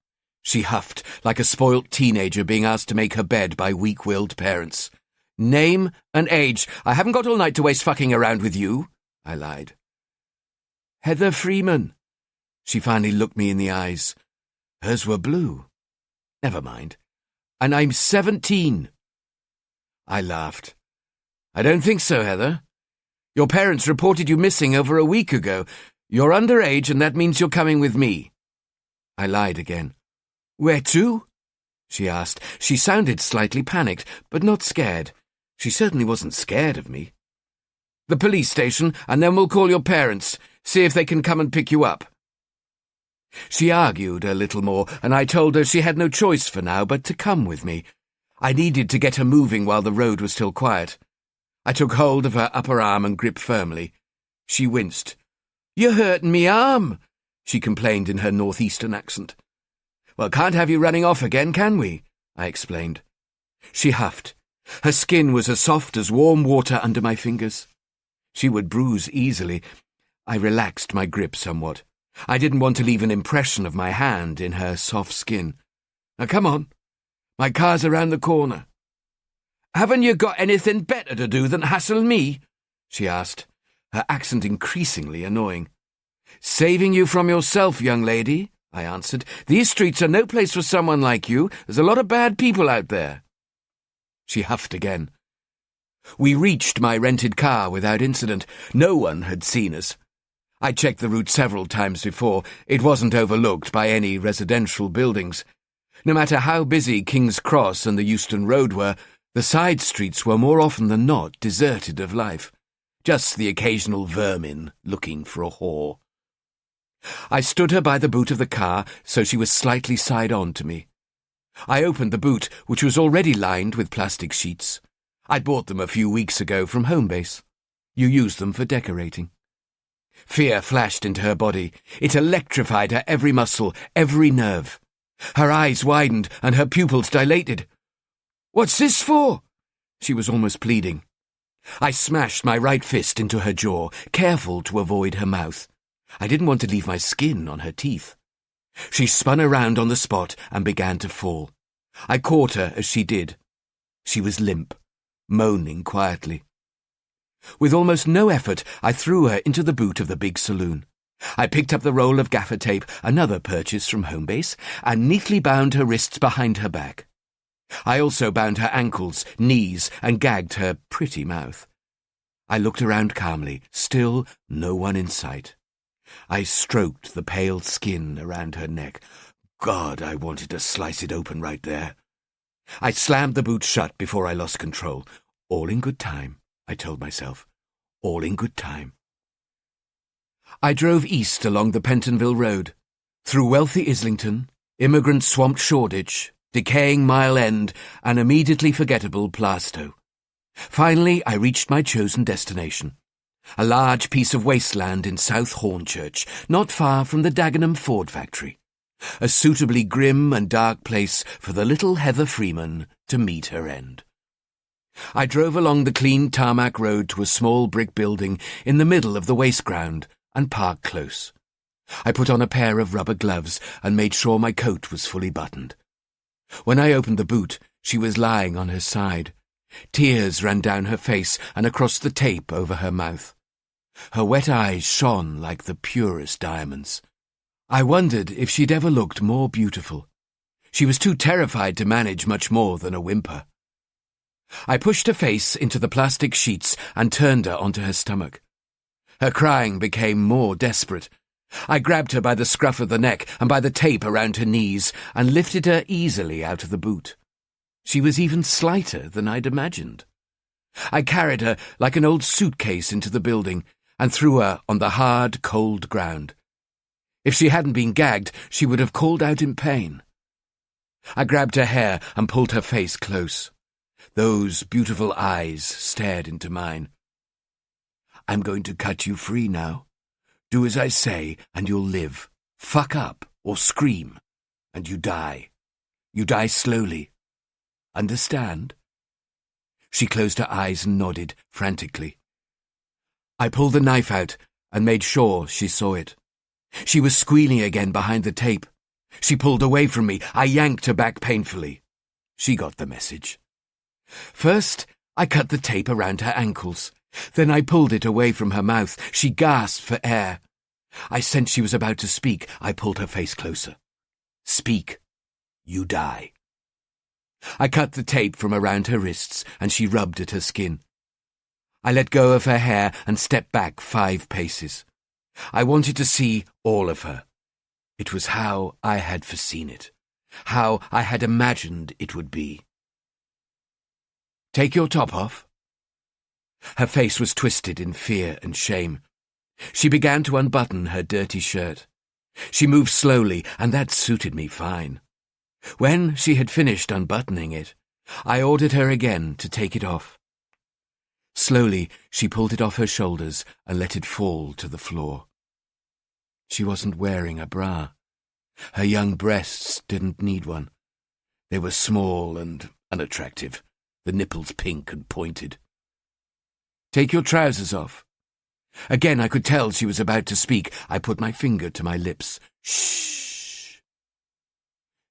She huffed, like a spoilt teenager being asked to make her bed by weak-willed parents. "Name and age. I haven't got all night to waste fucking around with you," I lied. "Heather Freeman." She finally looked me in the eyes. Hers were blue. Never mind. "And I'm 17. I laughed. "I don't think so, Heather. Your parents reported you missing over a week ago. You're underage, and that means you're coming with me." I lied again. "Where to?" she asked. She sounded slightly panicked, but not scared. She certainly wasn't scared of me. "The police station, and then we'll call your parents, see if they can come and pick you up." She argued a little more, and I told her she had no choice for now but to come with me. I needed to get her moving while the road was still quiet. I took hold of her upper arm and gripped firmly. She winced. "You're hurting me arm," she complained in her northeastern accent. "Well, can't have you running off again, can we?" I explained. She huffed. Her skin was as soft as warm water under my fingers. She would bruise easily. I relaxed my grip somewhat. I didn't want to leave an impression of my hand in her soft skin. "Now come on. My car's around the corner." "Haven't you got anything better to do than hassle me?" she asked, her accent increasingly annoying. "Saving you from yourself, young lady," I answered. "These streets are no place for someone like you. There's a lot of bad people out there." She huffed again. We reached my rented car without incident. No one had seen us. I checked the route several times before. It wasn't overlooked by any residential buildings. No matter how busy King's Cross and the Euston Road were, the side streets were more often than not deserted of life. Just the occasional vermin looking for a whore. I stood her by the boot of the car so she was slightly side on to me. I opened the boot, which was already lined with plastic sheets. I'd bought them a few weeks ago from Homebase. You use them for decorating. Fear flashed into her body. It electrified her every muscle, every nerve. Her eyes widened and her pupils dilated. "What's this for?" She was almost pleading. I smashed my right fist into her jaw, careful to avoid her mouth. I didn't want to leave my skin on her teeth. She spun around on the spot and began to fall. I caught her as she did. She was limp, moaning quietly. With almost no effort, I threw her into the boot of the big saloon. I picked up the roll of gaffer tape, another purchase from Homebase, and neatly bound her wrists behind her back. I also bound her ankles, knees, and gagged her pretty mouth. I looked around calmly, still no one in sight. I stroked the pale skin around her neck. God, I wanted to slice it open right there. I slammed the boot shut before I lost control. All in good time, I told myself. All in good time. I drove east along the Pentonville Road, through wealthy Islington, immigrant-swamped Shoreditch, decaying Mile End, and immediately forgettable Plaistow. Finally, I reached my chosen destination, a large piece of wasteland in South Hornchurch, not far from the Dagenham Ford factory, a suitably grim and dark place for the little Heather Freeman to meet her end. I drove along the clean tarmac road to a small brick building in the middle of the waste ground and parked close. I put on a pair of rubber gloves and made sure my coat was fully buttoned. When I opened the boot, she was lying on her side. Tears ran down her face and across the tape over her mouth. Her wet eyes shone like the purest diamonds. I wondered if she'd ever looked more beautiful. She was too terrified to manage much more than a whimper. I pushed her face into the plastic sheets and turned her onto her stomach. Her crying became more desperate. I grabbed her by the scruff of the neck and by the tape around her knees and lifted her easily out of the boot. She was even slighter than I'd imagined. I carried her like an old suitcase into the building and threw her on the hard, cold ground. If she hadn't been gagged, she would have called out in pain. I grabbed her hair and pulled her face close. Those beautiful eyes stared into mine. "I'm going to cut you free now. Do as I say, and you'll live. Fuck up or scream, and you die. You die slowly. Understand?" She closed her eyes and nodded frantically. I pulled the knife out and made sure she saw it. She was squealing again behind the tape. She pulled away from me. I yanked her back painfully. She got the message. First, I cut the tape around her ankles. Then I pulled it away from her mouth. She gasped for air. I sensed she was about to speak. I pulled her face closer. "Speak. You die." I cut the tape from around her wrists, and she rubbed at her skin. I let go of her hair and stepped back 5 paces. I wanted to see all of her. It was how I had foreseen it, how I had imagined it would be. "Take your top off." Her face was twisted in fear and shame. She began to unbutton her dirty shirt. She moved slowly, and that suited me fine. When she had finished unbuttoning it, I ordered her again to take it off. Slowly, she pulled it off her shoulders and let it fall to the floor. She wasn't wearing a bra. Her young breasts didn't need one. They were small and unattractive, the nipples pink and pointed. "Take your trousers off." Again I could tell she was about to speak. I put my finger to my lips. "Shh."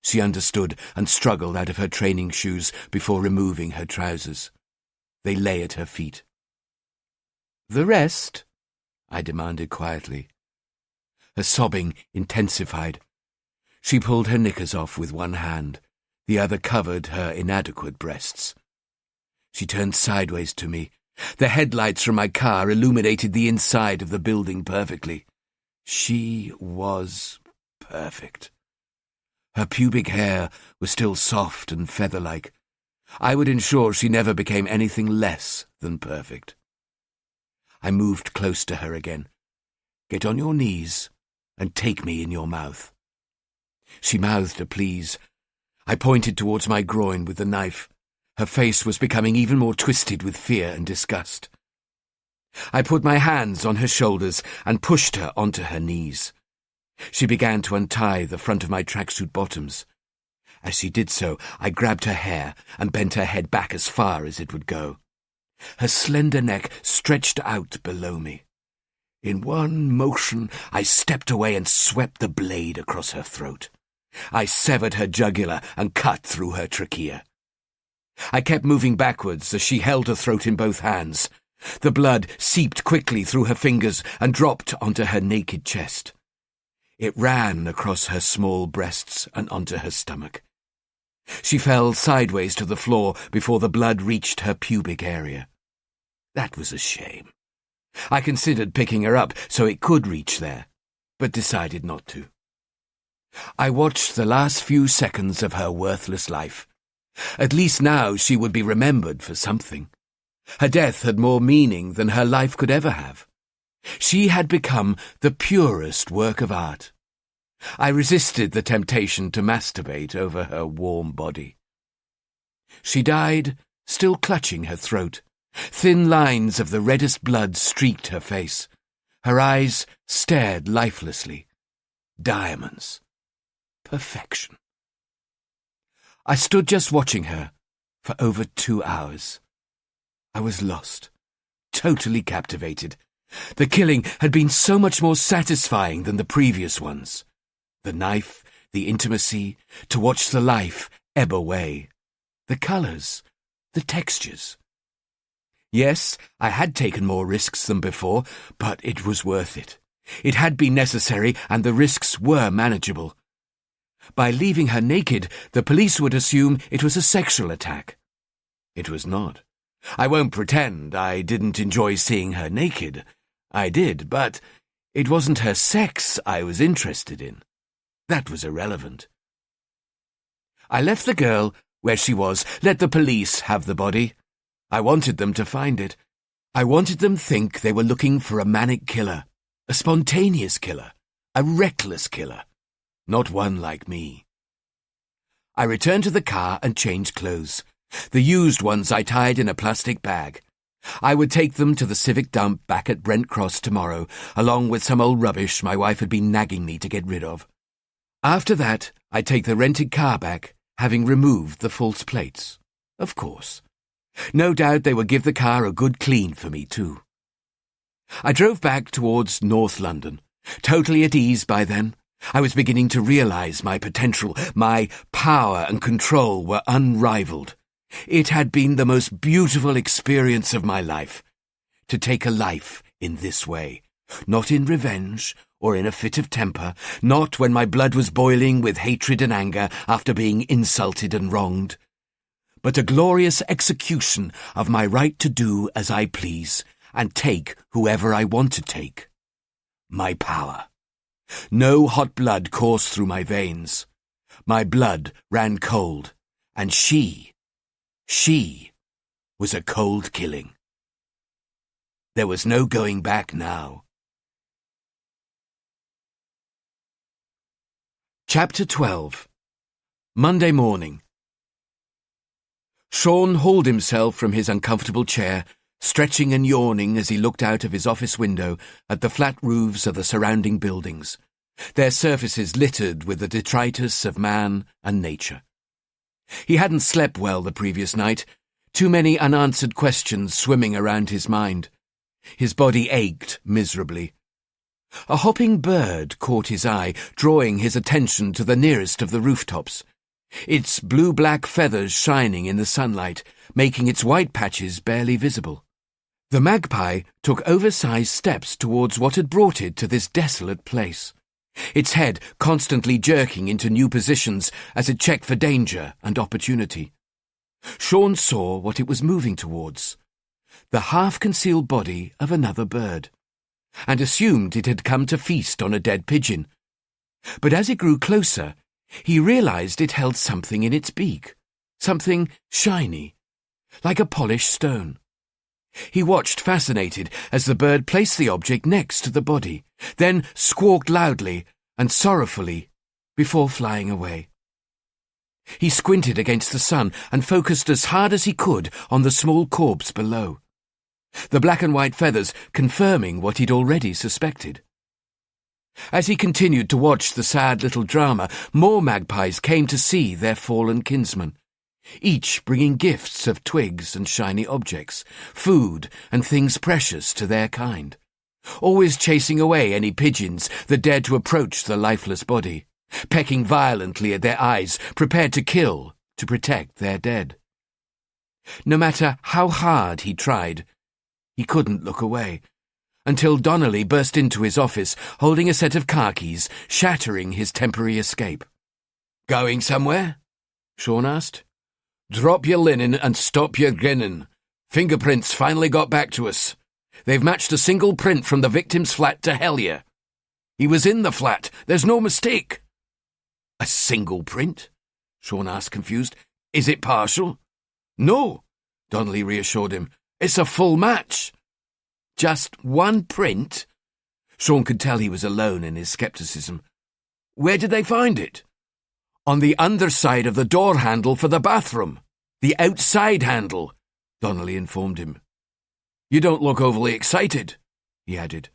She understood and struggled out of her training shoes before removing her trousers. They lay at her feet. "The rest?" I demanded quietly. Her sobbing intensified. She pulled her knickers off with one hand. The other covered her inadequate breasts. She turned sideways to me. The headlights from my car illuminated the inside of the building perfectly. She was perfect. Her pubic hair was still soft and feather-like. I would ensure she never became anything less than perfect. I moved close to her again. "Get on your knees and take me in your mouth." She mouthed a please. I pointed towards my groin with the knife. Her face was becoming even more twisted with fear and disgust. I put my hands on her shoulders and pushed her onto her knees. She began to untie the front of my tracksuit bottoms. As she did so, I grabbed her hair and bent her head back as far as it would go. Her slender neck stretched out below me. In one motion, I stepped away and swept the blade across her throat. I severed her jugular and cut through her trachea. I kept moving backwards as she held her throat in both hands. The blood seeped quickly through her fingers and dropped onto her naked chest. It ran across her small breasts and onto her stomach. She fell sideways to the floor before the blood reached her pubic area. That was a shame. I considered picking her up so it could reach there, but decided not to. I watched the last few seconds of her worthless life. At least now she would be remembered for something. Her death had more meaning than her life could ever have. She had become the purest work of art. I resisted the temptation to masturbate over her warm body. She died, still clutching her throat. Thin lines of the reddest blood streaked her face. Her eyes stared lifelessly. Diamonds. Perfection. I stood just watching her for over 2 hours. I was lost, totally captivated. The killing had been so much more satisfying than the previous ones. The knife, the intimacy, to watch the life ebb away. The colours, the textures. Yes, I had taken more risks than before, but it was worth it. It had been necessary, and the risks were manageable. By leaving her naked, the police would assume it was a sexual attack. It was not. I won't pretend I didn't enjoy seeing her naked. I did, but it wasn't her sex I was interested in. That was irrelevant. I left the girl where she was, let the police have the body. I wanted them to find it. I wanted them to think they were looking for a manic killer, a spontaneous killer, a reckless killer, not one like me. I returned to the car and changed clothes. The used ones I tied in a plastic bag. I would take them to the civic dump back at Brent Cross tomorrow, along with some old rubbish my wife had been nagging me to get rid of. After that, I'd take the rented car back, having removed the false plates. Of course. No doubt they would give the car a good clean for me, too. I drove back towards North London, totally at ease by then. I was beginning to realise my potential, my power and control were unrivalled. It had been the most beautiful experience of my life, to take a life in this way, not in revenge or in a fit of temper, not when my blood was boiling with hatred and anger after being insulted and wronged, but a glorious execution of my right to do as I please and take whoever I want to take. My power. No hot blood coursed through my veins. My blood ran cold, and she was a cold killing. There was no going back now. Chapter 12. Monday morning. Sean hauled himself from his uncomfortable chair, stretching and yawning as he looked out of his office window at the flat roofs of the surrounding buildings, their surfaces littered with the detritus of man and nature. He hadn't slept well the previous night, too many unanswered questions swimming around his mind. His body ached miserably. A hopping bird caught his eye, drawing his attention to the nearest of the rooftops, its blue-black feathers shining in the sunlight, making its white patches barely visible. The magpie took oversized steps towards what had brought it to this desolate place, its head constantly jerking into new positions as it checked for danger and opportunity. Sean saw what it was moving towards, the half-concealed body of another bird, and assumed it had come to feast on a dead pigeon. But as it grew closer, he realized it held something in its beak, something shiny, like a polished stone. He watched fascinated as the bird placed the object next to the body, then squawked loudly and sorrowfully before flying away. He squinted against the sun and focused as hard as he could on the small corpse below, the black and white feathers confirming what he'd already suspected. As he continued to watch the sad little drama, more magpies came to see their fallen kinsman, each bringing gifts of twigs and shiny objects, food and things precious to their kind, always chasing away any pigeons that dared to approach the lifeless body, pecking violently at their eyes, prepared to kill to protect their dead. No matter how hard he tried, he couldn't look away, until Donnelly burst into his office holding a set of car keys, shattering his temporary escape. "Going somewhere?" Sean asked. "Drop your linen and stop your grinning. Fingerprints finally got back to us. They've matched a single print from the victim's flat to Hellier. He was in the flat. There's no mistake." "A single print?" Sean asked, confused. "Is it partial?" "No," Donnelly reassured him. "It's a full match." "Just one print?" Sean could tell he was alone in his skepticism. "Where did they find it?" "On the underside of the door handle for the bathroom. The outside handle," Donnelly informed him. "You don't look overly excited," he added.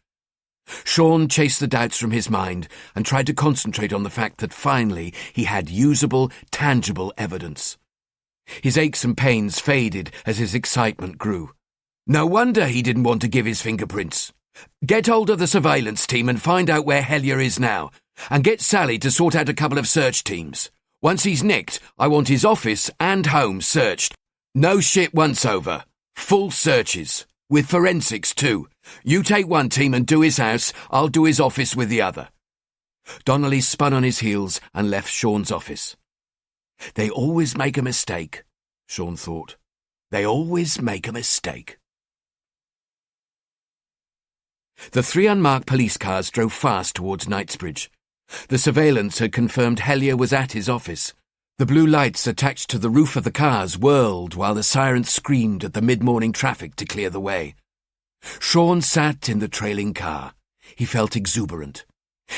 Sean chased the doubts from his mind and tried to concentrate on the fact that finally he had usable, tangible evidence. His aches and pains faded as his excitement grew. No wonder he didn't want to give his fingerprints. "Get hold of the surveillance team and find out where Hellier is now, and get Sally to sort out a couple of search teams. Once he's nicked, I want his office and home searched. No shit once over. Full searches. With forensics too. You take one team and do his house, I'll do his office with the other." Donnelly spun on his heels and left Sean's office. They always make a mistake, Sean thought. They always make a mistake. The 3 unmarked police cars drove fast towards Knightsbridge. The surveillance had confirmed Hellier was at his office. The blue lights attached to the roof of the cars whirled while the sirens screamed at the mid-morning traffic to clear the way. Sean sat in the trailing car. He felt exuberant.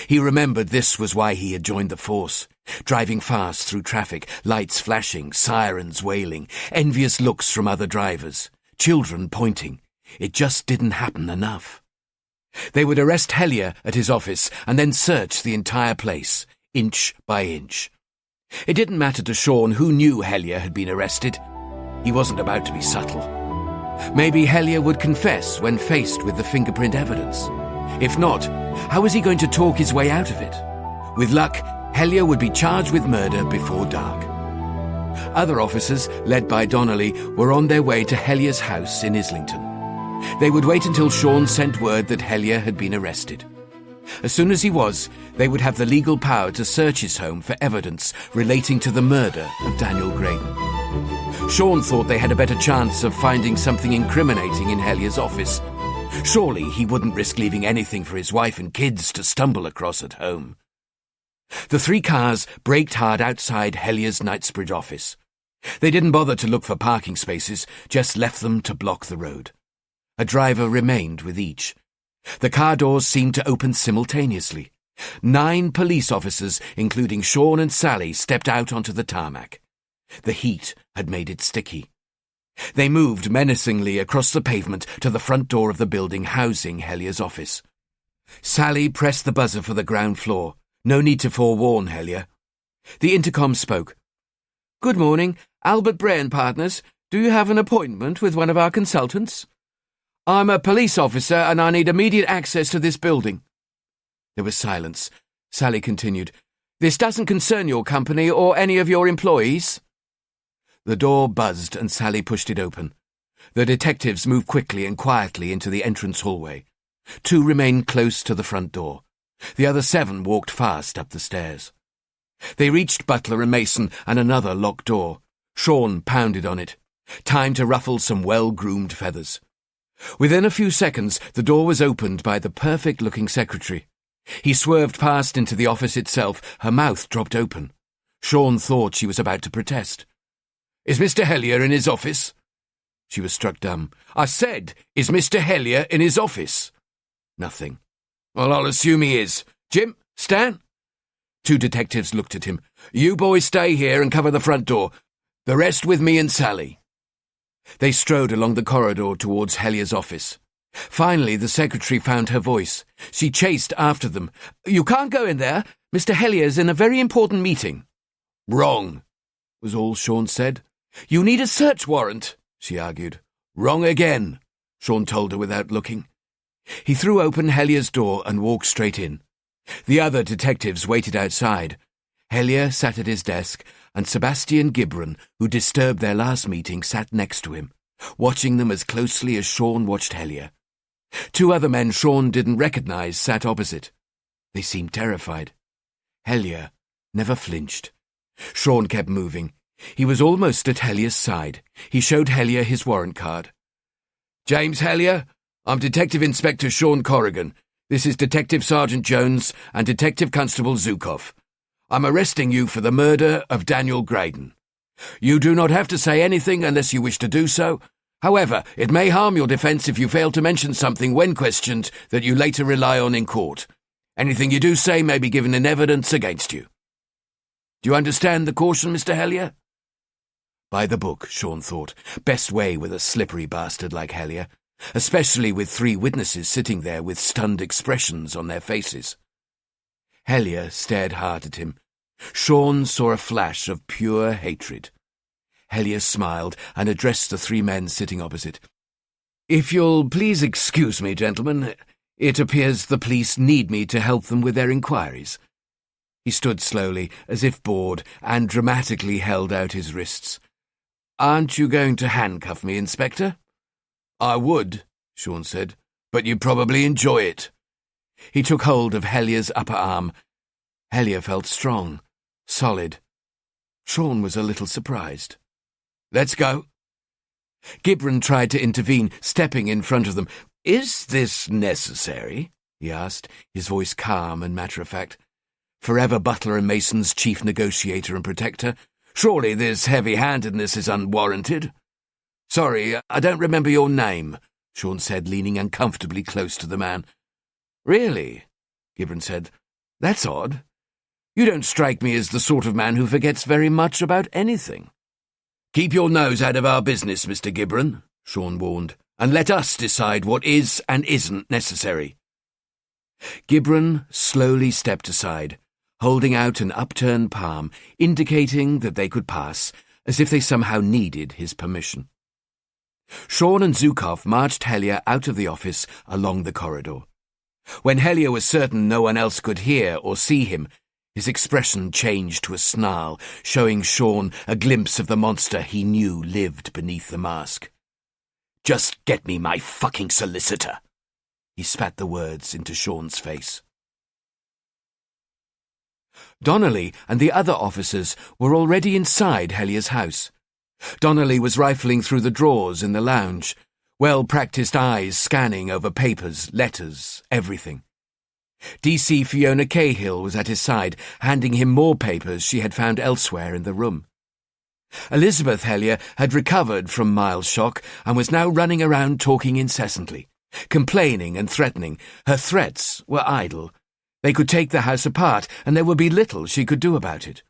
He remembered this was why he had joined the force, driving fast through traffic, lights flashing, sirens wailing, envious looks from other drivers, children pointing. It just didn't happen enough. They would arrest Hellier at his office and then search the entire place, inch by inch. It didn't matter to Sean who knew Hellier had been arrested. He wasn't about to be subtle. Maybe Hellier would confess when faced with the fingerprint evidence. If not, how was he going to talk his way out of it? With luck, Hellier would be charged with murder before dark. Other officers, led by Donnelly, were on their way to Hellier's house in Islington. They would wait until Sean sent word that Hellier had been arrested. As soon as he was, they would have the legal power to search his home for evidence relating to the murder of Daniel Graydon. Sean thought they had a better chance of finding something incriminating in Hellier's office. Surely he wouldn't risk leaving anything for his wife and kids to stumble across at home. The 3 cars braked hard outside Hellier's Knightsbridge office. They didn't bother to look for parking spaces, just left them to block the road. A driver remained with each. The car doors seemed to open simultaneously. 9 police officers, including Sean and Sally, stepped out onto the tarmac. The heat had made it sticky. They moved menacingly across the pavement to the front door of the building housing Hellier's office. Sally pressed the buzzer for the ground floor. No need to forewarn Hellier. The intercom spoke. "Good morning, Albert Bray and Partners. Do you have an appointment with one of our consultants?" "I'm a police officer and I need immediate access to this building." There was silence. Sally continued, "This doesn't concern your company or any of your employees." The door buzzed and Sally pushed it open. The detectives moved quickly and quietly into the entrance hallway. 2 remained close to the front door. The other 7 walked fast up the stairs. They reached Butler and Mason and another locked door. Sean pounded on it. Time to ruffle some well-groomed feathers. Within a few seconds, the door was opened by the perfect-looking secretary. He swerved past into the office itself, her mouth dropped open. Sean thought she was about to protest. "Is Mr. Hellier in his office?" She was struck dumb. "I said, is Mr. Hellier in his office?" Nothing. "Well, I'll assume he is. Jim, Stan?" Two detectives looked at him. "You boys stay here and cover the front door. The rest with me and Sally." They strode along the corridor towards Hellier's office. Finally, the secretary found her voice. She chased after them. "You can't go in there. Mr. Hellier's in a very important meeting." "Wrong," was all Sean said. "You need a search warrant," she argued. "Wrong again," Sean told her without looking. He threw open Hellier's door and walked straight in. The other detectives waited outside. Hellier sat at his desk, and Sebastian Gibran, who disturbed their last meeting, sat next to him, watching them as closely as Sean watched Hellier. Two other men Sean didn't recognize sat opposite. They seemed terrified. Hellier never flinched. Sean kept moving. He was almost at Hellier's side. He showed Hellier his warrant card. "James Hellier, I'm Detective Inspector Sean Corrigan. This is Detective Sergeant Jones and Detective Constable Zukov. I'm arresting you for the murder of Daniel Graydon. You do not have to say anything unless you wish to do so. However, it may harm your defense if you fail to mention something when questioned that you later rely on in court. Anything you do say may be given in evidence against you. Do you understand the caution, Mr. Hellier?" By the book, Sean thought. Best way with a slippery bastard like Hellier, especially with three witnesses sitting there with stunned expressions on their faces. Hellier stared hard at him. Sean saw a flash of pure hatred. Hellier smiled and addressed the three men sitting opposite. "If you'll please excuse me, gentlemen, it appears the police need me to help them with their inquiries." He stood slowly, as if bored, and dramatically held out his wrists. "Aren't you going to handcuff me, Inspector?" "I would," Sean said, "but you'd probably enjoy it." He took hold of Hellier's upper arm. Hellier felt strong, solid. Sean was a little surprised. "Let's go." Gibran tried to intervene, stepping in front of them. "Is this necessary?" he asked, his voice calm and matter-of-fact. Forever Butler and Mason's chief negotiator and protector, surely this heavy-handedness is unwarranted. "Sorry, I don't remember your name," Sean said, leaning uncomfortably close to the man. "Really?" Gibran said. "That's odd. You don't strike me as the sort of man who forgets very much about anything." "Keep your nose out of our business, Mr. Gibran," Sean warned, "and let us decide what is and isn't necessary." Gibran slowly stepped aside, holding out an upturned palm, indicating that they could pass, as if they somehow needed his permission. Sean and Zukov marched Hellier out of the office along the corridor. When Hellier was certain no one else could hear or see him, his expression changed to a snarl, showing Sean a glimpse of the monster he knew lived beneath the mask. "Just get me my fucking solicitor." He spat the words into Sean's face. Donnelly and the other officers were already inside Hellier's house. Donnelly was rifling through the drawers in the lounge, well-practiced eyes scanning over papers, letters, everything. DC Fiona Cahill was at his side, handing him more papers she had found elsewhere in the room. Elizabeth Hellier had recovered from mild shock and was now running around talking incessantly, complaining and threatening. Her threats were idle. They could take the house apart, and there would be little she could do about it.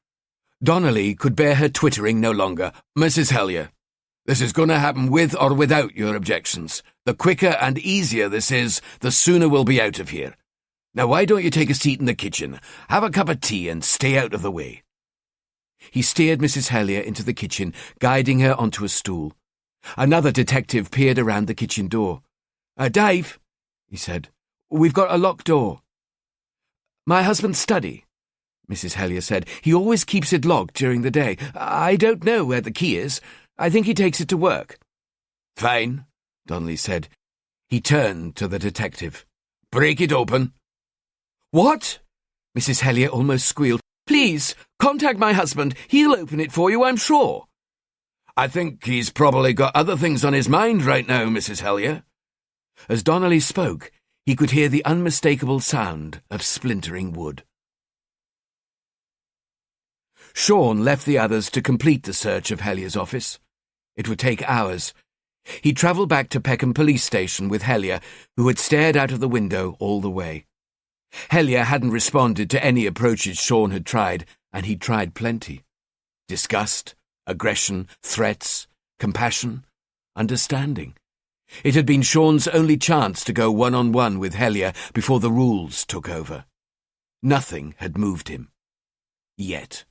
Donnelly could bear her twittering no longer. "Mrs. Hellier, this is going to happen with or without your objections. The quicker and easier this is, the sooner we'll be out of here. Now why don't you take a seat in the kitchen, have a cup of tea, and stay out of the way?" He steered Mrs. Hellier into the kitchen, guiding her onto a stool. Another detective peered around the kitchen door. "Dave," he said, "we've got a locked door." "My husband's study," Mrs. Hellier said. "He always keeps it locked during the day. I don't know where the key is. I think he takes it to work." "Fine," Donnelly said. He turned to the detective. "Break it open." "What?" Mrs. Hellier almost squealed. "Please, contact my husband. He'll open it for you, I'm sure." "I think he's probably got other things on his mind right now, Mrs. Hellier." As Donnelly spoke, he could hear the unmistakable sound of splintering wood. Sean left the others to complete the search of Hellier's office. It would take hours. He travelled back to Peckham police station with Hellier, who had stared out of the window all the way. Hellier hadn't responded to any approaches Sean had tried, and he'd tried plenty. Disgust, aggression, threats, compassion, understanding. It had been Sean's only chance to go one-on-one with Hellier before the rules took over. Nothing had moved him. Yet.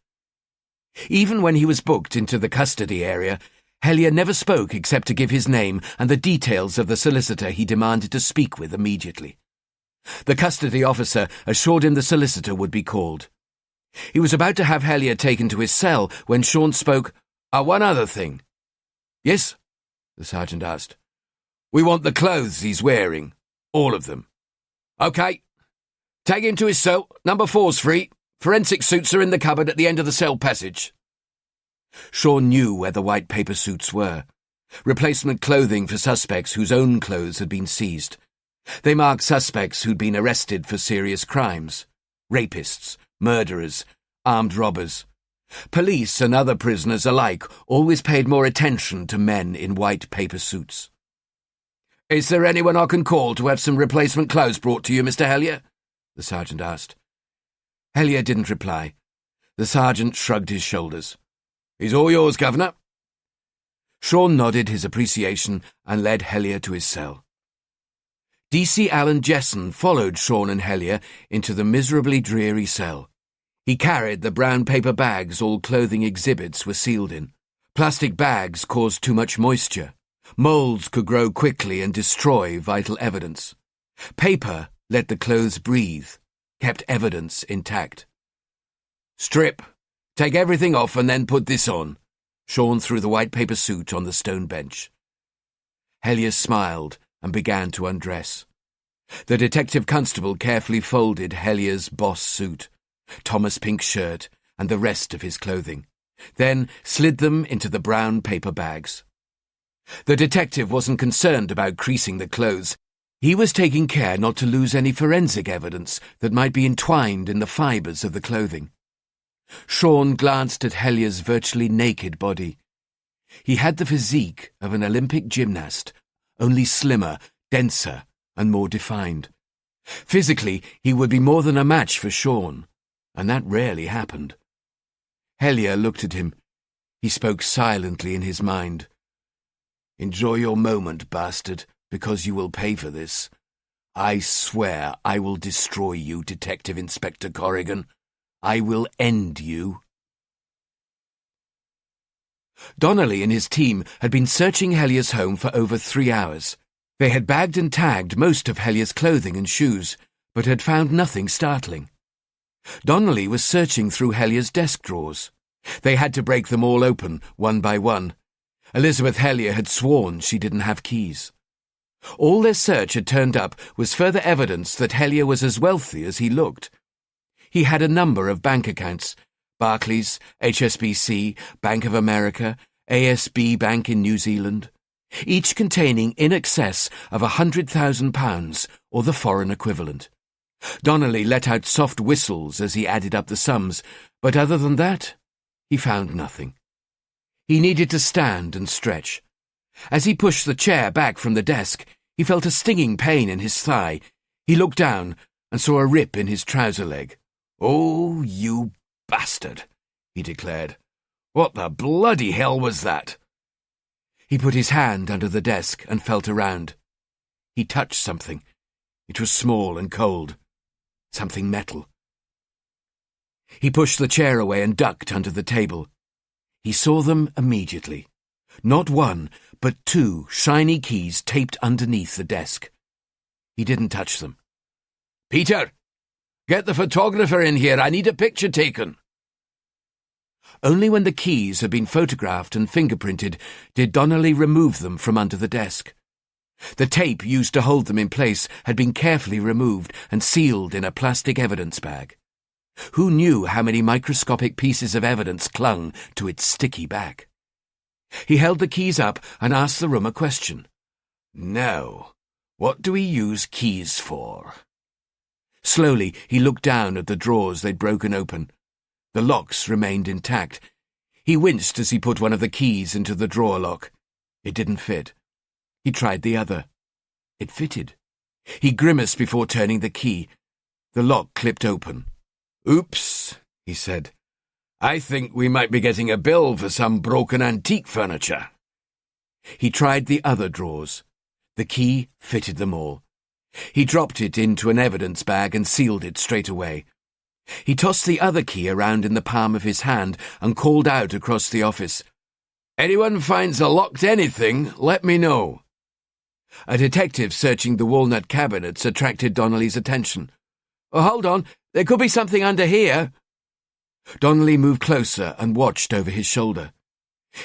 Even when he was booked into the custody area, Hellier never spoke except to give his name and the details of the solicitor he demanded to speak with immediately. The custody officer assured him the solicitor would be called. He was about to have Hellier taken to his cell when Sean spoke. One other thing." "Yes?" the sergeant asked. "We want the clothes he's wearing. All of them." "OK. Take him to his cell. Number 4's free. Forensic suits are in the cupboard at the end of the cell passage." Sean knew where the white paper suits were. Replacement clothing for suspects whose own clothes had been seized. They marked suspects who'd been arrested for serious crimes. Rapists, murderers, armed robbers. Police and other prisoners alike always paid more attention to men in white paper suits. "Is there anyone I can call to have some replacement clothes brought to you, Mr. Hellier?" the sergeant asked. Hellier didn't reply. The sergeant shrugged his shoulders. "He's all yours, Governor." Sean nodded his appreciation and led Hellier to his cell. DC Alan Jesson followed Sean and Hellier into the miserably dreary cell. He carried the brown paper bags all clothing exhibits were sealed in. Plastic bags caused too much moisture. Moulds could grow quickly and destroy vital evidence. Paper let the clothes breathe, kept evidence intact. "Strip. Take everything off and then put this on." Sean threw the white paper suit on the stone bench. Hellier smiled and began to undress. The detective constable carefully folded Hellier's boss suit, Thomas pink shirt, and the rest of his clothing, then slid them into the brown paper bags. The detective wasn't concerned about creasing the clothes. He was taking care not to lose any forensic evidence that might be entwined in the fibres of the clothing. Sean glanced at Hellier's virtually naked body. He had the physique of an Olympic gymnast, only slimmer, denser, and more defined. Physically, he would be more than a match for Sean, and that rarely happened. Hellier looked at him. He spoke silently in his mind. "Enjoy your moment, bastard, because you will pay for this. I swear I will destroy you, Detective Inspector Corrigan. I will end you." Donnelly and his team had been searching Hellier's home for over 3 hours. They had bagged and tagged most of Hellier's clothing and shoes, but had found nothing startling. Donnelly was searching through Hellier's desk drawers. They had to break them all open, one by one. Elizabeth Hellier had sworn she didn't have keys. All their search had turned up was further evidence that Hellier was as wealthy as he looked. He had a number of bank accounts: Barclays, HSBC, Bank of America, ASB Bank in New Zealand, each containing in excess of £100,000 or the foreign equivalent. Donnelly let out soft whistles as he added up the sums, but other than that, he found nothing. He needed to stand and stretch. As he pushed the chair back from the desk, he felt a stinging pain in his thigh. He looked down and saw a rip in his trouser leg. "Oh, you bastard," he declared. "What the bloody hell was that?" He put his hand under the desk and felt around. He touched something. It was small and cold. Something metal. He pushed the chair away and ducked under the table. He saw them immediately. Not one, but 2 shiny keys taped underneath the desk. He didn't touch them. "Peter, get the photographer in here. I need a picture taken." Only when the keys had been photographed and fingerprinted did Donnelly remove them from under the desk. The tape used to hold them in place had been carefully removed and sealed in a plastic evidence bag. Who knew how many microscopic pieces of evidence clung to its sticky back? He held the keys up and asked the room a question. "Now, what do we use keys for?" Slowly, he looked down at the drawers they'd broken open. The locks remained intact. He winced as he put one of the keys into the drawer lock. It didn't fit. He tried the other. It fitted. He grimaced before turning the key. The lock clipped open. "Oops," he said. "I think we might be getting a bill for some broken antique furniture." He tried the other drawers. The key fitted them all. He dropped it into an evidence bag and sealed it straight away. He tossed the other key around in the palm of his hand and called out across the office, "Anyone finds a locked anything, let me know." A detective searching the walnut cabinets attracted Donnelly's attention. "Oh, hold on, there could be something under here." Donnelly moved closer and watched over his shoulder.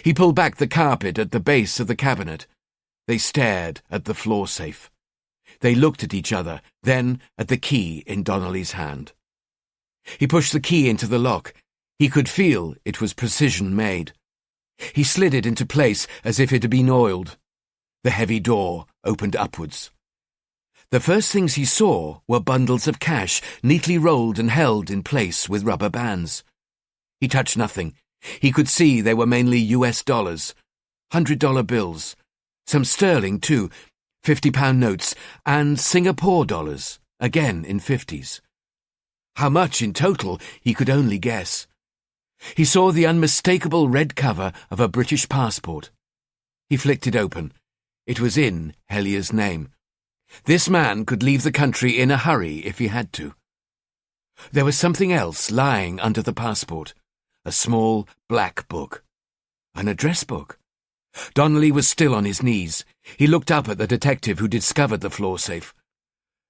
He pulled back the carpet at the base of the cabinet. They stared at the floor safe. They looked at each other, then at the key in Donnelly's hand. He pushed the key into the lock. He could feel it was precision-made. He slid it into place as if it had been oiled. The heavy door opened upwards. The first things he saw were bundles of cash, neatly rolled and held in place with rubber bands. He touched nothing. He could see they were mainly US dollars, $100 bills, some sterling too, £50 notes, and Singapore dollars, again in 50s. How much in total he could only guess. He saw the unmistakable red cover of a British passport. He flicked it open. It was in Hellier's name. This man could leave the country in a hurry if he had to. There was something else lying under the passport. A small black book. An address book. Donnelly was still on his knees. He looked up at the detective who discovered the floor safe.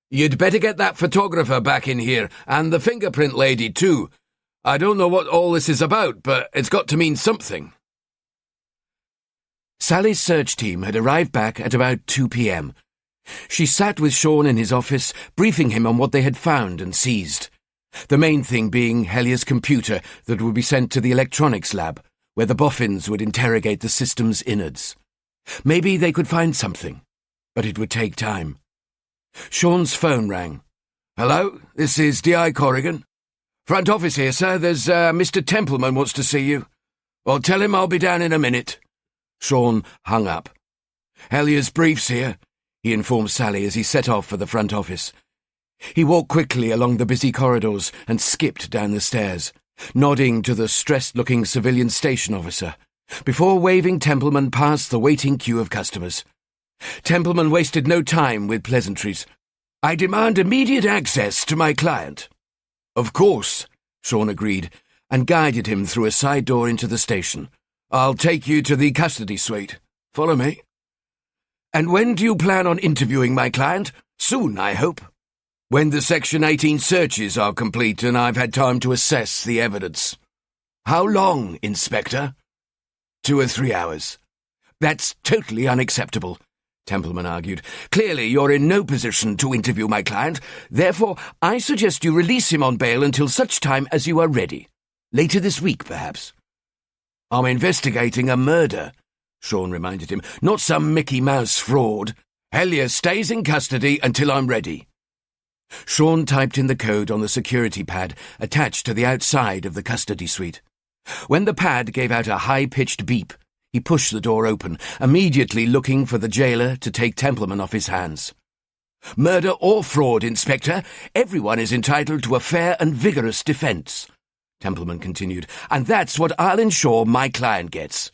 "You'd better get that photographer back in here, and the fingerprint lady too. I don't know what all this is about, but it's got to mean something." Sally's search team had arrived back at about 2 p.m. She sat with Sean in his office, briefing him on what they had found and seized. The main thing being Hellier's computer that would be sent to the electronics lab, where the boffins would interrogate the system's innards. Maybe they could find something, but it would take time. Sean's phone rang. "Hello, this is D.I. Corrigan. Front office here, sir. There's Mr. Templeman wants to see you. Well, tell him I'll be down in a minute." Sean hung up. "Hellier's brief's here," he informed Sally as he set off for the front office. He walked quickly along the busy corridors and skipped down the stairs, nodding to the stressed-looking civilian station officer, before waving Templeman past the waiting queue of customers. Templeman wasted no time with pleasantries. "I demand immediate access to my client." "Of course," Sean agreed, and guided him through a side door into the station. "I'll take you to the custody suite. Follow me." "And when do you plan on interviewing my client? Soon, I hope." "When the Section 18 searches are complete and I've had time to assess the evidence." "How long, Inspector?" 2 or 3 hours. "That's totally unacceptable," Templeman argued. "Clearly you're in no position to interview my client. Therefore, I suggest you release him on bail until such time as you are ready. Later this week, perhaps." "I'm investigating a murder," Sean reminded him, "not some Mickey Mouse fraud. Hellier stays in custody until I'm ready." Sean typed in the code on the security pad attached to the outside of the custody suite. When the pad gave out a high-pitched beep, he pushed the door open, immediately looking for the jailer to take Templeman off his hands. "Murder or fraud, Inspector, everyone is entitled to a fair and vigorous defence," Templeman continued, "and that's what I'll ensure my client gets."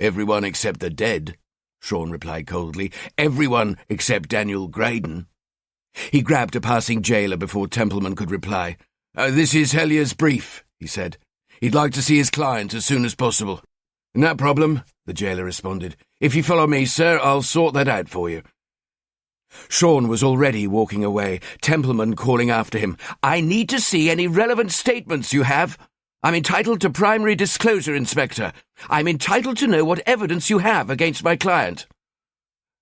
"Everyone except the dead," Sean replied coldly. "Everyone except Daniel Graydon." He grabbed a passing jailer before Templeman could reply. "This is Hellier's brief," he said. "He'd like to see his client as soon as possible." "No problem," the jailer responded. "If you follow me, sir, I'll sort that out for you." Sean was already walking away, Templeman calling after him. "I need to see any relevant statements you have. I'm entitled to primary disclosure, Inspector. I'm entitled to know what evidence you have against my client."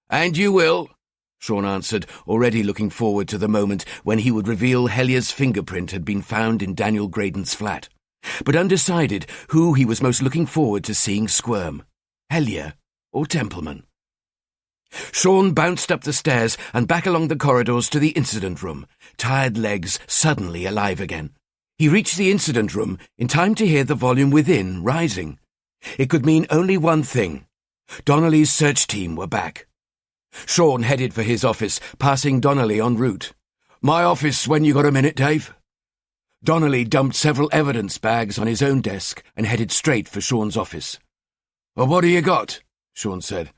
"And you will," Sean answered, already looking forward to the moment when he would reveal Hellier's fingerprint had been found in Daniel Graydon's flat, but undecided who he was most looking forward to seeing squirm, Hellier or Templeman. Sean bounced up the stairs and back along the corridors to the incident room, tired legs suddenly alive again. He reached the incident room in time to hear the volume within rising. It could mean only one thing. Donnelly's search team were back. Sean headed for his office, passing Donnelly en route. "My office when you got a minute, Dave." Donnelly dumped several evidence bags on his own desk and headed straight for Sean's office. "Well, what do you got?" Sean said.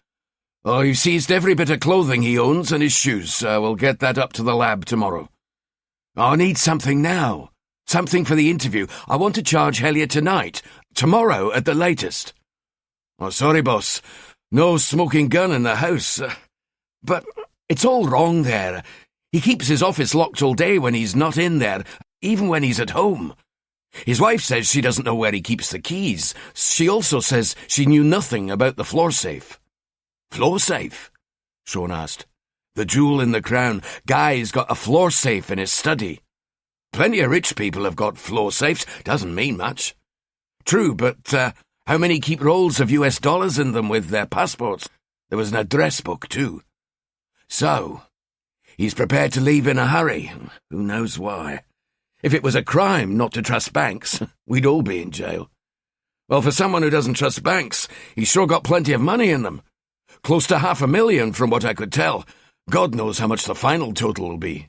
"Oh, you've seized every bit of clothing he owns and his shoes, so we'll get that up to the lab tomorrow." "I need something now. Something for the interview. I want to charge Hellier tonight. Tomorrow at the latest." "Oh, sorry, boss. No smoking gun in the house. But it's all wrong there. He keeps his office locked all day when he's not in there, even when he's at home. His wife says she doesn't know where he keeps the keys. She also says she knew nothing about the floor safe." "Floor safe?" Sean asked. "The jewel in the crown. Guy's got a floor safe in his study. Plenty of rich people have got floor safes. Doesn't mean much." "True, but how many keep rolls of US dollars in them with their passports? There was an address book, too." "So, he's prepared to leave in a hurry. Who knows why? If it was a crime not to trust banks, we'd all be in jail. Well, for someone who doesn't trust banks, he's sure got plenty of money in them. Close to $500,000 from what I could tell. God knows how much the final total will be."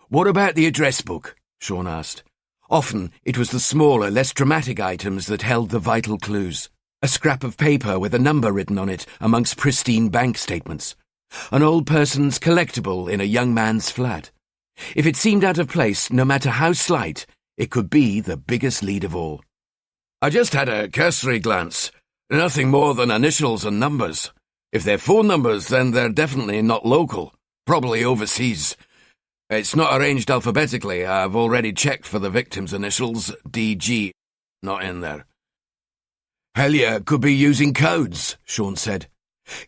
"What about the address book?" Sean asked. Often it was the smaller, less dramatic items that held the vital clues. A scrap of paper with a number written on it amongst pristine bank statements. An old person's collectible in a young man's flat. If it seemed out of place, no matter how slight, it could be the biggest lead of all. "I just had a cursory glance. Nothing more than initials and numbers. If they're phone numbers, then they're definitely not local. Probably overseas. It's not arranged alphabetically. I've already checked for the victim's initials. DG. Not in there." "Hellier could be using codes," Sean said.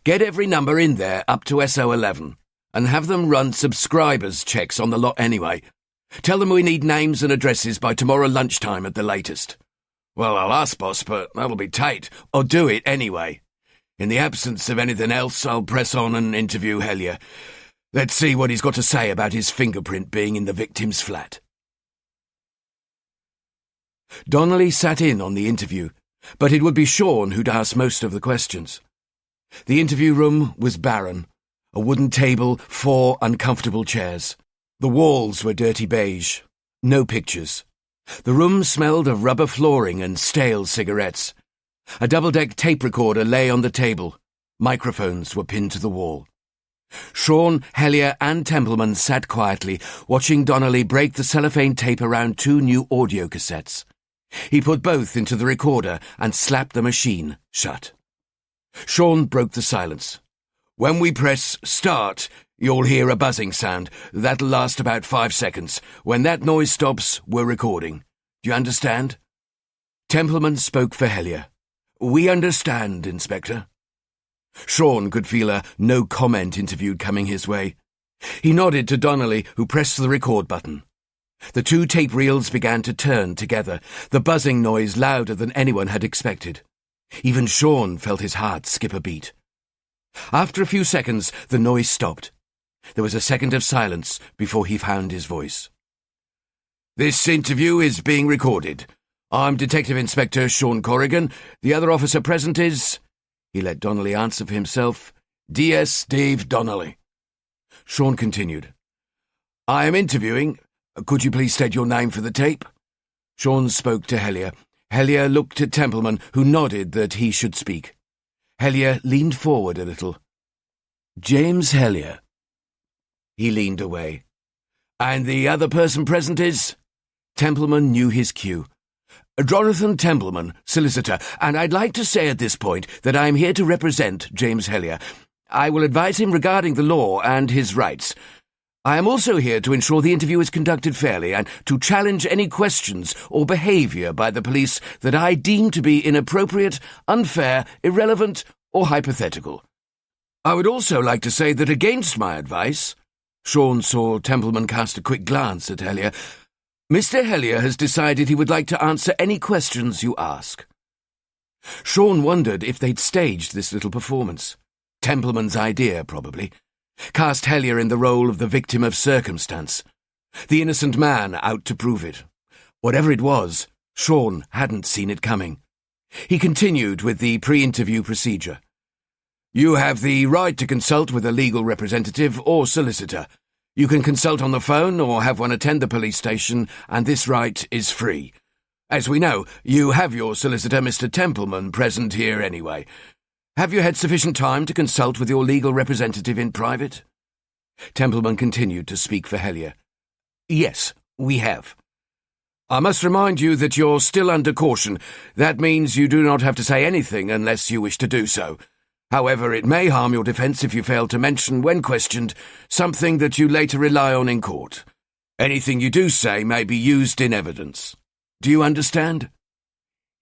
"Get every number in there up to SO11, and have them run subscribers checks on the lot anyway. Tell them we need names and addresses by tomorrow lunchtime at the latest." "Well, I'll ask, boss, but that'll be tight. Or do it anyway. In the absence of anything else, I'll press on and interview Hellier. Let's see what he's got to say about his fingerprint being in the victim's flat." Donnelly sat in on the interview, but it would be Sean who'd ask most of the questions. The interview room was barren. A wooden table, 4 uncomfortable chairs. The walls were dirty beige. No pictures. The room smelled of rubber flooring and stale cigarettes. A double-deck tape recorder lay on the table. Microphones were pinned to the wall. Sean, Hellier and Templeman sat quietly, watching Donnelly break the cellophane tape around 2 new audio cassettes. He put both into the recorder and slapped the machine shut. Sean broke the silence. "When we press start, you'll hear a buzzing sound. That'll last about 5 seconds. When that noise stops, we're recording. Do you understand?" Templeman spoke for Hellier. "We understand, Inspector." Sean could feel a no-comment interview coming his way. He nodded to Donnelly, who pressed the record button. The 2 tape reels began to turn together, the buzzing noise louder than anyone had expected. Even Sean felt his heart skip a beat. After a few seconds, the noise stopped. There was a second of silence before he found his voice. "This interview is being recorded. I'm Detective Inspector Sean Corrigan. The other officer present is..." He let Donnelly answer for himself. "DS Dave Donnelly." Sean continued. "I am interviewing. Could you please state your name for the tape?" Sean spoke to Hellier. Hellier looked at Templeman, who nodded that he should speak. Hellier leaned forward a little. "James Hellier." He leaned away. "And the other person present is?" Templeman knew his cue. "Jonathan Templeman, solicitor, and I'd like to say at this point that I am here to represent James Hellier. I will advise him regarding the law and his rights. I am also here to ensure the interview is conducted fairly and to challenge any questions or behaviour by the police that I deem to be inappropriate, unfair, irrelevant, or hypothetical. I would also like to say that against my advice..." Sean saw Templeman cast a quick glance at Hellier. "Mr. Hellier has decided he would like to answer any questions you ask." Sean wondered if they'd staged this little performance. Templeman's idea, probably. Cast Hellier in the role of the victim of circumstance. The innocent man out to prove it. Whatever it was, Sean hadn't seen it coming. He continued with the pre-interview procedure. You have the right to consult with a legal representative or solicitor. You can consult on the phone or have one attend the police station, and this right is free. As we know, you have your solicitor, Mr. Templeman, present here anyway. Have you had sufficient time to consult with your legal representative in private? Templeman continued to speak for Hellier. Yes, we have. I must remind you that you're still under caution. That means you do not have to say anything unless you wish to do so. However, it may harm your defence if you fail to mention, when questioned, something that you later rely on in court. Anything you do say may be used in evidence. Do you understand?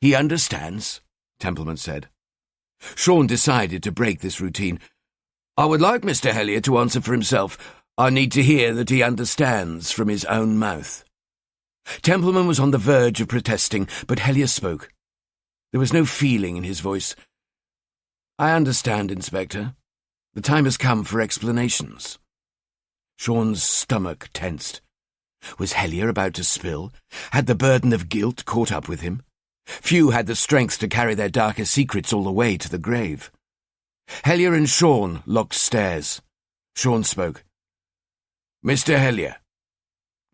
He understands, Templeman said. Sean decided to break this routine. I would like Mr. Hellier to answer for himself. I need to hear that he understands from his own mouth. Templeman was on the verge of protesting, but Hellier spoke. There was no feeling in his voice. I understand, Inspector. The time has come for explanations. Sean's stomach tensed. Was Hellier about to spill? Had the burden of guilt caught up with him? Few had the strength to carry their darkest secrets all the way to the grave. Hellier and Sean locked stares. Sean spoke. Mr. Hellier.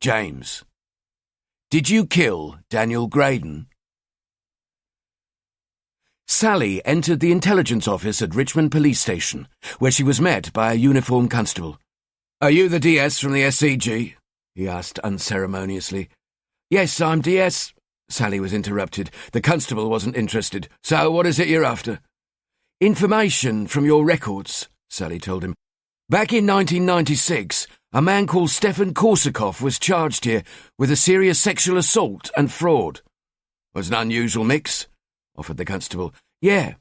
James. Did you kill Daniel Graydon? Sally entered the intelligence office at Richmond Police Station, where she was met by a uniformed constable. Are you the DS from the SCG? He asked unceremoniously. Yes, I'm DS. Sally was interrupted. The constable wasn't interested. So what is it you're after? Information from your records, Sally told him. Back in 1996, a man called Stefan Korsakov was charged here with a serious sexual assault and fraud. Was an unusual mix, offered the constable. Yeah,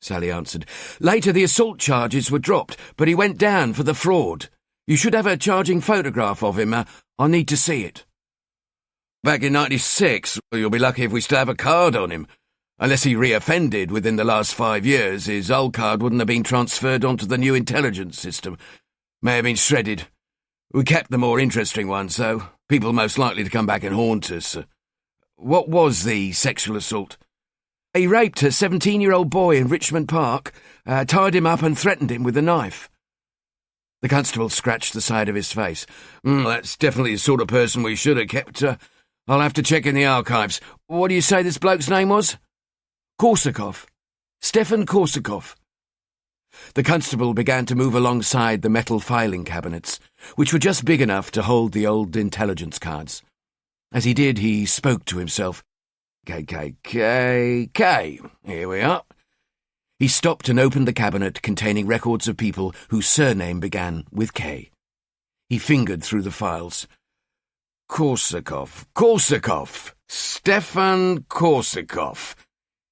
Sally answered. Later the assault charges were dropped, but he went down for the fraud. You should have a charging photograph of him. I need to see it. Back in 96, you'll be lucky if we still have a card on him. Unless he reoffended within the last 5 years, his old card wouldn't have been transferred onto the new intelligence system. May have been shredded. We kept the more interesting ones, though. People most likely to come back and haunt us. What was the sexual assault? He raped a 17-year-old boy in Richmond Park, tied him up and threatened him with a knife. The constable scratched the side of his face. That's definitely the sort of person we should have kept. I'll have to check in the archives. What do you say this bloke's name was? Korsakov. Stefan Korsakov. The constable began to move alongside the metal filing cabinets, which were just big enough to hold the old intelligence cards. As he did, he spoke to himself. K. Here we are. He stopped and opened the cabinet containing records of people whose surname began with K. He fingered through the files. Korsakov. Stefan Korsakov.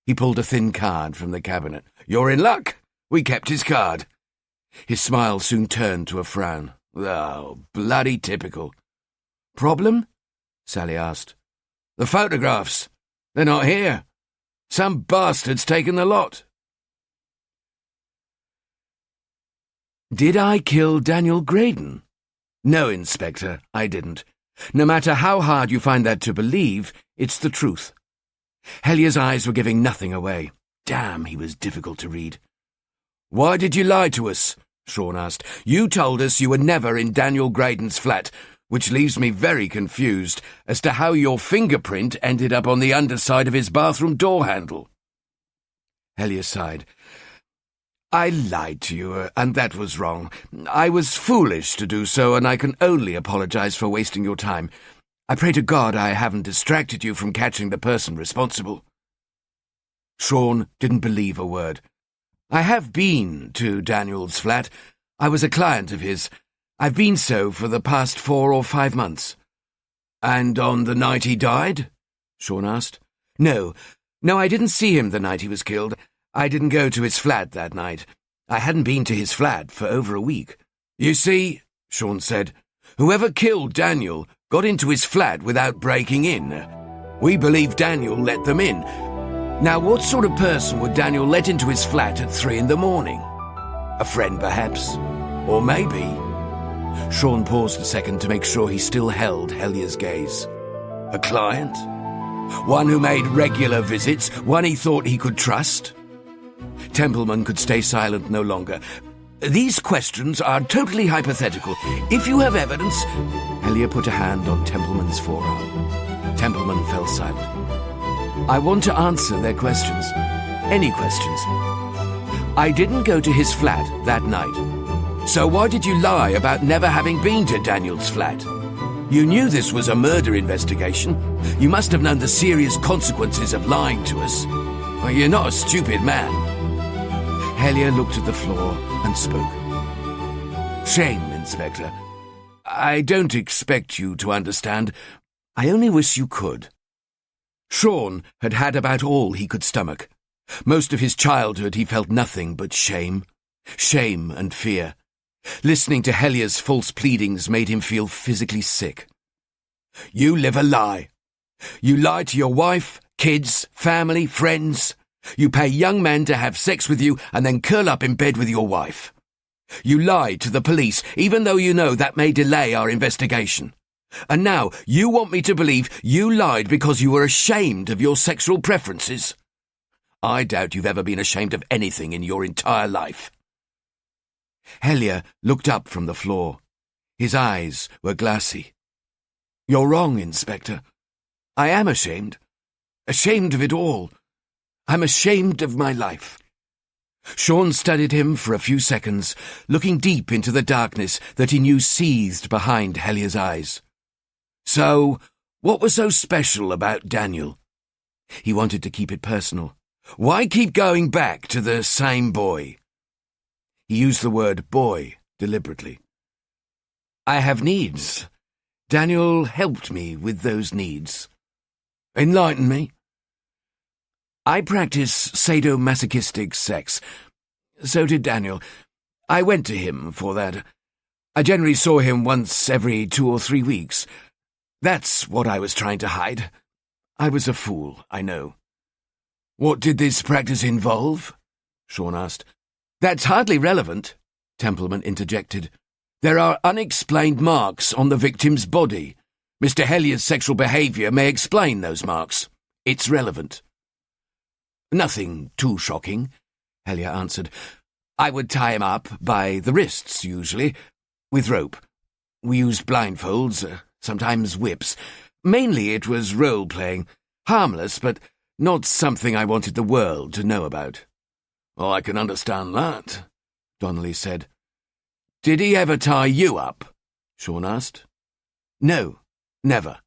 He pulled a thin card from the cabinet. You're in luck. We kept his card. His smile soon turned to a frown. Oh, bloody typical. Problem? Sally asked. The photographs. They're not here. Some bastard's taken the lot. Did I kill Daniel Graydon? No, Inspector, I didn't. No matter how hard you find that to believe, it's the truth. Hellier's eyes were giving nothing away. Damn, he was difficult to read. Why did you lie to us? Sean asked. You told us you were never in Daniel Graydon's flat, which leaves me very confused as to how your fingerprint ended up on the underside of his bathroom door handle. Hellier sighed. I lied to you, and that was wrong. I was foolish to do so, and I can only apologize for wasting your time. I pray to God I haven't distracted you from catching the person responsible. Sean didn't believe a word. I have been to Daniel's flat. I was a client of his. I've been so for the past 4 or 5 months. And on the night he died? Sean asked. No, I didn't see him the night he was killed. I didn't go to his flat that night. I hadn't been to his flat for over a week. You see, Sean said, whoever killed Daniel got into his flat without breaking in. We believe Daniel let them in. Now, what sort of person would Daniel let into his flat at 3 a.m? A friend, perhaps? Or maybe... Sean paused a second to make sure he still held Hellier's gaze. A client? One who made regular visits? One he thought he could trust? Templeman could stay silent no longer. "These questions are totally hypothetical. If you have evidence—" Hellier put a hand on Templeman's forearm. Templeman fell silent. "I want to answer their questions. Any questions. I didn't go to his flat that night. So why did you lie about never having been to Daniel's flat? You knew this was a murder investigation. You must have known the serious consequences of lying to us. Well, you're not a stupid man." Hellier looked at the floor and spoke. "Shame, Inspector. I don't expect you to understand. I only wish you could." Sean had had about all he could stomach. Most of his childhood he felt nothing but shame. Shame and fear. Listening to Hellier's false pleadings made him feel physically sick. "You live a lie. You lie to your wife, kids, family, friends. You pay young men to have sex with you and then curl up in bed with your wife. You lie to the police, even though you know that may delay our investigation. And now you want me to believe you lied because you were ashamed of your sexual preferences? I doubt you've ever been ashamed of anything in your entire life." Hellier looked up from the floor. His eyes were glassy. "You're wrong, Inspector. I am ashamed. Ashamed of it all. I'm ashamed of my life." Sean studied him for a few seconds, looking deep into the darkness that he knew seethed behind Hellier's eyes. "So, what was so special about Daniel?" He wanted to keep it personal. "Why keep going back to the same boy?" He used the word boy deliberately. "I have needs. Daniel helped me with those needs." "Enlighten me." "I practice sadomasochistic sex. So did Daniel. I went to him for that. I generally saw him once every 2 or 3 weeks. That's what I was trying to hide. I was a fool, I know." "What did this practice involve?" Sean asked. "That's hardly relevant," Templeman interjected. "There are unexplained marks on the victim's body. Mr. Hellier's sexual behaviour may explain those marks. It's relevant." "Nothing too shocking," Hellier answered. "I would tie him up by the wrists, usually, with rope. We used blindfolds, sometimes whips. Mainly it was role-playing. Harmless, but not something I wanted the world to know about." "Oh, I can understand that," Donnelly said. "Did he ever tie you up?" Sean asked. "No, never.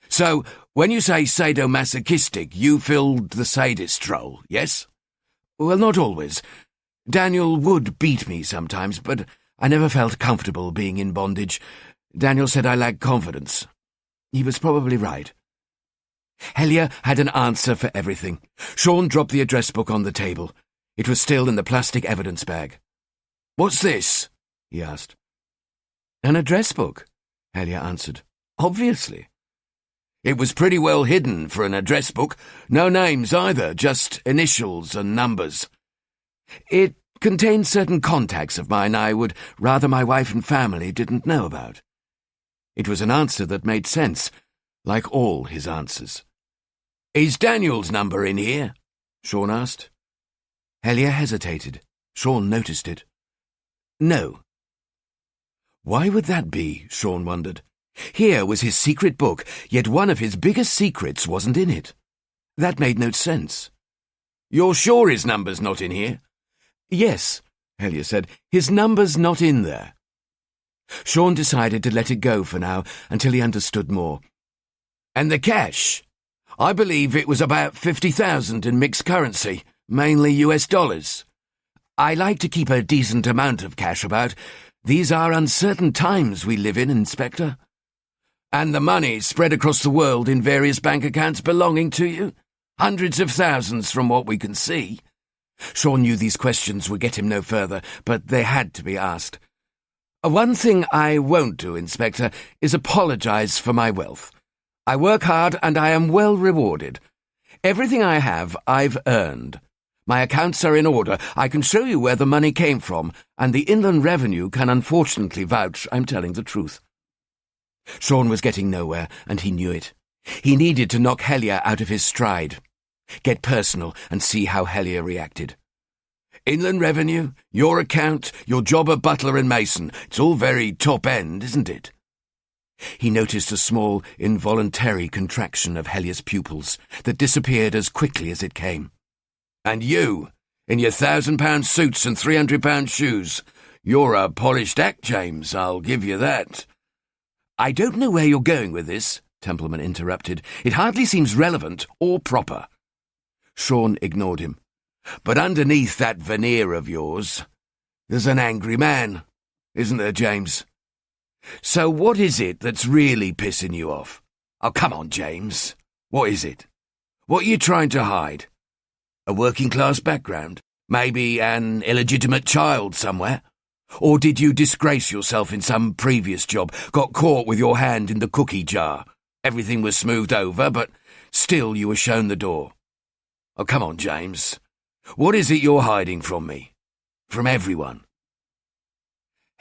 So, when you say sadomasochistic, you filled the sadist role, yes?" "Well, not always. Daniel would beat me sometimes, but I never felt comfortable being in bondage. Daniel said I lacked confidence. He was probably right." Hellier had an answer for everything. Sean dropped the address book on the table. It was still in the plastic evidence bag. "What's this?" he asked. "An address book," Hellier answered. "Obviously." "It was pretty well hidden for an address book. No names either, just initials and numbers." "It contained certain contacts of mine I would rather my wife and family didn't know about." It was an answer that made sense, like all his answers. "Is Daniel's number in here?" Sean asked. Hellier hesitated. Sean noticed it. "No." Why would that be, Sean wondered. Here was his secret book, yet one of his biggest secrets wasn't in it. That made no sense. "You're sure his number's not in here?" "Yes," Hellier said. "His number's not in there." Sean decided to let it go for now until he understood more. "And the cash? I believe it was about 50,000 in mixed currency, mainly US dollars. I like to keep a decent amount of cash about. These are uncertain times we live in, Inspector." "And the money spread across the world in various bank accounts belonging to you? Hundreds of thousands from what we can see." Sean knew these questions would get him no further, but they had to be asked. "One thing I won't do, Inspector, is apologize for my wealth. I work hard and I am well rewarded. Everything I have, I've earned. My accounts are in order. I can show you where the money came from, and the Inland Revenue can unfortunately vouch I'm telling the truth." Sean was getting nowhere, and he knew it. He needed to knock Hellier out of his stride. Get personal and see how Hellier reacted. Inland Revenue, your account, your job at Butler and Mason. It's all very top-end, isn't it? He noticed a small, involuntary contraction of Hellier's pupils that disappeared as quickly as it came. And you, in your £1,000 suits and £300 shoes. You're a polished act, James, I'll give you that. I don't know where you're going with this, Templeman interrupted. It hardly seems relevant or proper. Sean ignored him. But underneath that veneer of yours, there's an angry man, isn't there, James? So what is it that's really pissing you off? Oh, come on, James. What is it? What are you trying to hide? A working-class background? Maybe an illegitimate child somewhere? Or did you disgrace yourself in some previous job, got caught with your hand in the cookie jar? Everything was smoothed over, but still you were shown the door. Oh, come on, James. What is it you're hiding from me? From everyone?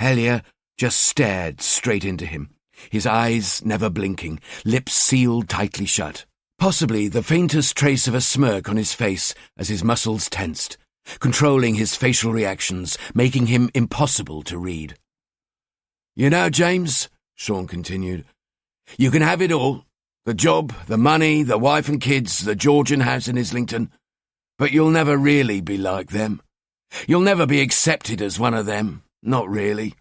Hellier just stared straight into him, his eyes never blinking, lips sealed tightly shut. Possibly the faintest trace of a smirk on his face as his muscles tensed, controlling his facial reactions, making him impossible to read. You know, James, Sean continued, you can have it all. The job, the money, the wife and kids, the Georgian house in Islington. But you'll never really be like them. You'll never be accepted as one of them. Not really.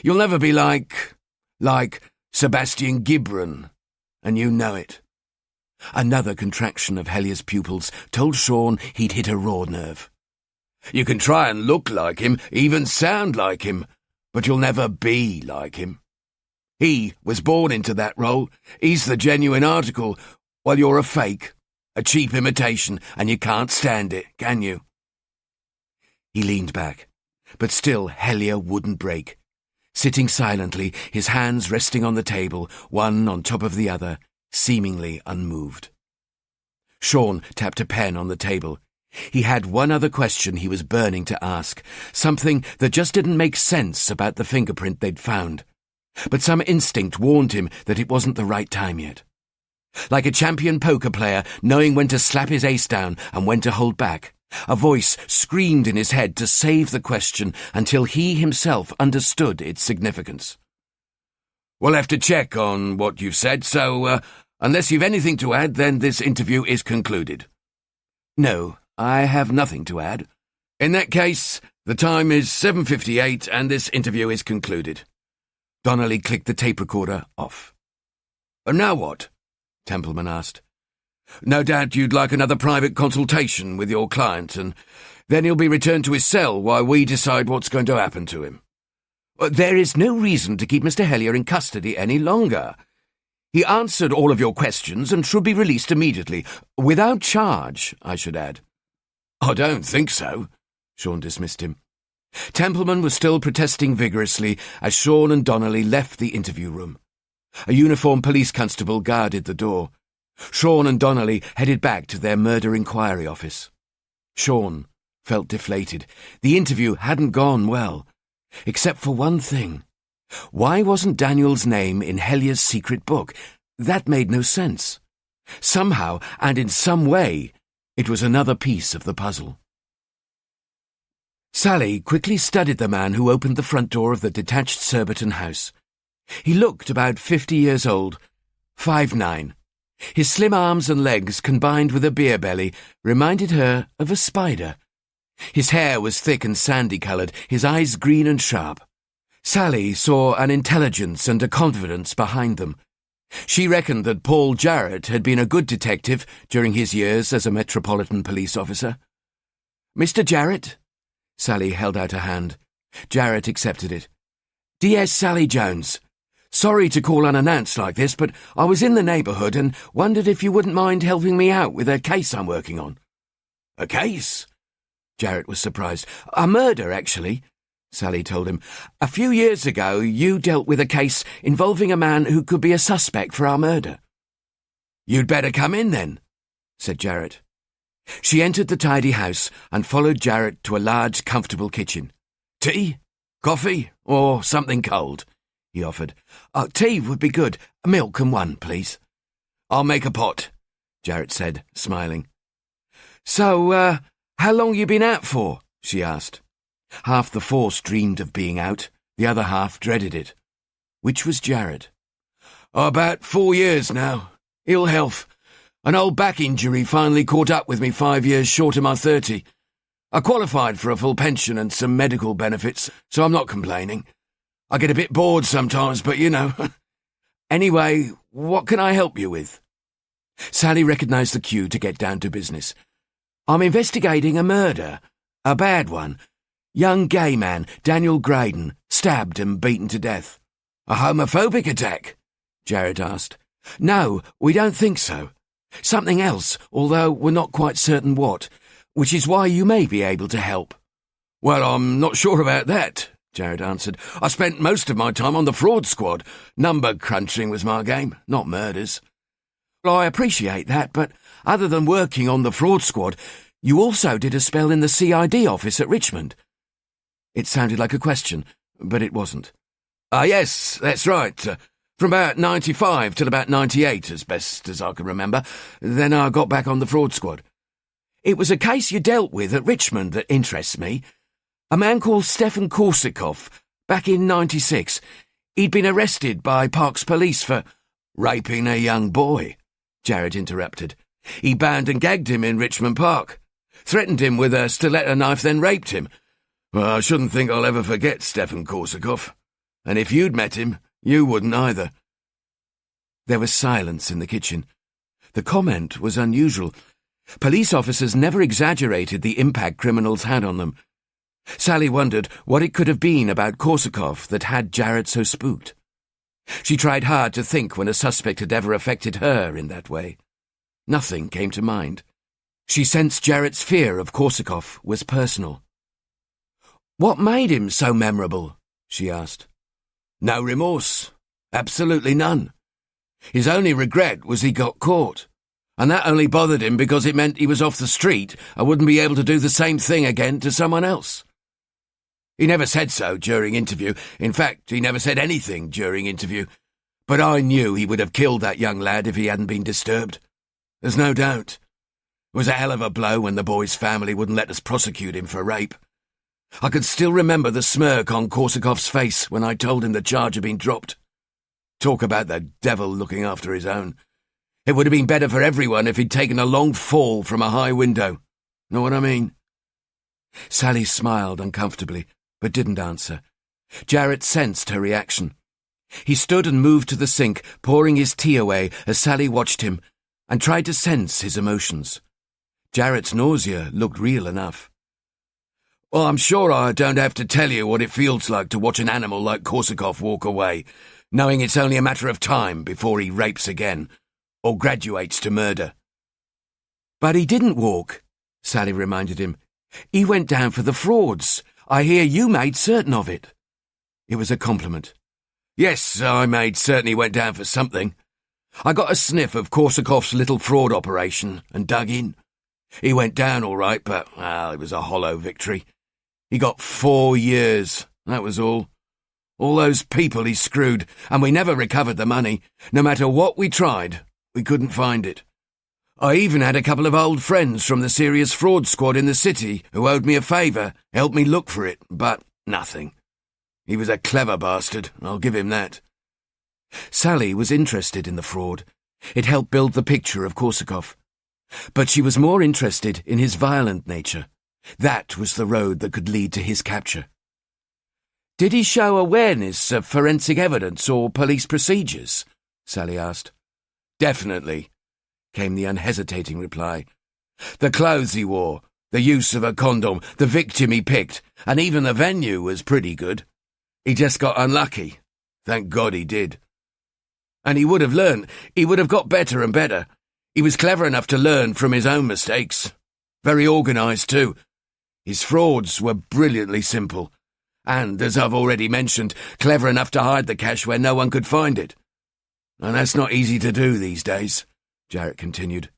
You'll never be like Sebastian Gibran, and you know it. Another contraction of Hellier's pupils told Sean he'd hit a raw nerve. You can try and look like him, even sound like him, but you'll never be like him. He was born into that role. He's the genuine article, while you're a fake, a cheap imitation, and you can't stand it, can you? He leaned back, but still Hellier wouldn't break. Sitting silently, his hands resting on the table, one on top of the other, seemingly unmoved. Sean tapped a pen on the table. He had one other question he was burning to ask, something that just didn't make sense about the fingerprint they'd found. But some instinct warned him that it wasn't the right time yet. Like a champion poker player knowing when to slap his ace down and when to hold back, a voice screamed in his head to save the question until he himself understood its significance. We'll have to check on what you've said, so unless you've anything to add, then this interview is concluded. No, I have nothing to add. In that case, the time is 7:58 and this interview is concluded. Donnelly clicked the tape recorder off. Now what? Templeman asked. No doubt you'd like another private consultation with your client, and then he'll be returned to his cell while we decide what's going to happen to him. There is no reason to keep Mr. Hellier in custody any longer. He answered all of your questions and should be released immediately, without charge, I should add. I don't think so, Sean dismissed him. Templeman was still protesting vigorously as Sean and Donnelly left the interview room. A uniformed police constable guarded the door. Sean and Donnelly headed back to their murder inquiry office. Sean felt deflated. The interview hadn't gone well, except for one thing. Why wasn't Daniel's name in Hellier's secret book? That made no sense. Somehow, and in some way, it was another piece of the puzzle. Sally quickly studied the man who opened the front door of the detached Surbiton house. He looked about 50 years old, 5'9". His slim arms and legs, combined with a beer belly, reminded her of a spider. His hair was thick and sandy-coloured, his eyes green and sharp. Sally saw an intelligence and a confidence behind them. She reckoned that Paul Jarrett had been a good detective during his years as a Metropolitan Police officer. Mr. Jarrett? Sally held out a hand. Jarrett accepted it. D.S. Sally Jones. Sorry to call unannounced like this, but I was in the neighbourhood and wondered if you wouldn't mind helping me out with a case I'm working on. A case? Jarrett was surprised. A murder, actually, Sally told him. A few years ago, you dealt with a case involving a man who could be a suspect for our murder. You'd better come in, then, said Jarrett. She entered the tidy house and followed Jarrett to a large, comfortable kitchen. Tea? Coffee? Or something cold? He offered. Tea would be good. Milk and one, please. I'll make a pot, Jarrett said, smiling. So, how long you been out for? she asked. Half the force dreamed of being out, the other half dreaded it. Which was Jared? About 4 years now. Ill health. An old back injury finally caught up with me 5 years short of my 30. I qualified for a full pension and some medical benefits, so I'm not complaining. I get a bit bored sometimes, but you know. Anyway, what can I help you with? Sally recognised the cue to get down to business. I'm investigating a murder. A bad one. Young gay man, Daniel Graydon, stabbed and beaten to death. A homophobic attack? Jared asked. No, we don't think so. Something else, although we're not quite certain what, which is why you may be able to help. Well, I'm not sure about that, Jared answered. I spent most of my time on the fraud squad. Number crunching was my game, not murders. Well, I appreciate that, but other than working on the fraud squad, you also did a spell in the CID office at Richmond. It sounded like a question, but it wasn't. Yes, that's right. From about 95 till about 98, as best as I can remember. Then I got back on the fraud squad. It was a case you dealt with at Richmond that interests me. A man called Stefan Korsikov, back in 96. He'd been arrested by Park's police for raping a young boy, Jared interrupted. He bound and gagged him in Richmond Park, threatened him with a stiletto knife, then raped him. Well, I shouldn't think I'll ever forget Stefan Korsikov. And if you'd met him, you wouldn't either. There was silence in the kitchen. The comment was unusual. Police officers never exaggerated the impact criminals had on them. Sally wondered what it could have been about Korsikov that had Jared so spooked. She tried hard to think when a suspect had ever affected her in that way. Nothing came to mind. She sensed Jared's fear of Korsikov was personal. What made him so memorable? She asked. No remorse. Absolutely none. His only regret was he got caught, and that only bothered him because it meant he was off the street and wouldn't be able to do the same thing again to someone else. He never said so during interview. In fact, he never said anything during interview. But I knew he would have killed that young lad if he hadn't been disturbed. There's no doubt. It was a hell of a blow when the boy's family wouldn't let us prosecute him for rape. I could still remember the smirk on Korsikov's face when I told him the charge had been dropped. Talk about the devil looking after his own. It would have been better for everyone if he'd taken a long fall from a high window. Know what I mean? Sally smiled uncomfortably, but didn't answer. Jared sensed her reaction. He stood and moved to the sink, pouring his tea away as Sally watched him, and tried to sense his emotions. Jared's nausea looked real enough. Well, I'm sure I don't have to tell you what it feels like to watch an animal like Korsikov walk away, knowing it's only a matter of time before he rapes again, or graduates to murder. But he didn't walk, Sally reminded him. He went down for the frauds. I hear you made certain of it. It was a compliment. Yes, I made certain he went down for something. I got a sniff of Korsikov's little fraud operation and dug in. He went down all right, but, well, it was a hollow victory. He got 4 years, that was all. All those people he screwed, and we never recovered the money. No matter what we tried, we couldn't find it. I even had a couple of old friends from the serious fraud squad in the city who owed me a favour, helped me look for it, but nothing. He was a clever bastard, I'll give him that. Sally was interested in the fraud. It helped build the picture of Korsikov. But she was more interested in his violent nature. That was the road that could lead to his capture. Did he show awareness of forensic evidence or police procedures? Sally asked. Definitely, came the unhesitating reply. The clothes he wore, the use of a condom, the victim he picked, and even the venue was pretty good. He just got unlucky. Thank God he did. And he would have learned. He would have got better and better. He was clever enough to learn from his own mistakes. Very organised, too. His frauds were brilliantly simple. And, as I've already mentioned, clever enough to hide the cash where no one could find it. And that's not easy to do these days, Jarrett continued.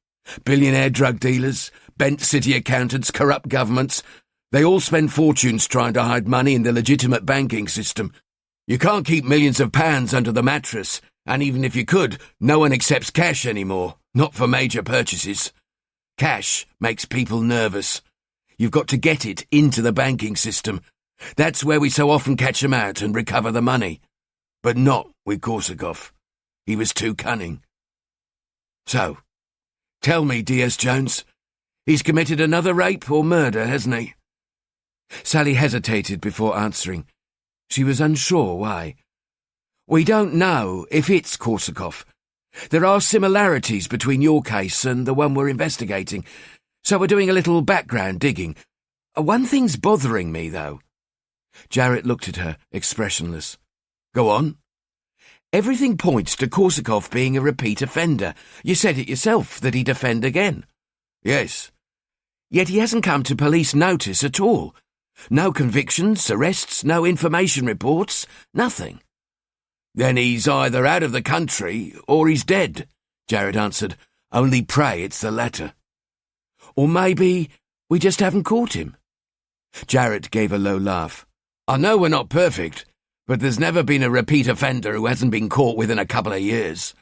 Billionaire drug dealers, bent city accountants, corrupt governments, they all spend fortunes trying to hide money in the legitimate banking system. You can't keep millions of pounds under the mattress, and even if you could, no one accepts cash anymore, not for major purchases. Cash makes people nervous. You've got to get it into the banking system. That's where we so often catch 'em out and recover the money. But not with Korsakov. He was too cunning. So, tell me, D.S. Jones, he's committed another rape or murder, hasn't he? Sally hesitated before answering. She was unsure why. We don't know if it's Korsakov. There are similarities between your case and the one we're investigating, so we're doing a little background digging. One thing's bothering me, though. Jarrett looked at her, expressionless. Go on. Everything points to Korsakov being a repeat offender. You said it yourself, that he'd offend again. Yes. Yet he hasn't come to police notice at all. No convictions, arrests, no information reports, nothing. Then he's either out of the country or he's dead, Jarrett answered. Only pray it's the latter. Or maybe we just haven't caught him. Jarrett gave a low laugh. I know we're not perfect, but there's never been a repeat offender who hasn't been caught within a couple of years.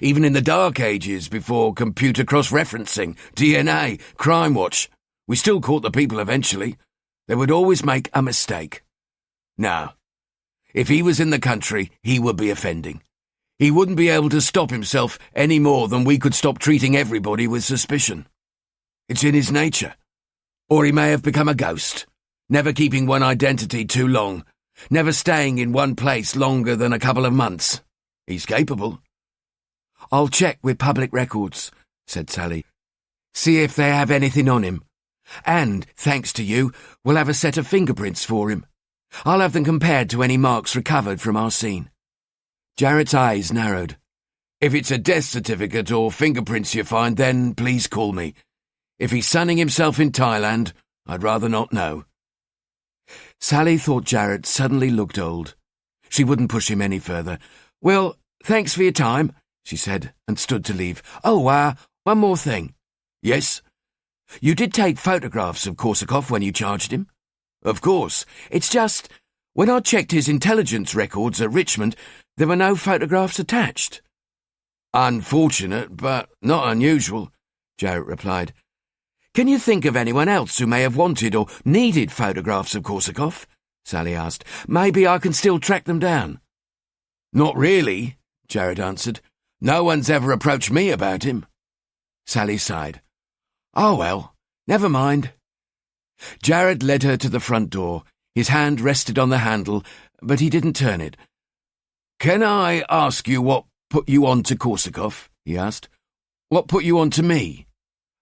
Even in the dark ages, before computer cross-referencing, DNA, Crime Watch, we still caught the people eventually. They would always make a mistake. Now, if he was in the country, he would be offending. He wouldn't be able to stop himself any more than we could stop treating everybody with suspicion. It's in his nature. Or he may have become a ghost, never keeping one identity too long, never staying in one place longer than a couple of months. He's capable. I'll check with public records, said Sally. See if they have anything on him. And, thanks to you, we'll have a set of fingerprints for him. I'll have them compared to any marks recovered from our scene. Jarrett's eyes narrowed. If it's a death certificate or fingerprints you find, then please call me. If he's sunning himself in Thailand, I'd rather not know. Sally thought Jarrett suddenly looked old. She wouldn't push him any further. Well, thanks for your time, she said, and stood to leave. Oh, one more thing. Yes? You did take photographs of Korsakov when you charged him? Of course. It's just, when I checked his intelligence records at Richmond, there were no photographs attached. Unfortunate, but not unusual, Jarrett replied. Can you think of anyone else who may have wanted or needed photographs of Korsakov? Sally asked. Maybe I can still track them down. Not really, Jarrett answered. No one's ever approached me about him. Sally sighed. Oh well, never mind. Jarrett led her to the front door. His hand rested on the handle, but he didn't turn it. Can I ask you what put you on to Korsakov? He asked. What put you on to me?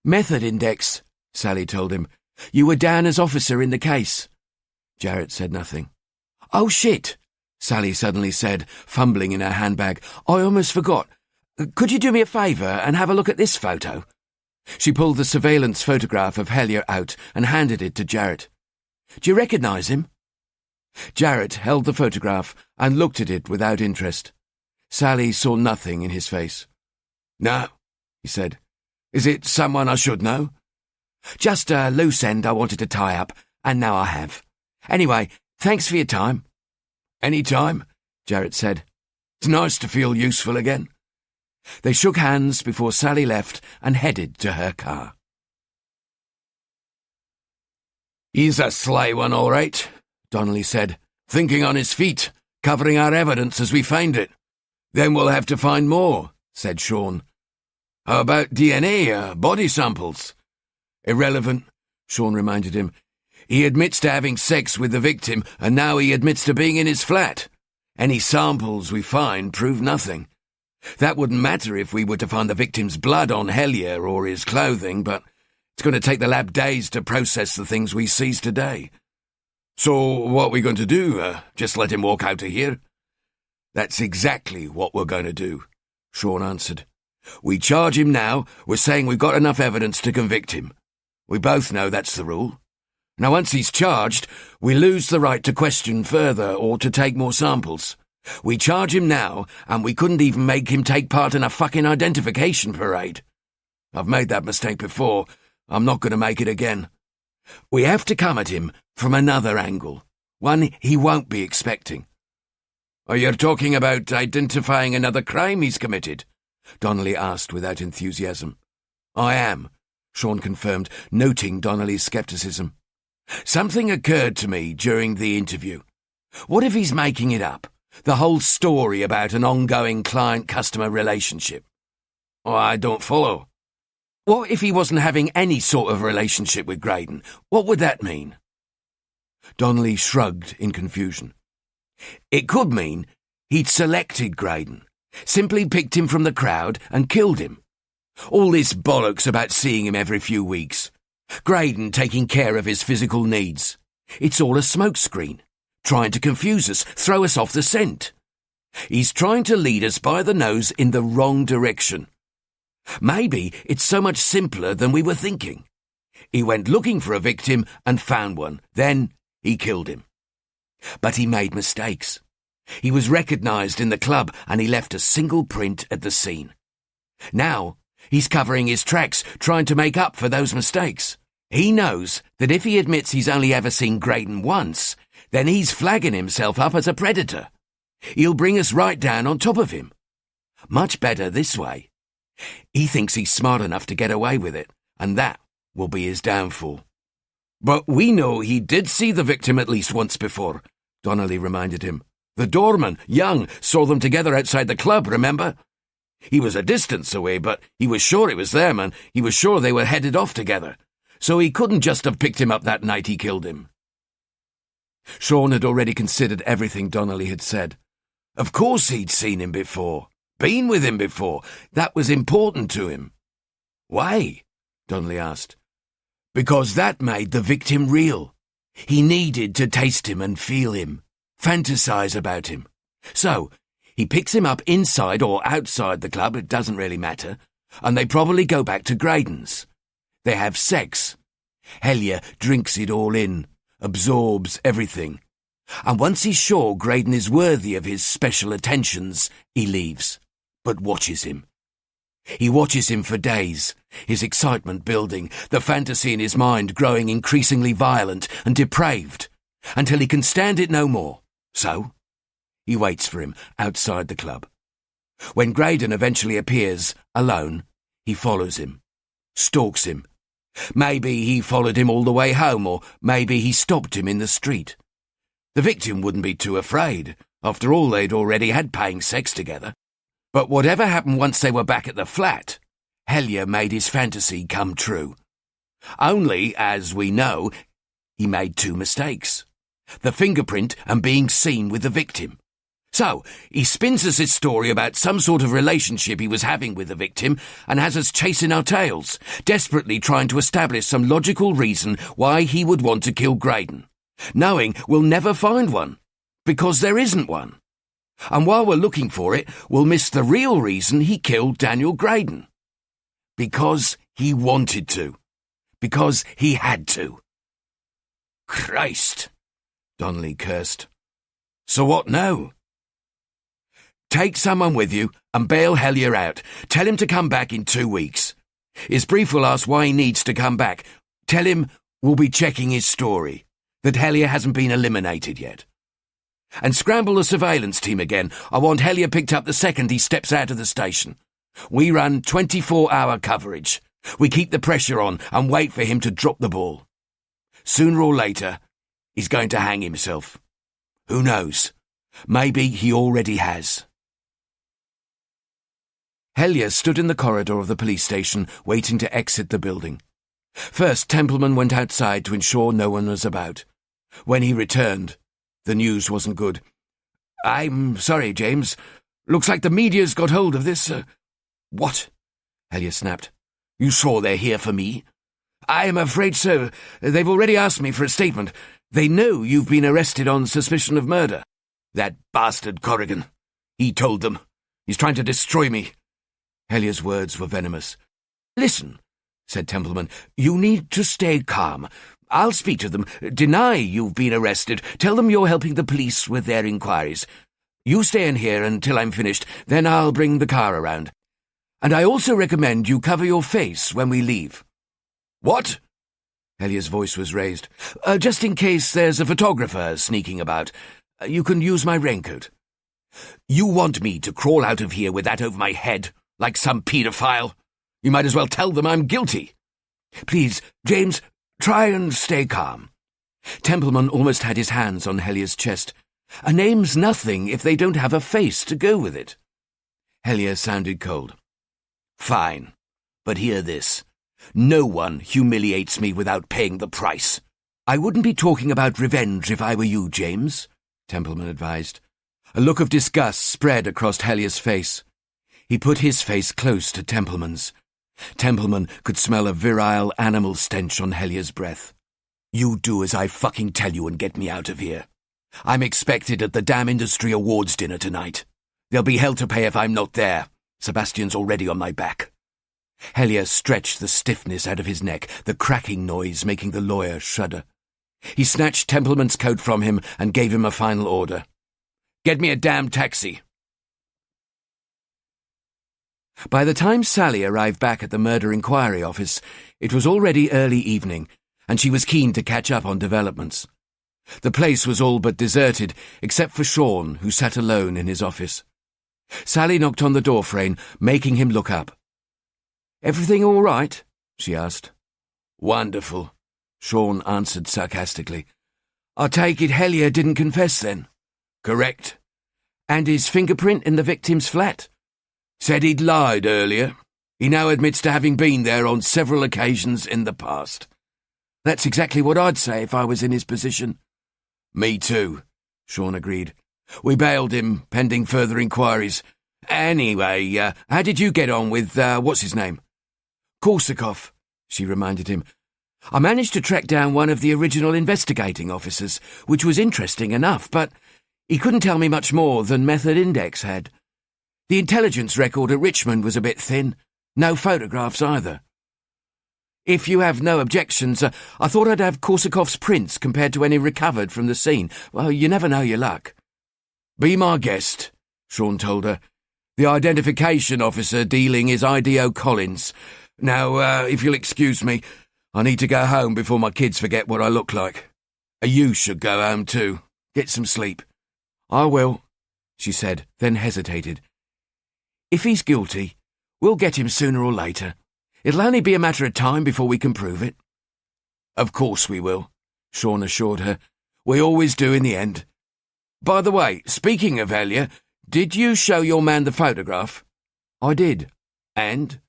Method index, Sally told him. You were down as officer in the case. Jarrett said nothing. Oh shit, Sally suddenly said, fumbling in her handbag. I almost forgot. Could you do me a favour and have a look at this photo? She pulled the surveillance photograph of Hellier out and handed it to Jarrett. Do you recognise him? Jarrett held the photograph and looked at it without interest. Sally saw nothing in his face. No, he said. Is it someone I should know? Just a loose end I wanted to tie up, and now I have. Anyway, thanks for your time. Any time, Jarrett said. It's nice to feel useful again. They shook hands before Sally left and headed to her car. He's a sly one, all right, Donnelly said, thinking on his feet, covering our evidence as we find it. Then we'll have to find more, said Sean. How about DNA, body samples? Irrelevant, Sean reminded him. He admits to having sex with the victim, and now he admits to being in his flat. Any samples we find prove nothing. That wouldn't matter if we were to find the victim's blood on Hellier or his clothing, but it's going to take the lab days to process the things we seized today. So what are we going to do? Just let him walk out of here? That's exactly what we're going to do, Sean answered. We charge him now. We're saying we've got enough evidence to convict him. We both know that's the rule. Now once he's charged, we lose the right to question further or to take more samples. We charge him now, and we couldn't even make him take part in a fucking identification parade. I've made that mistake before. I'm not going to make it again. We have to come at him from another angle, one he won't be expecting. Are you talking about identifying another crime he's committed? Donnelly asked without enthusiasm. I am, Sean confirmed, noting Donnelly's scepticism. Something occurred to me during the interview. What if he's making it up? The whole story about an ongoing client-customer relationship? Oh, I don't follow. What if he wasn't having any sort of relationship with Graydon? What would that mean? Donnelly shrugged in confusion. It could mean he'd selected Graydon, simply picked him from the crowd and killed him. All this bollocks about seeing him every few weeks. Graydon taking care of his physical needs. It's all a smokescreen, trying to confuse us, throw us off the scent. He's trying to lead us by the nose in the wrong direction. Maybe it's so much simpler than we were thinking. He went looking for a victim and found one. Then he killed him. But he made mistakes. He was recognised in the club and he left a single print at the scene. Now he's covering his tracks, trying to make up for those mistakes. He knows that if he admits he's only ever seen Graydon once, then he's flagging himself up as a predator. He'll bring us right down on top of him. Much better this way. He thinks he's smart enough to get away with it, and that will be his downfall. But we know he did see the victim at least once before, Donnelly reminded him. The doorman, Young, saw them together outside the club, remember? He was a distance away, but he was sure it was them, and he was sure they were headed off together. So he couldn't just have picked him up that night he killed him. Sean had already considered everything Donnelly had said. Of course he'd seen him before, been with him before. That was important to him. Why? Donnelly asked. Because that made the victim real. He needed to taste him and feel him, fantasize about him. So he picks him up inside or outside the club, it doesn't really matter, and they probably go back to Graydon's. They have sex. Hellier drinks it all in, absorbs everything. And once he's sure Graydon is worthy of his special attentions, he leaves, but watches him. He watches him for days, his excitement building, the fantasy in his mind growing increasingly violent and depraved, until he can stand it no more. So he waits for him outside the club. When Graydon eventually appears, alone, he follows him, stalks him. Maybe he followed him all the way home, or maybe he stopped him in the street. The victim wouldn't be too afraid. After all, they'd already had paying sex together. But whatever happened once they were back at the flat, Hellier made his fantasy come true. Only, as we know, he made two mistakes. The fingerprint and being seen with the victim. So, he spins us his story about some sort of relationship he was having with the victim and has us chasing our tails, desperately trying to establish some logical reason why he would want to kill Graydon, knowing we'll never find one, because there isn't one. And while we're looking for it, we'll miss the real reason he killed Daniel Graydon. Because he wanted to. Because he had to. Christ, Donnelly cursed. So what now? Take someone with you and bail Hellier out. Tell him to come back in 2 weeks. His brief will ask why he needs to come back. Tell him we'll be checking his story, that Hellier hasn't been eliminated yet. And scramble the surveillance team again. I want Hellier picked up the second he steps out of the station. We run 24-hour coverage. We keep the pressure on and wait for him to drop the ball. Sooner or later, he's going to hang himself. Who knows? Maybe he already has. Hellier stood in the corridor of the police station, waiting to exit the building. First, Templeman went outside to ensure no one was about. When he returned, the news wasn't good. I'm sorry, James. Looks like the media's got hold of this. What? Hellier snapped. You sure they're here for me? I am afraid so. They've already asked me for a statement. They know you've been arrested on suspicion of murder. That bastard Corrigan. He told them. He's trying to destroy me. Hellier's words were venomous. Listen, said Templeman, you need to stay calm. I'll speak to them. Deny you've been arrested. Tell them you're helping the police with their inquiries. You stay in here until I'm finished, then I'll bring the car around. And I also recommend you cover your face when we leave. What? Hellier's voice was raised. Just in case there's a photographer sneaking about. You can use my raincoat. You want me to crawl out of here with that over my head, like some paedophile? You might as well tell them I'm guilty. Please, James, try and stay calm. Templeman almost had his hands on Hellier's chest. A name's nothing if they don't have a face to go with it. Hellier sounded cold. Fine, but hear this. No one humiliates me without paying the price. I wouldn't be talking about revenge if I were you, James, Templeman advised. A look of disgust spread across Hellier's face. He put his face close to Templeman's. Templeman could smell a virile animal stench on Hellier's breath. You do as I fucking tell you and get me out of here. I'm expected at the damn Industry Awards dinner tonight. There'll be hell to pay if I'm not there. Sebastian's already on my back. Hellier stretched the stiffness out of his neck, the cracking noise making the lawyer shudder. He snatched Templeman's coat from him and gave him a final order. Get me a damn taxi. By the time Sally arrived back at the murder inquiry office, it was already early evening, and she was keen to catch up on developments. The place was all but deserted, except for Sean, who sat alone in his office. Sally knocked on the doorframe, making him look up. Everything all right? She asked. Wonderful, Sean answered sarcastically. I take it Hellier didn't confess then? Correct. And his fingerprint in the victim's flat? Said he'd lied earlier. He now admits to having been there on several occasions in the past. That's exactly what I'd say if I was in his position. Me too, Sean agreed. We bailed him, pending further inquiries. Anyway, how did you get on with, what's his name? Korsakov, she reminded him. I managed to track down one of the original investigating officers, which was interesting enough, but he couldn't tell me much more than Method Index had. The intelligence record at Richmond was a bit thin. No photographs either. If you have no objections, I thought I'd have Korsakov's prints compared to any recovered from the scene. Well, you never know your luck. Be my guest, Sean told her. The identification officer dealing is I.D.O. Collins. Now, if you'll excuse me, I need to go home before my kids forget what I look like. You should go home too. Get some sleep. I will, she said, then hesitated. If he's guilty, we'll get him sooner or later. It'll only be a matter of time before we can prove it. Of course we will, Sean assured her. We always do in the end. By the way, speaking of Hellier, did you show your man the photograph? I did. And?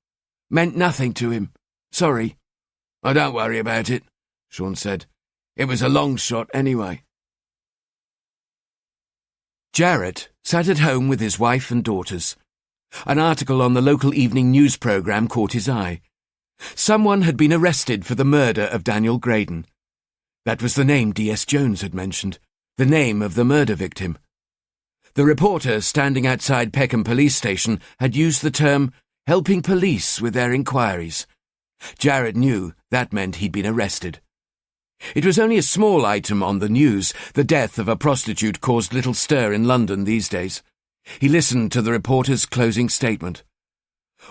Meant nothing to him. Sorry. Oh, don't worry about it, Sean said. It was a long shot anyway. Jarrett sat at home with his wife and daughters. An article on the local evening news programme caught his eye. Someone had been arrested for the murder of Daniel Graydon. That was the name D.S. Jones had mentioned, the name of the murder victim. The reporter standing outside Peckham police station had used the term helping police with their inquiries. Jarrett knew that meant he'd been arrested. It was only a small item on the news. The death of a prostitute caused little stir in London these days. He listened to the reporter's closing statement.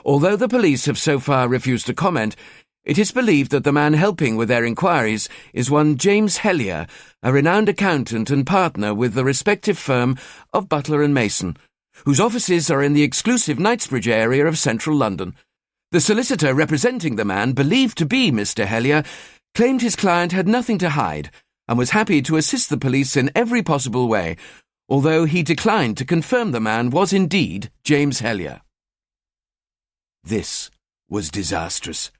Although the police have so far refused to comment, it is believed that the man helping with their inquiries is one James Hellier, a renowned accountant and partner with the respective firm of Butler and Mason, whose offices are in the exclusive Knightsbridge area of central London. The solicitor representing the man, believed to be Mr. Hellier, claimed his client had nothing to hide and was happy to assist the police in every possible way, although he declined to confirm the man was indeed James Hellier. This was disastrous.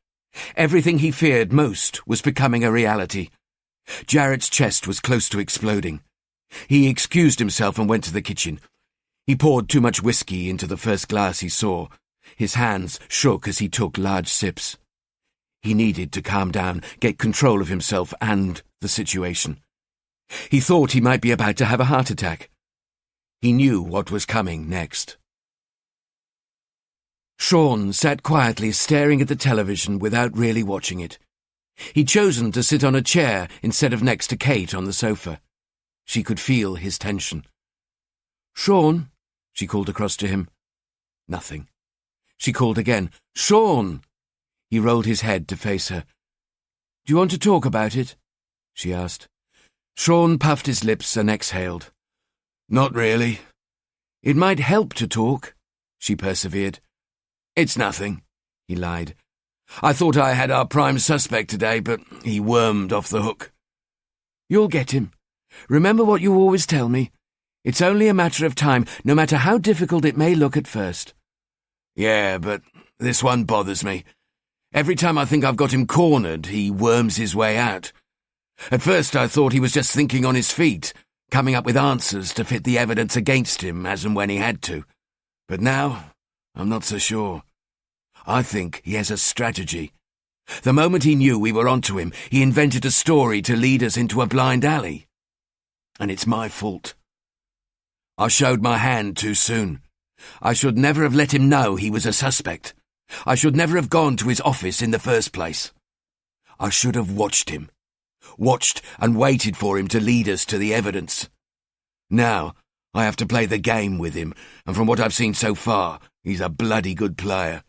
Everything he feared most was becoming a reality. Jarrett's chest was close to exploding. He excused himself and went to the kitchen. He poured too much whiskey into the first glass he saw. His hands shook as he took large sips. He needed to calm down, get control of himself and the situation. He thought he might be about to have a heart attack. He knew what was coming next. Sean sat quietly staring at the television without really watching it. He'd chosen to sit on a chair instead of next to Kate on the sofa. She could feel his tension. "Sean," she called across to him. Nothing. She called again. "Sean!" He rolled his head to face her. "Do you want to talk about it?" she asked. Sean puffed his lips and exhaled. "Not really." "It might help to talk," she persevered. "It's nothing," he lied. "I thought I had our prime suspect today, but he wormed off the hook." You'll get him. Remember what you always tell me. It's only a matter of time, no matter how difficult it may look at first. Yeah, but this one bothers me. Every time I think I've got him cornered, he worms his way out. At first I thought he was just thinking on his feet, coming up with answers to fit the evidence against him as and when he had to. But now, I'm not so sure. I think he has a strategy. The moment he knew we were onto him, he invented a story to lead us into a blind alley. And it's my fault. I showed my hand too soon. I should never have let him know he was a suspect. I should never have gone to his office in the first place. I should have watched him. Watched and waited for him to lead us to the evidence. Now, I have to play the game with him, and from what I've seen so far, he's a bloody good player.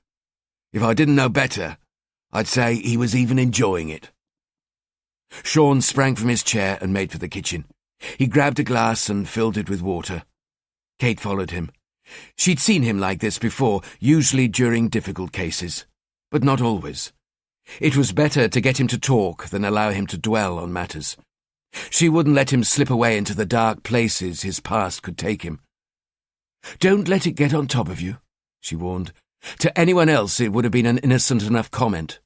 If I didn't know better, I'd say he was even enjoying it. Sean sprang from his chair and made for the kitchen. He grabbed a glass and filled it with water. Kate followed him. She'd seen him like this before, usually during difficult cases, but not always. It was better to get him to talk than allow him to dwell on matters. She wouldn't let him slip away into the dark places his past could take him. Don't let it get on top of you, she warned. To anyone else it would have been an innocent enough comment,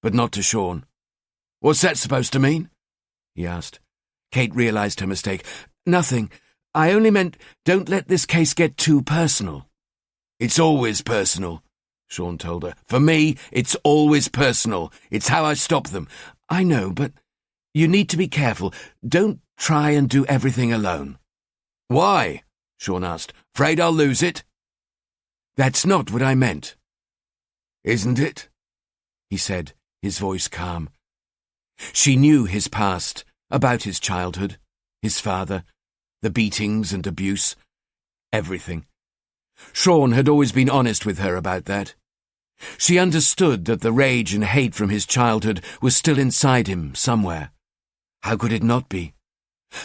but not to Sean. What's that supposed to mean? He asked. Kate realized her mistake. Nothing. I only meant don't let this case get too personal. It's always personal, Sean told her. For me, it's always personal. It's how I stop them. I know, but you need to be careful. Don't try and do everything alone. Why? Sean asked. Afraid I'll lose it? That's not what I meant. Isn't it? He said, his voice calm. She knew his past, about his childhood, his father, the beatings and abuse, everything. Sean had always been honest with her about that. She understood that the rage and hate from his childhood was still inside him somewhere. How could it not be?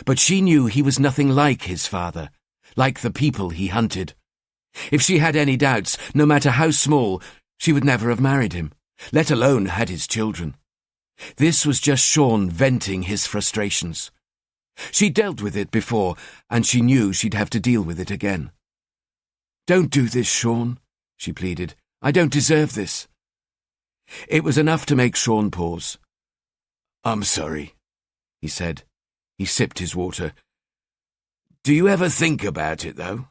But she knew he was nothing like his father, like the people he hunted. If she had any doubts, no matter how small, she would never have married him, let alone had his children. This was just Sean venting his frustrations. She'd dealt with it before, and she knew she'd have to deal with it again. Don't do this, Sean, she pleaded. I don't deserve this. It was enough to make Sean pause. I'm sorry, he said. He sipped his water. Do you ever think about it, though?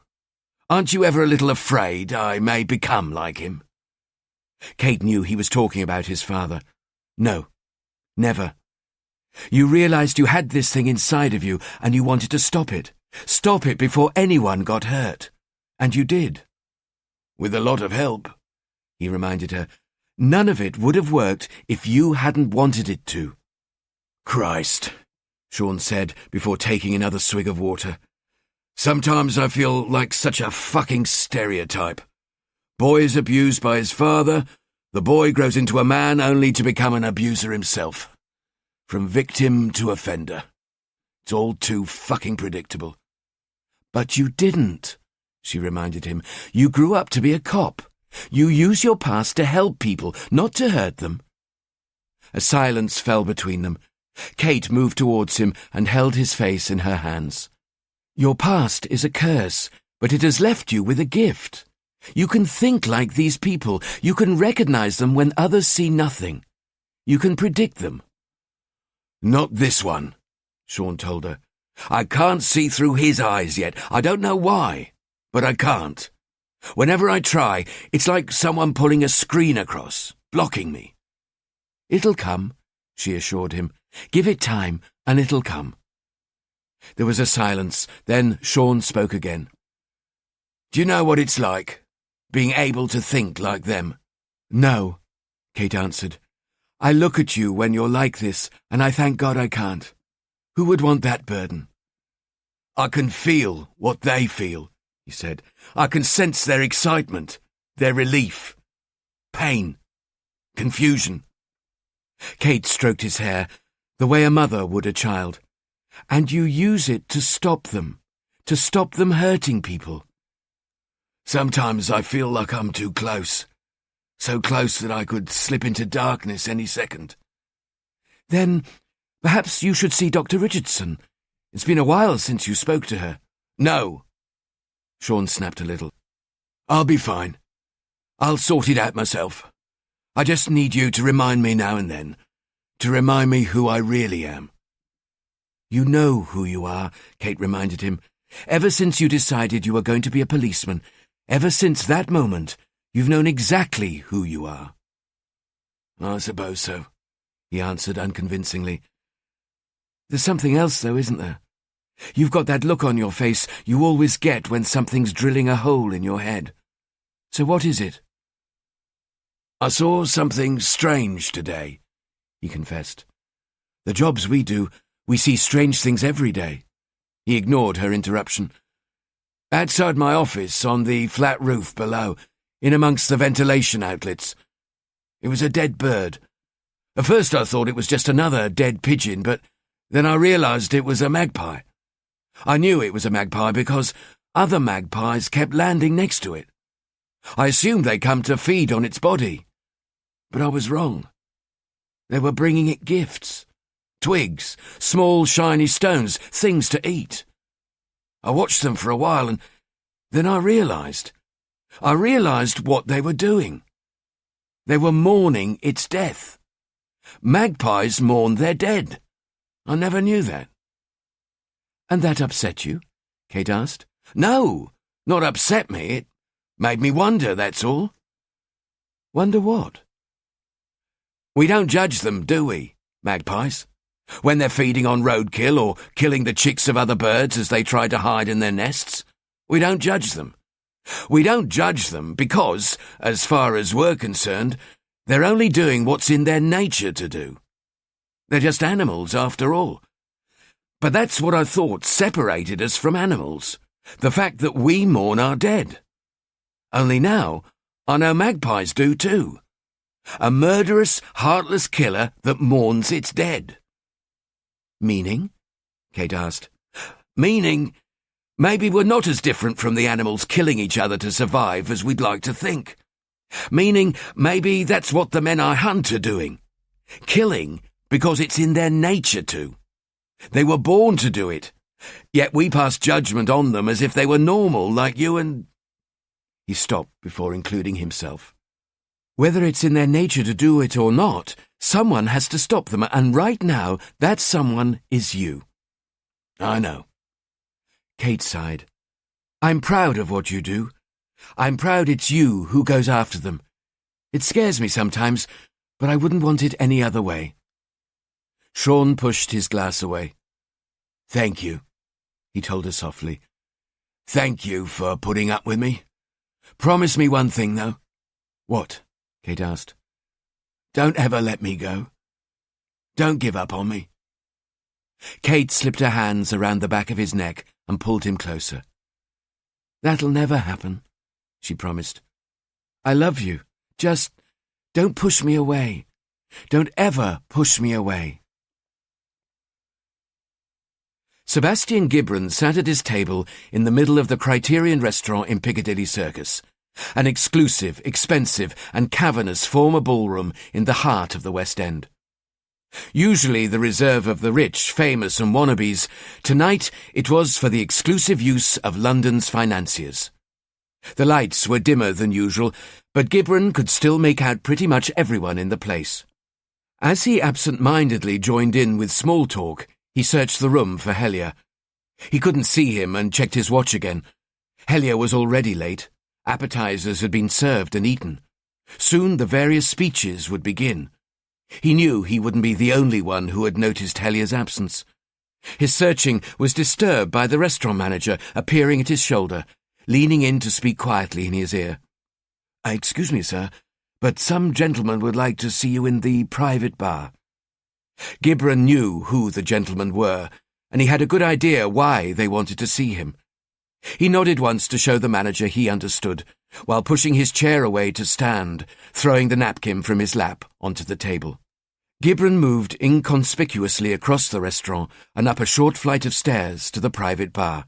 Aren't you ever a little afraid I may become like him? Kate knew he was talking about his father. No, never. You realized you had this thing inside of you and you wanted to stop it. Stop it before anyone got hurt. And you did. With a lot of help, he reminded her. None of it would have worked if you hadn't wanted it to. Christ, Sean said before taking another swig of water. Sometimes I feel like such a fucking stereotype. Boy is abused by his father. The boy grows into a man only to become an abuser himself. From victim to offender. It's all too fucking predictable. But you didn't, she reminded him. You grew up to be a cop. You use your past to help people, not to hurt them. A silence fell between them. Kate moved towards him and held his face in her hands. Your past is a curse, but it has left you with a gift. You can think like these people. You can recognize them when others see nothing. You can predict them. Not this one, Sean told her. I can't see through his eyes yet. I don't know why, but I can't. Whenever I try, it's like someone pulling a screen across, blocking me. It'll come, she assured him. Give it time, and it'll come. There was a silence. Then Sean spoke again. Do you know what it's like, being able to think like them? No, Kate answered. I look at you when you're like this, and I thank God I can't. Who would want that burden? I can feel what they feel, he said. I can sense their excitement, their relief, pain, confusion. Kate stroked his hair, the way a mother would a child. And you use it to stop them hurting people. Sometimes I feel like I'm too close, so close that I could slip into darkness any second. Then Perhaps you should see Dr. Richardson. It's been a while since you spoke to her. No. Sean snapped a little. I'll be fine. I'll sort it out myself. I just need you to remind me now and then, to remind me who I really am. You know who you are, Kate reminded him. Ever since you decided you were going to be a policeman, ever since that moment, you've known exactly who you are. I suppose so, he answered unconvincingly. There's something else, though, isn't there? You've got that look on your face you always get when something's drilling a hole in your head. So what is it? I saw something strange today, he confessed. The jobs we do, we see strange things every day. He ignored her interruption. Outside my office, on the flat roof below, in amongst the ventilation outlets. It was a dead bird. At first I thought it was just another dead pigeon, but then I realised it was a magpie. I knew it was a magpie because other magpies kept landing next to it. I assumed they come to feed on its body. But I was wrong. They were bringing it gifts. Twigs, small shiny stones, things to eat. I watched them for a while and then I realised what they were doing. They were mourning its death. Magpies mourn their dead. I never knew that. And that upset you? Kate asked. No, not upset me. It made me wonder, that's all. Wonder what? We don't judge them, do we, magpies? When they're feeding on roadkill or killing the chicks of other birds as they try to hide in their nests, we don't judge them. We don't judge them because, as far as we're concerned, they're only doing what's in their nature to do. They're just animals, after all. But that's what I thought separated us from animals, the fact that we mourn our dead. Only now, I know magpies do too. A murderous, heartless killer that mourns its dead. Meaning? Kate asked. Meaning, maybe we're not as different from the animals killing each other to survive as we'd like to think. Meaning, maybe that's what the men I hunt are doing. Killing because it's in their nature to. They were born to do it, yet we pass judgment on them as if they were normal like you and... He stopped before including himself. Whether it's in their nature to do it or not, someone has to stop them, and right now, that someone is you. I know. Kate sighed. I'm proud of what you do. I'm proud it's you who goes after them. It scares me sometimes, but I wouldn't want it any other way. Sean pushed his glass away. Thank you, he told her softly. Thank you for putting up with me. Promise me one thing, though. What? Kate asked. Don't ever let me go. Don't give up on me. Kate slipped her hands around the back of his neck and pulled him closer. That'll never happen, she promised. I love you. Just don't push me away. Don't ever push me away. Sebastian Gibran sat at his table in the middle of the Criterion restaurant in Piccadilly Circus, an exclusive, expensive and cavernous former ballroom in the heart of the West End. Usually the reserve of the rich, famous and wannabes, tonight it was for the exclusive use of London's financiers. The lights were dimmer than usual, but Gibran could still make out pretty much everyone in the place. As he absent-mindedly joined in with small talk, he searched the room for Hellier. He couldn't see him and checked his watch again. Hellier was already late. Appetizers had been served and eaten. Soon the various speeches would begin. He knew he wouldn't be the only one who had noticed Hellier's absence. His searching was disturbed by the restaurant manager appearing at his shoulder, leaning in to speak quietly in his ear. Excuse me, sir, but some gentlemen would like to see you in the private bar. Gibran knew who the gentlemen were, and he had a good idea why they wanted to see him. He nodded once to show the manager he understood, while pushing his chair away to stand, throwing the napkin from his lap onto the table. Gibran moved inconspicuously across the restaurant and up a short flight of stairs to the private bar,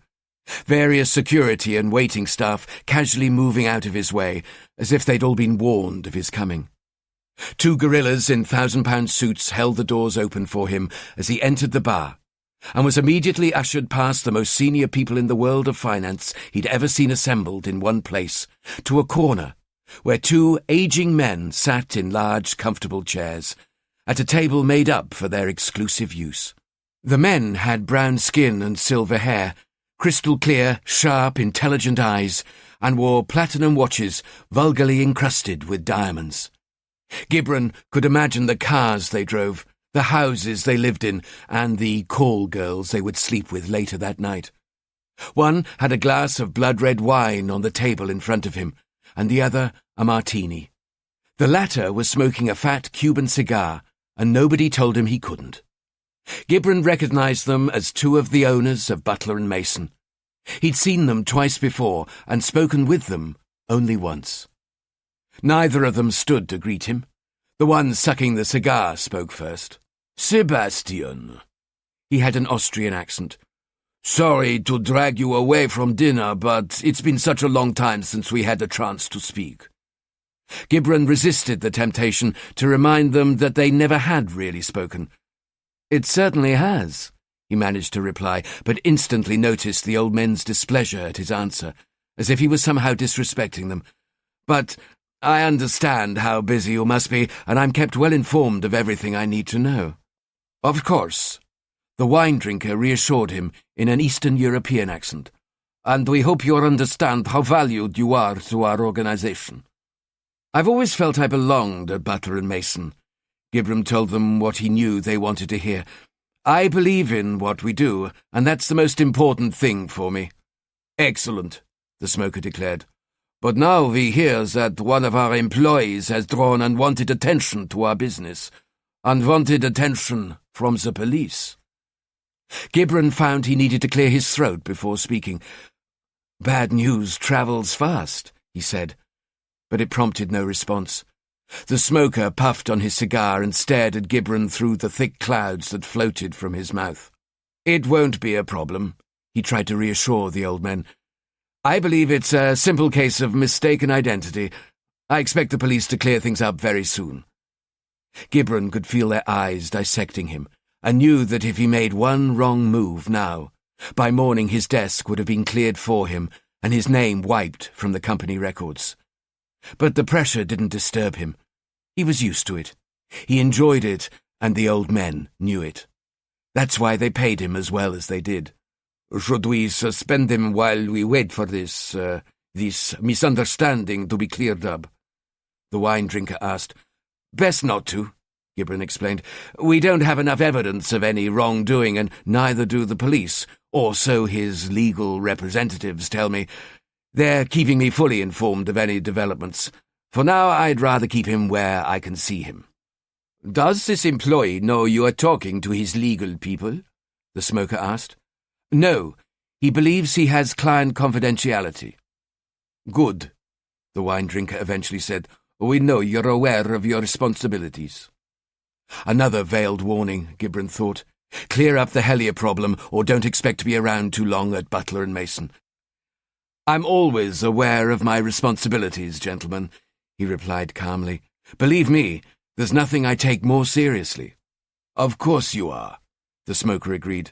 various security and waiting staff casually moving out of his way, as if they'd all been warned of his coming. Two gorillas in £1,000 suits held the doors open for him as he entered the bar, and was immediately ushered past the most senior people in the world of finance he'd ever seen assembled in one place, to a corner where two aging men sat in large, comfortable chairs, at a table made up for their exclusive use. The men had brown skin and silver hair, crystal clear, sharp, intelligent eyes, and wore platinum watches vulgarly encrusted with diamonds. Gibran could imagine the cars they drove, the houses they lived in, and the call girls they would sleep with later that night. One had a glass of blood-red wine on the table in front of him, and the other a martini. The latter was smoking a fat Cuban cigar, and nobody told him he couldn't. Gibran recognized them as two of the owners of Butler and Mason. He'd seen them twice before and spoken with them only once. Neither of them stood to greet him. The one sucking the cigar spoke first. "Sebastian." He had an Austrian accent. "Sorry to drag you away from dinner, but it's been such a long time since we had a chance to speak." Gibran resisted the temptation to remind them that they never had really spoken. "It certainly has," he managed to reply, but instantly noticed the old men's displeasure at his answer, as if he was somehow disrespecting them. "But I understand how busy you must be, and I'm kept well informed of everything I need to know." "Of course," the wine drinker reassured him in an Eastern European accent. "And we hope you'll understand how valued you are to our organization." "I've always felt I belonged at Butler and Mason." Gibran told them what he knew they wanted to hear. "I believe in what we do, and that's the most important thing for me." "Excellent," the smoker declared. "But now we hear that one of our employees has drawn unwanted attention to our business. Unwanted attention from the police." Gibran found he needed to clear his throat before speaking. "Bad news travels fast," he said, but it prompted no response. The smoker puffed on his cigar and stared at Gibran through the thick clouds that floated from his mouth. "It won't be a problem," he tried to reassure the old men. "I believe it's a simple case of mistaken identity. I expect the police to clear things up very soon." Gibran could feel their eyes dissecting him, and knew that if he made one wrong move now, by morning his desk would have been cleared for him and his name wiped from the company records. But the pressure didn't disturb him. He was used to it. He enjoyed it, and the old men knew it. That's why they paid him as well as they did. "Should we suspend him while we wait for this misunderstanding to be cleared up?" the wine drinker asked. "Best not to," Gibran explained. "We don't have enough evidence of any wrongdoing, and neither do the police, or so his legal representatives tell me. They're keeping me fully informed of any developments. For now, I'd rather keep him where I can see him." "Does this employee know you are talking to his legal people?" the smoker asked. "No, he believes he has client confidentiality." "Good," the wine drinker eventually said. "We know you're aware of your responsibilities." Another veiled warning, Gibran thought. Clear up the Hellier problem, or don't expect to be around too long at Butler and Mason. "I'm always aware of my responsibilities, gentlemen," he replied calmly. "Believe me, there's nothing I take more seriously." "Of course you are," the smoker agreed.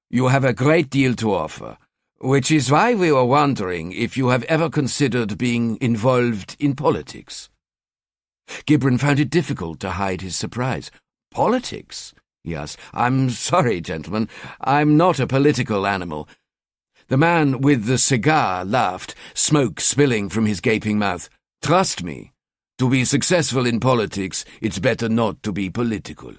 "You have a great deal to offer, which is why we were wondering if you have ever considered being involved in politics." Gibran found it difficult to hide his surprise. "Politics?" he asked. "I'm sorry, gentlemen, I'm not a political animal." The man with the cigar laughed, smoke spilling from his gaping mouth. "Trust me, to be successful in politics, it's better not to be political."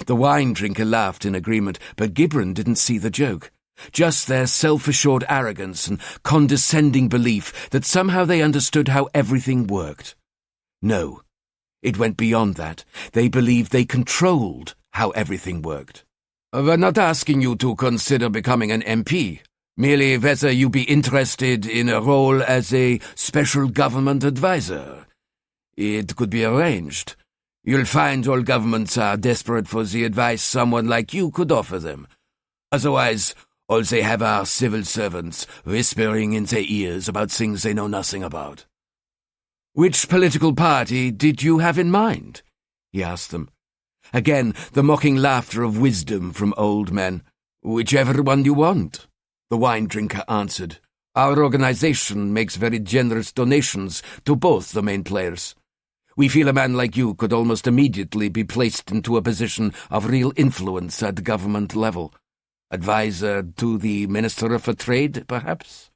The wine drinker laughed in agreement, but Gibran didn't see the joke. Just their self-assured arrogance and condescending belief that somehow they understood how everything worked. No, it went beyond that. They believed they controlled how everything worked. "We're not asking you to consider becoming an MP. Merely whether you be interested in a role as a special government advisor. It could be arranged. You'll find all governments are desperate for the advice someone like you could offer them. Otherwise, all they have are civil servants whispering in their ears about things they know nothing about." "Which political party did you have in mind?" he asked them. Again, the mocking laughter of wisdom from old men. "Whichever one you want," the wine-drinker answered. "Our organization makes very generous donations to both the main players. We feel a man like you could almost immediately be placed into a position of real influence at government level. Advisor to the Minister for Trade, perhaps?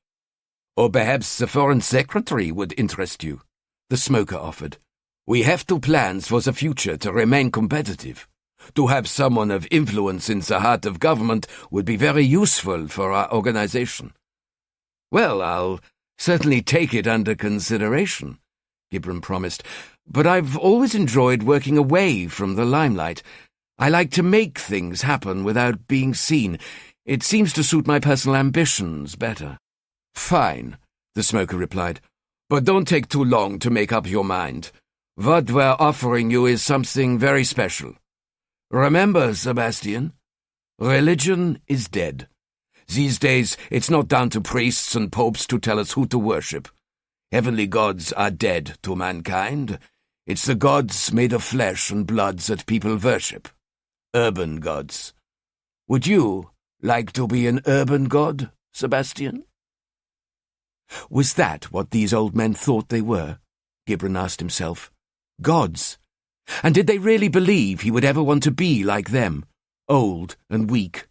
Or perhaps the Foreign Secretary would interest you," the smoker offered. "We have two plans for the future to remain competitive. To have someone of influence in the heart of government would be very useful for our organization." "Well, I'll certainly take it under consideration," Gibran promised. "But I've always enjoyed working away from the limelight. I like to make things happen without being seen. It seems to suit my personal ambitions better." "Fine," the smoker replied. "But don't take too long to make up your mind. What we're offering you is something very special. Remember, Sebastian, religion is dead. These days, it's not down to priests and popes to tell us who to worship. Heavenly gods are dead to mankind. It's the gods made of flesh and blood that people worship. Urban gods. Would you like to be an urban god, Sebastian?" Was that what these old men thought they were? Gibran asked himself. Gods. And did they really believe he would ever want to be like them, old and weak?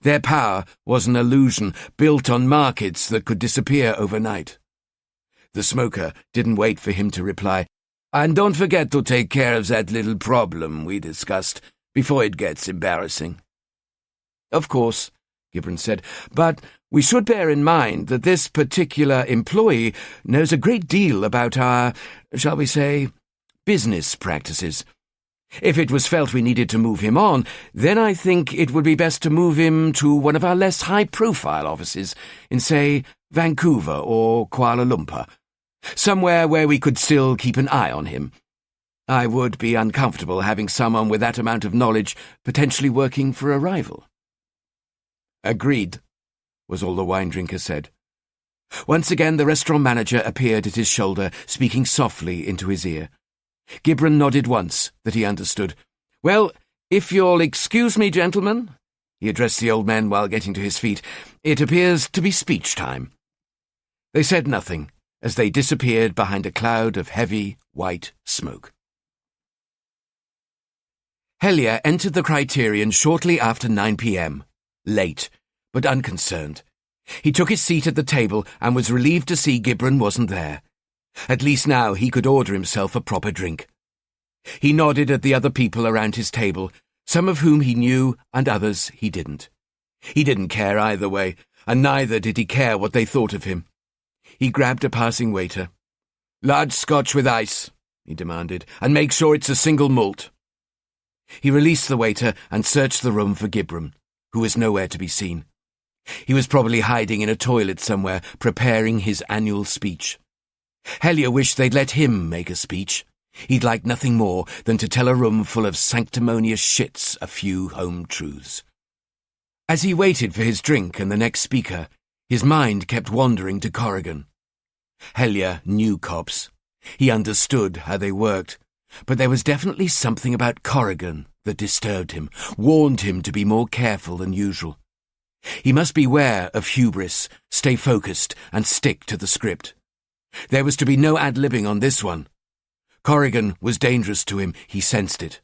Their power was an illusion built on markets that could disappear overnight. The smoker didn't wait for him to reply. "And don't forget to take care of that little problem we discussed before it gets embarrassing." "Of course," Gibran said, "but we should bear in mind that this particular employee knows a great deal about our, shall we say, business practices. If it was felt we needed to move him on, then I think it would be best to move him to one of our less high-profile offices in, say, Vancouver or Kuala Lumpur. Somewhere where we could still keep an eye on him. I would be uncomfortable having someone with that amount of knowledge potentially working for a rival." "Agreed," was all the wine-drinker said. Once again the restaurant manager appeared at his shoulder, speaking softly into his ear. Gibran nodded once, that he understood. "Well, if you'll excuse me, gentlemen," he addressed the old men while getting to his feet, "it appears to be speech time." They said nothing, as they disappeared behind a cloud of heavy, white smoke. Hellier entered the Criterion shortly after 9 p.m., late, but unconcerned. He took his seat at the table and was relieved to see Gibran wasn't there. At least now he could order himself a proper drink. He nodded at the other people around his table, some of whom he knew and others he didn't. He didn't care either way, and neither did he care what they thought of him. He grabbed a passing waiter. "Large scotch with ice," he demanded, "and make sure it's a single malt." He released the waiter and searched the room for Gibran, who was nowhere to be seen. He was probably hiding in a toilet somewhere, preparing his annual speech. Hellier wished they'd let him make a speech. He'd like nothing more than to tell a room full of sanctimonious shits a few home truths. As he waited for his drink and the next speaker, his mind kept wandering to Corrigan. Hellier knew cops. He understood how they worked, but there was definitely something about Corrigan that disturbed him, warned him to be more careful than usual. He must beware of hubris, stay focused, and stick to the script. There was to be no ad-libbing on this one. Corrigan was dangerous to him, he sensed it.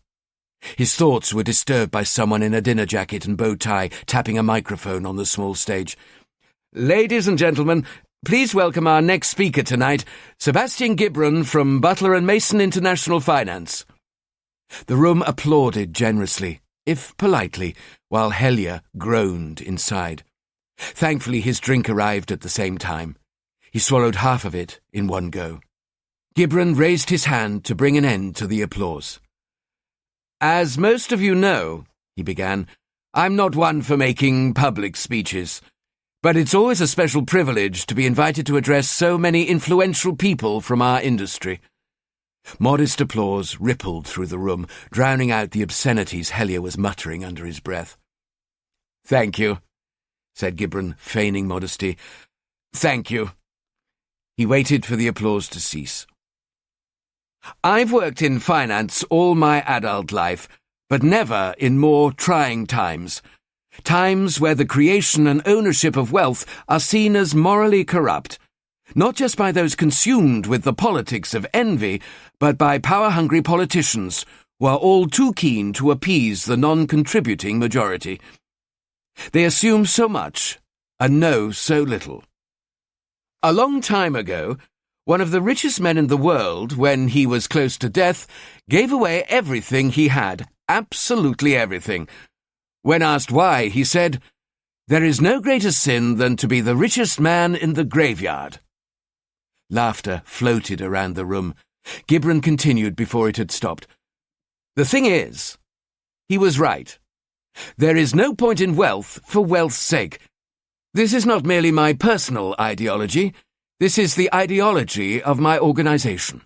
His thoughts were disturbed by someone in a dinner jacket and bow tie tapping a microphone on the small stage. "Ladies and gentlemen, please welcome our next speaker tonight, Sebastian Gibran from Butler & Mason International Finance." The room applauded generously, if politely, while Hellier groaned inside. Thankfully his drink arrived at the same time. He swallowed half of it in one go. Gibran raised his hand to bring an end to the applause. "As most of you know," he began, "I'm not one for making public speeches, but it's always a special privilege to be invited to address so many influential people from our industry." Modest applause rippled through the room, drowning out the obscenities Hellier was muttering under his breath. "Thank you," said Gibran, feigning modesty. "Thank you." He waited for the applause to cease. I've worked in finance all my adult life, but never in more trying times. Times where the creation and ownership of wealth are seen as morally corrupt, not just by those consumed with the politics of envy, but by power-hungry politicians who are all too keen to appease the non-contributing majority. They assume so much and know so little. A long time ago, one of the richest men in the world, when he was close to death, gave away everything he had, absolutely everything. When asked why, he said, "There is no greater sin than to be the richest man in the graveyard." Laughter floated around the room. Gibran continued before it had stopped. "The thing is, he was right. There is no point in wealth for wealth's sake. This is not merely my personal ideology. This is the ideology of my organization.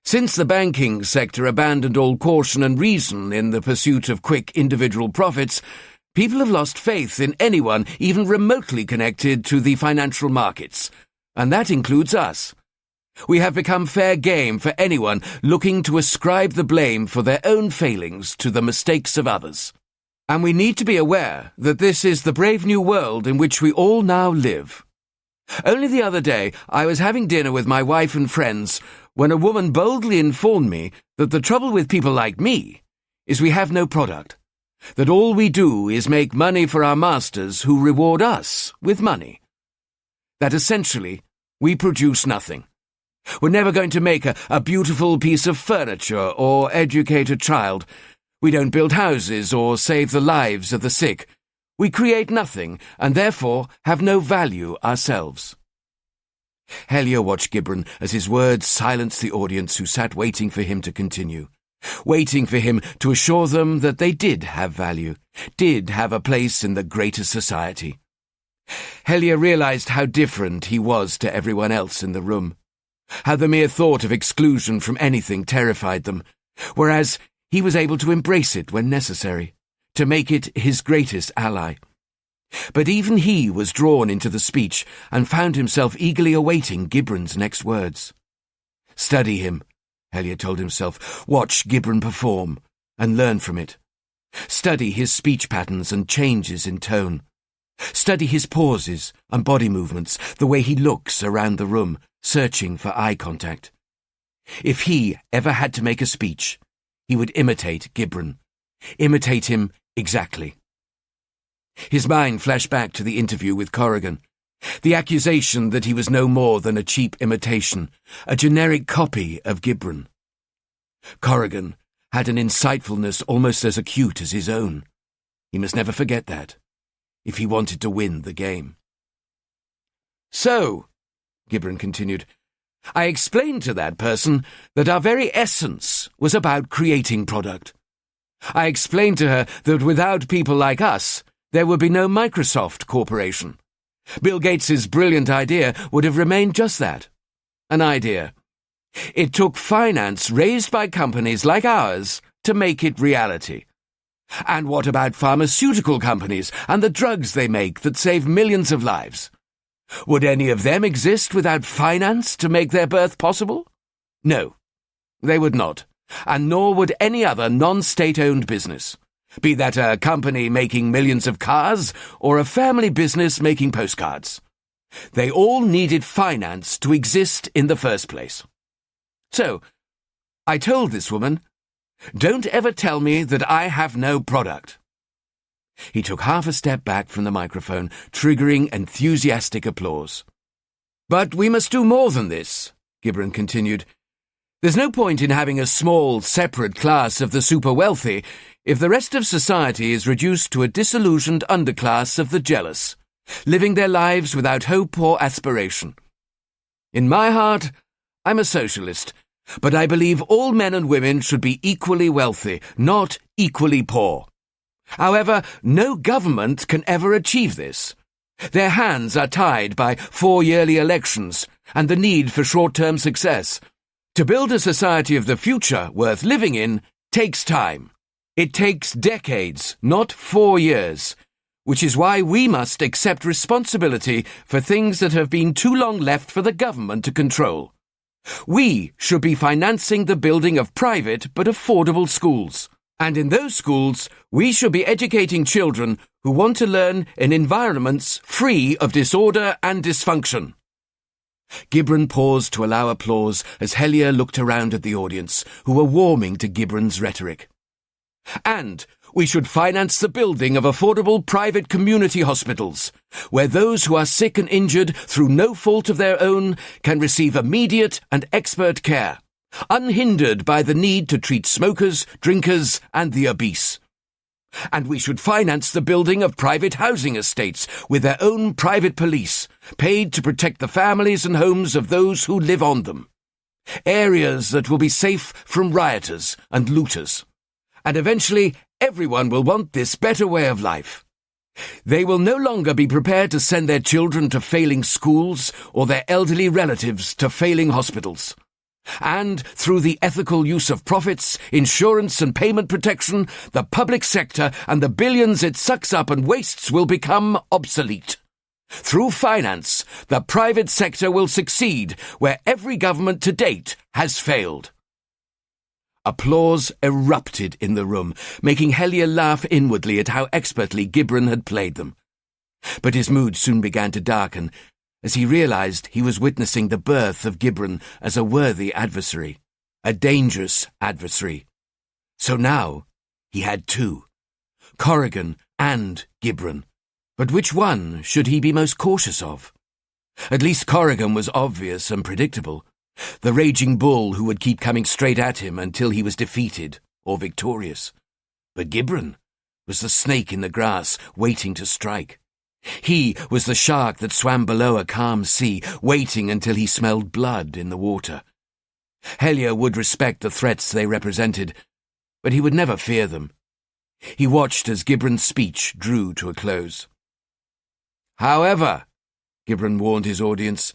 Since the banking sector abandoned all caution and reason in the pursuit of quick individual profits, people have lost faith in anyone even remotely connected to the financial markets, and that includes us. We have become fair game for anyone looking to ascribe the blame for their own failings to the mistakes of others. And we need to be aware that this is the brave new world in which we all now live. Only the other day I was having dinner with my wife and friends when a woman boldly informed me that the trouble with people like me is we have no product, that all we do is make money for our masters who reward us with money. That essentially we produce nothing. We're never going to make a beautiful piece of furniture or educate a child. We don't build houses or save the lives of the sick. We create nothing and therefore have no value ourselves." Hellier watched Gibran as his words silenced the audience who sat waiting for him to continue, waiting for him to assure them that they did have value, did have a place in the greater society. Hellier realized how different he was to everyone else in the room, how the mere thought of exclusion from anything terrified them, whereas he was able to embrace it when necessary, to make it his greatest ally. But even he was drawn into the speech and found himself eagerly awaiting Gibran's next words. Study him, Hellier told himself. Watch Gibran perform and learn from it. Study his speech patterns and changes in tone. Study his pauses and body movements, the way he looks around the room, searching for eye contact. If he ever had to make a speech, he would imitate Gibran. Imitate him exactly. His mind flashed back to the interview with Corrigan, the accusation that he was no more than a cheap imitation, a generic copy of Gibran. Corrigan had an insightfulness almost as acute as his own. He must never forget that, if he wanted to win the game. "So," Gibran continued, "I explained to that person that our very essence was about creating product. I explained to her that without people like us, there would be no Microsoft Corporation. Bill Gates's brilliant idea would have remained just that, an idea. It took finance raised by companies like ours to make it reality. And what about pharmaceutical companies and the drugs they make that save millions of lives? Would any of them exist without finance to make their birth possible? No, they would not, and nor would any other non-state-owned business, be that a company making millions of cars or a family business making postcards. They all needed finance to exist in the first place. So, I told this woman, don't ever tell me that I have no product." He took half a step back from the microphone, triggering enthusiastic applause. "But we must do more than this," Gibran continued. "There's no point in having a small, separate class of the super-wealthy if the rest of society is reduced to a disillusioned underclass of the jealous, living their lives without hope or aspiration. In my heart, I'm a socialist, but I believe all men and women should be equally wealthy, not equally poor. However, no government can ever achieve this. Their hands are tied by 4 yearly elections and the need for short-term success. To build a society of the future worth living in takes time. It takes decades, not 4 years, which is why we must accept responsibility for things that have been too long left for the government to control. We should be financing the building of private but affordable schools. And in those schools, we should be educating children who want to learn in environments free of disorder and dysfunction. Gibran paused to allow applause as Hellier looked around at the audience, who were warming to Gibran's rhetoric. And we should finance the building of affordable private community hospitals, where those who are sick and injured through no fault of their own can receive immediate and expert care, unhindered by the need to treat smokers, drinkers, and the obese. And we should finance the building of private housing estates with their own private police, paid to protect the families and homes of those who live on them. Areas that will be safe from rioters and looters. And eventually, everyone will want this better way of life. They will no longer be prepared to send their children to failing schools or their elderly relatives to failing hospitals. And through the ethical use of profits, insurance and payment protection, the public sector and the billions it sucks up and wastes will become obsolete. Through finance, the private sector will succeed where every government to date has failed. Applause erupted in the room, making Hellier laugh inwardly at how expertly Gibran had played them. But his mood soon began to darken, as he realized he was witnessing the birth of Gibran as a worthy adversary, a dangerous adversary. So now he had two, Corrigan and Gibran. But which one should he be most cautious of? At least Corrigan was obvious and predictable, the raging bull who would keep coming straight at him until he was defeated or victorious. But Gibran was the snake in the grass waiting to strike. He was the shark that swam below a calm sea, waiting until he smelled blood in the water. Hellier would respect the threats they represented, but he would never fear them. He watched as Gibran's speech drew to a close. However, Gibran warned his audience,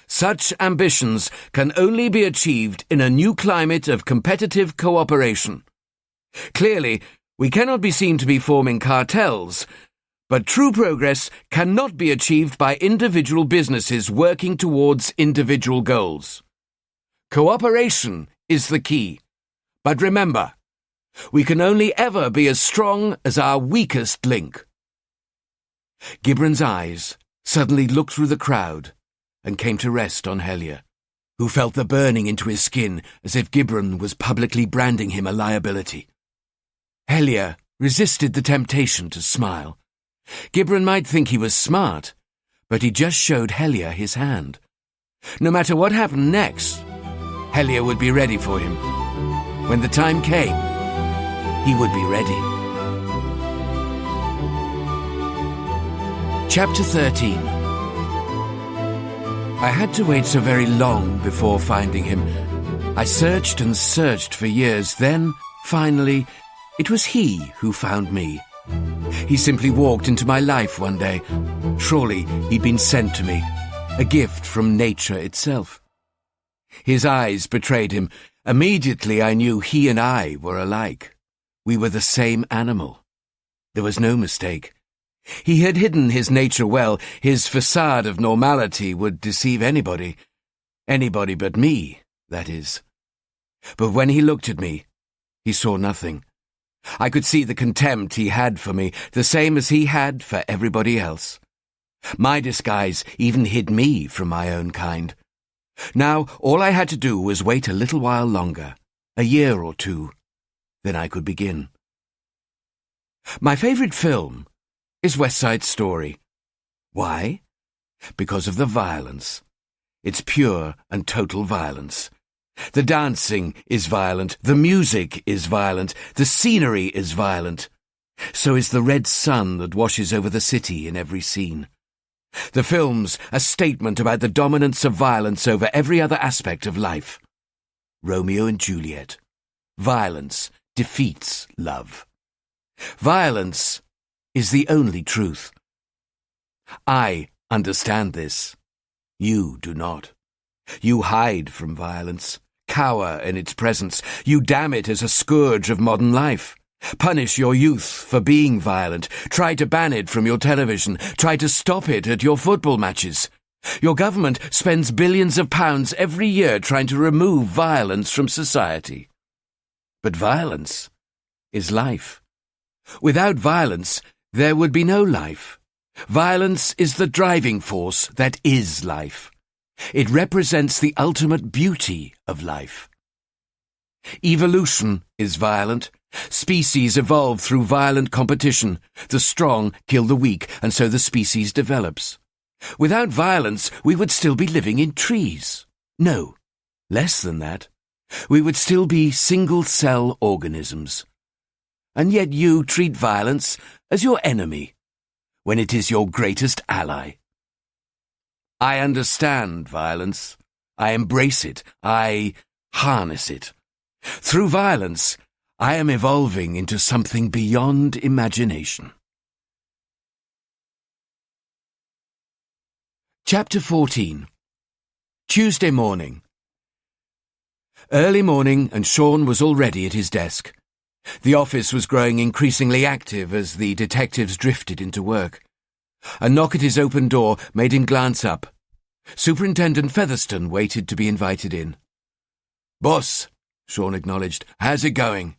such ambitions can only be achieved in a new climate of competitive cooperation. Clearly, we cannot be seen to be forming cartels, but true progress cannot be achieved by individual businesses working towards individual goals. Cooperation is the key. But remember, we can only ever be as strong as our weakest link. Gibran's eyes suddenly looked through the crowd and came to rest on Hellier, who felt the burning into his skin as if Gibran was publicly branding him a liability. Hellier resisted the temptation to smile. Gibran might think he was smart, but he just showed Hellier his hand. No matter what happened next, Hellier would be ready for him. When the time came, he would be ready. Chapter 13. I had to wait so very long before finding him. I searched and searched for years. Then, finally, it was he who found me. He simply walked into my life one day. Surely he'd been sent to me, a gift from nature itself. His eyes betrayed him. Immediately I knew he and I were alike. We were the same animal. There was no mistake. He had hidden his nature well. His facade of normality would deceive anybody. Anybody but me, that is. But when he looked at me, he saw nothing. I could see the contempt he had for me, the same as he had for everybody else. My disguise even hid me from my own kind. Now all I had to do was wait a little while longer, a year or two. Then I could begin. My favorite film is West Side Story. Why? Because of the violence. It's pure and total violence. The dancing is violent, the music is violent, the scenery is violent. So is the red sun that washes over the city in every scene. The film's a statement about the dominance of violence over every other aspect of life. Romeo and Juliet. Violence defeats love. Violence is the only truth. I understand this. You do not. You hide from violence, cower in its presence. You damn it as a scourge of modern life. Punish your youth for being violent. Try to ban it from your television. Try to stop it at your football matches. Your government spends billions of pounds every year trying to remove violence from society. But violence is life. Without violence, there would be no life. Violence is the driving force that is life. It represents the ultimate beauty of life. Evolution is violent. Species evolve through violent competition. The strong kill the weak, and so the species develops. Without violence, we would still be living in trees. No, less than that. We would still be single-cell organisms. And yet you treat violence as your enemy, when it is your greatest ally. I understand violence. I embrace it. I harness it. Through violence, I am evolving into something beyond imagination. Chapter 14. Tuesday morning. Early morning, and Sean was already at his desk. The office was growing increasingly active as the detectives drifted into work. A knock at his open door made him glance up. Superintendent Featherstone waited to be invited in. "Boss," Sean acknowledged. "How's it going?"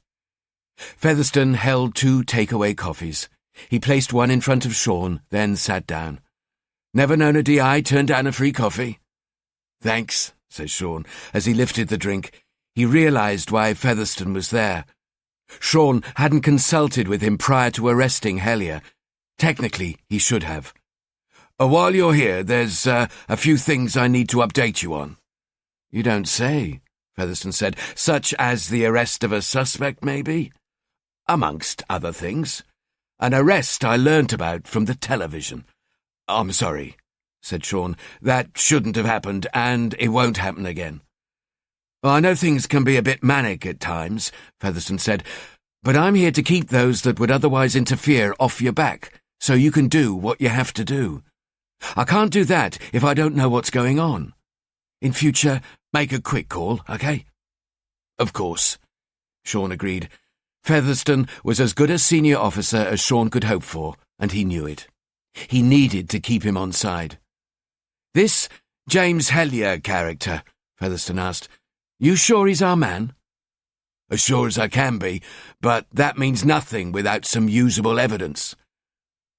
Featherstone held 2 takeaway coffees. He placed one in front of Sean, then sat down. "Never known a DI turn down a free coffee?" "Thanks," said Sean, as he lifted the drink. He realised why Featherstone was there. Sean hadn't consulted with him prior to arresting Hellier. Technically, he should have. While you're here, there's a few things I need to update you on." "You don't say," Featherstone said. "Such as the arrest of a suspect, maybe?" "Amongst other things. An arrest I learnt about from the television." "I'm sorry," said Sean. "That shouldn't have happened, and it won't happen again." "I know things can be a bit manic at times," Featherstone said, "but I'm here to keep those that would otherwise interfere off your back, so you can do what you have to do. I can't do that if I don't know what's going on. In future, make a quick call, okay?" "Of course," Sean agreed. Featherstone was as good a senior officer as Sean could hope for, and he knew it. He needed to keep him on side. "This James Hellier character," Featherstone asked, "you sure he's our man?" "As sure as I can be, but that means nothing without some usable evidence."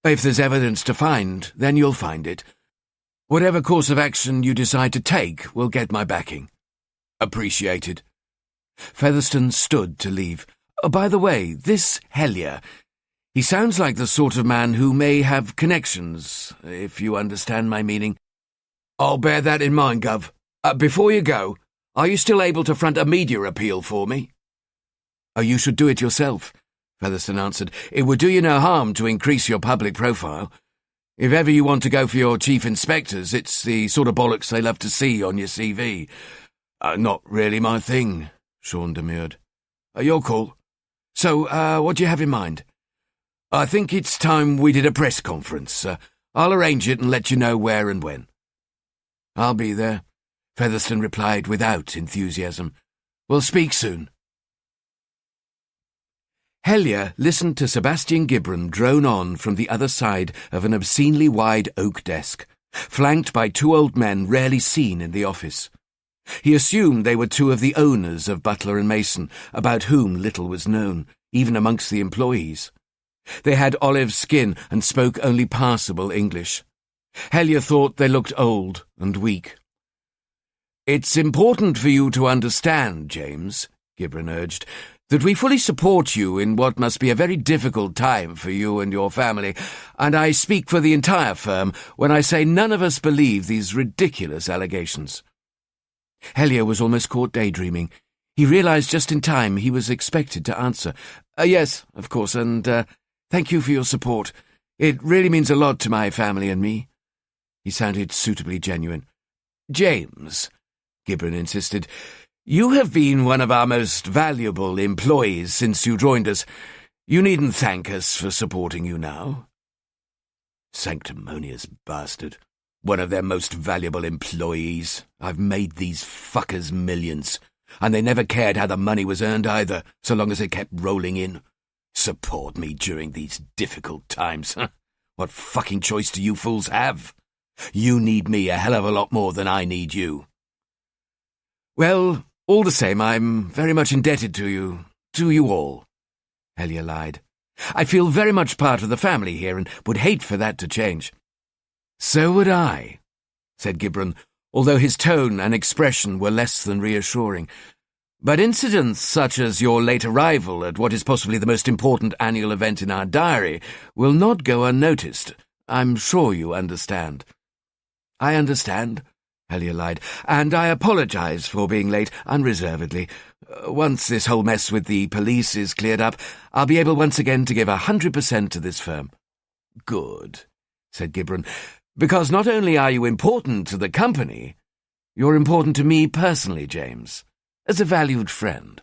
"If there's evidence to find, then you'll find it. Whatever course of action you decide to take will get my backing." "Appreciated." Featherstone stood to leave. "Oh, by the way, this Hellier, he sounds like the sort of man who may have connections, if you understand my meaning." "I'll bear that in mind, Gov. Before you go, are you still able to front a media appeal for me?" "Oh, you should do it yourself," Featherstone answered. "It would do you no harm to increase your public profile. If ever you want to go for your chief inspectors, it's the sort of bollocks they love to see on your CV." "Not really my thing," Sean demurred. "You're cool. So, what do you have in mind?" "I think it's time we did a press conference. I'll arrange it and let you know where and when." "I'll be there," Featherstone replied without enthusiasm. "We'll speak soon." Hellier listened to Sebastian Gibran drone on from the other side of an obscenely wide oak desk, flanked by 2 old men rarely seen in the office. He assumed they were 2 of the owners of Butler and Mason, about whom little was known, even amongst the employees. They had olive skin and spoke only passable English. Hellier thought they looked old and weak. "It's important for you to understand, James," Gibran urged, "that we fully support you in what must be a very difficult time for you and your family, and I speak for the entire firm when I say none of us believe these ridiculous allegations." Hellier was almost caught daydreaming. He realised just in time he was expected to answer. "Yes, of course, and thank you for your support. It really means a lot to my family and me." He sounded suitably genuine. "James," Gibran insisted, "you have been one of our most valuable employees since you joined us. You needn't thank us for supporting you now." Sanctimonious bastard. One of their most valuable employees. I've made these fuckers millions, and they never cared how the money was earned either, so long as it kept rolling in. Support me during these difficult times, huh? What fucking choice do you fools have? You need me a hell of a lot more than I need you. Well, all the same, I'm very much indebted to you all, Hellier lied. I feel very much part of the family here and would hate for that to change. So would I, said Gibran, although his tone and expression were less than reassuring. But incidents such as your late arrival at what is possibly the most important annual event in our diary will not go unnoticed. I'm sure you understand. I understand, Hellier lied, and I apologize for being late unreservedly. Once this whole mess with the police is cleared up, I'll be able once again to give 100% to this firm. Good, said Gibran, because not only are you important to the company, you're important to me personally, James, as a valued friend.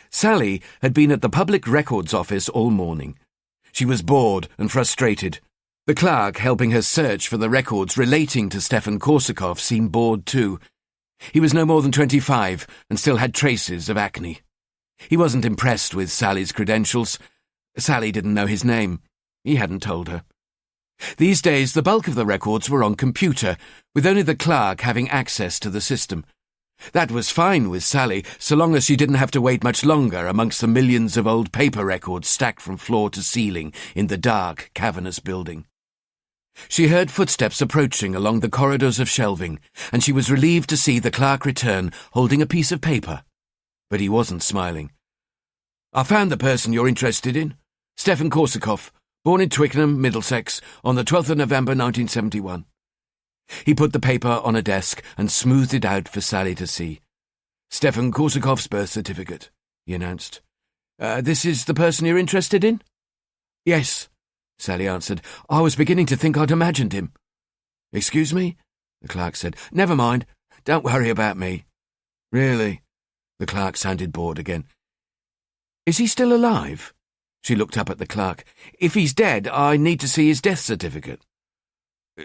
Sally had been at the Public Records Office all morning. She was bored and frustrated. The clerk helping her search for the records relating to Stefan Korsakov seemed bored too. He was no more than 25 and still had traces of acne. He wasn't impressed with Sally's credentials. Sally didn't know his name. He hadn't told her. These days, the bulk of the records were on computer, with only the clerk having access to the system. That was fine with Sally, so long as she didn't have to wait much longer amongst the millions of old paper records stacked from floor to ceiling in the dark, cavernous building. She heard footsteps approaching along the corridors of shelving, and she was relieved to see the clerk return, holding a piece of paper. But he wasn't smiling. I found the person you're interested in. Stefan Korsakov, born in Twickenham, Middlesex, on the 12th of November 1971. He put the paper on a desk and smoothed it out for Sally to see. Stefan Korsakov's birth certificate, he announced. This is the person you're interested in? Yes, Sally answered. I was beginning to think I'd imagined him. Excuse me? The clerk said. Never mind. Don't worry about me. Really? The clerk sounded bored again. Is he still alive? She looked up at the clerk. If he's dead, I need to see his death certificate.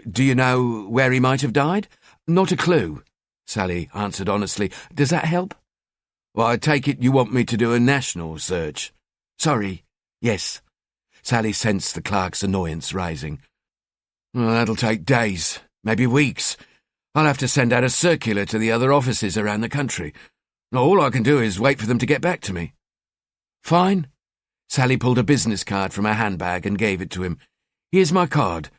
Do you know where he might have died? Not a clue, Sally answered honestly. Does that help? Well, I take it you want me to do a national search. Sorry. Yes. Sally sensed the clerk's annoyance rising. Well, that'll take days, maybe weeks. I'll have to send out a circular to the other offices around the country. All I can do is wait for them to get back to me. Fine. Sally pulled a business card from her handbag and gave it to him. Here's my card.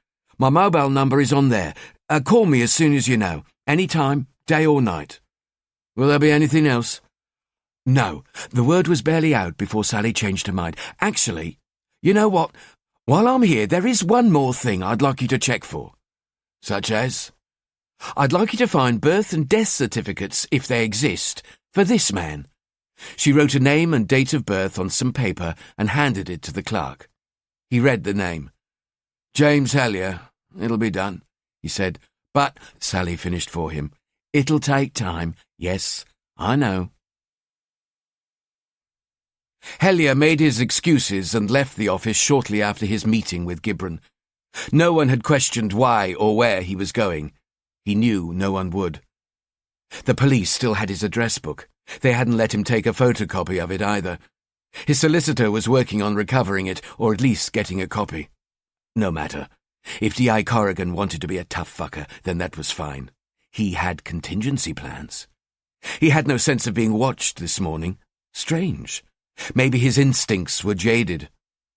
My mobile number is on there. Call me as soon as you know. Any time, day or night. Will there be anything else? No. The word was barely out before Sally changed her mind. Actually, you know what? While I'm here, there is one more thing I'd like you to check for. Such as? I'd like you to find birth and death certificates, if they exist, for this man. She wrote a name and date of birth on some paper and handed it to the clerk. He read the name. James Hellier. It'll be done, he said. But, Sally finished for him, it'll take time. Yes, I know. Hellier made his excuses and left the office shortly after his meeting with Gibran. No one had questioned why or where he was going. He knew no one would. The police still had his address book. They hadn't let him take a photocopy of it either. His solicitor was working on recovering it, or at least getting a copy. No matter. If D.I. Corrigan wanted to be a tough fucker, then that was fine. He had contingency plans. He had no sense of being watched this morning. Strange. Maybe his instincts were jaded.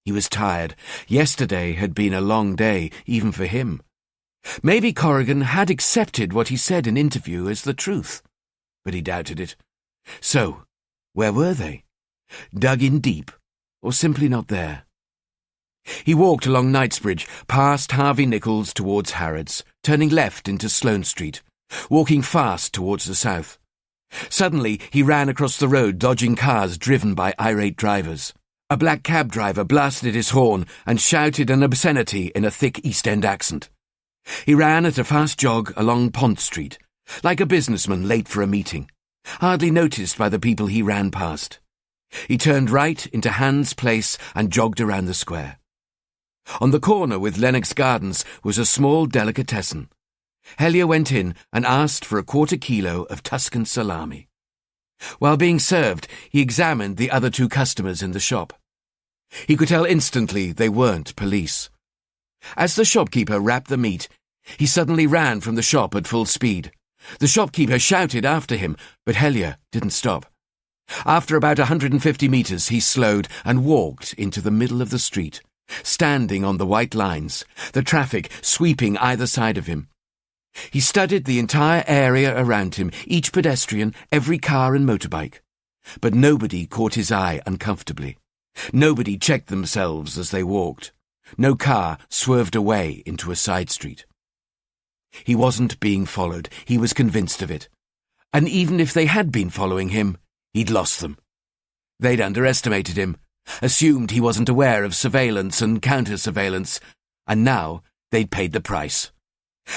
He was tired. Yesterday had been a long day, even for him. Maybe Corrigan had accepted what he said in interview as the truth. But he doubted it. So, where were they? Dug in deep, or simply not there? He walked along Knightsbridge, past Harvey Nichols towards Harrods, turning left into Sloane Street, walking fast towards the south. Suddenly, he ran across the road, dodging cars driven by irate drivers. A black cab driver blasted his horn and shouted an obscenity in a thick East End accent. He ran at a fast jog along Pont Street, like a businessman late for a meeting, hardly noticed by the people he ran past. He turned right into Hans Place and jogged around the square. On the corner with Lennox Gardens was a small delicatessen. Hellier went in and asked for a 1/4 kilo of Tuscan salami. While being served, he examined the other 2 customers in the shop. He could tell instantly they weren't police. As the shopkeeper wrapped the meat, he suddenly ran from the shop at full speed. The shopkeeper shouted after him, but Hellier didn't stop. After about 150 metres, he slowed and walked into the middle of the street, standing on the white lines, the traffic sweeping either side of him. He studied the entire area around him, each pedestrian, every car and motorbike. But nobody caught his eye uncomfortably. Nobody checked themselves as they walked. No car swerved away into a side street. He wasn't being followed. He was convinced of it. And even if they had been following him, he'd lost them. They'd underestimated him, assumed he wasn't aware of surveillance and counter-surveillance, and now they'd paid the price.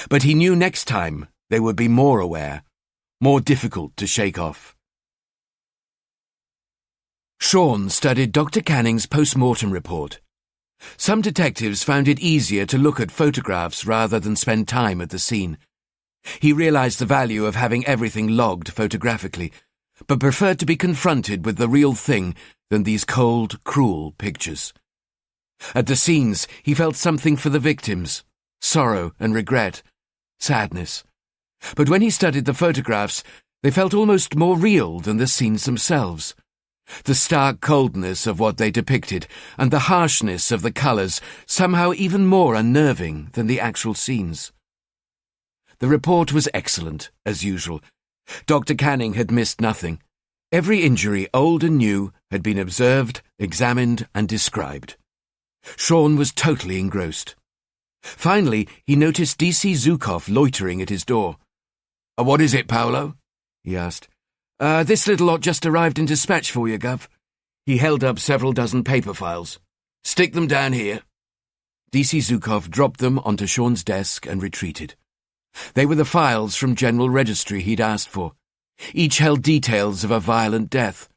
But he knew next time they would be more aware, more difficult to shake off. Sean studied Dr. Canning's post-mortem report. Some detectives found it easier to look at photographs rather than spend time at the scene. He realized the value of having everything logged photographically, but preferred to be confronted with the real thing than these cold, cruel pictures. At the scenes, he felt something for the victims, sorrow and regret, sadness. But when he studied the photographs, they felt almost more real than the scenes themselves. The stark coldness of what they depicted and the harshness of the colours somehow even more unnerving than the actual scenes. The report was excellent, as usual. Dr. Canning had missed nothing. Every injury, old and new, had been observed, examined and described. Sean was totally engrossed. Finally, he noticed D.C. Zukov loitering at his door. "What is it, Paolo?" he asked. This little lot just arrived in dispatch for you, Gov." He held up several dozen paper files. "Stick them down here." D.C. Zukov dropped them onto Sean's desk and retreated. They were the files from General Registry he'd asked for. Each held details of a violent death.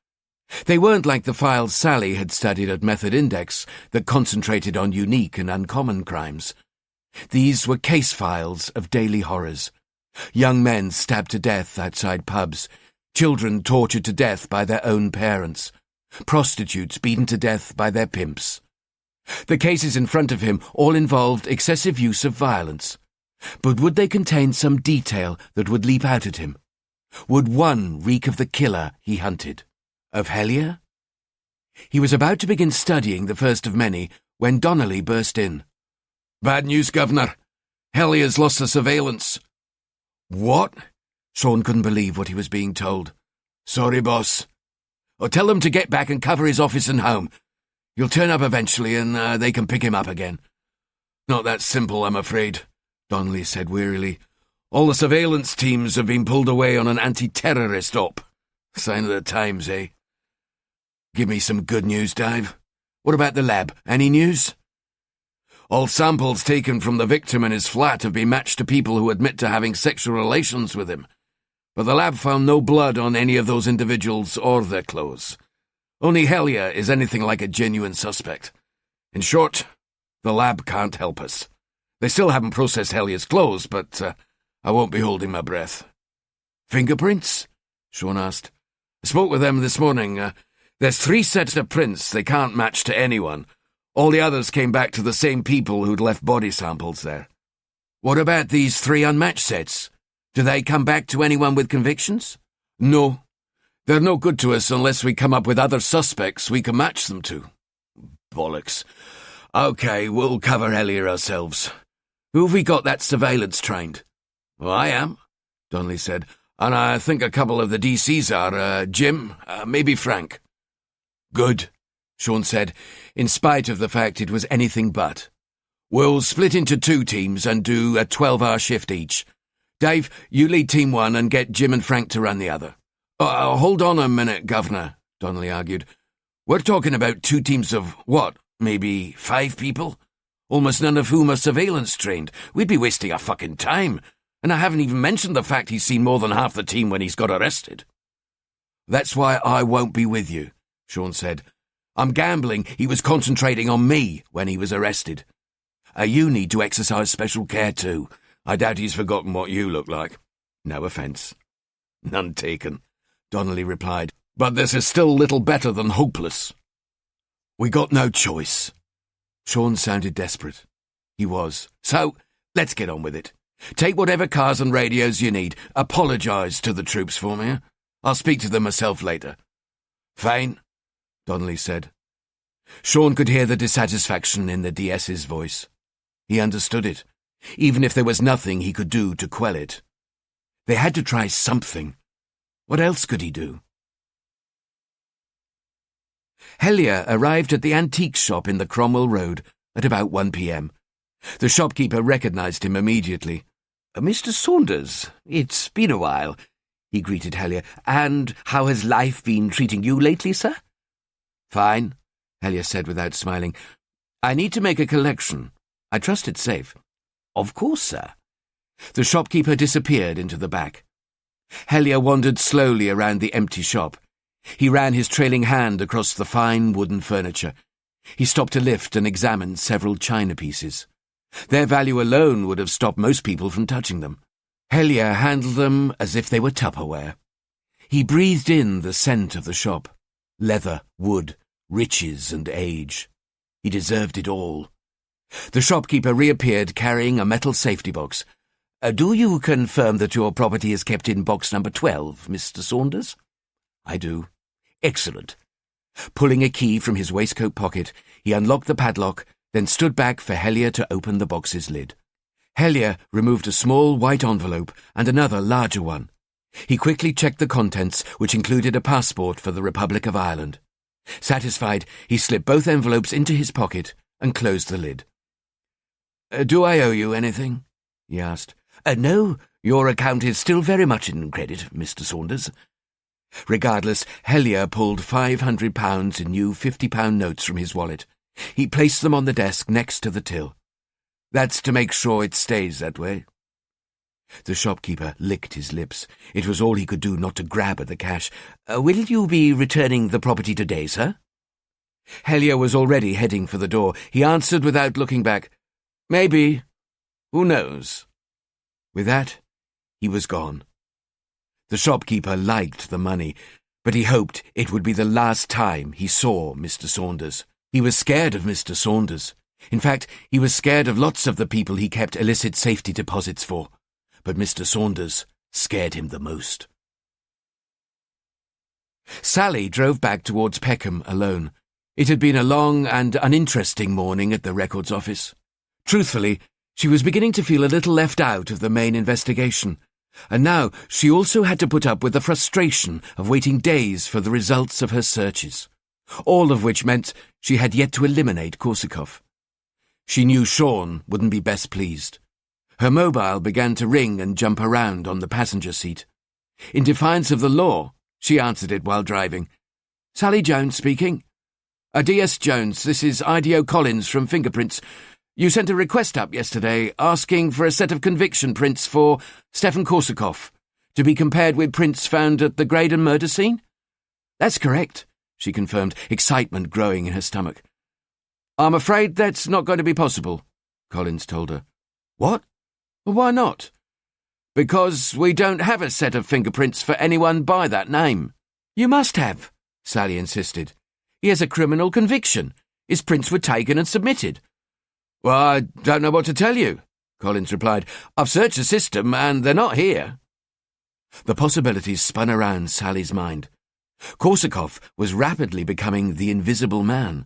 They weren't like the files Sally had studied at Method Index that concentrated on unique and uncommon crimes. These were case files of daily horrors. Young men stabbed to death outside pubs, children tortured to death by their own parents, prostitutes beaten to death by their pimps. The cases in front of him all involved excessive use of violence. But would they contain some detail that would leap out at him? Would one reek of the killer he hunted? Of Hellier? He was about to begin studying the first of many when Donnelly burst in. "Bad news, Governor. Hellier's lost the surveillance." "What?" Sean couldn't believe what he was being told. "Sorry, boss. Tell them to get back and cover his office and home. He'll turn up eventually and they can pick him up again." "Not that simple, I'm afraid," Donnelly said wearily. "All the surveillance teams have been pulled away on an anti-terrorist op. Sign of the times, eh? Give me some good news, Dave. What about the lab? Any news?" "All samples taken from the victim and his flat have been matched to people who admit to having sexual relations with him. But the lab found no blood on any of those individuals or their clothes. Only Hellier is anything like a genuine suspect. In short, the lab can't help us. They still haven't processed Hellier's clothes, but I won't be holding my breath." "Fingerprints?" Sean asked. "I spoke with them this morning. There's 3 sets of prints they can't match to anyone. All the others came back to the same people who'd left body samples there." "What about these 3 unmatched sets? Do they come back to anyone with convictions?" "No. They're no good to us unless we come up with other suspects we can match them to." "Bollocks. OK, we'll cover Hellier ourselves. Who have we got that surveillance trained?" "Well, I am," Donnelly said, "and I think a couple of the DCs are, Jim, maybe Frank." "Good," Sean said, in spite of the fact it was anything but. "We'll split into 2 teams and do a 12-hour shift each. Dave, you lead Team 1 and get Jim and Frank to run the other." Hold on a minute, Governor," Donnelly argued. "We're talking about 2 teams of, what, maybe 5 people? Almost none of whom are surveillance trained. We'd be wasting our fucking time. And I haven't even mentioned the fact he's seen more than half the team when he's got arrested." "That's why I won't be with you," Sean said. "I'm gambling he was concentrating on me when he was arrested. You need to exercise special care too. I doubt he's forgotten what you look like. No offence." "None taken," Donnelly replied. "But this is still little better than hopeless." "We got no choice." Sean sounded desperate. He was. So, let's get on with it. Take whatever cars and radios you need. Apologise to the troops for me. I'll speak to them myself later. Fine, Donnelly said. Sean could hear the dissatisfaction in the DS's voice. He understood it, even if there was nothing he could do to quell it. They had to try something. What else could he do? Hellier arrived at the antique shop in the Cromwell Road at about 1 p.m. The shopkeeper recognised him immediately. "Mr. Saunders, it's been a while," he greeted Hellier. "And how has life been treating you lately, sir?" "Fine," Hellier said without smiling. "I need to make a collection. I trust it's safe." "Of course, sir." The shopkeeper disappeared into the back. Hellier wandered slowly around the empty shop. He ran his trailing hand across the fine wooden furniture. He stopped to lift and examined several china pieces. Their value alone would have stopped most people from touching them. Hellier handled them as if they were Tupperware. He breathed in the scent of the shop. Leather, wood, riches and age. He deserved it all. The shopkeeper reappeared carrying a metal safety box. "Do you confirm that your property is kept in box number 12, Mr. Saunders?" "I do." "Excellent." Pulling a key from his waistcoat pocket, he unlocked the padlock, then stood back for Hellier to open the box's lid. Hellier removed a small white envelope and another larger one. He quickly checked the contents, which included a passport for the Republic of Ireland. Satisfied, he slipped both envelopes into his pocket and closed the lid. "Do I owe you anything?" he asked. "No, your account is still very much in credit, Mr. Saunders." Regardless, Hellier pulled £500 in new £50 notes from his wallet. He placed them on the desk next to the till. "That's to make sure it stays that way." The shopkeeper licked his lips. It was all he could do not to grab at the cash. "Will you be returning the property today, sir?" Hellier was already heading for the door. He answered without looking back, "Maybe. Who knows?" With that, he was gone. The shopkeeper liked the money, but he hoped it would be the last time he saw Mr. Saunders. He was scared of Mr. Saunders. In fact, he was scared of lots of the people he kept illicit safety deposits for. But Mr. Saunders scared him the most. Sally drove back towards Peckham alone. It had been a long and uninteresting morning at the records office. Truthfully, she was beginning to feel a little left out of the main investigation. And now she also had to put up with the frustration of waiting days for the results of her searches, all of which meant she had yet to eliminate Korsakoff. She knew Sean wouldn't be best pleased. Her mobile began to ring and jump around on the passenger seat. In defiance of the law, she answered it while driving. "Sally Jones speaking." "DS Jones, this is IDO Collins from Fingerprints. You sent a request up yesterday asking for a set of conviction prints for Stefan Korsakoff, to be compared with prints found at the Graydon murder scene?" "That's correct," she confirmed, excitement growing in her stomach. "I'm afraid that's not going to be possible," Collins told her. "What? Why not?" "Because we don't have a set of fingerprints for anyone by that name." "You must have," Sally insisted. "He has a criminal conviction. His prints were taken and submitted." "Well, I don't know what to tell you," Collins replied. "I've searched the system and they're not here." The possibilities spun around Sally's mind. Korsakoff was rapidly becoming the invisible man.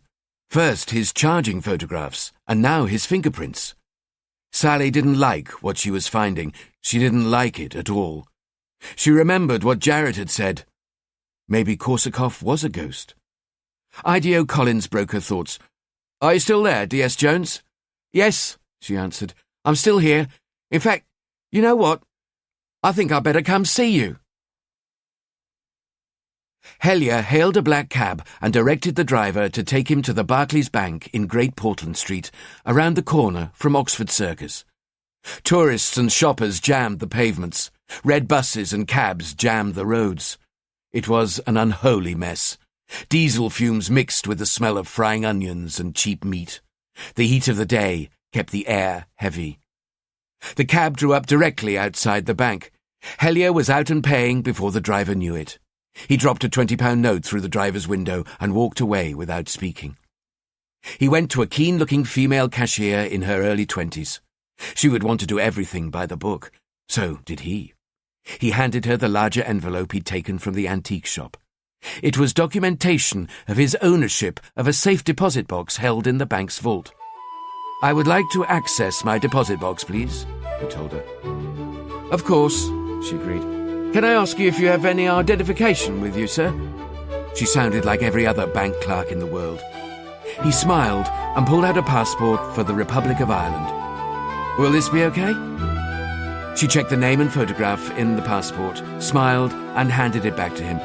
First his charging photographs, and now his fingerprints. Sally didn't like what she was finding. She didn't like it at all. She remembered what Jarrett had said. Maybe Korsakoff was a ghost. IDO Collins broke her thoughts. "Are you still there, DS Jones?" "Yes," she answered. "I'm still here. In fact, you know what? I think I'd better come see you." Hellier hailed a black cab and directed the driver to take him to the Barclays Bank in Great Portland Street, around the corner from Oxford Circus. Tourists and shoppers jammed the pavements. Red buses and cabs jammed the roads. It was an unholy mess. Diesel fumes mixed with the smell of frying onions and cheap meat. The heat of the day kept the air heavy. The cab drew up directly outside the bank. Hellier was out and paying before the driver knew it. He dropped a £20 note through the driver's window and walked away without speaking. He went to a keen-looking female cashier in her early 20s. She would want to do everything by the book. So did he. He handed her the larger envelope he'd taken from the antique shop. It was documentation of his ownership of a safe deposit box held in the bank's vault. "I would like to access my deposit box, please," he told her. "Of course," she agreed. "Can I ask you if you have any identification with you, sir?" She sounded like every other bank clerk in the world. He smiled and pulled out a passport for the Republic of Ireland. "Will this be okay?" She checked the name and photograph in the passport, smiled, and handed it back to him.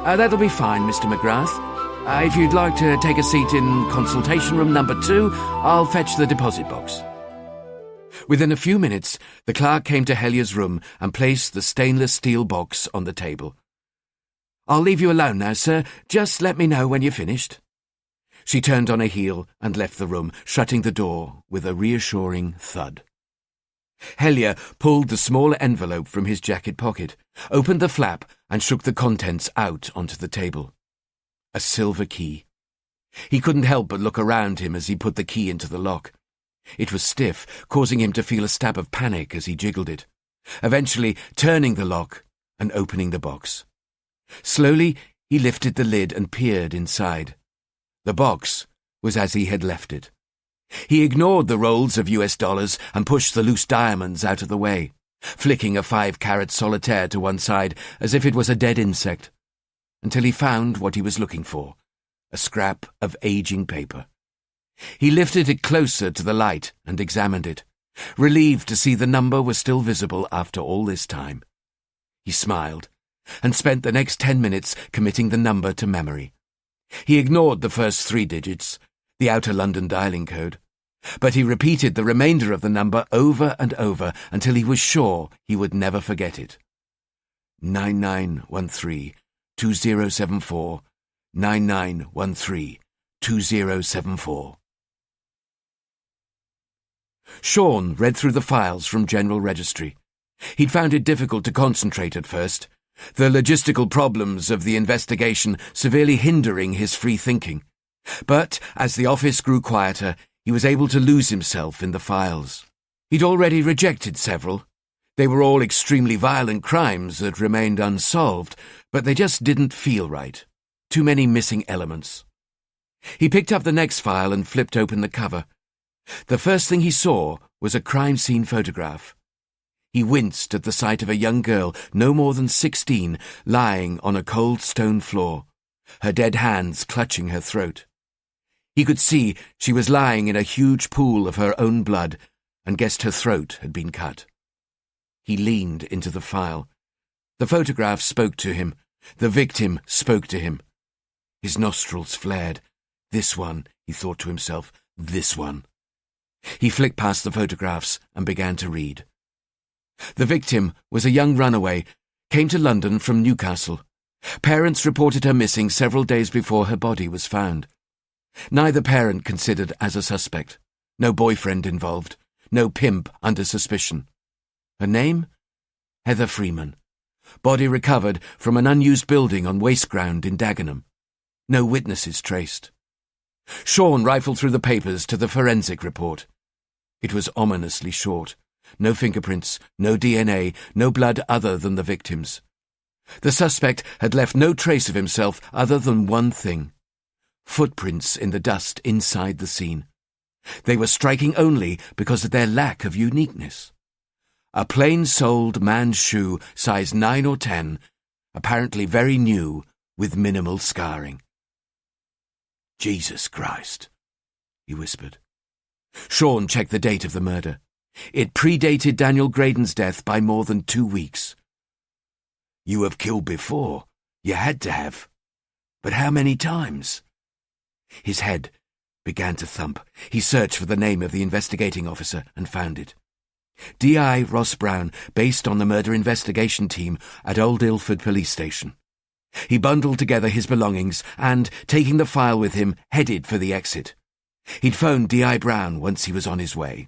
"That'll be fine, Mr. McGrath. If you'd like to take a seat in consultation room number 2, I'll fetch the deposit box." Within a few minutes, the clerk came to Hellier's room and placed the stainless steel box on the table. "I'll leave you alone now, sir. Just let me know when you're finished." She turned on her heel and left the room, shutting the door with a reassuring thud. Hellier pulled the small envelope from his jacket pocket, opened the flap, and shook the contents out onto the table. A silver key. He couldn't help but look around him as he put the key into the lock. It was stiff, causing him to feel a stab of panic as he jiggled it, eventually turning the lock and opening the box. Slowly, he lifted the lid and peered inside. The box was as he had left it. He ignored the rolls of US dollars and pushed the loose diamonds out of the way, flicking a 5-carat solitaire to one side as if it was a dead insect, until he found what he was looking for, a scrap of aging paper. He lifted it closer to the light and examined it, relieved to see the number was still visible after all this time. He smiled and spent the next 10 minutes committing the number to memory. He ignored the first 3 digits, the outer London dialing code, but he repeated the remainder of the number over and over until he was sure he would never forget it. 9913-2074, 9913-2074. Sean read through the files from General Registry. He'd found it difficult to concentrate at first, the logistical problems of the investigation severely hindering his free thinking. But as the office grew quieter, he was able to lose himself in the files. He'd already rejected several. They were all extremely violent crimes that remained unsolved, but they just didn't feel right. Too many missing elements. He picked up the next file and flipped open the cover. The first thing he saw was a crime scene photograph. He winced at the sight of a young girl, no more than 16, lying on a cold stone floor, her dead hands clutching her throat. He could see she was lying in a huge pool of her own blood and guessed her throat had been cut. He leaned into the file. The photograph spoke to him. The victim spoke to him. His nostrils flared. This one, he thought to himself, this one. He flicked past the photographs and began to read. The victim was a young runaway, came to London from Newcastle. Parents reported her missing several days before her body was found. Neither parent considered as a suspect. No boyfriend involved. No pimp under suspicion. Her name? Heather Freeman. Body recovered from an unused building on waste ground in Dagenham. No witnesses traced. Sean rifled through the papers to the forensic report. It was ominously short. No fingerprints, no DNA, no blood other than the victim's. The suspect had left no trace of himself other than one thing: footprints in the dust inside the scene. They were striking only because of their lack of uniqueness. A plain-soled man's shoe, size 9 or 10, apparently very new, with minimal scarring. "Jesus Christ," he whispered. Sean checked the date of the murder. It predated Daniel Graydon's death by more than 2 weeks. "You have killed before. You had to have. But how many times?" His head began to thump. He searched for the name of the investigating officer and found it. D.I. Ross Brown, based on the murder investigation team at Old Ilford Police Station. He bundled together his belongings and, taking the file with him, headed for the exit. He'd phoned D.I. Brown once he was on his way.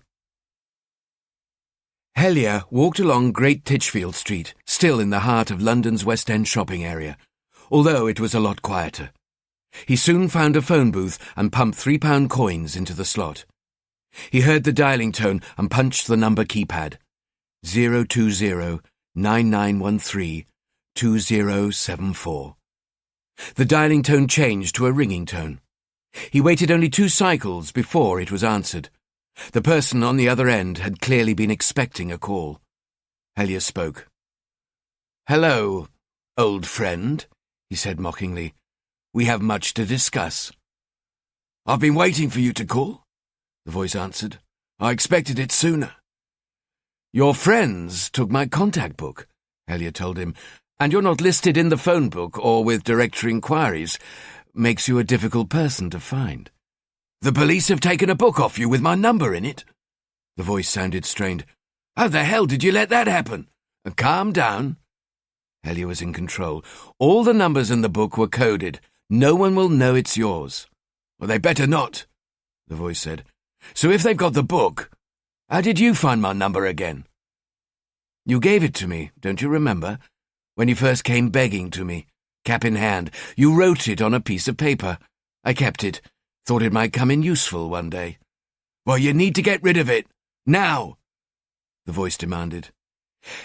Hellier walked along Great Titchfield Street, still in the heart of London's West End shopping area, although it was a lot quieter. He soon found a phone booth and pumped £3 coins into the slot. He heard the dialing tone and punched the number keypad. 020-9913-2074. The dialing tone changed to a ringing tone. He waited only 2 cycles before it was answered. The person on the other end had clearly been expecting a call. Hellier spoke. "Hello, old friend," he said mockingly. "We have much to discuss." "I've been waiting for you to call," the voice answered. "I expected it sooner." "Your friends took my contact book," Hellier told him, "and you're not listed in the phone book or with directory inquiries. Makes you a difficult person to find." "The police have taken a book off you with my number in it?" The voice sounded strained. "How the hell did you let that happen? Calm down." Hellier was in control. "All the numbers in the book were coded. No one will know it's yours." "Well, they better not," the voice said. "So if they've got the book, how did you find my number again?" "You gave it to me, don't you remember? When you first came begging to me, cap in hand, you wrote it on a piece of paper. I kept it. Thought it might come in useful one day." "Well, you need to get rid of it. Now," the voice demanded.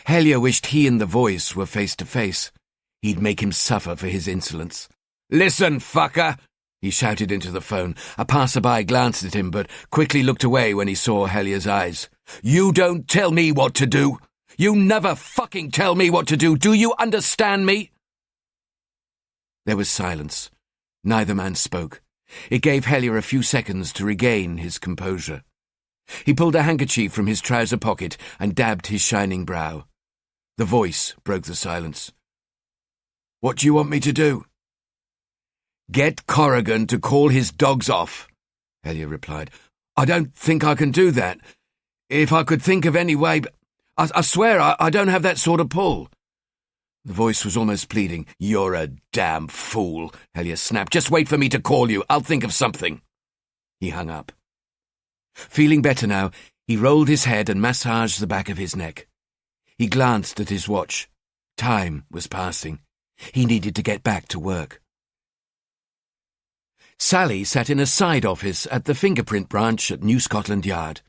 Hellier wished he and the voice were face to face. He'd make him suffer for his insolence. "Listen, fucker," he shouted into the phone. A passerby glanced at him, but quickly looked away when he saw Hellier's eyes. "You don't tell me what to do. You never fucking tell me what to do. Do you understand me?" There was silence. Neither man spoke. It gave Hellier a few seconds to regain his composure. He pulled a handkerchief from his trouser pocket and dabbed his shining brow. The voice broke the silence. "What do you want me to do?" "Get Corrigan to call his dogs off," Hellier replied. "I don't think I can do that. If I could think of any way, but I swear I don't have that sort of pull." The voice was almost pleading. "You're a damn fool," Hellier snapped. "Just wait for me to call you. I'll think of something." He hung up. Feeling better now, he rolled his head and massaged the back of his neck. He glanced at his watch. Time was passing. He needed to get back to work. Sally sat in a side office at the fingerprint branch at New Scotland Yard.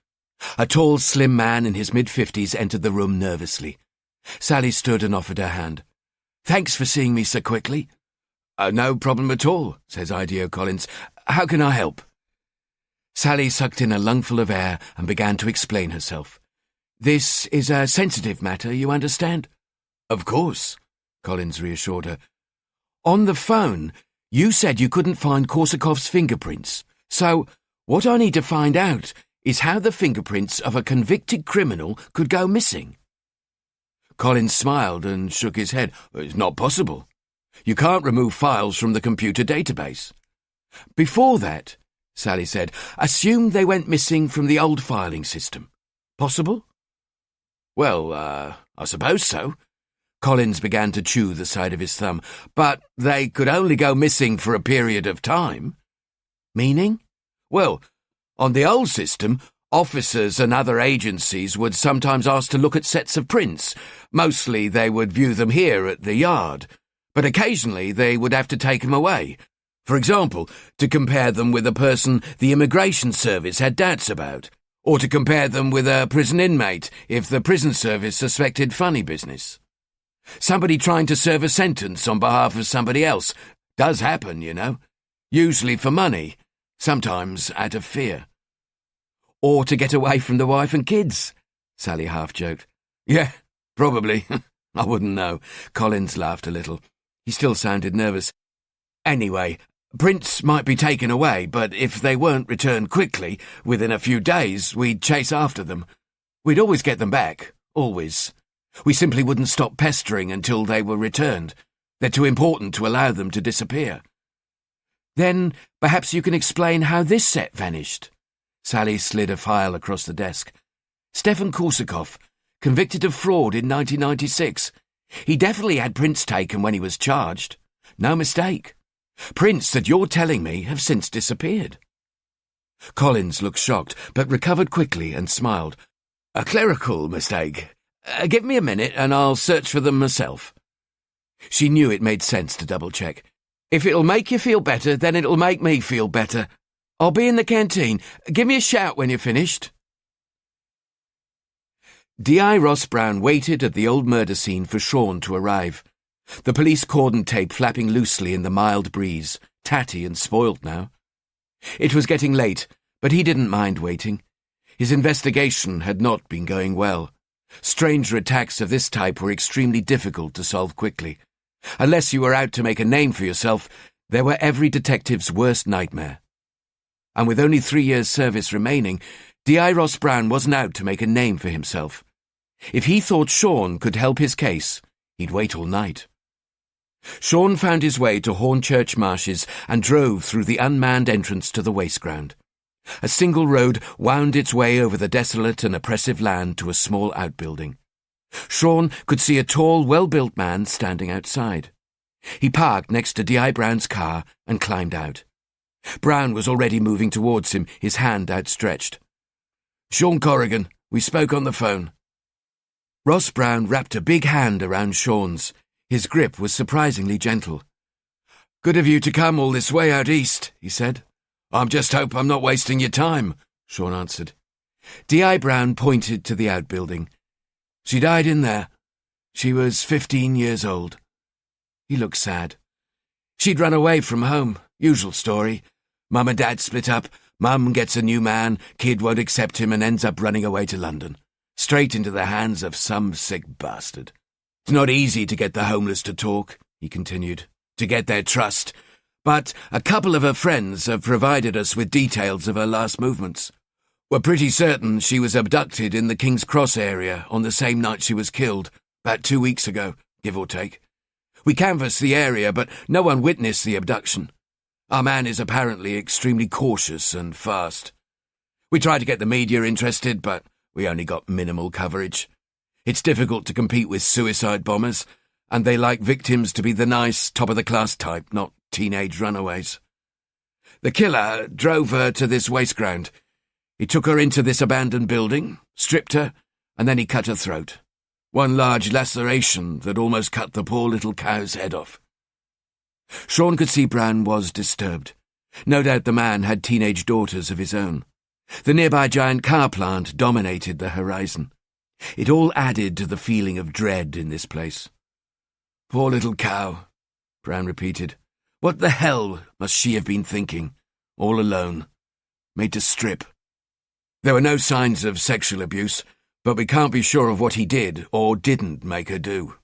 A tall, slim man in his mid-50s entered the room nervously. Sally stood and offered her hand. "Thanks for seeing me so quickly." "No problem at all," says I.D.O. Collins. "How can I help?" Sally sucked in a lungful of air and began to explain herself. "This is a sensitive matter, you understand?" "Of course," Collins reassured her. "On the phone, you said you couldn't find Korsakov's fingerprints. So, what I need to find out is how the fingerprints of a convicted criminal could go missing." Collins smiled and shook his head. "It's not possible. You can't remove files from the computer database." "Before that," Sally said, "assume they went missing from the old filing system. Possible?" "Well, I suppose so." Collins began to chew the side of his thumb. "But they could only go missing for a period of time." "Meaning?" "Well, on the old system, officers and other agencies would sometimes ask to look at sets of prints. Mostly they would view them here at the yard, but occasionally they would have to take them away. For example, to compare them with a person the immigration service had doubts about, or to compare them with a prison inmate if the prison service suspected funny business. Somebody trying to serve a sentence on behalf of somebody else does happen, you know. Usually for money, sometimes out of fear." "Or to get away from the wife and kids," Sally half-joked. "Yeah, probably. I wouldn't know." Collins laughed a little. He still sounded nervous. "Anyway, prints might be taken away, but if they weren't returned quickly, within a few days, we'd chase after them. We'd always get them back, always. We simply wouldn't stop pestering until they were returned. They're too important to allow them to disappear." "Then perhaps you can explain how this set vanished." Sally slid a file across the desk. "Stefan Korsakov, convicted of fraud in 1996. He definitely had prints taken when he was charged. No mistake. Prints that you're telling me have since disappeared." Collins looked shocked, but recovered quickly and smiled. "A clerical mistake. Give me a minute and I'll search for them myself." She knew it made sense to double-check. If it'll make you feel better, then it'll make me feel better. I'll be in the canteen. Give me a shout when you're finished. D.I. Ross Brown waited at the old murder scene for Sean to arrive. The police cordon tape flapping loosely in the mild breeze, tatty and spoilt now. It was getting late, but he didn't mind waiting. His investigation had not been going well. Stranger attacks of this type were extremely difficult to solve quickly. Unless you were out to make a name for yourself, they were every detective's worst nightmare. And with only 3 years' service remaining, D.I. Ross Brown wasn't out to make a name for himself. If he thought Sean could help his case, he'd wait all night. Sean found his way to Hornchurch Marshes and drove through the unmanned entrance to the waste ground. A single road wound its way over the desolate and oppressive land to a small outbuilding. Sean could see a tall, well-built man standing outside. He parked next to D.I. Brown's car and climbed out. Brown was already moving towards him, his hand outstretched. "Sean Corrigan, we spoke on the phone." Ross Brown wrapped a big hand around Sean's. His grip was surprisingly gentle. "Good of you to come all this way out east," he said. Just hope I'm not wasting your time," Sean answered. D.I. Brown pointed to the outbuilding. "She died in there. She was 15 years old." He looked sad. "She'd run away from home. Usual story. Mum and Dad split up. Mum gets a new man, kid won't accept him and ends up running away to London. Straight into the hands of some sick bastard. It's not easy to get the homeless to talk," he continued, "to get their trust. But a couple of her friends have provided us with details of her last movements. We're pretty certain she was abducted in the King's Cross area on the same night she was killed, about 2 weeks ago, give or take. We canvassed the area, but no one witnessed the abduction. Our man is apparently extremely cautious and fast. We tried to get the media interested, but we only got minimal coverage. It's difficult to compete with suicide bombers, and they like victims to be the nice, top-of-the-class type, not teenage runaways. The killer drove her to this waste ground. He took her into this abandoned building, stripped her, and then he cut her throat. One large laceration that almost cut the poor little cow's head off." Sean could see Brown was disturbed. No doubt the man had teenage daughters of his own. The nearby giant car plant dominated the horizon. It all added to the feeling of dread in this place. "Poor little cow," Brown repeated. "What the hell must she have been thinking? All alone. Made to strip." There were no signs of sexual abuse, but we can't be sure of what he did or didn't make her do.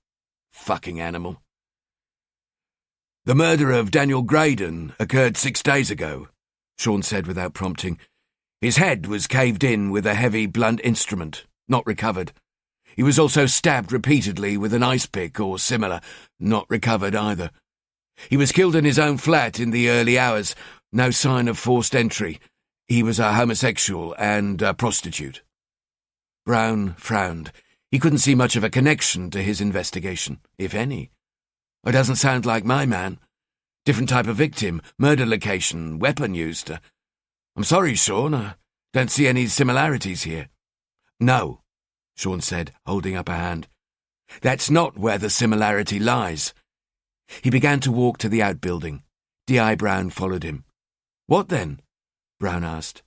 Fucking animal. "The murder of Daniel Graydon occurred 6 days ago," Sean said without prompting. "His head was caved in with a heavy, blunt instrument, not recovered. He was also stabbed repeatedly with an ice pick or similar, not recovered either. He was killed in his own flat in the early hours, no sign of forced entry. He was a homosexual and a prostitute." Brown frowned. He couldn't see much of a connection to his investigation, if any. "It doesn't sound like my man. Different type of victim, murder location, weapon used. I'm sorry, Sean, I don't see any similarities here." "No," Sean said, holding up a hand. "That's not where the similarity lies." He began to walk to the outbuilding. D.I. Brown followed him. "What then?" Brown asked.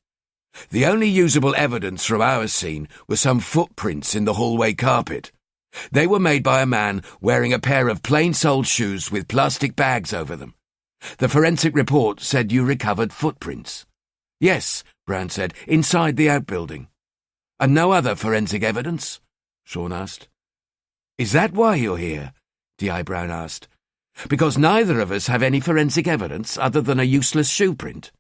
"The only usable evidence from our scene were some footprints in the hallway carpet. They were made by a man wearing a pair of plain-soled shoes with plastic bags over them. The forensic report said you recovered footprints." "Yes," Brown said, "inside the outbuilding." "And no other forensic evidence?" Sean asked. "Is that why you're here?" D.I. Brown asked. "Because neither of us have any forensic evidence other than a useless shoe print."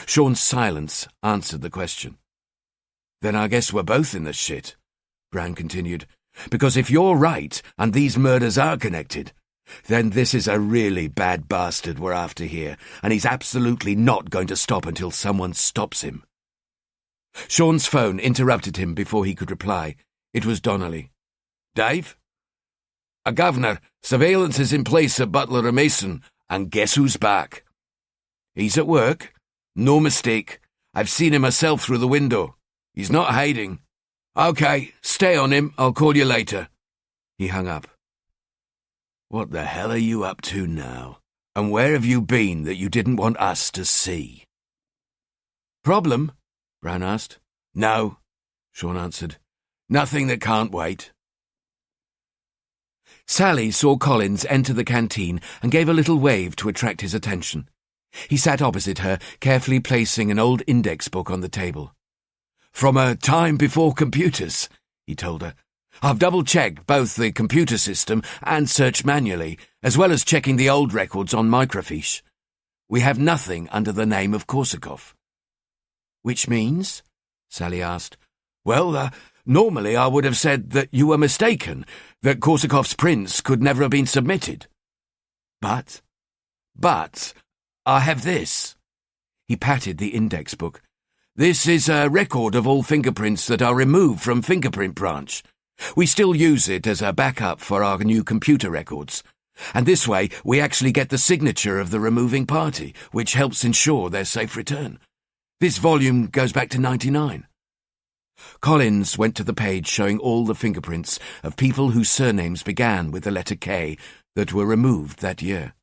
Sean's silence answered the question. "Then I guess we're both in the shit," Brown continued. "Because if you're right, and these murders are connected, then this is a really bad bastard we're after here, and he's absolutely not going to stop until someone stops him." Sean's phone interrupted him before he could reply. It was Donnelly. "Dave?" "Governor, surveillance is in place at Butler and Mason, and guess who's back?" "He's at work. No mistake. I've seen him myself through the window. He's not hiding." "Okay, stay on him. I'll call you later." He hung up. "What the hell are you up to now?" And where have you been that you didn't want us to see?" "Problem?" Brown asked. "No," Sean answered. "Nothing that can't wait." Sally saw Collins enter the canteen and gave a little wave to attract his attention. He sat opposite her, carefully placing an old index book on the table. "From a time before computers," he told her. "I've double-checked both the computer system and searched manually, as well as checking the old records on microfiche. We have nothing under the name of Korsakov." "Which means?" Sally asked. "Well, normally I would have said that you were mistaken, that Korsakov's prints could never have been submitted. But I have this." He patted the index book. "This is a record of all fingerprints that are removed from Fingerprint Branch. We still use it as a backup for our new computer records. And this way we actually get the signature of the removing party, which helps ensure their safe return. This volume goes back to 99. Collins went to the page showing all the fingerprints of people whose surnames began with the letter K that were removed that year.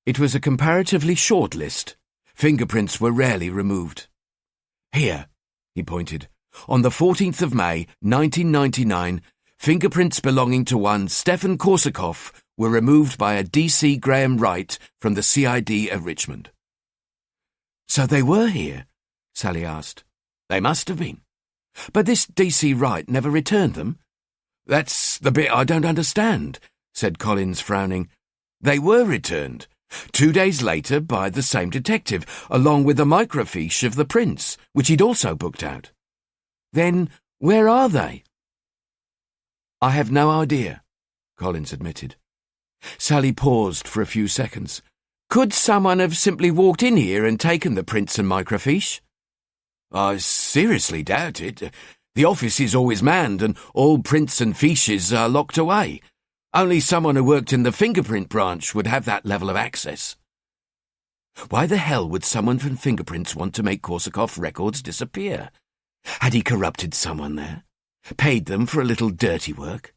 It was a comparatively short list. Fingerprints were rarely removed. "Here," he pointed. "On the 14th of May, 1999, fingerprints belonging to one Stefan Korsakov were removed by a D.C. Graham Wright from the CID of Richmond." "So they were here?" Sally asked. "They must have been. But this D.C. Wright never returned them?" "That's the bit I don't understand," said Collins, frowning. "They were returned 2 days later by the same detective, along with the microfiche of the prints, which he'd also booked out." "Then where are they?" "I have no idea," Collins admitted. Sally paused for a few seconds. "Could someone have simply walked in here and taken the prints and microfiche?" "I seriously doubt it. The office is always manned and all prints and fiches are locked away. Only someone who worked in the fingerprint branch would have that level of access." Why the hell would someone from Fingerprints want to make Korsakov records disappear? Had he corrupted someone there? Paid them for a little dirty work?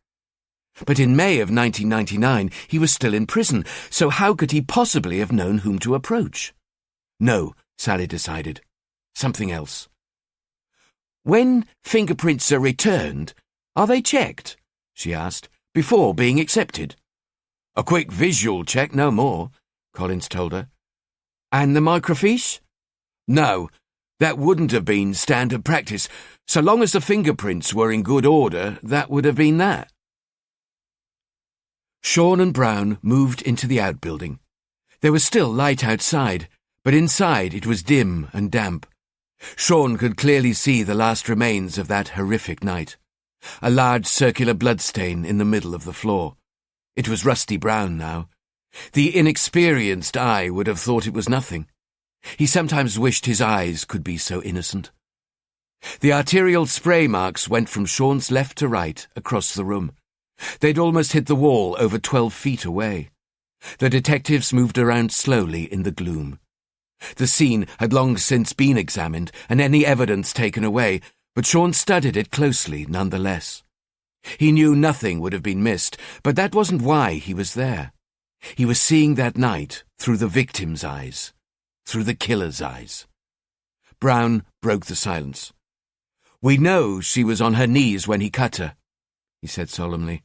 But in May of 1999 he was still in prison, so how could he possibly have known whom to approach? No, Sally decided. Something else. "When fingerprints are returned, are they checked?" she asked. "Before being accepted?" "A quick visual check, no more," Collins told her. "And the microfiche?" "No, that wouldn't have been standard practice. So long as the fingerprints were in good order, that would have been that." Sean and Brown moved into the outbuilding. There was still light outside, but inside it was dim and damp. Sean could clearly see the last remains of that horrific night. A large circular bloodstain in the middle of the floor. It was rusty brown now. The inexperienced eye would have thought it was nothing. He sometimes wished his eyes could be so innocent. The arterial spray marks went from Sean's left to right across the room. They'd almost hit the wall over 12 feet away. The detectives moved around slowly in the gloom. The scene had long since been examined and any evidence taken away, but Sean studied it closely nonetheless. He knew nothing would have been missed, but that wasn't why he was there. He was seeing that night through the victim's eyes, through the killer's eyes. Brown broke the silence. "We know she was on her knees when he cut her," he said solemnly.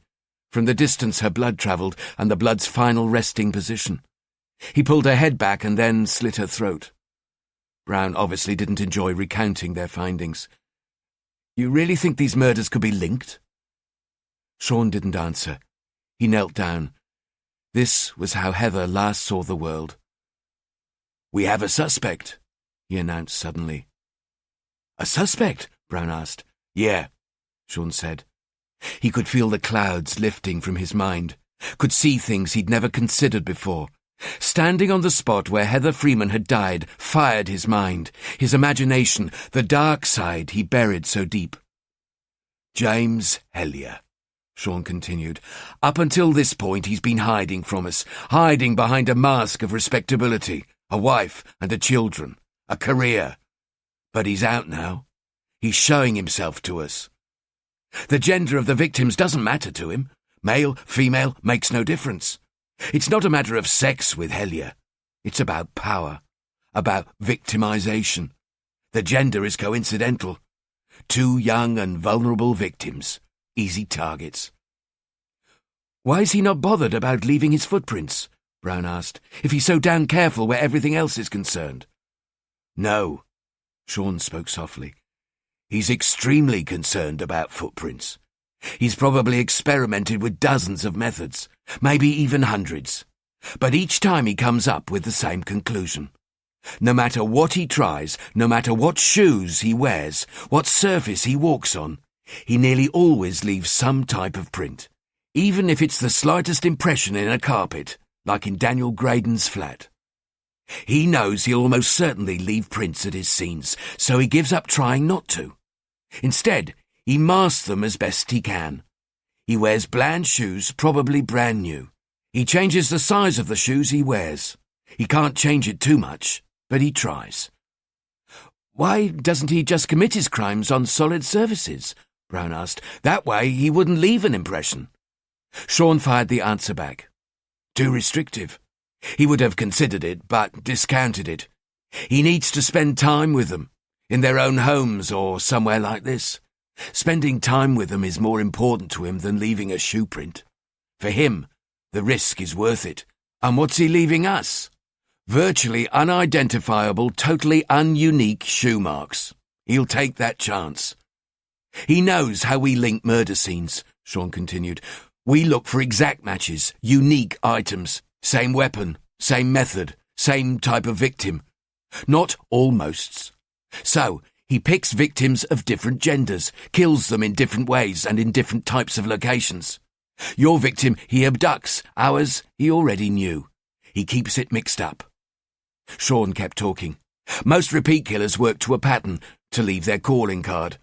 "From the distance her blood travelled and the blood's final resting position. He pulled her head back and then slit her throat." Brown obviously didn't enjoy recounting their findings. "You really think these murders could be linked?" Sean didn't answer. He knelt down. This was how Heather last saw the world. "We have a suspect," he announced suddenly. "A suspect?" Brown asked. "Yeah," Sean said. He could feel the clouds lifting from his mind, could see things he'd never considered before. Standing on the spot where Heather Freeman had died fired his mind, his imagination, the dark side he buried so deep. "James Hellyer," Sean continued. "Up until this point he's been hiding from us, hiding behind a mask of respectability, a wife and a children, a career. But he's out now. He's showing himself to us. The gender of the victims doesn't matter to him. Male, female, makes no difference. It's not a matter of sex with Hellyer. It's about power, about victimization. The gender is coincidental. 2 young and vulnerable victims, easy targets. Why is he not bothered about leaving his footprints? Brown asked, if he's so damn careful where everything else is concerned. No, Sean spoke softly. He's extremely concerned about footprints. He's probably experimented with dozens of methods, maybe even hundreds. But each time he comes up with the same conclusion. No matter what he tries, no matter what shoes he wears, what surface he walks on, he nearly always leaves some type of print, even if it's the slightest impression in a carpet, like in Daniel Graydon's flat. He knows he'll almost certainly leave prints at his scenes, so he gives up trying not to. Instead, he masks them as best he can. He wears bland shoes, probably brand new. He changes the size of the shoes he wears. He can't change it too much, but he tries. Why doesn't he just commit his crimes on solid surfaces? Brown asked. That way he wouldn't leave an impression. Sean fired the answer back. Too restrictive. He would have considered it, but discounted it. He needs to spend time with them, in their own homes or somewhere like this. Spending time with them is more important to him than leaving a shoe print. For him, the risk is worth it. And what's he leaving us? Virtually unidentifiable, totally ununique shoe marks. He'll take that chance. He knows how we link murder scenes, Sean continued. We look for exact matches, unique items, same weapon, same method, same type of victim. Not almosts. So, he picks victims of different genders, kills them in different ways and in different types of locations. Your victim he abducts, ours he already knew. He keeps it mixed up. Sean kept talking. Most repeat killers work to a pattern, to leave their calling card.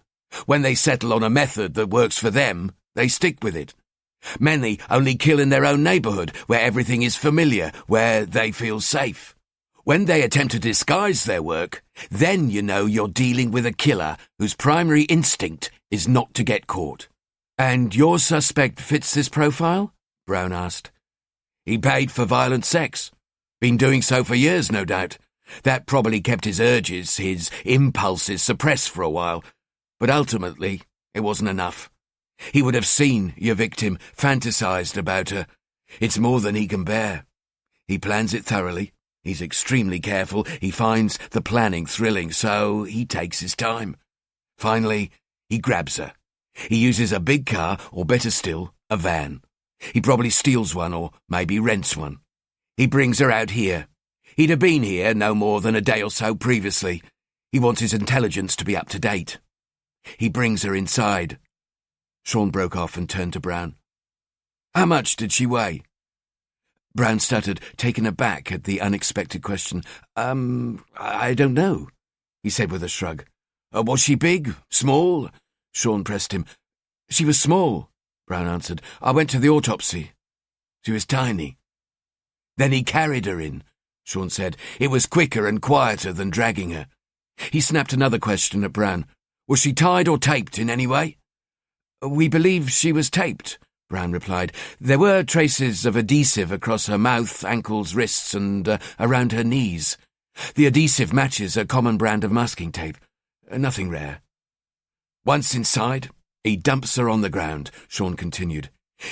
When they settle on a method that works for them, they stick with it. Many only kill in their own neighbourhood, where everything is familiar, where they feel safe. When they attempt to disguise their work, then you know you're dealing with a killer whose primary instinct is not to get caught. And your suspect fits this profile? Brown asked. He paid for violent sex. Been doing so for years, no doubt. That probably kept his urges, his impulses suppressed for a while. But ultimately, it wasn't enough. He would have seen your victim, fantasized about her. It's more than he can bear. He plans it thoroughly. He's extremely careful. He finds the planning thrilling, so he takes his time. Finally, he grabs her. He uses a big car, or better still, a van. He probably steals one, or maybe rents one. He brings her out here. He'd have been here no more than a day or so previously. He wants his intelligence to be up to date. He brings her inside. Sean broke off and turned to Brown. How much did she weigh? Brown stuttered, taken aback at the unexpected question. I don't know, he said with a shrug. Was she big? Small? Sean pressed him. She was small, Brown answered. I went to the autopsy. She was tiny. Then he carried her in, Sean said. It was quicker and quieter than dragging her. He snapped another question at Brown. Was she tied or taped in any way? We believe she was taped, Brown replied. There were traces of adhesive across her mouth, ankles, wrists, and around her knees. The adhesive matches a common brand of masking tape. Nothing rare. Once inside, he dumps her on the ground, Sean continued.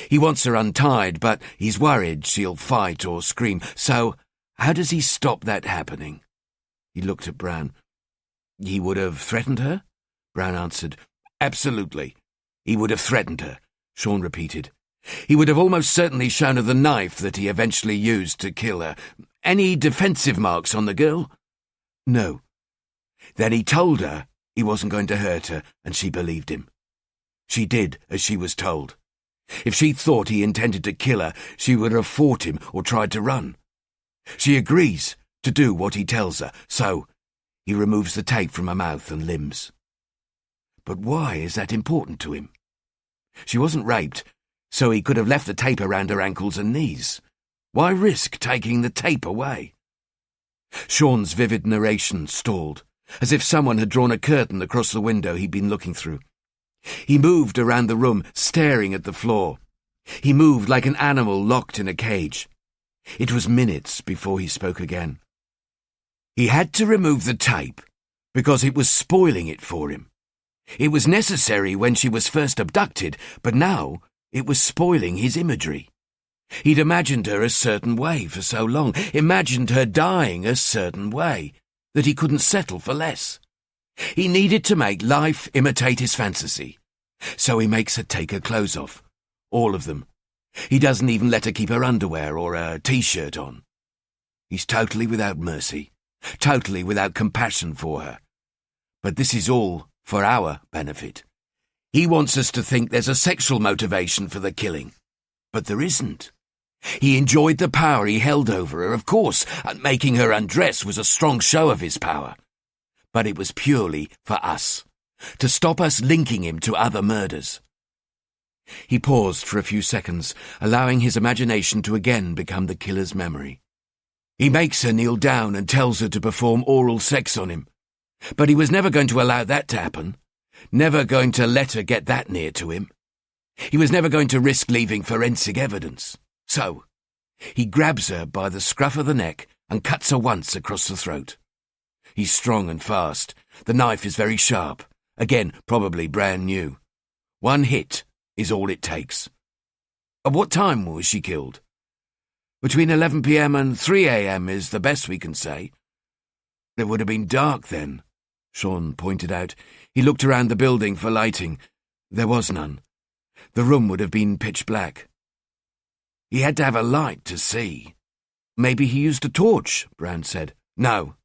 He wants her untied, but he's worried she'll fight or scream. So, how does he stop that happening? He looked at Brown. He would have threatened her? Brown answered. Absolutely. He would have threatened her, Sean repeated. He would have almost certainly shown her the knife that he eventually used to kill her. Any defensive marks on the girl? No. Then he told her he wasn't going to hurt her, and she believed him. She did as she was told. If she thought he intended to kill her, she would have fought him or tried to run. She agrees to do what he tells her, so he removes the tape from her mouth and limbs. But why is that important to him? She wasn't raped, so he could have left the tape around her ankles and knees. Why risk taking the tape away? Sean's vivid narration stalled, as if someone had drawn a curtain across the window he'd been looking through. He moved around the room, staring at the floor. He moved like an animal locked in a cage. It was minutes before he spoke again. He had to remove the tape because it was spoiling it for him. It was necessary when she was first abducted, but now it was spoiling his imagery. He'd imagined her a certain way for so long, imagined her dying a certain way, that he couldn't settle for less. He needed to make life imitate his fantasy. So he makes her take her clothes off. All of them. He doesn't even let her keep her underwear or a t-shirt on. He's totally without mercy, totally without compassion for her. But this is all for our benefit. He wants us to think there's a sexual motivation for the killing. But there isn't. He enjoyed the power he held over her, of course, and making her undress was a strong show of his power. But it was purely for us, to stop us linking him to other murders. He paused for a few seconds, allowing his imagination to again become the killer's memory. He makes her kneel down and tells her to perform oral sex on him. But he was never going to allow that to happen, never going to let her get that near to him. He was never going to risk leaving forensic evidence. So, he grabs her by the scruff of the neck and cuts her once across the throat. He's strong and fast. The knife is very sharp. Again, probably brand new. One hit is all it takes. At what time was she killed? Between 11 p.m. and 3 a.m. is the best we can say. It would have been dark then, Sean pointed out. He looked around the building for lighting. There was none. The room would have been pitch black. He had to have a light to see. Maybe he used a torch, Brown said. No,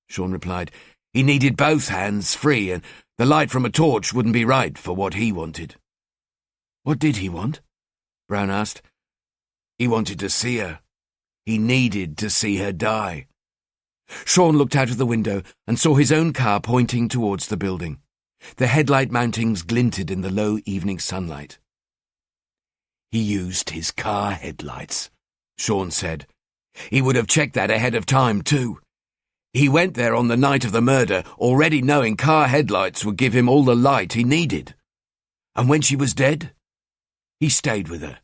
Sean replied. He needed both hands free, and the light from a torch wouldn't be right for what he wanted. What did he want? Brown asked. He wanted to see her. He needed to see her die. Sean looked out of the window and saw his own car pointing towards the building. The headlight mountings glinted in the low evening sunlight. He used his car headlights, Sean said. He would have checked that ahead of time, too. He went there on the night of the murder, already knowing car headlights would give him all the light he needed. And when she was dead, he stayed with her.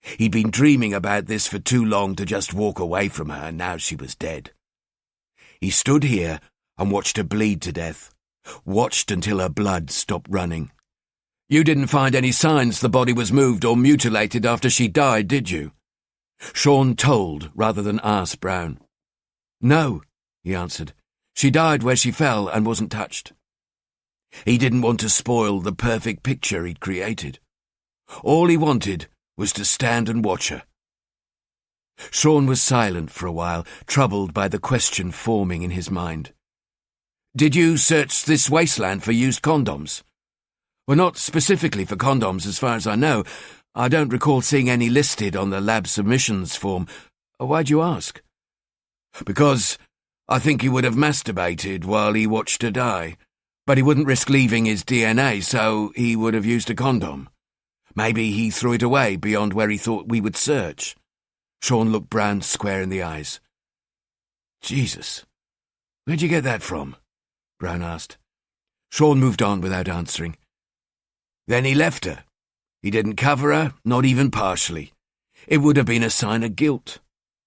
He'd been dreaming about this for too long to just walk away from her, and now she was dead. He stood here and watched her bleed to death, watched until her blood stopped running. You didn't find any signs the body was moved or mutilated after she died, did you? Sean told rather than asked Brown. No, he answered. She died where she fell and wasn't touched. He didn't want to spoil the perfect picture he'd created. All he wanted was to stand and watch her. Sean was silent for a while, troubled by the question forming in his mind. Did you search this wasteland for used condoms? Well, not specifically for condoms, as far as I know. I don't recall seeing any listed on the lab submissions form. Why'd you ask? Because I think he would have masturbated while he watched her die, but he wouldn't risk leaving his DNA, so he would have used a condom. Maybe he threw it away beyond where he thought we would search. Sean looked Brown square in the eyes. Jesus, where'd you get that from? Brown asked. Sean moved on without answering. Then he left her. He didn't cover her, not even partially. It would have been a sign of guilt,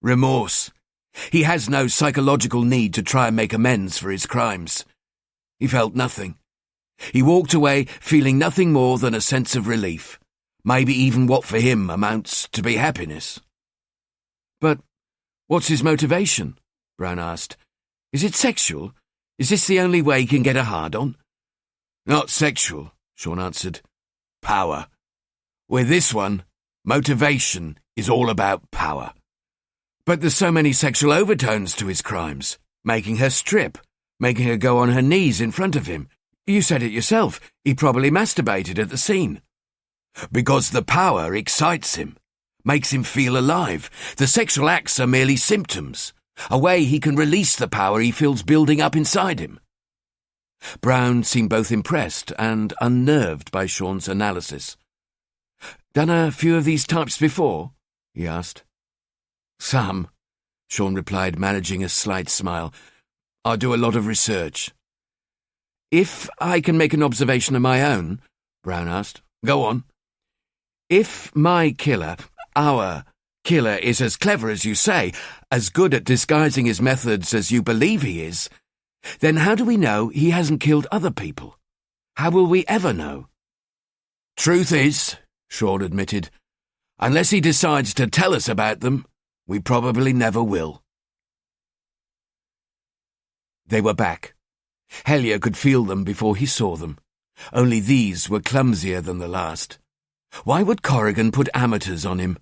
remorse. He has no psychological need to try and make amends for his crimes. He felt nothing. He walked away feeling nothing more than a sense of relief, maybe even what for him amounts to be happiness. But what's his motivation? Brown asked. Is it sexual? Is this the only way he can get a hard-on? Not sexual, Sean answered. Power. With this one, motivation is all about power. But there's so many sexual overtones to his crimes, making her strip, making her go on her knees in front of him. You said it yourself, he probably masturbated at the scene. Because the power excites him, makes him feel alive. The sexual acts are merely symptoms, a way he can release the power he feels building up inside him. Brown seemed both impressed and unnerved by Sean's analysis. Done a few of these types before? He asked. Some, Sean replied, managing a slight smile. I do a lot of research. If I can make an observation of my own, Brown asked. Go on. If my killer, our killer is as clever as you say, as good at disguising his methods as you believe he is, then how do we know he hasn't killed other people? How will we ever know? Truth is, Sean admitted, unless he decides to tell us about them, we probably never will. They were back. Hellier could feel them before he saw them. Only these were clumsier than the last. Why would Corrigan put amateurs on him?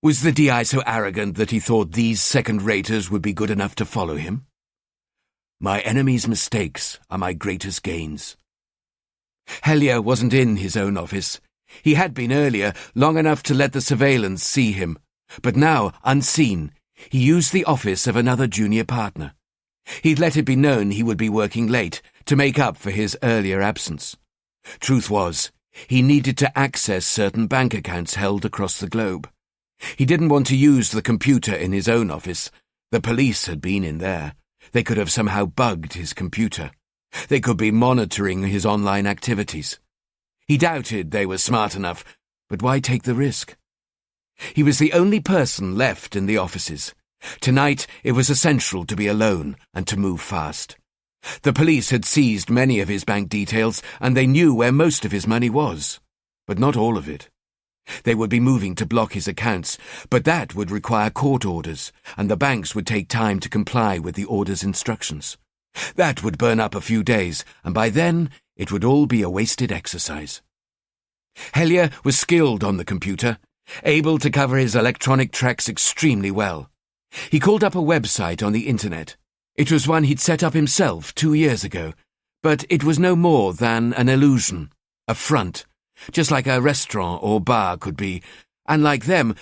Was the DI so arrogant that he thought these second-raters would be good enough to follow him? My enemy's mistakes are my greatest gains. Hellier wasn't in his own office. He had been earlier, long enough to let the surveillance see him. But now, unseen, he used the office of another junior partner. He'd let it be known he would be working late to make up for his earlier absence. Truth was, he needed to access certain bank accounts held across the globe. He didn't want to use the computer in his own office. The police had been in there. They could have somehow bugged his computer. They could be monitoring his online activities. He doubted they were smart enough, but why take the risk? He was the only person left in the offices. Tonight it was essential to be alone and to move fast. The police had seized many of his bank details, and they knew where most of his money was, but not all of it. They would be moving to block his accounts, but that would require court orders, and the banks would take time to comply with the order's instructions. That would burn up a few days, and by then it would all be a wasted exercise. Hellier was skilled on the computer, able to cover his electronic tracks extremely well. He called up a website on the internet. It was one he'd set up himself 2 years ago, but it was no more than an illusion, a front, just like a restaurant or bar could be, and like them,